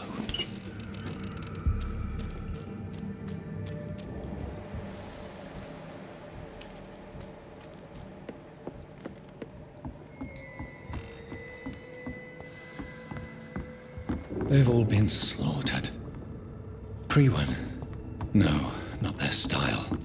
They've all been slaughtered. Priwen? No, not their style.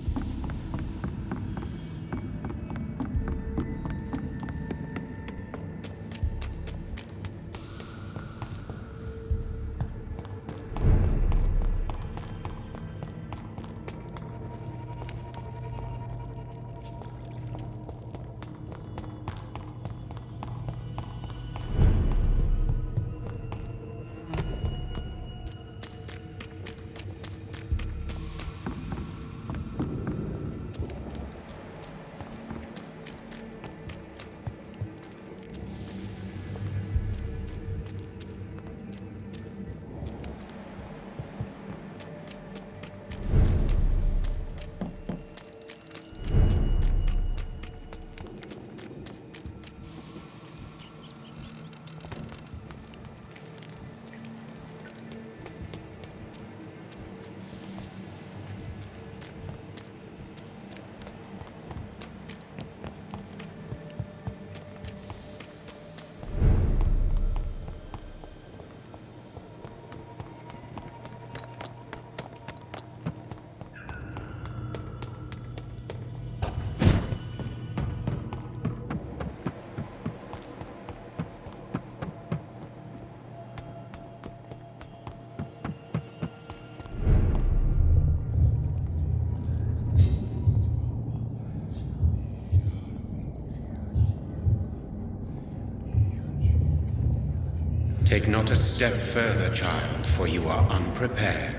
Take not a step further, child, for you are unprepared.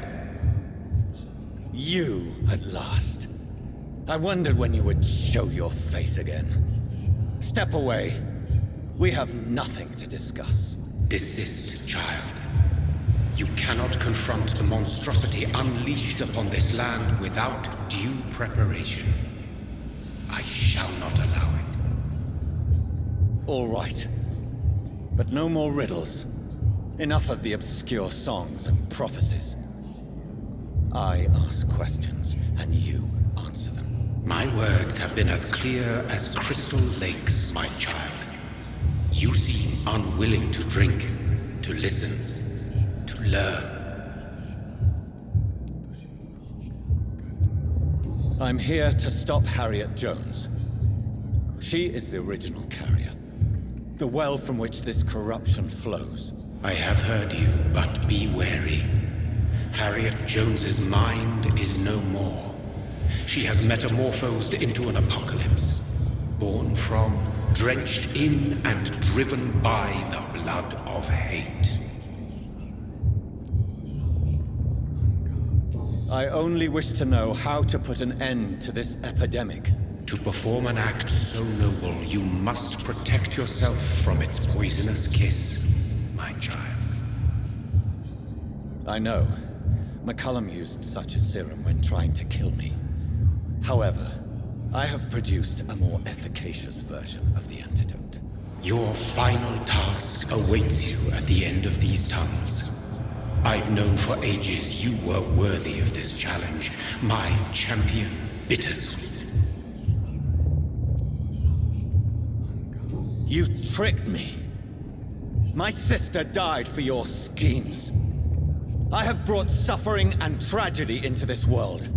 You, at last. I wondered when you would show your face again. Step away. We have nothing to discuss. Desist, child. You cannot confront the monstrosity unleashed upon this land without due preparation. I shall not allow it. All right. But no more riddles. Enough of the obscure songs and prophecies. I ask questions, and you answer them. My words have been as clear as crystal lakes, my child. You seem unwilling to drink, to listen, to learn. I'm here to stop Harriet Jones. She is the original carrier. The well from which this corruption flows. I have heard you, but be wary. Harriet Jones's mind is no more. She has metamorphosed into an apocalypse. Born from, drenched in, and driven by the blood of hate. I only wish to know how to put an end to this epidemic. To perform an act so noble, you must protect yourself from its poisonous kiss, my child. I know. McCullum used such a serum when trying to kill me. However, I have produced a more efficacious version of the antidote. Your final task awaits you at the end of these tunnels. I've known for ages you were worthy of this challenge, my champion, Bittersweet. You tricked me. My sister died for your schemes. I have brought suffering and tragedy into this world.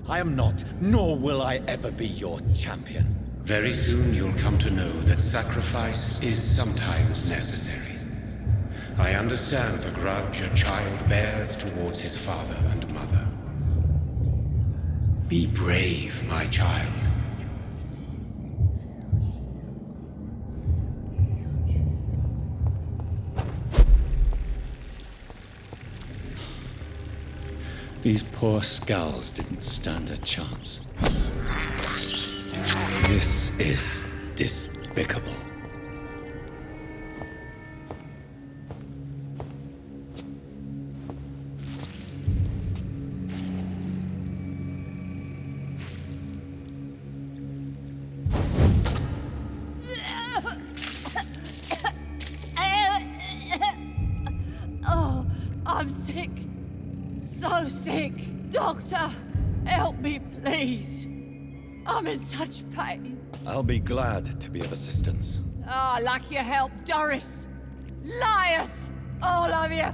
I am not, nor will I ever be your champion. Very soon you'll come to know that sacrifice is sometimes necessary. I understand the grudge a child bears towards his father and mother. Be brave, my child. These poor skulls didn't stand a chance. This is despicable. so sick. Doctor, help me, please. I'm in such pain. I'll be glad to be of assistance. Ah, like your help, Doris. Liars! All of you!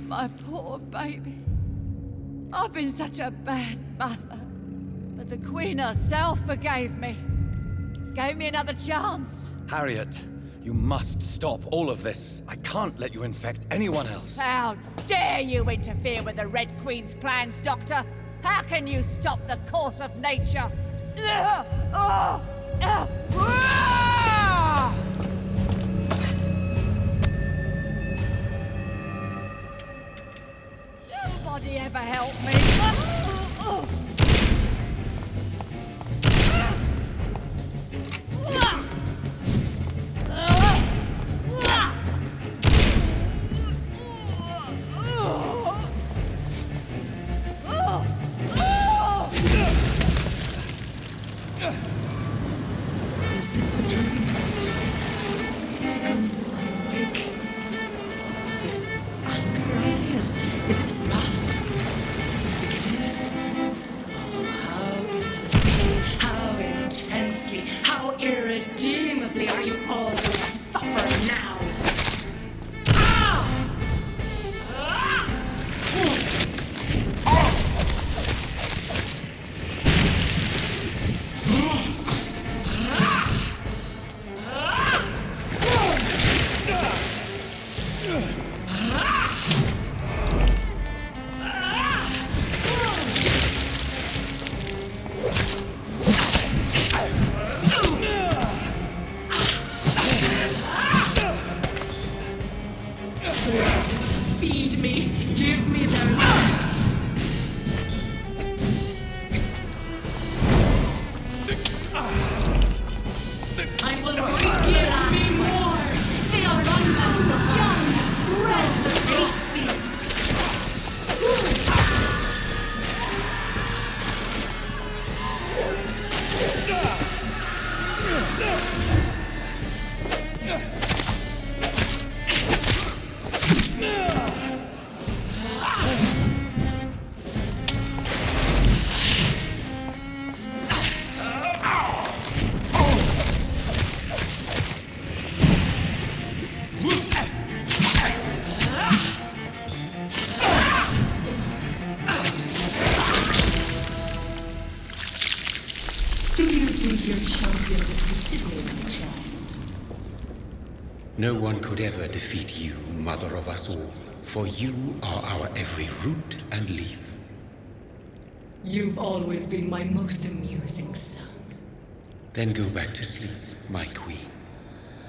My poor baby. I've been such a bad mother. But the Queen herself forgave me. Gave me another chance. Harriet, you must stop all of this. I can't let you infect anyone else. How dare you interfere with the Red Queen's plans, Doctor? How can you stop the course of nature? Nobody ever helped me. Is this the dream? Awake. Is this anger I feel? Is it wrath? I think it is. Oh, how infinitely, how intensely, how irredeemably are you all going to suffer now? Feed me, give me their love. I will give me more. They are unmatched, young, red, tasty. Do you think your champion defeated me, my child? No one could ever defeat you, mother of us all, for you are our every root and leaf. You've always been my most amusing son. Then go back to sleep, my queen,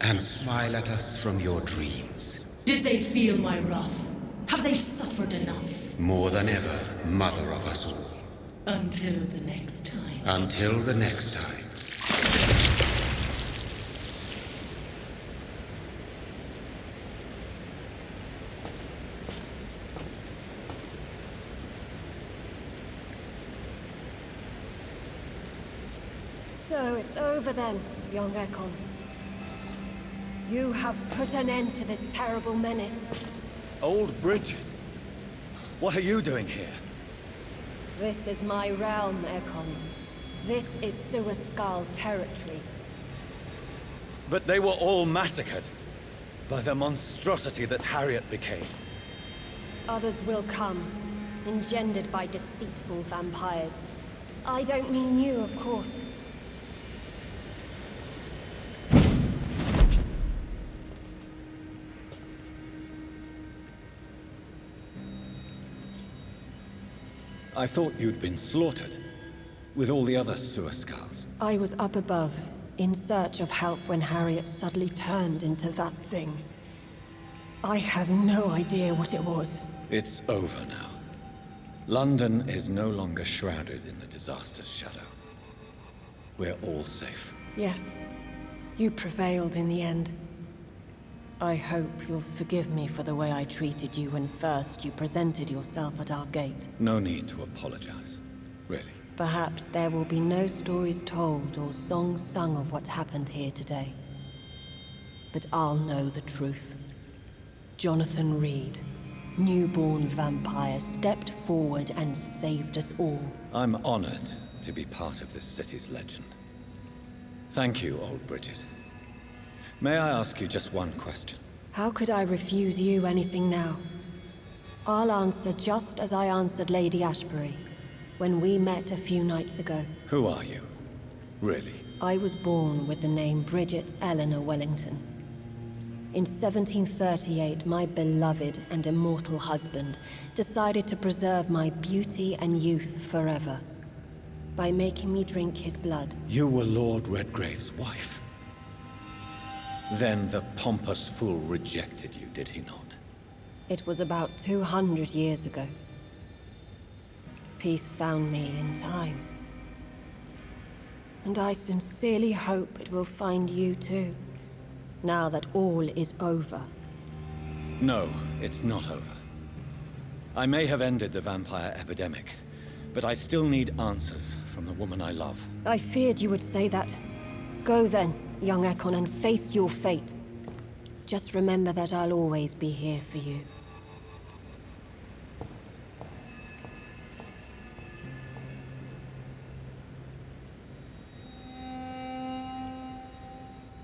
and smile at us from your dreams. Did they feel my wrath? Have they suffered enough? More than ever, mother of us all. Until the next time. Until the next time. So it's over then, young Ekon. You have put an end to this terrible menace. Old Bridget, what are you doing here? This is my realm, Ekon. This is Suaskal territory. But they were all massacred by the monstrosity that Harriet became. Others will come, engendered by deceitful vampires. I don't mean you, of course. I thought you'd been slaughtered, with all the other Suaskals. I was up above, in search of help when Harriet suddenly turned into that thing. I have no idea what it was. It's over now. London is no longer shrouded in the disaster's shadow. We're all safe. Yes, you prevailed in the end. I hope you'll forgive me for the way I treated you when first you presented yourself at our gate. No need to apologize, really. Perhaps there will be no stories told or songs sung of what happened here today. But I'll know the truth. Jonathan Reid, newborn vampire, stepped forward and saved us all. I'm honored to be part of this city's legend. Thank you, old Bridget. May I ask you just one question? How could I refuse you anything now? I'll answer just as I answered Lady Ashbury when we met a few nights ago. Who are you? Really? I was born with the name Bridget Eleanor Wellington. In 1738, my beloved and immortal husband decided to preserve my beauty and youth forever by making me drink his blood. You were Lord Redgrave's wife. Then the pompous fool rejected you, did he not? It was about 200 years ago. Peace found me in time. And I sincerely hope it will find you too, now that all is over. No, it's not over. I may have ended the vampire epidemic, but I still need answers from the woman I love. I feared you would say that. Go then, young Ekon, and face your fate. Just remember that I'll always be here for you.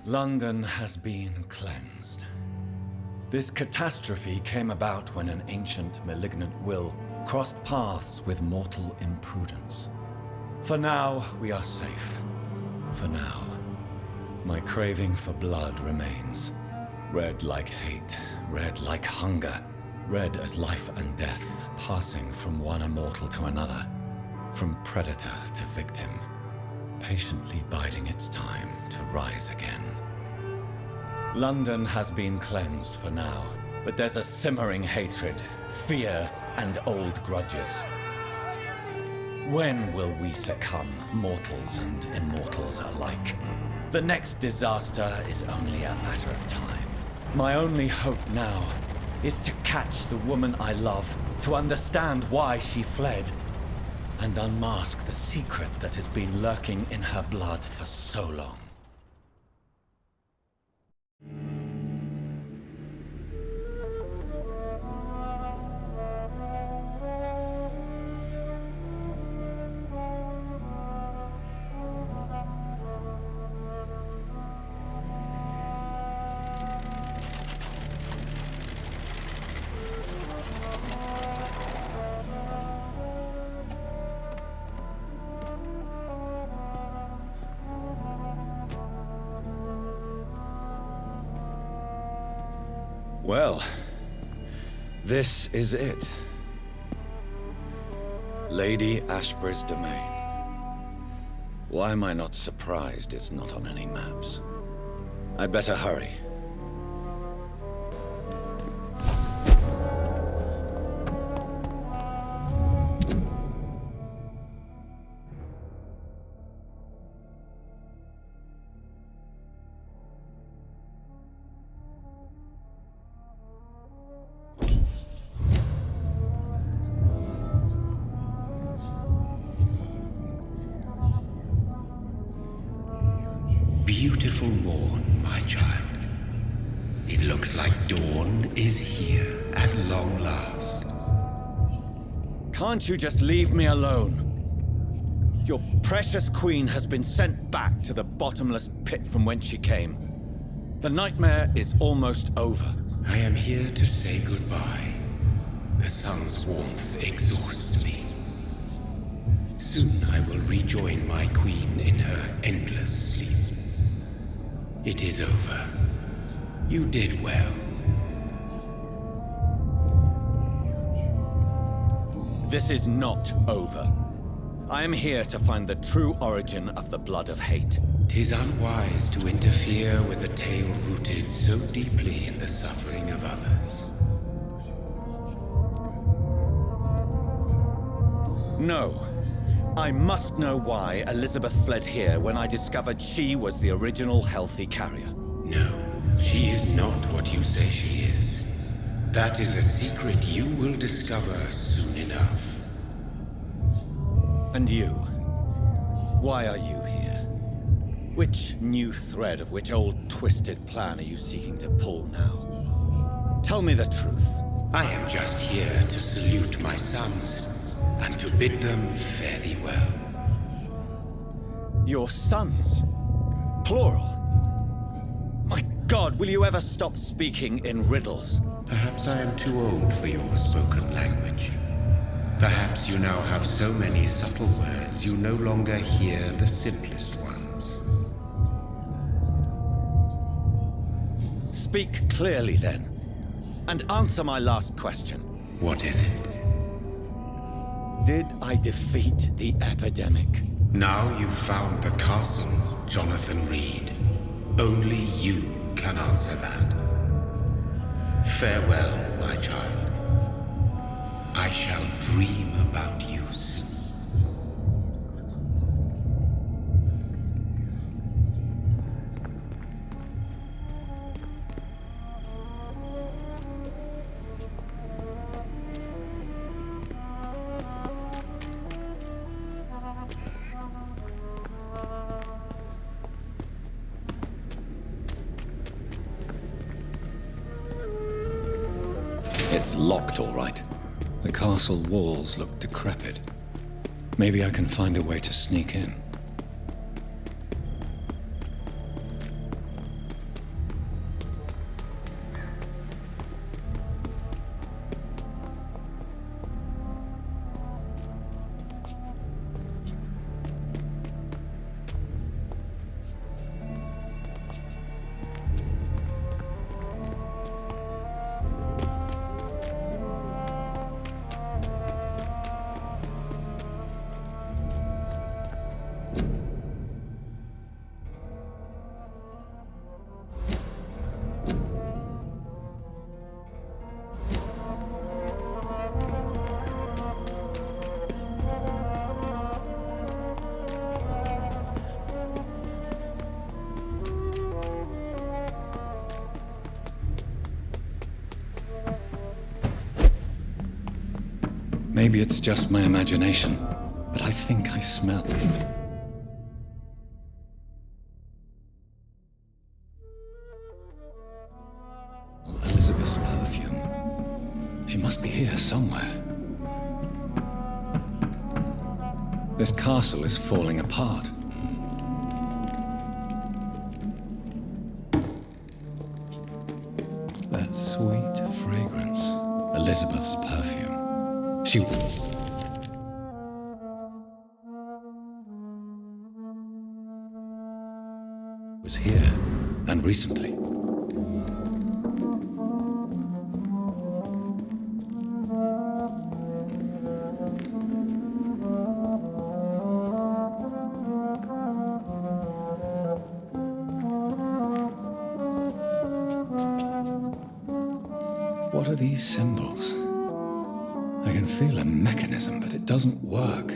London has been cleansed. This catastrophe came about when an ancient, malignant will crossed paths with mortal imprudence. For now, we are safe. For now. My craving for blood remains. Red like hate, red like hunger. Red as life and death, passing from one immortal to another. From predator to victim. Patiently biding its time to rise again. London has been cleansed for now, but there's a simmering hatred, fear, and old grudges. When will we succumb, mortals and immortals alike? The next disaster is only a matter of time. My only hope now is to catch the woman I love, to understand why she fled, and unmask the secret that has been lurking in her blood for so long. Well, this is it. Lady Ashbury's domain. Why am I not surprised it's not on any maps? I'd better hurry. Beautiful morn, my child. It looks like dawn is here at long last. Can't you just leave me alone? Your precious queen has been sent back to the bottomless pit from whence she came. The nightmare is almost over. I am here to say goodbye. The sun's warmth exhausts me. Soon I will rejoin my queen in her endless sleep. It is over. You did well. This is not over. I am here to find the true origin of the blood of hate. 'Tis unwise to interfere with a tale rooted so deeply in the suffering of others. No. I must know why Elizabeth fled here when I discovered she was the original healthy carrier. No, she is not what you say she is. That is a secret you will discover soon enough. And you? Why are you here? Which new thread of which old twisted plan are you seeking to pull now? Tell me the truth. I am just here to salute my sons and to bid them fare thee well. Your sons? Plural? My God, will you ever stop speaking in riddles? Perhaps I am too old for your spoken language. Perhaps you now have so many subtle words you no longer hear the simplest ones. Speak clearly then, and answer my last question. What is it? Did I defeat the epidemic? Now you've found the castle, Jonathan Reid. Only you can answer that. Farewell, my child. I shall dream about you soon. It's locked, all right. The castle walls look decrepit. Maybe I can find a way to sneak in. Maybe it's just my imagination, but I think I smell it. Elizabeth's perfume. She must be here somewhere. This castle is falling apart. That sweet fragrance. Elizabeth's perfume. She was here, and recently. What are these symbols? I can feel a mechanism, but it doesn't work.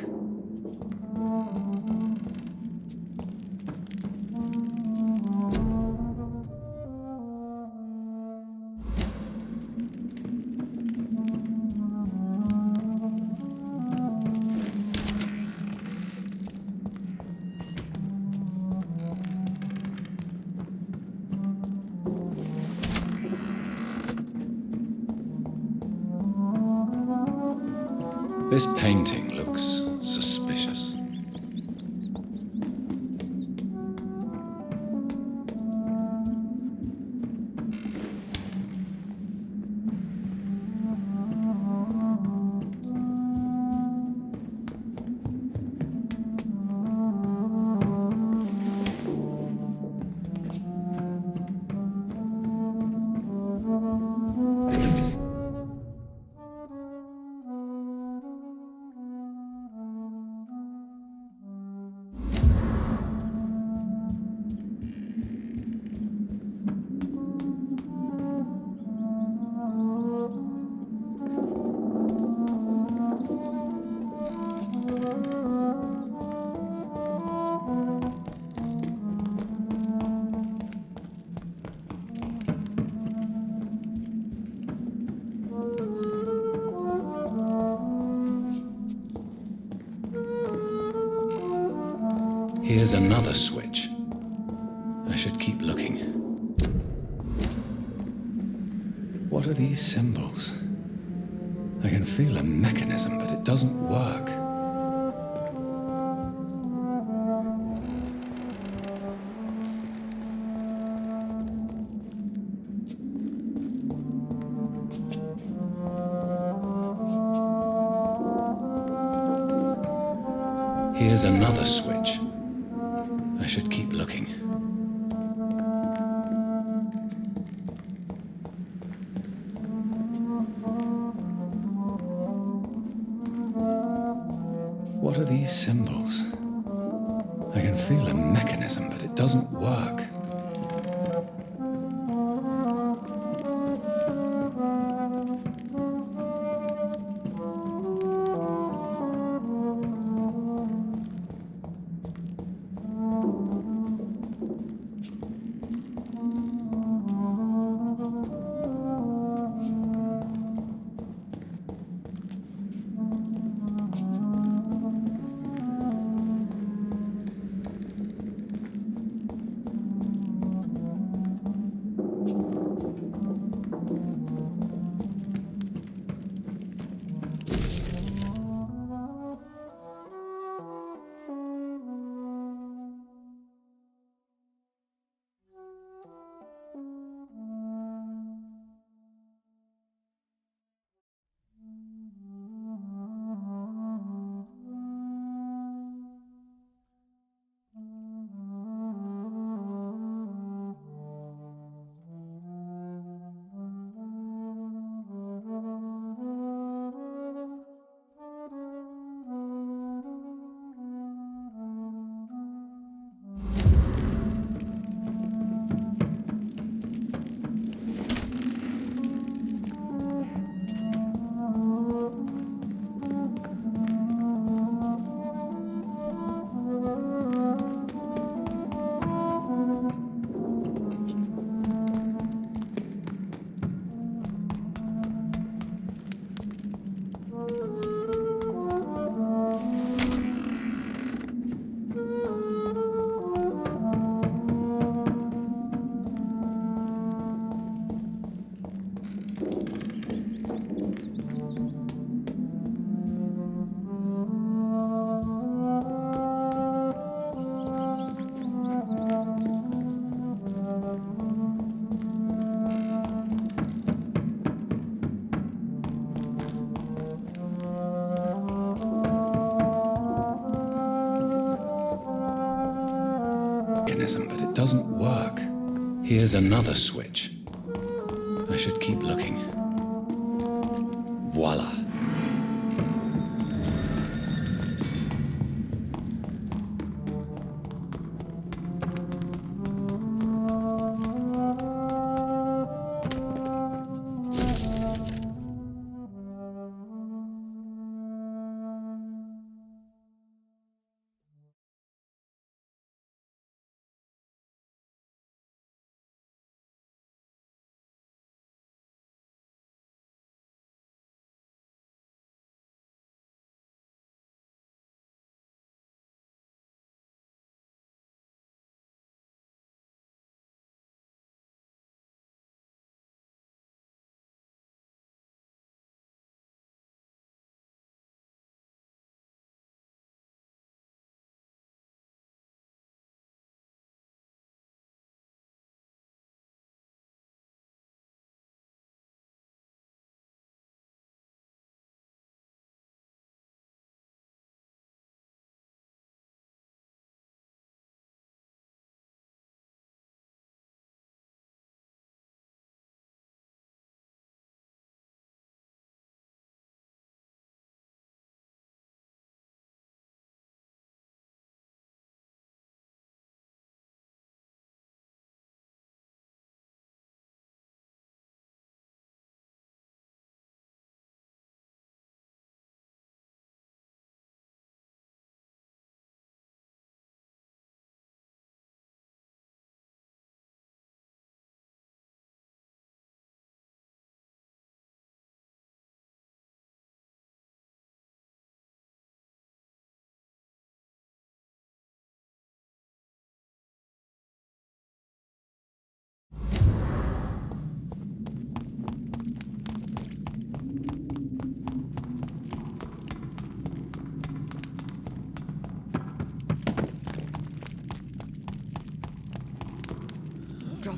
This painting looks suspicious. Here's another switch. What are these symbols? I can feel a mechanism, but it doesn't work. Here's another switch. I should keep looking. What are these symbols? I can feel a mechanism, but it doesn't work. But it doesn't work. Here's another switch. I should keep looking. Voila.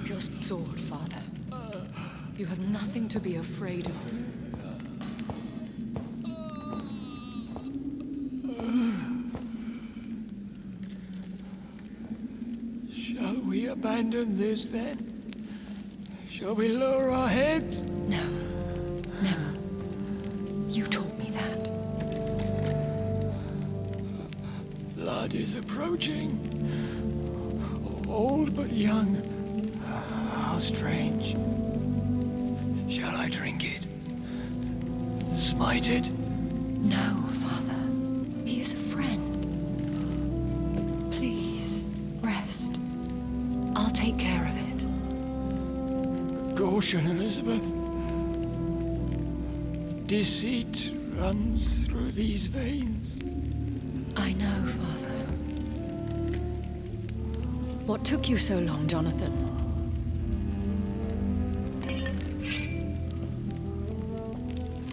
Drop your sword, Father. You have nothing to be afraid of. Shall we abandon this then? Shall we lower our heads? No. Never. You taught me that. Blood is approaching. Old but young. How strange. Shall I drink it? Smite it? No, Father. He is a friend. Please, rest. I'll take care of it. Caution, Elizabeth. Deceit runs through these veins. I know, Father. What took you so long, Jonathan?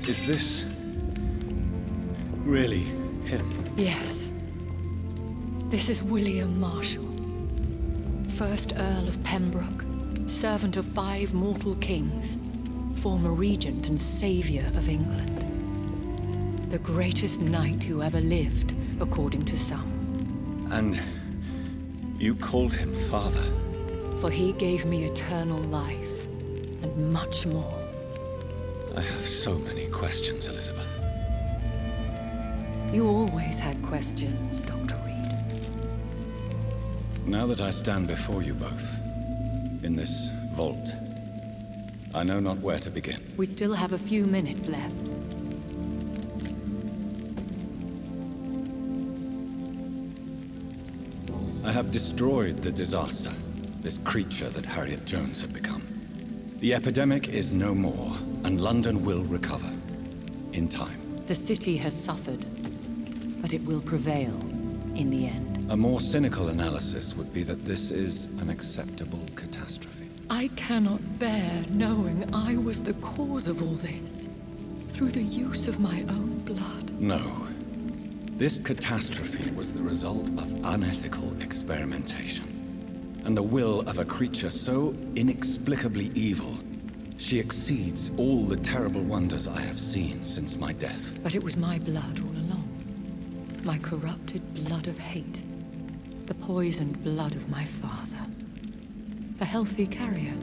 Is this really him? Yes. This is William Marshall, 1st Earl of Pembroke, servant of 5 mortal kings, former regent and savior of England. The greatest knight who ever lived, according to some. And you called him father? For he gave me eternal life, and much more. I have so many questions, Elizabeth. You always had questions, Dr. Reid. Now that I stand before you both, in this vault, I know not where to begin. We still have a few minutes left. I have destroyed the disaster, this creature that Harriet Jones had become. The epidemic is no more, and London will recover. In time. The city has suffered, but it will prevail in the end. A more cynical analysis would be that this is an acceptable catastrophe. I cannot bear knowing I was the cause of all this, through the use of my own blood. No. This catastrophe was the result of unethical experimentation, and the will of a creature so inexplicably evil, she exceeds all the terrible wonders I have seen since my death. But it was my blood all along. My corrupted blood of hate. The poisoned blood of my father. A healthy carrier.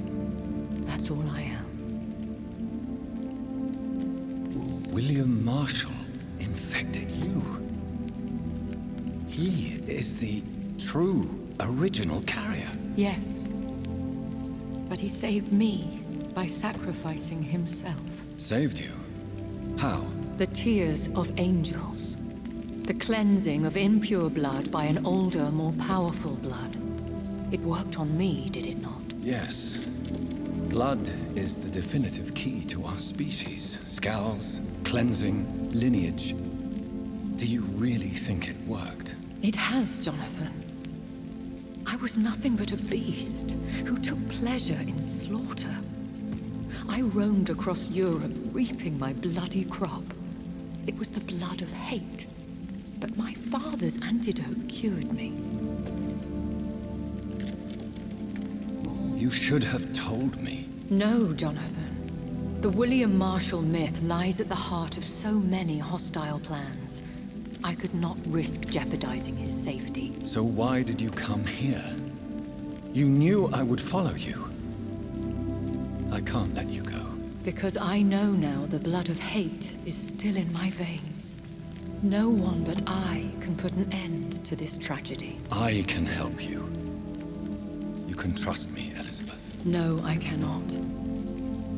That's all I am. William Marshall infected you. He is the true, original carrier. Yes. But he saved me by sacrificing himself. Saved you? How? The tears of angels. The cleansing of impure blood by an older, more powerful blood. It worked on me, did it not? Yes. Blood is the definitive key to our species. Scowls, cleansing, lineage. Do you really think it worked? It has, Jonathan. I was nothing but a beast who took pleasure in slaughter. I roamed across Europe, reaping my bloody crop. It was the blood of hate. But my father's antidote cured me. You should have told me. No, Jonathan. The William Marshall myth lies at the heart of so many hostile plans. I could not risk jeopardizing his safety. So why did you come here? You knew I would follow you. I can't let you go. Because I know now the blood of hate is still in my veins. No one but I can put an end to this tragedy. I can help you. You can trust me, Elizabeth. No, I cannot.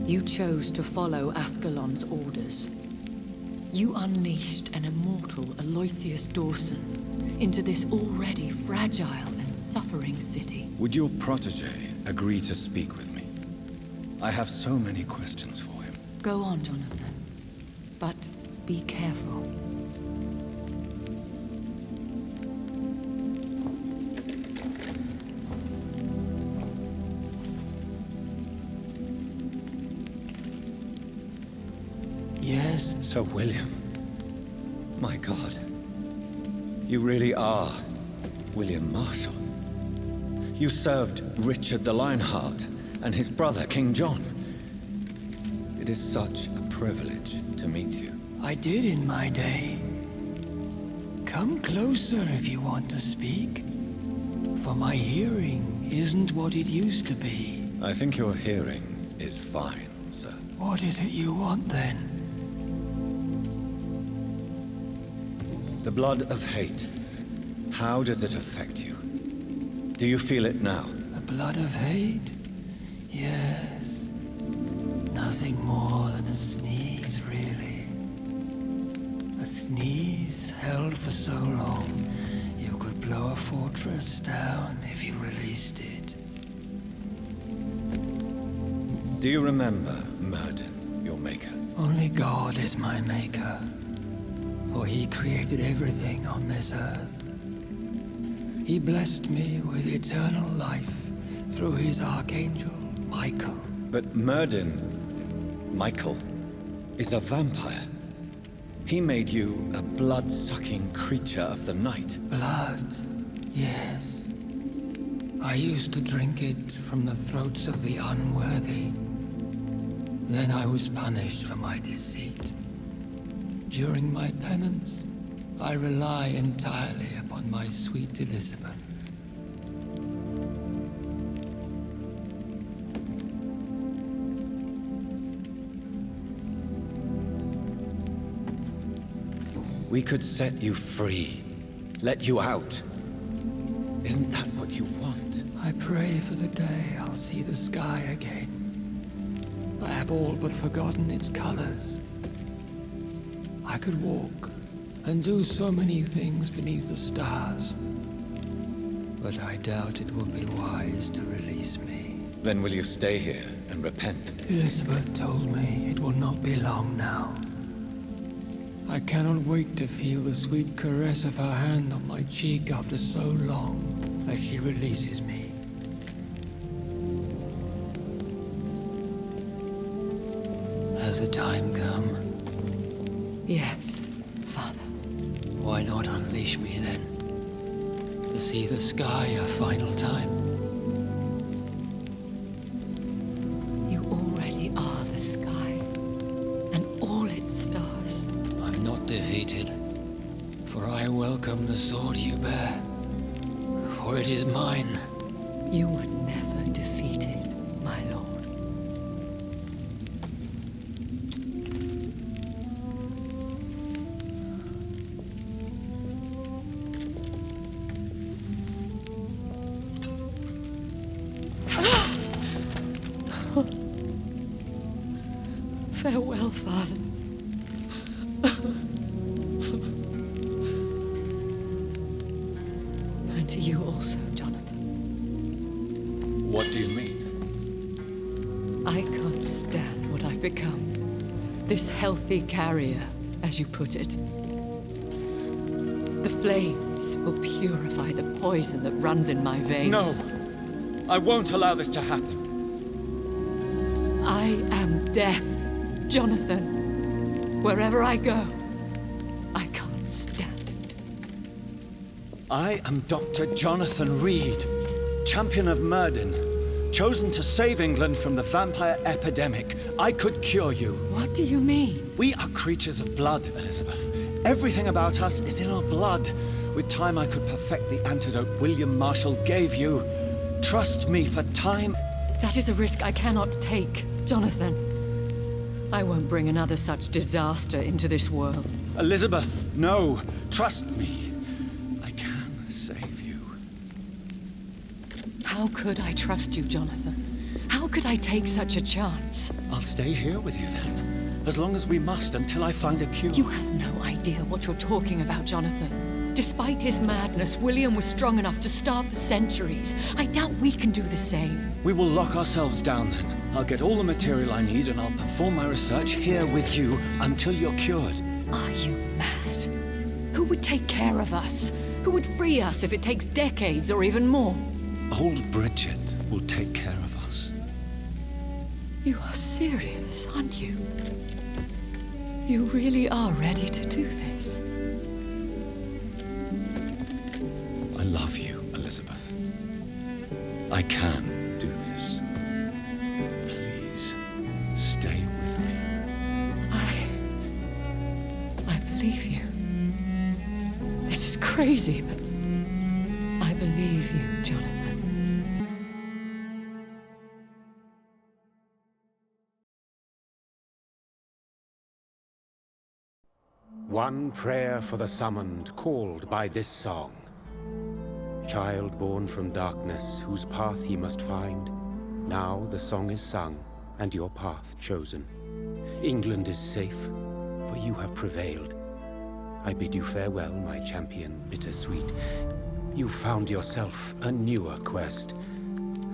You chose to follow Ascalon's orders. You unleashed an immortal Aloysius Dawson into this already fragile and suffering city. Would your protege agree to speak with me? I have so many questions for him. Go on, Jonathan. But be careful. Yes? Sir William. My God. You really are William Marshall. You served Richard the Lionheart and his brother, King John. It is such a privilege to meet you. I did in my day. Come closer if you want to speak. For my hearing isn't what it used to be. I think your hearing is fine, sir. What is it you want then? The blood of hate. How does it affect you? Do you feel it now? The blood of hate? Yes. Nothing more than a sneeze, really. A sneeze held for so long, you could blow a fortress down if you released it. Do you remember Murden, your maker? Only God is my maker, for he created everything on this earth. He blessed me with eternal life through his archangel, Michael. But Murden, Michael, is a vampire. He made you a blood-sucking creature of the night. Blood, yes. I used to drink it from the throats of the unworthy. Then I was punished for my deceit. During my penance, I rely entirely upon my sweet Elizabeth. We could set you free, let you out. Isn't that what you want? I pray for the day I'll see the sky again. I have all but forgotten its colors. I could walk and do so many things beneath the stars. But I doubt it will be wise to release me. Then will you stay here and repent? Elizabeth told me it will not be long now. I cannot wait to feel the sweet caress of her hand on my cheek after so long as she releases me. Has the time come? Yes, Father. Why not unleash me then? To see the sky a final time. You already are the sky, and all its stars. I'm not defeated, for I welcome the sword you bear, for it is mine. You were never defeated, my lord. Farewell, Father. And to you also, Jonathan. What do you mean? I can't stand what I've become. This healthy carrier, as you put it. The flames will purify the poison that runs in my veins. No! I won't allow this to happen. I am death, Jonathan. Wherever I go, I can't stand it. I am Dr. Jonathan Reid, champion of Murden, chosen to save England from the vampire epidemic. I could cure you. What do you mean? We are creatures of blood, Elizabeth. Everything about us is in our blood. With time, I could perfect the antidote William Marshall gave you. Trust me, for time... That is a risk I cannot take, Jonathan. I won't bring another such disaster into this world. Elizabeth, no. Trust me. I can save you. How could I trust you, Jonathan? How could I take such a chance? I'll stay here with you then. As long as we must, until I find a cure. You have no idea what you're talking about, Jonathan. Despite his madness, William was strong enough to start for centuries. I doubt we can do the same. We will lock ourselves down then. I'll get all the material I need and I'll perform my research here with you until you're cured. Are you mad? Who would take care of us? Who would free us if it takes decades or even more? Old Bridget will take care of us. You are serious, aren't you? You really are ready to do this? I love you, Elizabeth. I can do this. crazy, but I believe you, Jonathan. One prayer for the summoned, called by this song. Child born from darkness, whose path he must find. Now the song is sung, and your path chosen. England is safe, for you have prevailed. I bid you farewell, my champion, bittersweet. You found yourself a newer quest,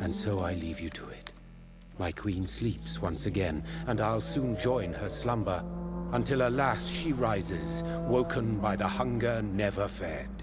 and so I leave you to it. My queen sleeps once again, and I'll soon join her slumber, until alas she rises, woken by the hunger never fed.